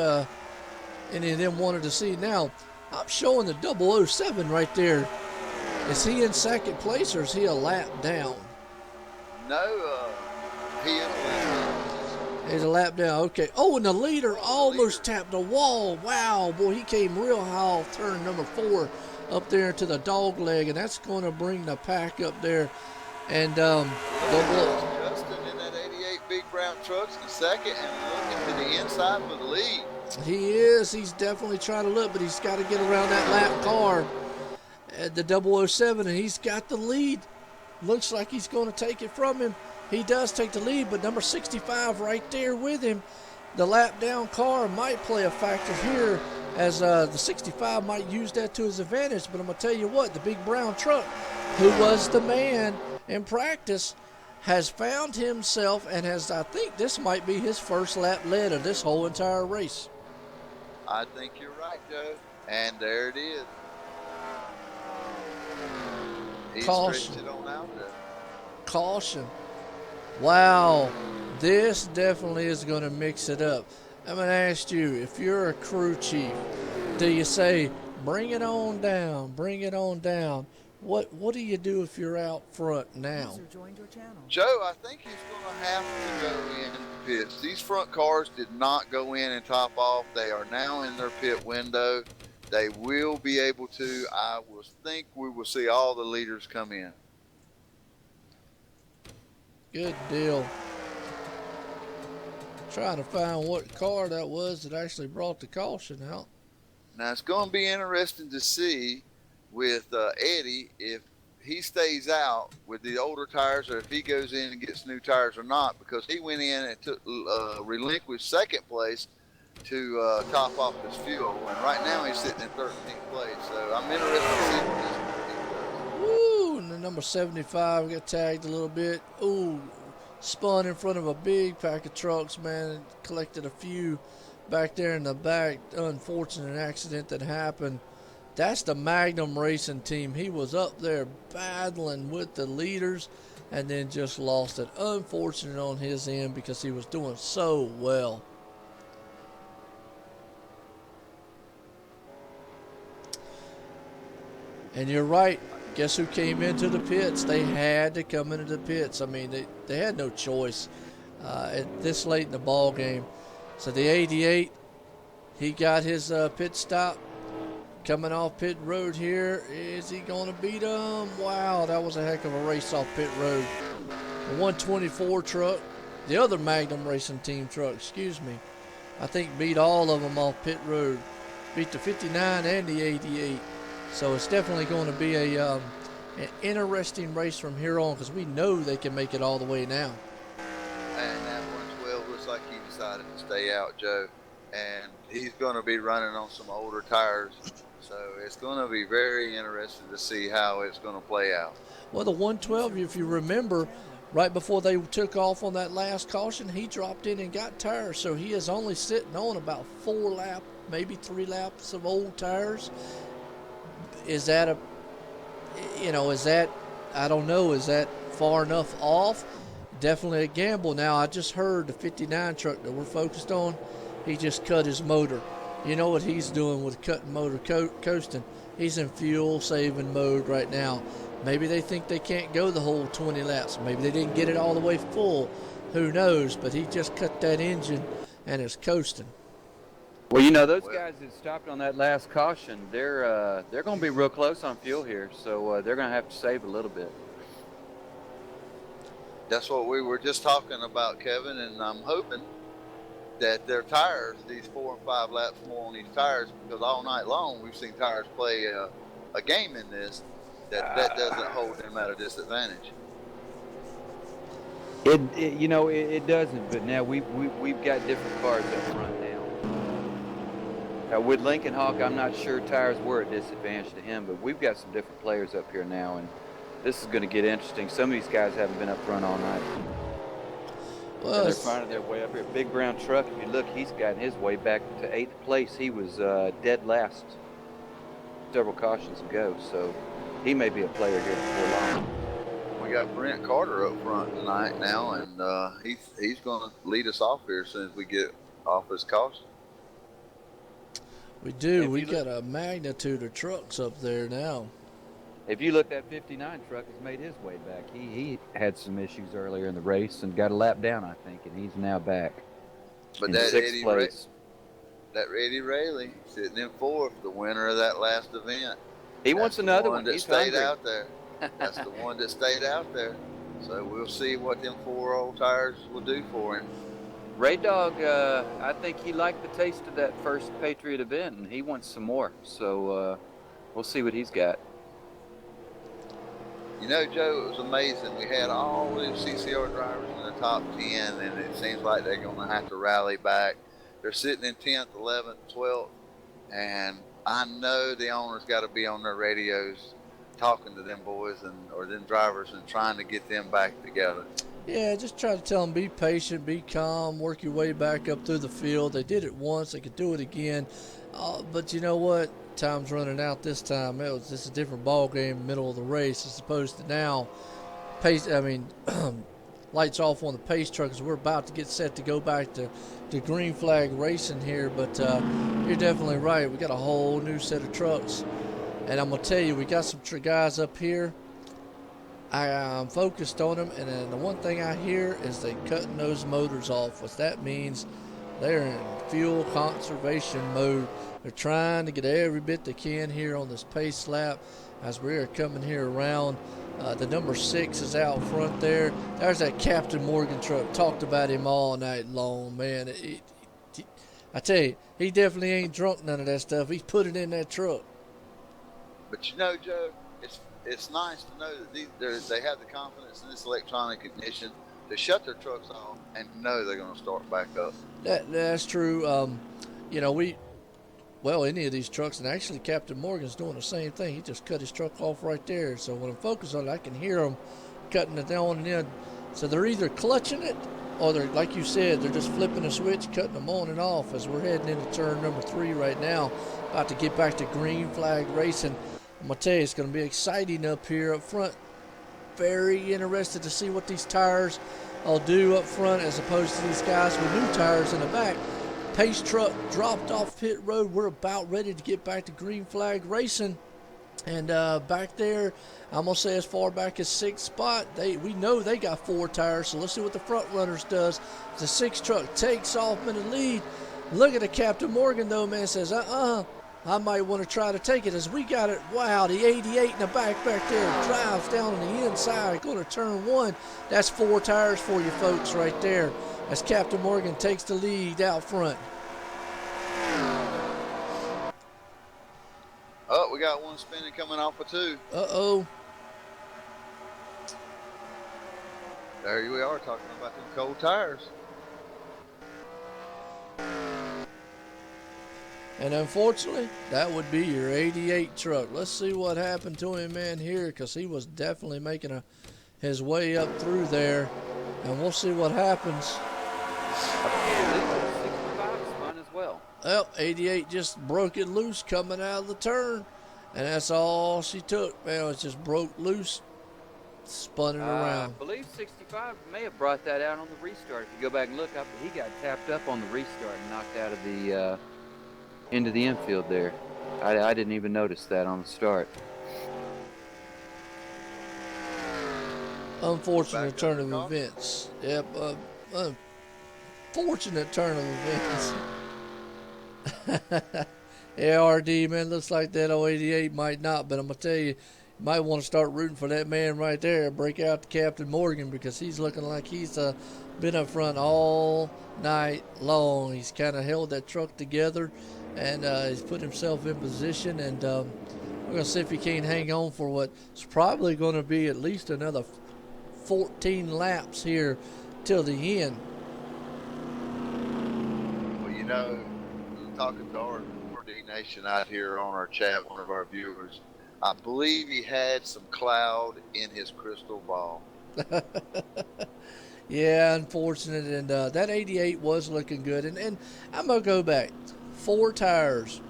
any of them wanted to see. Now, I'm showing the 007 right there. Is he in second place, or is he a lap down? No, he is a lap down. He's a lap down, okay. Oh, and the leader almost tapped the wall. Wow, boy, he came real high off turn number 4 up there to the dog leg, and that's going to bring the pack up there. And Justin in that 88 Big Brown truck's in second and looking to the inside for the lead. He is. He's definitely trying to look, but he's got to get around that lap car at the 007, and he's got the lead. Looks like he's going to take it from him. He does take the lead, but number 65 right there with him. The lap down car might play a factor here, as the 65 might use that to his advantage. But I'm going to tell you what, the Big Brown truck, who was the man in practice, has found himself and has, I think this might be his first lap led of this whole entire race. I think you're right, Joe. And there it is. He stretched it on out there. Caution. Wow, this definitely is going to mix it up. I'm going to ask you, if you're a crew chief, do you say, bring it on down, bring it on down? What do you do if you're out front now? Joe, I think he's going to have to go in pits. These front cars did not go in and top off. They are now in their pit window. They will be able to. I think we will see all the leaders come in. Good deal. Trying to find what car that was that actually brought the caution out. Now it's going to be interesting to see with Eddie if he stays out with the older tires or if he goes in and gets new tires or not, because he went in and took relinquished second place to top off his fuel, and right now he's sitting in 13th place. So I'm interested to see what this team does. Woo! And the number 75 got tagged a little bit. Ooh, spun in front of a big pack of trucks, man. Collected a few back there in the back. Unfortunate accident that happened. That's the Magnum Racing team. He was up there battling with the leaders and then just lost it. Unfortunate on his end because he was doing so well. And you're right. Guess who came into the pits? They had to come into the pits. I mean, they had no choice at this late in the ball game. So the 88, he got his pit stop. Coming off pit road here. Is he going to beat him? Wow, that was a heck of a race off pit road. The 124 truck, the other Magnum Racing Team truck, excuse me, I think beat all of them off pit road. Beat the 59 and the 88. So it's definitely going to be an interesting race from here on because we know they can make it all the way now. And that 112 looks like he decided to stay out, Joe. And he's going to be running on some older tires. So it's going to be very interesting to see how it's going to play out. Well, the 112, if you remember, right before they took off on that last caution, he dropped in and got tires. So he is only sitting on about 4 laps, maybe 3 laps of old tires. Is that I don't know, is that far enough off? Definitely a gamble. Now, I just heard the 59 truck that we're focused on, he just cut his motor. You know what he's doing with cutting motor coasting? He's in fuel saving mode right now. Maybe they think they can't go the whole 20 laps. Maybe they didn't get it all the way full. Who knows? But he just cut that engine and is coasting. Well, you know, those guys that stopped on that last caution, they're going to be real close on fuel here, so they're going to have to save a little bit. That's what we were just talking about, Kevin, and I'm hoping that their tires, these 4 and 5 laps more on these tires, because all night long we've seen tires play a game in this, that doesn't hold them at a disadvantage. It doesn't, but now we've got different cars up front now. With Lincoln Hawk, I'm not sure tires were a disadvantage to him, but we've got some different players up here now, and this is going to get interesting. Some of these guys haven't been up front all night. Well, they're finding their way up here. Big brown truck, if you look, he's gotten his way back to 8th place. He was dead last several cautions ago, so he may be a player here before long. We got Brent Carter up front tonight now, and he's going to lead us off here as soon as we get off his caution. We do. We got a magnitude of trucks up there now. If you look, that 59 truck has made his way back. He had some issues earlier in the race and got a lap down, I think, and he's now back. But that Eddie Rayleigh sitting in 4th, the winner of that last event. He wants another one. That stayed out there. That's the one that stayed out there. So we'll see what them 4 old tires will do for him. Ray Dog, I think he liked the taste of that first Patriot event, and he wants some more. So we'll see what he's got. You know, Joe, it was amazing. We had all these CCR drivers in the top 10, and it seems like they're going to have to rally back. They're sitting in 10th, 11th, 12th, and I know the owners got to be on their radios talking to them boys or them drivers and trying to get them back together. Yeah, just try to tell them, be patient, be calm, work your way back up through the field. They did it once, they could do it again. But you know what? Time's running out this time. This is a different ball game, middle of the race, as opposed to now. Lights off on the pace truck as we're about to get set to go back to green flag racing here. But you're definitely right. We got a whole new set of trucks. And I'm going to tell you, we got some guys up here. I'm focused on them, and then the one thing I hear is they cutting those motors off. What that means, they're in fuel conservation mode. They're trying to get every bit they can here on this pace lap as we are coming here around The number 6 is out front there. There's that Captain Morgan truck. Talked about him all night long, man. I tell you, he definitely ain't drunk none of that stuff. He's put it in that truck. But you know, Joe, it's nice to know that they have the confidence in this electronic ignition to shut their trucks off and know they're going to start back up. That's true. Any of these trucks, and actually Captain Morgan's doing the same thing. He just cut his truck off right there. So when I'm focused on it, I can hear them cutting it down and in. So they're either clutching it, or they're, like you said, they're just flipping a switch, cutting them on and off as we're heading into turn number 3 right now. About to get back to green flag racing. I'm going to tell you, it's going to be exciting up here up front. Very interested to see what these tires will do up front as opposed to these guys with new tires in the back. Pace truck dropped off pit road. We're about ready to get back to green flag racing. And back there, I'm going to say as far back as 6th spot, we know they got 4 tires, so let's see what the front runners does. The 6 truck takes off in the lead. Look at the Captain Morgan, though, man, says, I might want to try to take it as we got it. Wow, the 88 in the back there drives down on the inside, going to turn 1. That's 4 tires for you folks right there as Captain Morgan takes the lead out front. Oh, we got one spinning coming off of 2. Uh-oh. There we are talking about them cold tires. And unfortunately, that would be your 88 truck. Let's see what happened to him, man, here, because he was definitely making his way up through there. And we'll see what happens. 65 spun as well. Well, 88 just broke it loose coming out of the turn. And that's all she took, man. It just broke loose, spun it around. I believe 65 may have brought that out on the restart. If you go back and look up, he got tapped up on the restart and knocked out of the into the infield there. I didn't even notice that on the start. Unfortunate turn of events. Yep, unfortunate turn of events. Yeah, RD, man, looks like that 088 might not, but I'm going to tell you, you might want to start rooting for that man right there. Break out to Captain Morgan because he's looking like he's been up front all night long. He's kind of held that truck together, and he's put himself in position, and we're going to see if he can't hang on for what's probably going to be at least another 14 laps here till the end. Well, you know, talking to our RD Nation out here on our chat, one of our viewers, I believe he had some cloud in his crystal ball. Yeah, unfortunate, and that 88 was looking good, and I'm going to go back. 4 tires,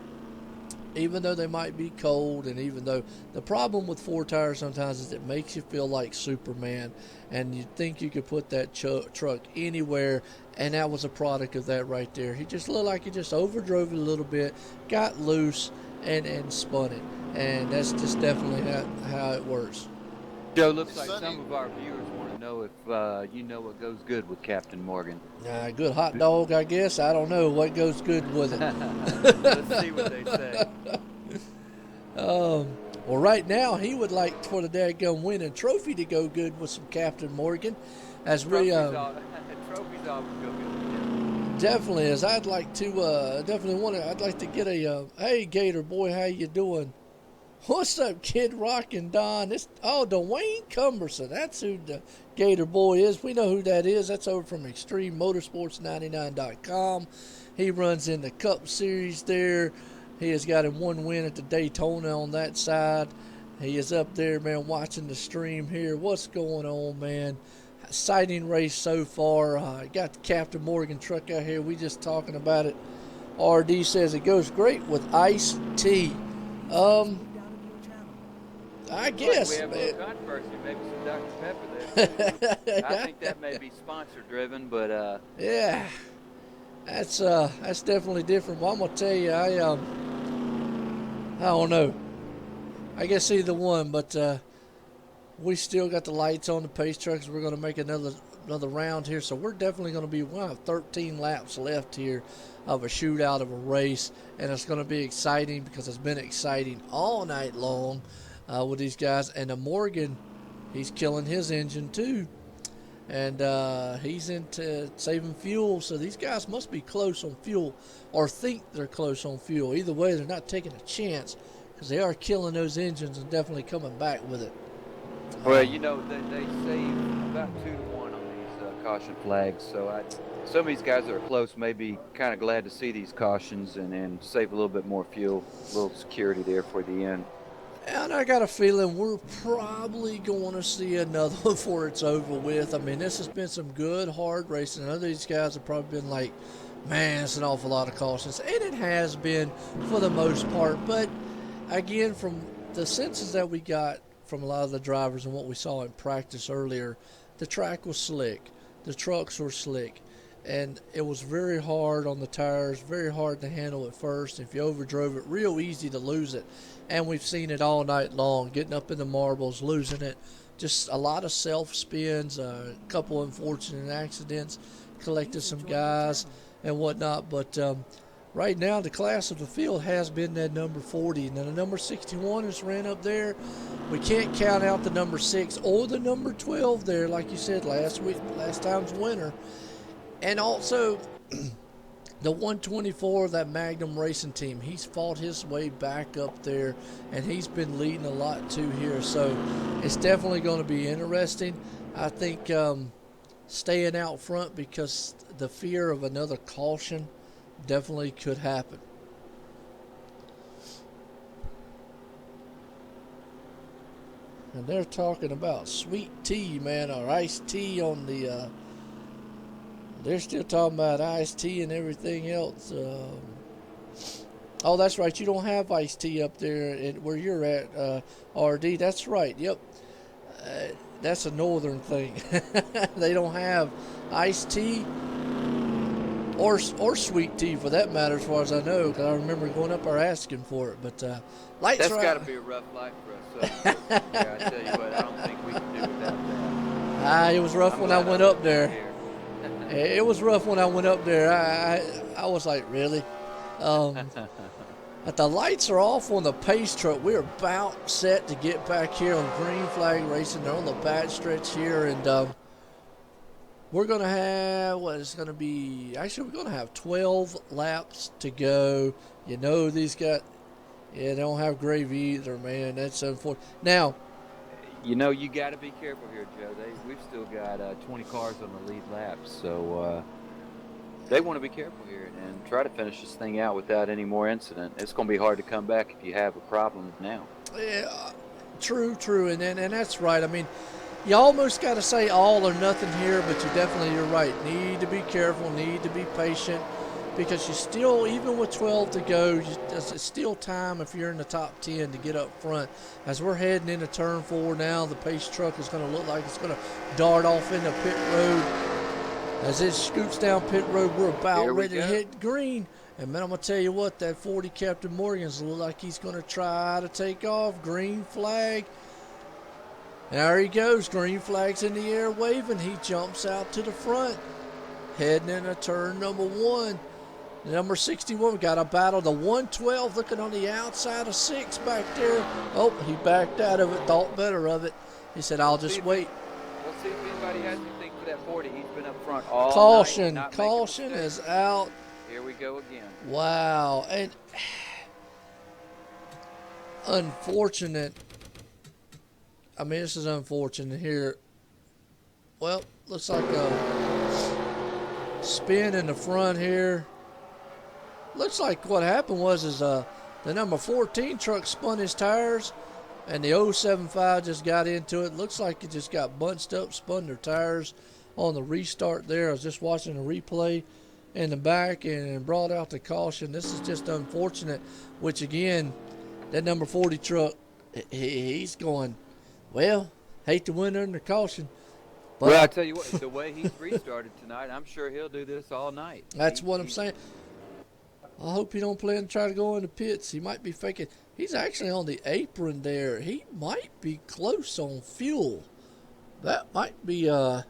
even though they might be cold, and even though the problem with 4 tires sometimes is it makes you feel like Superman, and you think you could put that truck anywhere, and that was a product of that right there. He just looked like he just overdrove it a little bit, got loose, and spun it, and that's just definitely how it works. Joe, looks like some of our viewers want to know if you know what goes good with Captain Morgan. Good hot dog, I guess. I don't know what goes good with it. Let's see what they say. Well, right now, he would like for the daggum winning trophy to go good with some Captain Morgan. As we trophies always go good. Definitely, as I'd like to, I'd like to get a, hey, Gator boy, how you doing? What's up, Kid Rock and Don? Dwayne Cumberson. That's who the Gator Boy is. We know who that is. That's over from ExtremeMotorsports99.com. He runs in the Cup Series there. He has got him 1 win at the Daytona on that side. He is up there, man, watching the stream here. What's going on, man? Exciting race so far. Got the Captain Morgan truck out here. We just talking about it. RD says it goes great with iced tea. I guess, we have a little controversy, maybe some Dr. Pepper there. I think that may be sponsor driven, but yeah, that's definitely different. Well, I'm gonna tell you, I don't know. I guess either one, but we still got the lights on the pace trucks. We're gonna make another round here, so we're definitely gonna be 13 laps left here of a shootout of a race, and it's gonna be exciting because it's been exciting all night long. With these guys, and the Morgan He's killing his engine too. And he's into saving fuel, so these guys must be close on fuel or think they're close on fuel. Either way, they're not taking a chance because they are killing those engines and definitely coming back with it. Well, you know, they save about 2 to 1 on these caution flags, so some of these guys that are close may be kind of glad to see these cautions and save a little bit more fuel, a little security there for the end. And I got a feeling we're probably going to see another one before it's over with. I mean, this has been some good, hard racing. I know these guys have probably been like, man, it's an awful lot of cautions. And it has been for the most part. But, again, from the senses that we got from a lot of the drivers and what we saw in practice earlier, the track was slick. The trucks were slick. And it was very hard on the tires, very hard to handle at first. If you overdrove it, real easy to lose it. And we've seen it all night long, getting up in the marbles, losing it. Just a lot of self-spins, a couple unfortunate accidents, collected some guys and whatnot. But right now, the class of the field has been that number 40. And then the number 61 has ran up there. We can't count out the number 6 or the number 12 there, like you said last time's winner. And also, the 124, that Magnum Racing team, he's fought his way back up there, and he's been leading a lot too here. So it's definitely going to be interesting. I think staying out front because the fear of another caution definitely could happen. And they're talking about sweet tea, man, or iced tea on the... they're still talking about iced tea and everything else. Oh, that's right. You don't have iced tea up there where you're at, RD. That's right. Yep. That's a northern thing. They don't have iced tea or sweet tea, for that matter, as far as I know, because I remember going up there asking for it. But lights That's are got out. to be a rough life for us. So, yeah, I tell you what, I don't think we can do without that. It was rough when I went up there. It was rough when I went up there. I was like, really? But the lights are off on the pace truck. We're about set to get back here on green flag racing. They're on the back stretch here, and we're going to have, we're going to have 12 laps to go. You know, these guys, they don't have gravy either, man. That's unfortunate. Now, you know, you got to be careful here, Joe. We've still got 20 cars on the lead laps, so they want to be careful here and try to finish this thing out without any more incident. It's going to be hard to come back if you have a problem now. Yeah, true, and that's right. I mean, you almost got to say all or nothing here, but you're right. Need to be careful, need to be patient, because you still, even with 12 to go, it's still time if you're in the top 10 to get up front. As we're heading into turn 4 now, the pace truck is going to look like it's going to dart off into pit road. As it scoots down pit road, we're about ready to hit green. And man, I'm going to tell you what, that 40 Captain Morgan's look like he's going to try to take off. Green flag. There he goes. Green flag's in the air waving. He jumps out to the front. Heading into turn number 1. Number 61, we got a battle. The 112 looking on the outside of 6 back there. Oh, he backed out of it, thought better of it. He said, I'll just wait. We'll see if anybody has anything for that 40. He's been up front all Caution. night. Caution is out. Here we go again. Wow. And unfortunate. I mean, this is unfortunate here. Well, looks like a spin in the front here. Looks like what happened was the number 14 truck spun his tires, and the 075 just got into it. Looks like it just got bunched up, spun their tires on the restart there. I was just watching the replay in the back and brought out the caution. This is just unfortunate, which again, that number 40 truck, he's going, well, hate to win under caution. But Well, I tell you what, the way he's restarted tonight, I'm sure he'll do this all night. That's what I'm saying. I hope he don't plan to try to go in the pits. He might be faking. He's actually on the apron there. He might be close on fuel. That might be I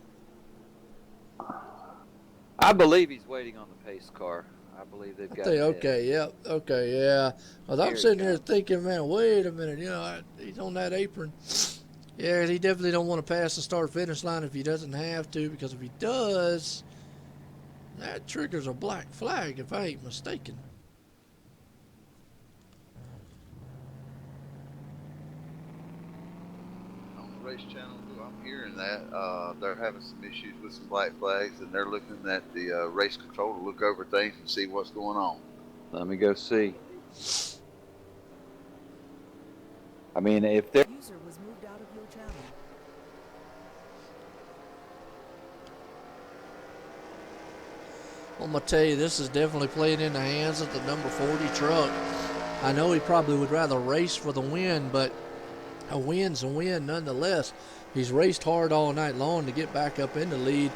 believe he's waiting on the pace car. I believe they've got Okay, yeah. Well, I'm sitting here thinking, man, wait a minute. You know, he's on that apron. Yeah, he definitely don't want to pass the start-finish line if he doesn't have to, because if he does, that triggers a black flag, if I ain't mistaken. On the race channel, too, I'm hearing that they're having some issues with some black flags, and they're looking at the race control to look over things and see what's going on. Let me go see. I mean, if they're User was moved out of your channel. I'm going to tell you, this is definitely playing in the hands of the number 40 truck. I know he probably would rather race for the win, but a win's a win nonetheless. He's raced hard all night long to get back up in the lead.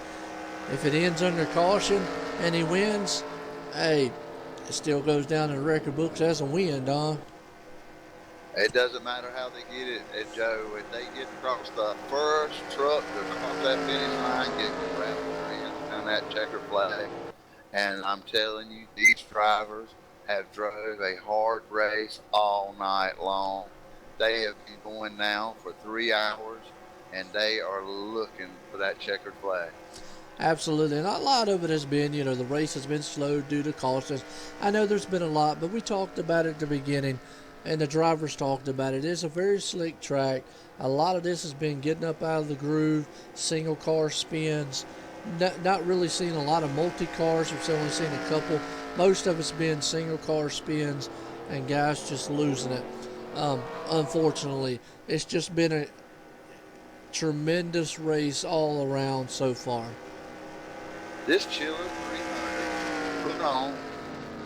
If it ends under caution and he wins, hey, it still goes down in the record books as a win, Don. It doesn't matter how they get it, Joe. If they get across the first truck to cross that finish line, get wrapped their hands around that checkered flag. And I'm telling you, these drivers have drove a hard race all night long. They have been going now for 3 hours, and they are looking for that checkered flag. Absolutely, and a lot of it has been, the race has been slowed due to cautions. I know there's been a lot, but we talked about it at the beginning, and the drivers talked about it. It's a very slick track. A lot of this has been getting up out of the groove, single car spins. Not really seeing a lot of multi-cars. We've only seen a couple. Most of it's been single car spins and guys just losing it. Unfortunately, it's just been a tremendous race all around so far. This Chiller 300 put on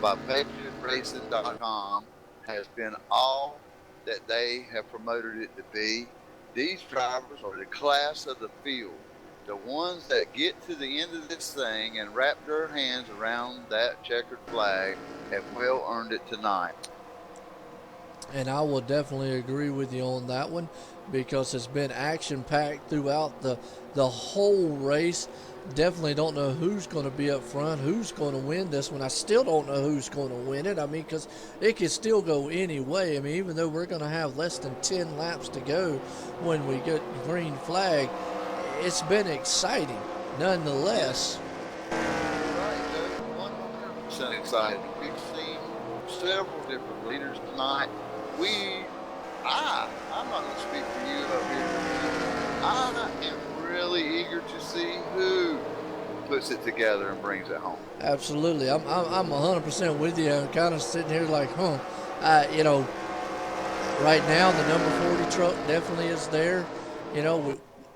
by PatriotRacing.com has been all that they have promoted it to be. These drivers are the class of the field. The ones that get to the end of this thing and wrap their hands around that checkered flag have well earned it tonight. And I will definitely agree with you on that one, because it's been action-packed throughout the whole race. Definitely don't know who's going to be up front, who's going to win this one. I still don't know who's going to win it. I mean, because it could still go any way. I mean, even though we're going to have less than 10 laps to go when we get green flag, it's been exciting nonetheless. Right, Joe. 100% excited. We've seen several different leaders tonight. I'm not going to speak for you up here. I am really eager to see who puts it together and brings it home. Absolutely. I'm 100% with you. I'm kind of sitting here like, right now the number 40 truck definitely is there.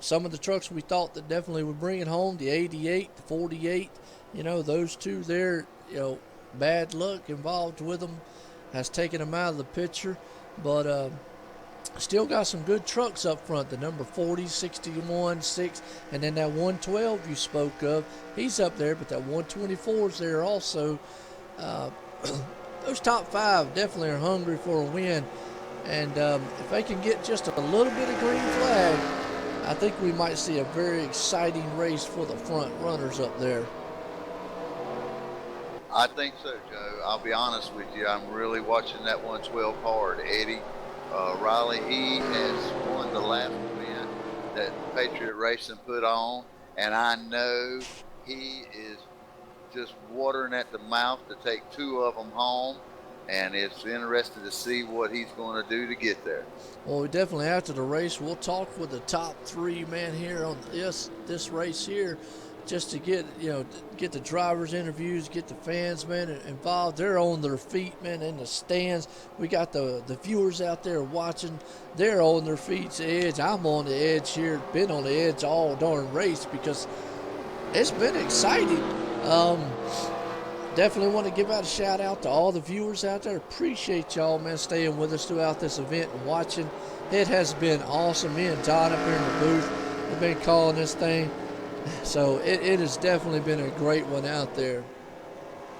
Some of the trucks we thought that definitely would bring it home, the 88, the 48, those two there, bad luck involved with them has taken them out of the picture. But still got some good trucks up front. The number 40, 61, 6, and then that 112 you spoke of, he's up there, but that 124 is there also. Those top 5 definitely are hungry for a win. And if they can get just a little bit of green flag, I think we might see a very exciting race for the front runners up there. I think so, Joe. I'll be honest with you. I'm really watching that 112 hard. Eddie Riley, he has won the last event that Patriot Racing put on, and I know he is just watering at the mouth to take 2 of them home, and it's interesting to see what he's going to do to get there. Well, we definitely, after the race, we'll talk with the top 3 men here on this race here, just to get the drivers' interviews, get the fans, man, involved. They're on their feet, man, in the stands. We got the viewers out there watching. They're on their feet's edge. I'm on the edge here, been on the edge all darn race because it's been exciting. Definitely want to give out a shout out to all the viewers out there. Appreciate y'all, man, staying with us throughout this event and watching. It has been awesome. Me and Todd up here in the booth have been calling this thing. So it has definitely been a great one out there.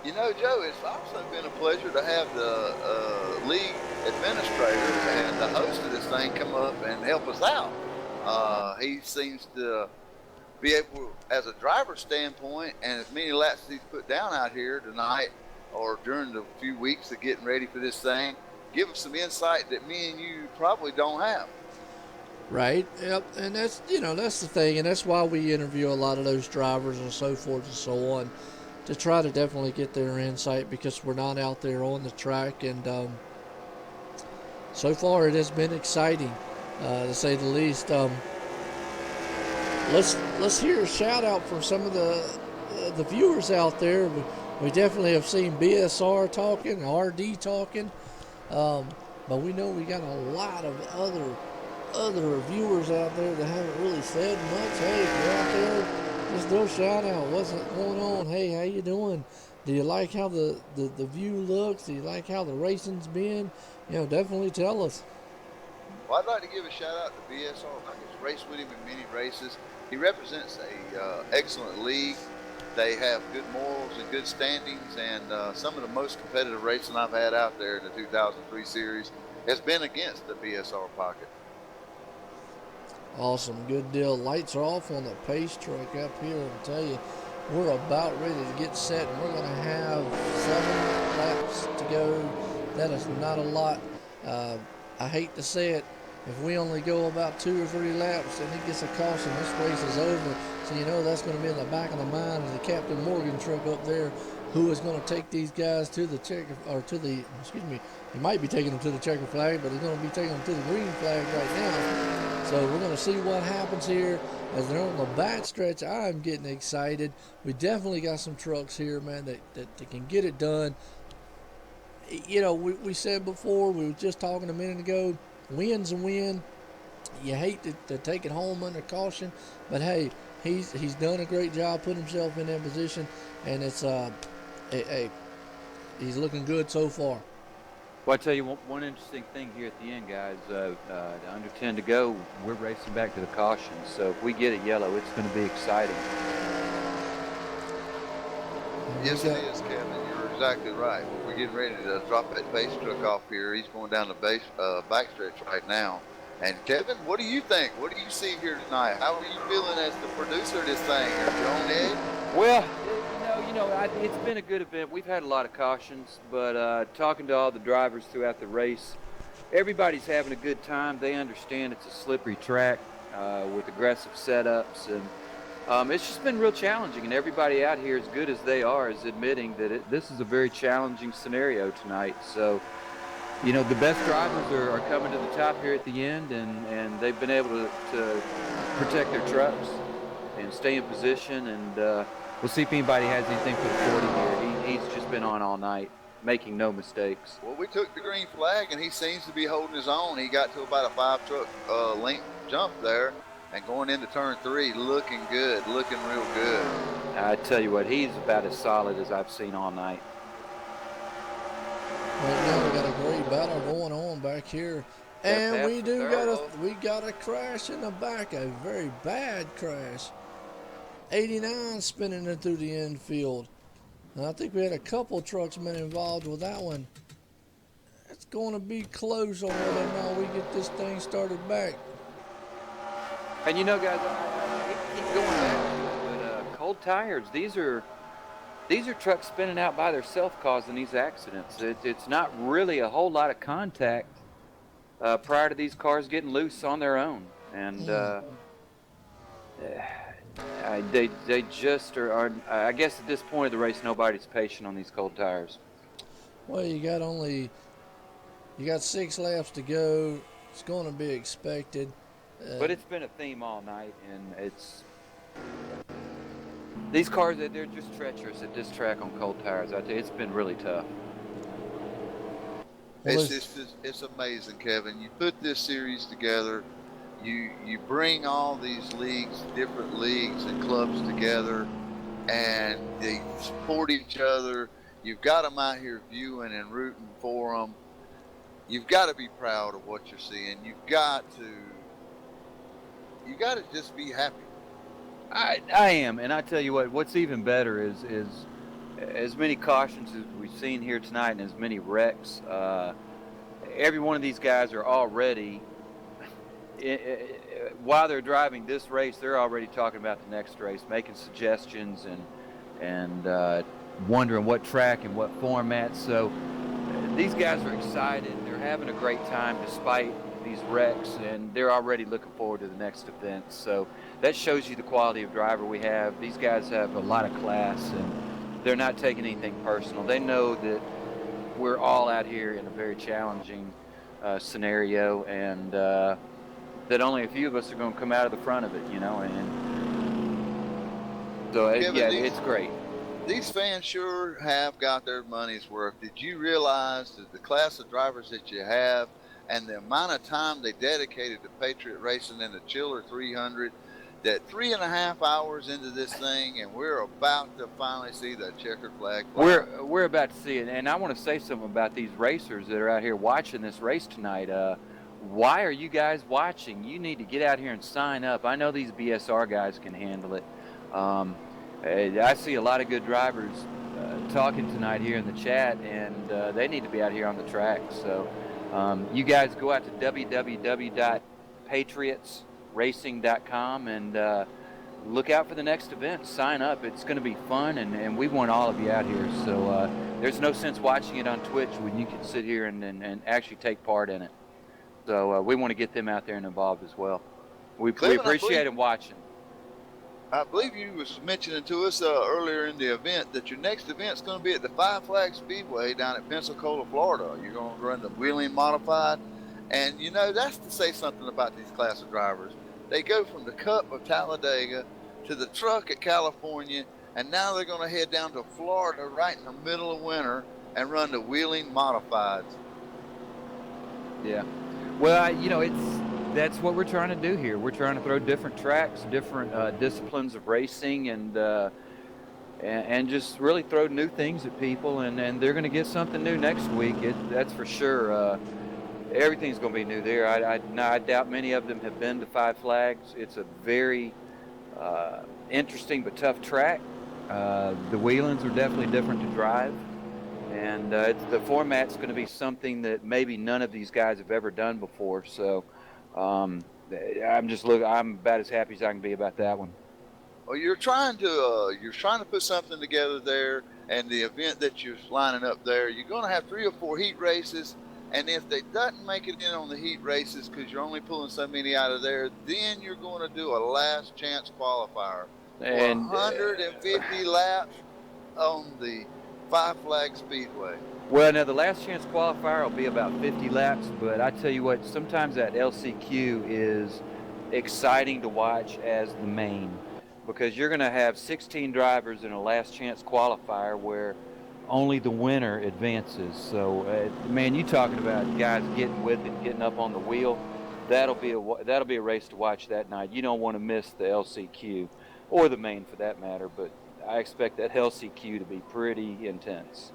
Joe, it's also been a pleasure to have the league administrator and the host of this thing come up and help us out. He seems to be able, as a driver's standpoint, and as many laps as he's put down out here tonight or during the few weeks of getting ready for this thing, give us some insight that me and you probably don't have. Right. Yep. And that's that's the thing, and that's why we interview a lot of those drivers and so forth and so on, to try to definitely get their insight, because we're not out there on the track, and so far it has been exciting, to say the least. Let's hear a shout out from some of the viewers out there. We definitely have seen BSR talking, RD talking, but we know we got a lot of other viewers out there that haven't really said much. Hey, if you're out there, just do a shout out. What's going on? Hey, how you doing? Do you like how the view looks? Do you like how the racing's been? Definitely tell us. Well, I'd like to give a shout out to BSR. I raced with him in many races. He represents a excellent league. They have good morals and good standings, and some of the most competitive racing I've had out there in the 2003 series has been against the BSR pocket. Awesome, good deal. Lights are off on the pace truck up here. I'll tell you, we're about ready to get set, and we're going to have 7 laps to go. That is not a lot. I hate to say it, if we only go about 2 or 3 laps and he gets a caution, this race is over. So that's going to be in the back of the mind of the Captain Morgan truck up there, who is going to take these guys to the he might be taking them to the checker flag, but he's going to be taking them to the green flag right now. So we're going to see what happens here as they're on the back stretch. I'm getting excited. We definitely got some trucks here, man, that can get it done. We said before, we were just talking a minute ago, win's a win. You hate to take it home under caution, but hey, he's done a great job putting himself in that position, and it's he's looking good so far. Well, I tell you one interesting thing here at the end, guys. Under 10 to go, we're racing back to the caution. So if we get it yellow, it's going to be exciting. Yes, it is, Kevin. You're exactly right. We're getting ready to drop that pace truck off here. He's going down the backstretch right now. And Kevin, what do you think? What do you see here tonight? How are you feeling as the producer of this thing? Are you on edge? Well, it's been a good event. We've had a lot of cautions, but talking to all the drivers throughout the race, everybody's having a good time. They understand it's a slippery track with aggressive setups, and it's just been real challenging. And everybody out here, as good as they are, is admitting that this is a very challenging scenario tonight. So, the best drivers are coming to the top here at the end, and they've been able to protect their trucks and stay in position, and we'll see if anybody has anything for the 40 here. He's just been on all night, making no mistakes. Well, we took the green flag, and he seems to be holding his own. He got to about a 5-truck length jump there, and going into turn 3, looking good, looking real good. I tell you what, he's about as solid as I've seen all night. Right now we got a great battle going on back here, and we got a crash in the back, a very bad crash. 89 spinning it through the infield. And I think we had a couple trucks been involved with that one. It's going to be close on whether or not we get this thing started back. And guys, I hate to keep going back, but cold tires, these are trucks spinning out by themselves causing these accidents. It's not really a whole lot of contact prior to these cars getting loose on their own. And they just are, I guess at this point of the race, nobody's patient on these cold tires. Well, you got 6 laps to go. It's going to be expected. But it's been a theme all night, and these cars, they're just treacherous at this track on cold tires. I tell you, it's been really tough. It's amazing, Kevin. You put this series together. You bring all these leagues, different leagues and clubs together, and they support each other. You've got them out here viewing and rooting for them. You've got to be proud of what you're seeing. You've got to just be happy. I am, and I tell you what's even better is as many cautions as we've seen here tonight and as many wrecks. Every one of these guys are already, while they're driving this race, they're already talking about the next race, making suggestions and wondering what track and what format. So these guys are excited. They're having a great time despite these wrecks, and they're already looking forward to the next event. So that shows you the quality of driver we have. These guys have a lot of class, and they're not taking anything personal. They know that we're all out here in a very challenging scenario, and that only a few of us are going to come out of the front of it, you know. And so, yeah, it's great. These fans sure have got their money's worth. Did you realize that the class of drivers that you have and the amount of time they dedicated to Patriot racing in the Chiller 300, that 3.5 hours into this thing, and we're about to finally see the checkered flag fly. We're about to see it, and I want to say something about these racers that are out here watching this race tonight. Why are you guys watching? You need to get out here and sign up. I know these BSR guys can handle it. I see a lot of good drivers talking tonight here in the chat, and they need to be out here on the track. So you guys go out to www.patriotsracing.com and look out for the next event. Sign up. It's going to be fun, and we want all of you out here. So there's no sense watching it on Twitch when you can sit here and actually take part in it. So we want to get them out there and involved as well. We appreciate them watching. I believe you was mentioning to us earlier in the event that your next event's going to be at the Five Flags Speedway down at Pensacola, Florida. You're going to run the wheeling modified. And, you know, that's to say something about these class of drivers. They go from the Cup of Talladega to the truck at California, and now they're going to head down to Florida right in the middle of winter and run the wheeling modifieds. Yeah. Well, you know, that's what we're trying to do here. We're trying to throw different tracks, different disciplines of racing, and just really throw new things at people, and they're going to get something new next week. That's for sure. Everything's going to be new there. I doubt many of them have been to Five Flags. It's a very interesting but tough track. The wheelings are definitely different to drive, and the format's going to be something that maybe none of these guys have ever done before. So I'm about as happy as I can be about that one. Well, you're trying to put something together there, and the event that you're lining up there, you're going to have 3 or 4 heat races, and if they doesn't make it in on the heat races because you're only pulling so many out of there, then you're going to do a last chance qualifier. And 150 laps on the Five Flags Speedway. Well, now the last chance qualifier will be about 50 laps, but I tell you what, sometimes that LCQ is exciting to watch as the main, because you're going to have 16 drivers in a last chance qualifier where only the winner advances. So, man, you talking about guys getting with it, getting up on the wheel. That'll be a race to watch that night. You don't want to miss the LCQ or the main for that matter, but I expect that LCQ to be pretty intense.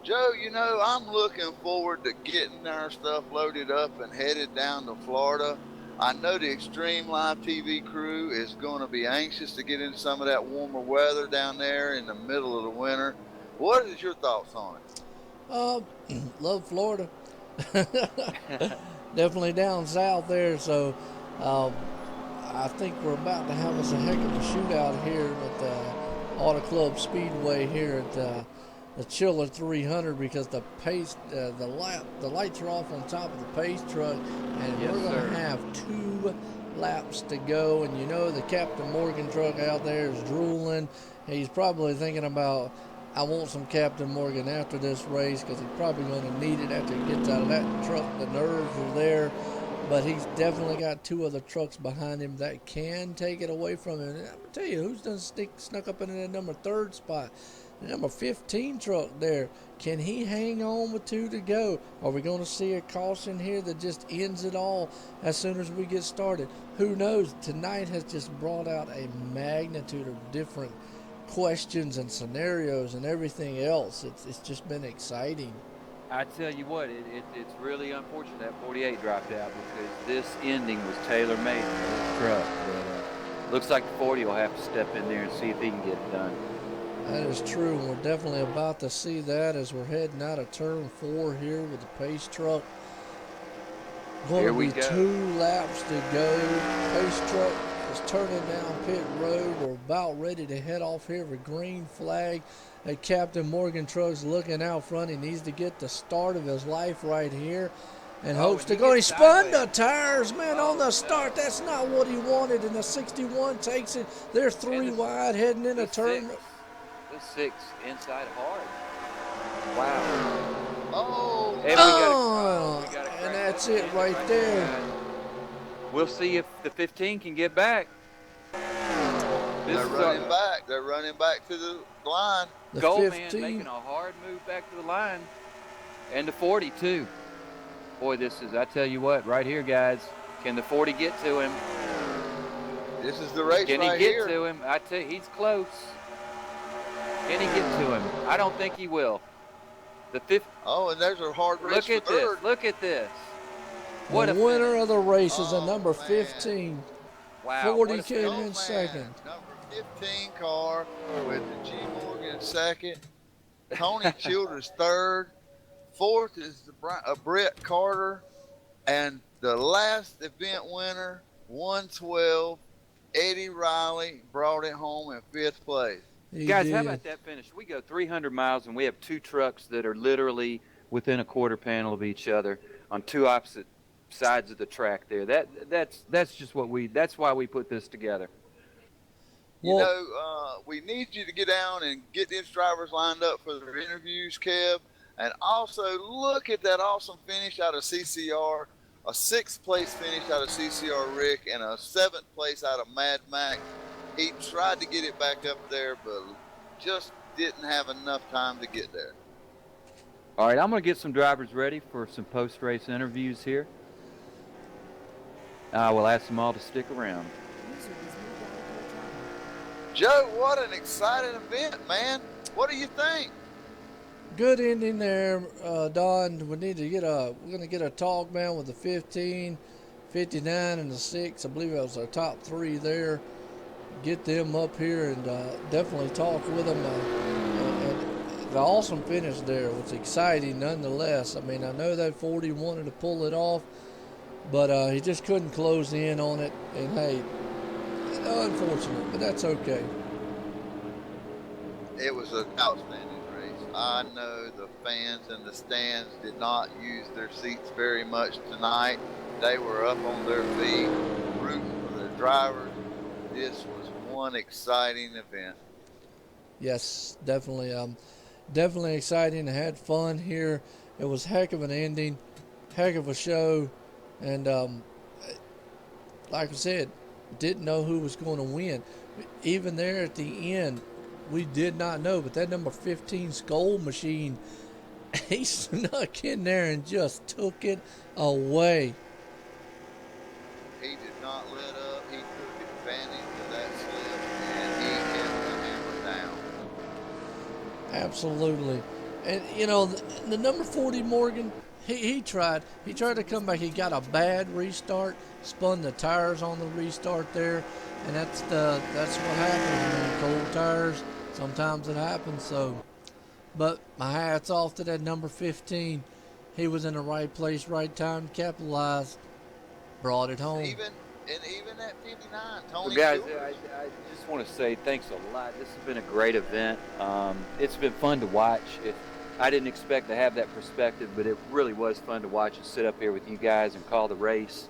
Joe, you know, I'm looking forward to getting our stuff loaded up and headed down to Florida. I know the Extreme Live TV crew is going to be anxious to get into some of that warmer weather down there in the middle of the winter. What is your thoughts on it? Love Florida. Definitely down south there. So I think we're about to have us a heck of a shootout here at the Auto Club Speedway here at the Chiller 300, because the lights are off on top of the pace truck, and yes, we're going to have 2 laps to go. And you know, the Captain Morgan truck out there is drooling. He's probably thinking about, I want some Captain Morgan after this race, because he's probably going to need it after he gets out of that truck. The nerves are there, but he's definitely got 2 other trucks behind him that can take it away from him. And I'm going to tell you, who's done snuck up into that number 3rd spot? The number 15 truck there. Can he hang on with 2 to go? Are we going to see a caution here that just ends it all as soon as we get started? Who knows? Tonight has just brought out a magnitude of different questions and scenarios and everything else. It's just been exciting. I tell you what, it's really unfortunate that 48 dropped out, because this ending was tailor-made for this truck. But looks like the 40 will have to step in there and see if he can get it done. That is true. We're definitely about to see that as we're heading out of turn 4 here with the pace truck. Going to be 2 laps to go. Pace truck is turning down pit road. We're about ready to head off here with green flag. Captain Morgan truck's looking out front. He needs to get the start of his life right here. and Oh, hopes and to he go. He gets spun the sideways. tires, man, on Oh, the start. no. That's not what he wanted. And the 61 takes it. They're three the- wide heading in a turn. The 6 inside hard. Wow. Oh, And Oh, we got a crash. and that's the it end right there. guys. We'll see if the 15 can get back. they're running back. They're running back to the line. The Goldman 15. making a hard move back to the line. And the 40 too. Boy, this is, I tell you what, right here, guys. Can the 40 get to him? This is the race Can right he get here. to him? I tell you, he's close. Can he get to him? I don't think he will. The 5th. Oh, and there's a hard race Look for at third. this. Look at this. What The a winner finish. of the race is a Oh, number man. 15. Wow. 40 what a came finish. in Man, second. number 15 car with the G Morgan second. Tony Childers third. Fourth is Brett Carter. And the last event winner, 112, Eddie Riley brought it home in 5th place. He Guys, did. how about that finish? We go 300 miles and we have 2 trucks that are literally within a quarter panel of each other on 2 opposite sides of the track there. That's just that's why we put this together. You Well- know, we need you to get down and get these drivers lined up for their interviews, Kev. And also look at that awesome finish out of CCR, a 6th place finish out of CCR Rick, and a 7th place out of Mad Max. He tried to get it back up there, but just didn't have enough time to get there. All right, I'm going to get some drivers ready for some post-race interviews here. I will ask them all to stick around. User was moved out of your channel. Joe, what an exciting event, man. What do you think? Good ending there, Don. We're gonna get a talk, man, with the 15, 59, and the 6. I believe that was our top 3 there. Get them up here and definitely talk with them. And the awesome finish there was exciting nonetheless. I mean, I know that 40 wanted to pull it off, but he just couldn't close in on it. And hey, unfortunate, but that's okay. It was an outstanding race. I know the fans in the stands did not use their seats very much tonight. They were up on their feet, rooting for their drivers. This was one exciting event. Yes, definitely. Definitely exciting. I had fun here. It was heck of an ending, heck of a show, and like I said, didn't know who was going to win. Even there at the end, we did not know. But that number 15 Skull Machine, he snuck in there and just took it away. He did not let up. He took advantage of that slip, and he kept the hammer down. Absolutely. And, you know, the number 40 Morgan, he tried to come back. He got a bad restart, spun the tires on the restart there, and that's what happens, man. Cold tires, sometimes it happens. So, but my hat's off to that number 15. He was in the right place, right time, capitalized, brought it home. Even at 59, Tony. Well, guys, Childers. I just want to say thanks a lot. This has been a great event. It's been fun to watch. I didn't expect to have that perspective, but it really was fun to watch and sit up here with you guys and call the race.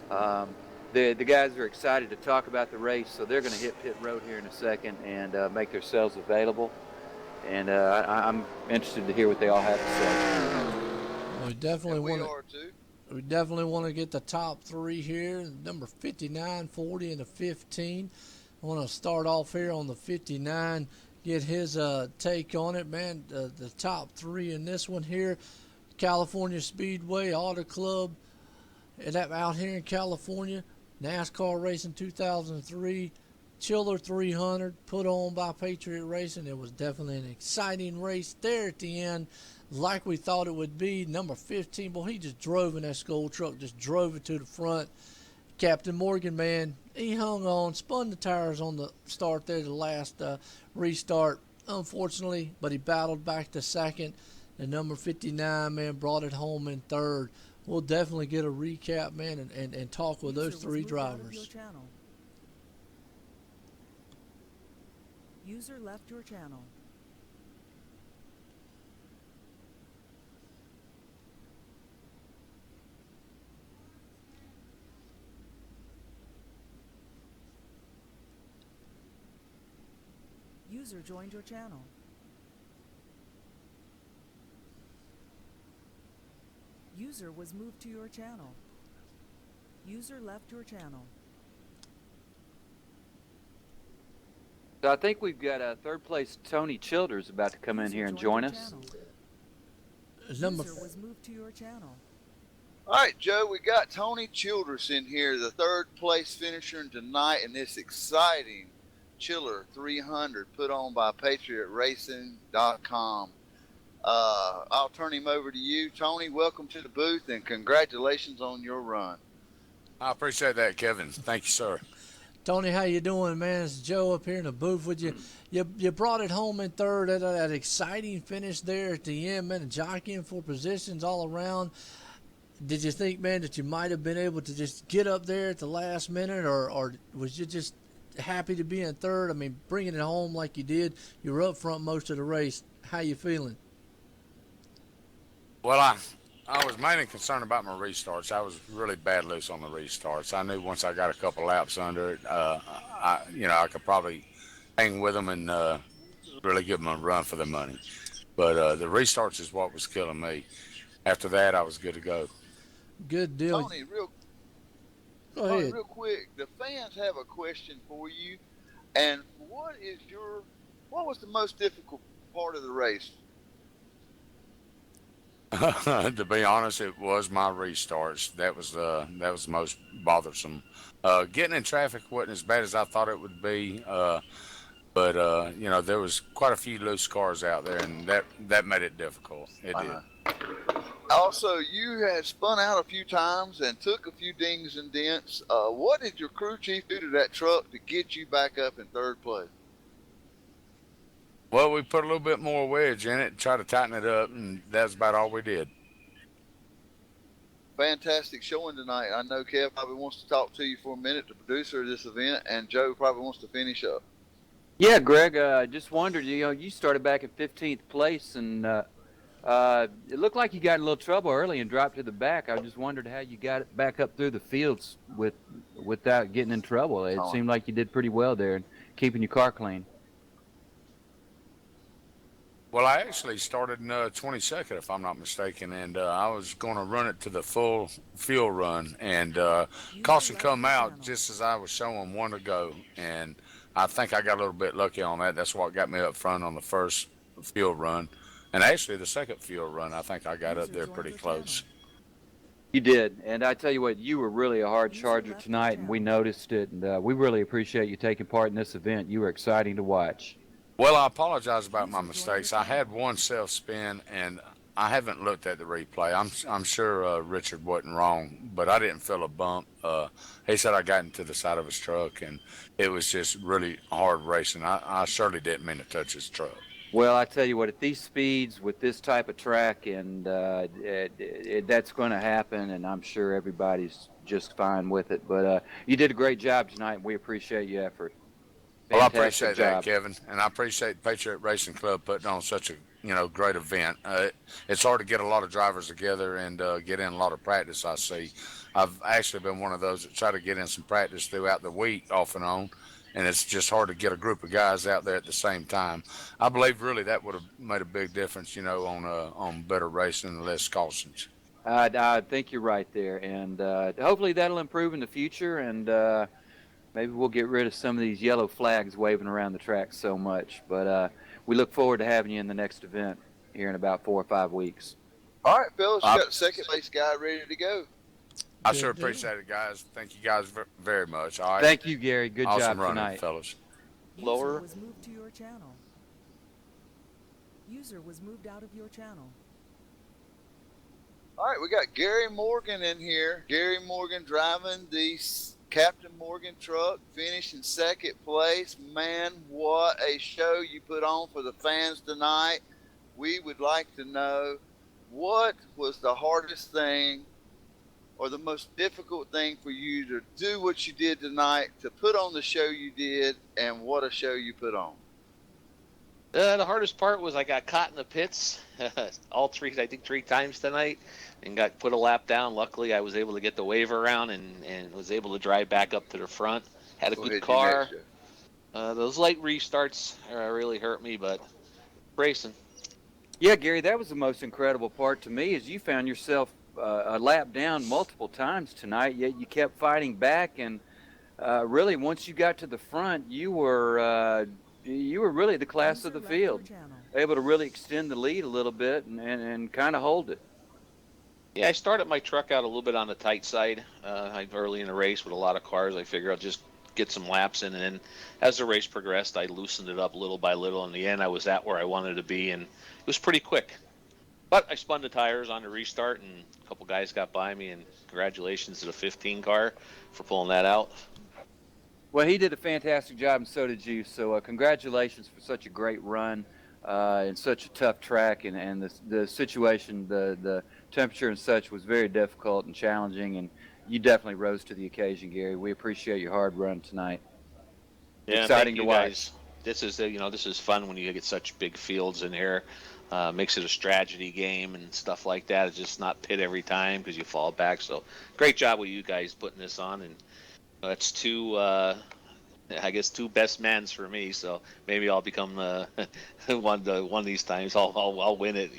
The guys are excited to talk about the race, so they're going to hit pit road here in a second and make themselves available. And I'm interested to hear what they all have to say. We definitely And we want to. are too. We definitely want to get the top 3 here, number 59, 40, and the 15. I want to start off here on the 59, get his take on it, man. The top 3 in this one here, California Speedway Auto Club, and that out here in California, NASCAR Racing 2003, Chiller 300, put on by Patriot Racing. It was definitely an exciting race there at the end, like we thought it would be. Number 15, boy, he just drove in that Skull truck, just drove it to the front. Captain Morgan, man, he hung on, spun the tires on the start there, the last restart, unfortunately, but he battled back to second. The number 59, man, brought it home in third. We'll definitely get a recap, man, and talk with those 3 drivers. User left your channel. User joined your channel. User was moved to your channel. User left your channel. So I think we've got third place Tony Childers about to come in User here and joined join your us. channel. Number User was moved to your channel. All right, Joe, we got Tony Childress in here, the third place finisher tonight in this exciting Chiller 300 put on by PatriotRacing.com. I'll turn him over to you. Tony, welcome to the booth and congratulations on your run. I appreciate that, Kevin. Thank you, sir. Tony, how you doing, man? It's Joe up here in the booth with you. You brought it home in third at that exciting finish there at the end, man, jockeying for positions all around. Did you think, man, that you might have been able to just get up there at the last minute, or was you just happy to be in third? I mean, bringing it home like you did, you were up front most of the race. How you feeling? Well, I was mainly concerned about my restarts. I was really bad loose on the restarts. I knew once I got a couple laps under it, I could probably hang with them and really give them a run for the money. But the restarts is what was killing me. After that, I was good to go. Good deal. Tony, Go ahead. real quick, the fans have a question for you. And what was the most difficult part of the race? To be honest, it was my restarts. That was the most bothersome. Getting in traffic wasn't as bad as I thought it would be, but there was quite a few loose cars out there, and that made it difficult. It did. Also, you had spun out a few times and took a few dings and dents. What did your crew chief do to that truck to get you back up in third place? Well, we put a little bit more wedge in it and tried to tighten it up, and that's about all we did. Fantastic showing tonight. I know Kev probably wants to talk to you for a minute, the producer of this event, and Joe probably wants to finish up. Yeah, Greg, I just wondered, you started back in 15th place, and it looked like you got in a little trouble early and dropped to the back. I just wondered how you got it back up through the fields without getting in trouble. It seemed like you did pretty well there and keeping your car clean. Well, I actually started in 22nd, if I'm not mistaken, and I was going to run it to the full field run, and caution come out just as I was showing one to go, and I think I got a little bit lucky on that. That's what got me up front on the first field run, and actually the second field run, I think I got up there pretty close. You did, and I tell you what, you were really a hard charger tonight, and we noticed it, and we really appreciate you taking part in this event. You were exciting to watch. Well, I apologize about my mistakes. I had one self-spin, and I haven't looked at the replay. I'm sure Richard wasn't wrong, but I didn't feel a bump. He said I got into the side of his truck, and it was just really hard racing. I surely didn't mean to touch his truck. Well, I tell you what, at these speeds with this type of track, and that's going to happen, and I'm sure everybody's just fine with it. But you did a great job tonight, and we appreciate your effort. Well, I appreciate that, Kevin, and I appreciate Patriot Racing Club putting on such a great event. It's hard to get a lot of drivers together and get in a lot of practice. I see. I've actually been one of those that try to get in some practice throughout the week, off and on, and it's just hard to get a group of guys out there at the same time. I believe really that would have made a big difference, on better racing and less cautions. I think you're right there, and hopefully that'll improve in the future, and maybe we'll get rid of some of these yellow flags waving around the track so much. But we look forward to having you in the next event here in about 4 or 5 weeks. All right, fellas, you got the second place guy ready to go. I sure appreciate it, guys. Thank you guys very much. All right. Thank you, Gary. Good awesome job running, tonight, fellas. User was moved to your channel. User was moved out of your channel. All right, we got Gary Morgan in here. Gary Morgan driving the Captain Morgan truck, finished in second place. Man, what a show you put on for the fans tonight. We would like to know, what was the hardest thing or the most difficult thing for you to do what you did tonight, to put on the show you did, and what a show you put on? The hardest part was I got caught in the pits I think three times tonight, and got put a lap down. Luckily, I was able to get the wave around and was able to drive back up to the front. Had a good car. Those late restarts really hurt me, but racing. Yeah, Gary, that was the most incredible part to me is you found yourself a lap down multiple times tonight, yet you kept fighting back. And really, once you got to the front, you were really the class of the field, able to really extend the lead a little bit and kind of hold it. Yeah, I started my truck out a little bit on the tight side early in the race with a lot of cars. I figured I'll just get some laps in, and then as the race progressed, I loosened it up little by little. In the end, I was at where I wanted to be, and it was pretty quick. But I spun the tires on the restart, and a couple guys got by me, and congratulations to the 15 car for pulling that out. Well, he did a fantastic job, and so did you. So congratulations for such a great run and such a tough track, and the situation, the temperature and such was very difficult and challenging, and you definitely rose to the occasion, Gary. We appreciate your hard run tonight. Yeah, exciting to watch. Guys. This is fun when you get such big fields in here. Makes it a strategy game and stuff like that. It's just not pit every time because you fall back. So great job with you guys putting this on, and that's two best mans for me. So maybe I'll become one of these times. I'll win it.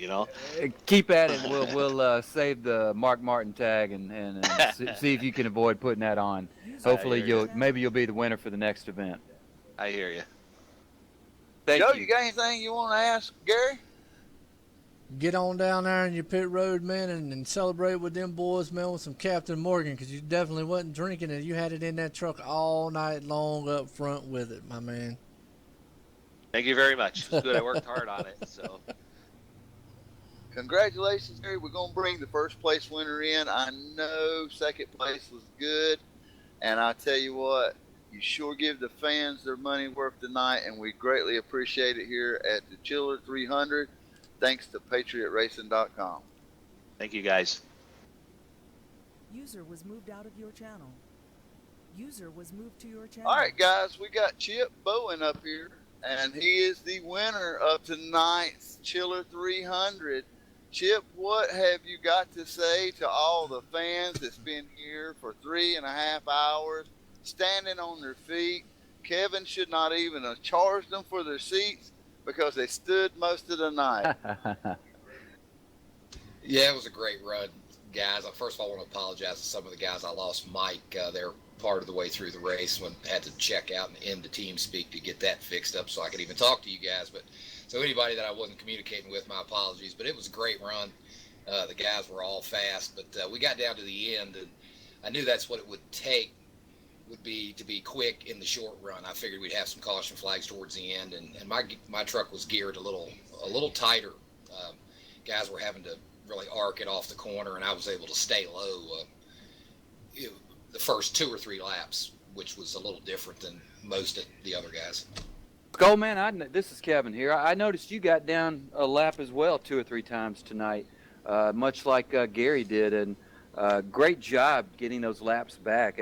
Keep at it. We'll save the Mark Martin tag and see if you can avoid putting that on. Hopefully you'll be the winner for the next event. I hear you. Joe, you got anything you want to ask Gary? Get on down there in your pit road, man, and celebrate with them boys, man, with some Captain Morgan, because you definitely wasn't drinking it. You had it in that truck all night long up front with it, my man. Thank you very much. It's good. I worked hard on it. So, congratulations, Gary. We're going to bring the first place winner in. I know second place was good, and I tell you what, you sure give the fans their money worth tonight, and we greatly appreciate it here at the Chiller 300. Thanks to PatriotRacing.com. Thank you, guys. User was moved out of your channel. User was moved to your channel. All right, guys, we got Chip Bowen up here, and he is the winner of tonight's Chiller 300. Chip, what have you got to say to all the fans that's been here for 3.5 hours, standing on their feet? Kevin should not even have charged them for their seats, because they stood most of the night. Yeah, it was a great run, guys. First of all, I want to apologize to some of the guys. I lost Mike. They're part of the way through the race when I had to check out and end the TeamSpeak to get that fixed up so I could even talk to you guys. But so anybody that I wasn't communicating with, my apologies. But it was a great run. The guys were all fast, but we got down to the end, and I knew that's what it would take. Would be to be quick in the short run. I figured we'd have some caution flags towards the end, and my truck was geared a little tighter. Guys were having to really arc it off the corner, and I was able to stay low the first 2 or 3 laps, which was a little different than most of the other guys. Goldman, this is Kevin here. I noticed you got down a lap as well 2 or 3 times tonight, much like Gary did, and great job getting those laps back.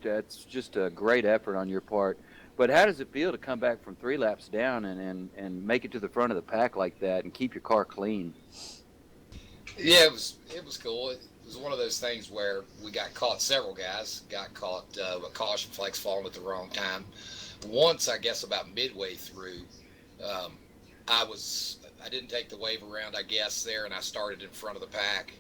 That's just a great effort on your part. But how does it feel to come back from 3 laps down and make it to the front of the pack like that and keep your car clean? Yeah, it was cool. It was one of those things where we got caught. Several guys got caught with caution flags falling at the wrong time. Once, I guess about midway through, I didn't take the wave around, I guess, there, and I started in front of the pack.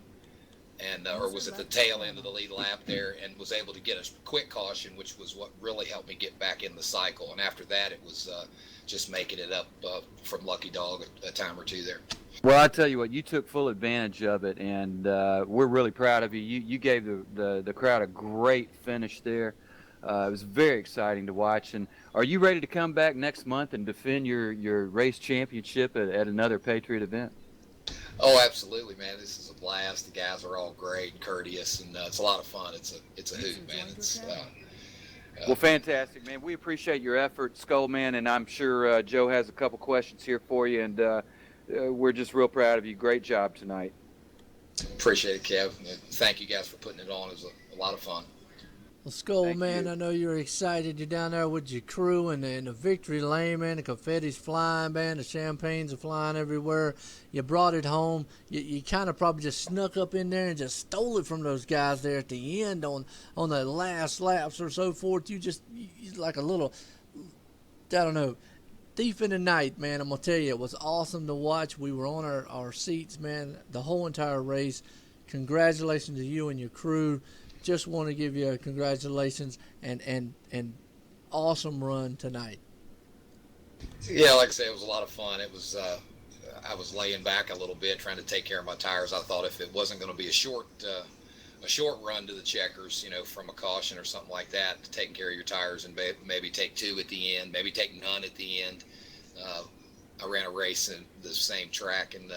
And or was at the tail end of the lead lap there, and was able to get a quick caution, which was what really helped me get back in the cycle. And after that, it was just making it up from Lucky Dog a time or two there. Well, I tell you what, you took full advantage of it, and we're really proud of you. You gave the crowd a great finish there. It was very exciting to watch. And are you ready to come back next month and defend your race championship at another Patriot event? Oh, absolutely, man. This is a blast. The guys are all great and courteous, and it's a lot of fun. It's a hoot, man. Well, fantastic, man. We appreciate your effort, Skullman, and I'm sure Joe has a couple questions here for you, and we're just real proud of you. Great job tonight. Appreciate it, Kev. Thank you guys for putting it on. It was a lot of fun. Well, Skull, man, I know you're excited. You're down there with your crew and the victory lane, man. The confetti's flying, man. The champagnes are flying everywhere. You brought it home. You kind of probably just snuck up in there and just stole it from those guys there at the end on the last laps or so forth. You like a little don't know. Deep in the night, man, I'm going to tell you, it was awesome to watch. We were on our seats, man, the whole entire race. Congratulations to you and your crew. Just want to give you a congratulations and awesome run tonight. Yeah, like I say, it was a lot of fun. It was I was laying back a little bit trying to take care of my tires. I thought if it wasn't going to be a short run to the checkers, from a caution or something like that, taking care of your tires and maybe take 2 at the end, maybe take none at the end. I ran a race in the same track and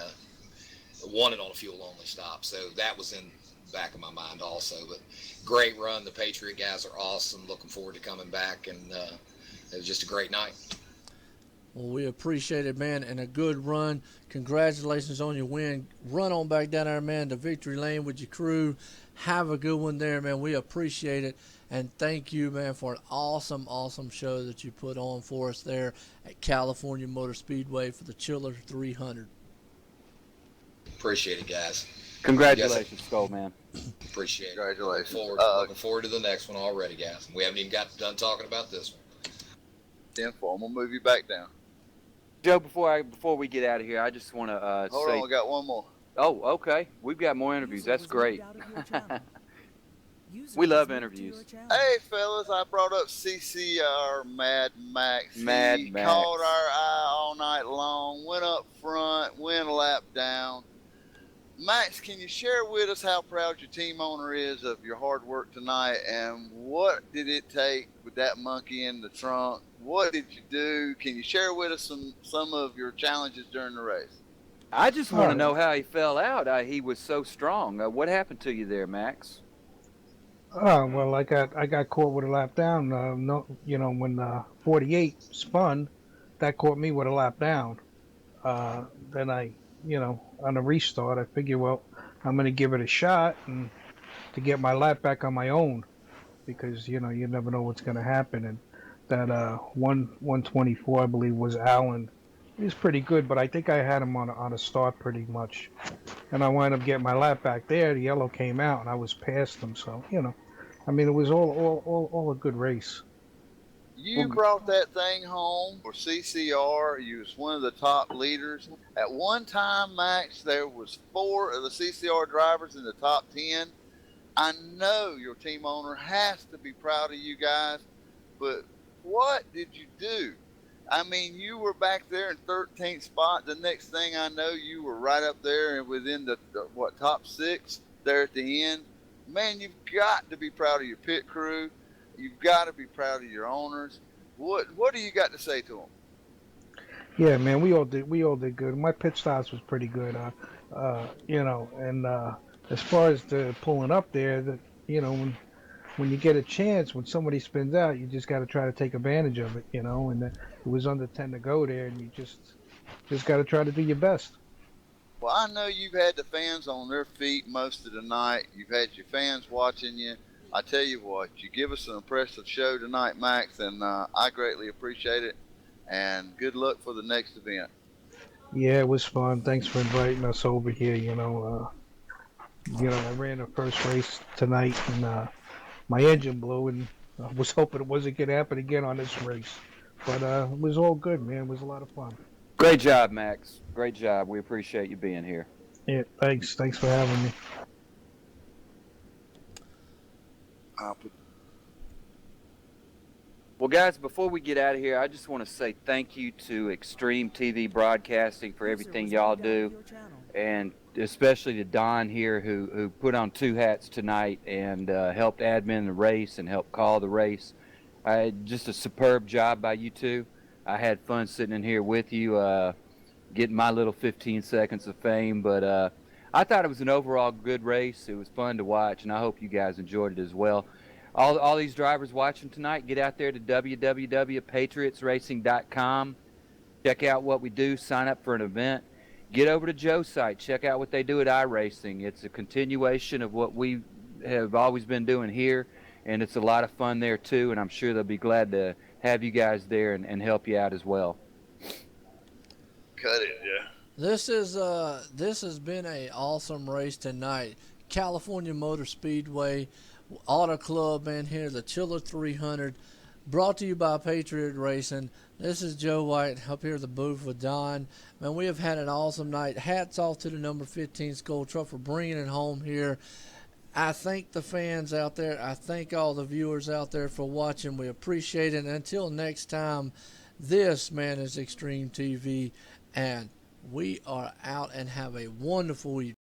won it on a fuel-only stop. So that was in the back of my mind also. But great run. The Patriot guys are awesome. Looking forward to coming back. And it was just a great night. Well, we appreciate it, man, and a good run. Congratulations on your win. Run on back down there, man, to victory lane with your crew. Have a good one there, man. We appreciate it. And thank you, man, for an awesome, awesome show that you put on for us there at California Motor Speedway for the Chiller 300. Appreciate it, guys. Congratulations, Skull, man. Appreciate it. Congratulations. Looking forward to the next one already, guys. We haven't even got done talking about this one. 10-4. I'm going to move you back down. Joe, before we get out of here, I just want to Hold on, we got one more. Oh, okay. We've got more interviews. That's great. We love interviews. Hey, fellas, I brought up CCR Mad Max. Mad He Max. caught our eye all night long, went up front, went a lap down. Max, can you share with us how proud your team owner is of your hard work tonight, and what did it take with that monkey in the trunk? What did you do? Can you share with us some of your challenges during the race? I just want to know how he fell out. He was so strong. What happened to you there, Max? Oh well, I got caught with a lap down. When 48 spun, that caught me with a lap down. Then on a restart, I figured, well, I'm gonna give it a shot and to get my lap back on my own, because you never know what's gonna happen. And that 124, I believe, was Allen. He was pretty good, but I think I had him on a start pretty much. And I wound up getting my lap back there. The yellow came out, and I was past him. So it was all a good race. You brought that thing home for CCR. You was one of the top leaders. At one time, Max, there was 4 of the CCR drivers in the top 10. I know your team owner has to be proud of you guys, but what did you do? I mean, you were back there in 13th spot. The next thing I know, you were right up there and within the top 6 there at the end. Man, you've got to be proud of your pit crew. You've got to be proud of your owners. What do you got to say to them? Yeah, man, we all did good. My pit stops was pretty good. And as far as the pulling up there, when you get a chance, when somebody spins out, you just got to try to take advantage of it, and it was under 10 to go there, and you just got to try to do your best. Well, I know you've had the fans on their feet most of the night. You've had your fans watching you. I tell you what, you give us an impressive show tonight, Max, and I greatly appreciate it, and good luck for the next event. Yeah, it was fun. Thanks for inviting us over here, I ran the first race tonight, and my engine blew, and I was hoping it wasn't going to happen again on this race. But it was all good, man. It was a lot of fun. Great job, Max. Great job. We appreciate you being here. Yeah, thanks. Thanks for having me. Well, guys, before we get out of here, I just want to say thank you to Extreme TV Broadcasting for everything y'all do, and especially to Don here, who put on 2 hats tonight and helped admin the race and helped call the race. Just a superb job by you two. I had fun sitting in here with you, getting my little 15 seconds of fame, but I thought it was an overall good race. It was fun to watch, and I hope you guys enjoyed it as well. All these drivers watching tonight, get out there to www.patriotsracing.com. Check out what we do. Sign up for an event. Get over to Joe's site. Check out what they do at iracing. It's a continuation of what we have always been doing here, and it's a lot of fun there too, and I'm sure they'll be glad to have you guys there and help you out as well. Cut it, yeah. This has been an awesome race tonight. California Motor Speedway, Auto Club, man, here, the Chiller 300. brought to you by Patriot Racing. This is Joe White up here at the booth with Don. Man, we have had an awesome night. Hats off to the number 15 Skull Truck for bringing it home here. I thank the fans out there. I thank all the viewers out there for watching. We appreciate it. And until next time, this, man, is Extreme TV, and we are out, and have a wonderful evening.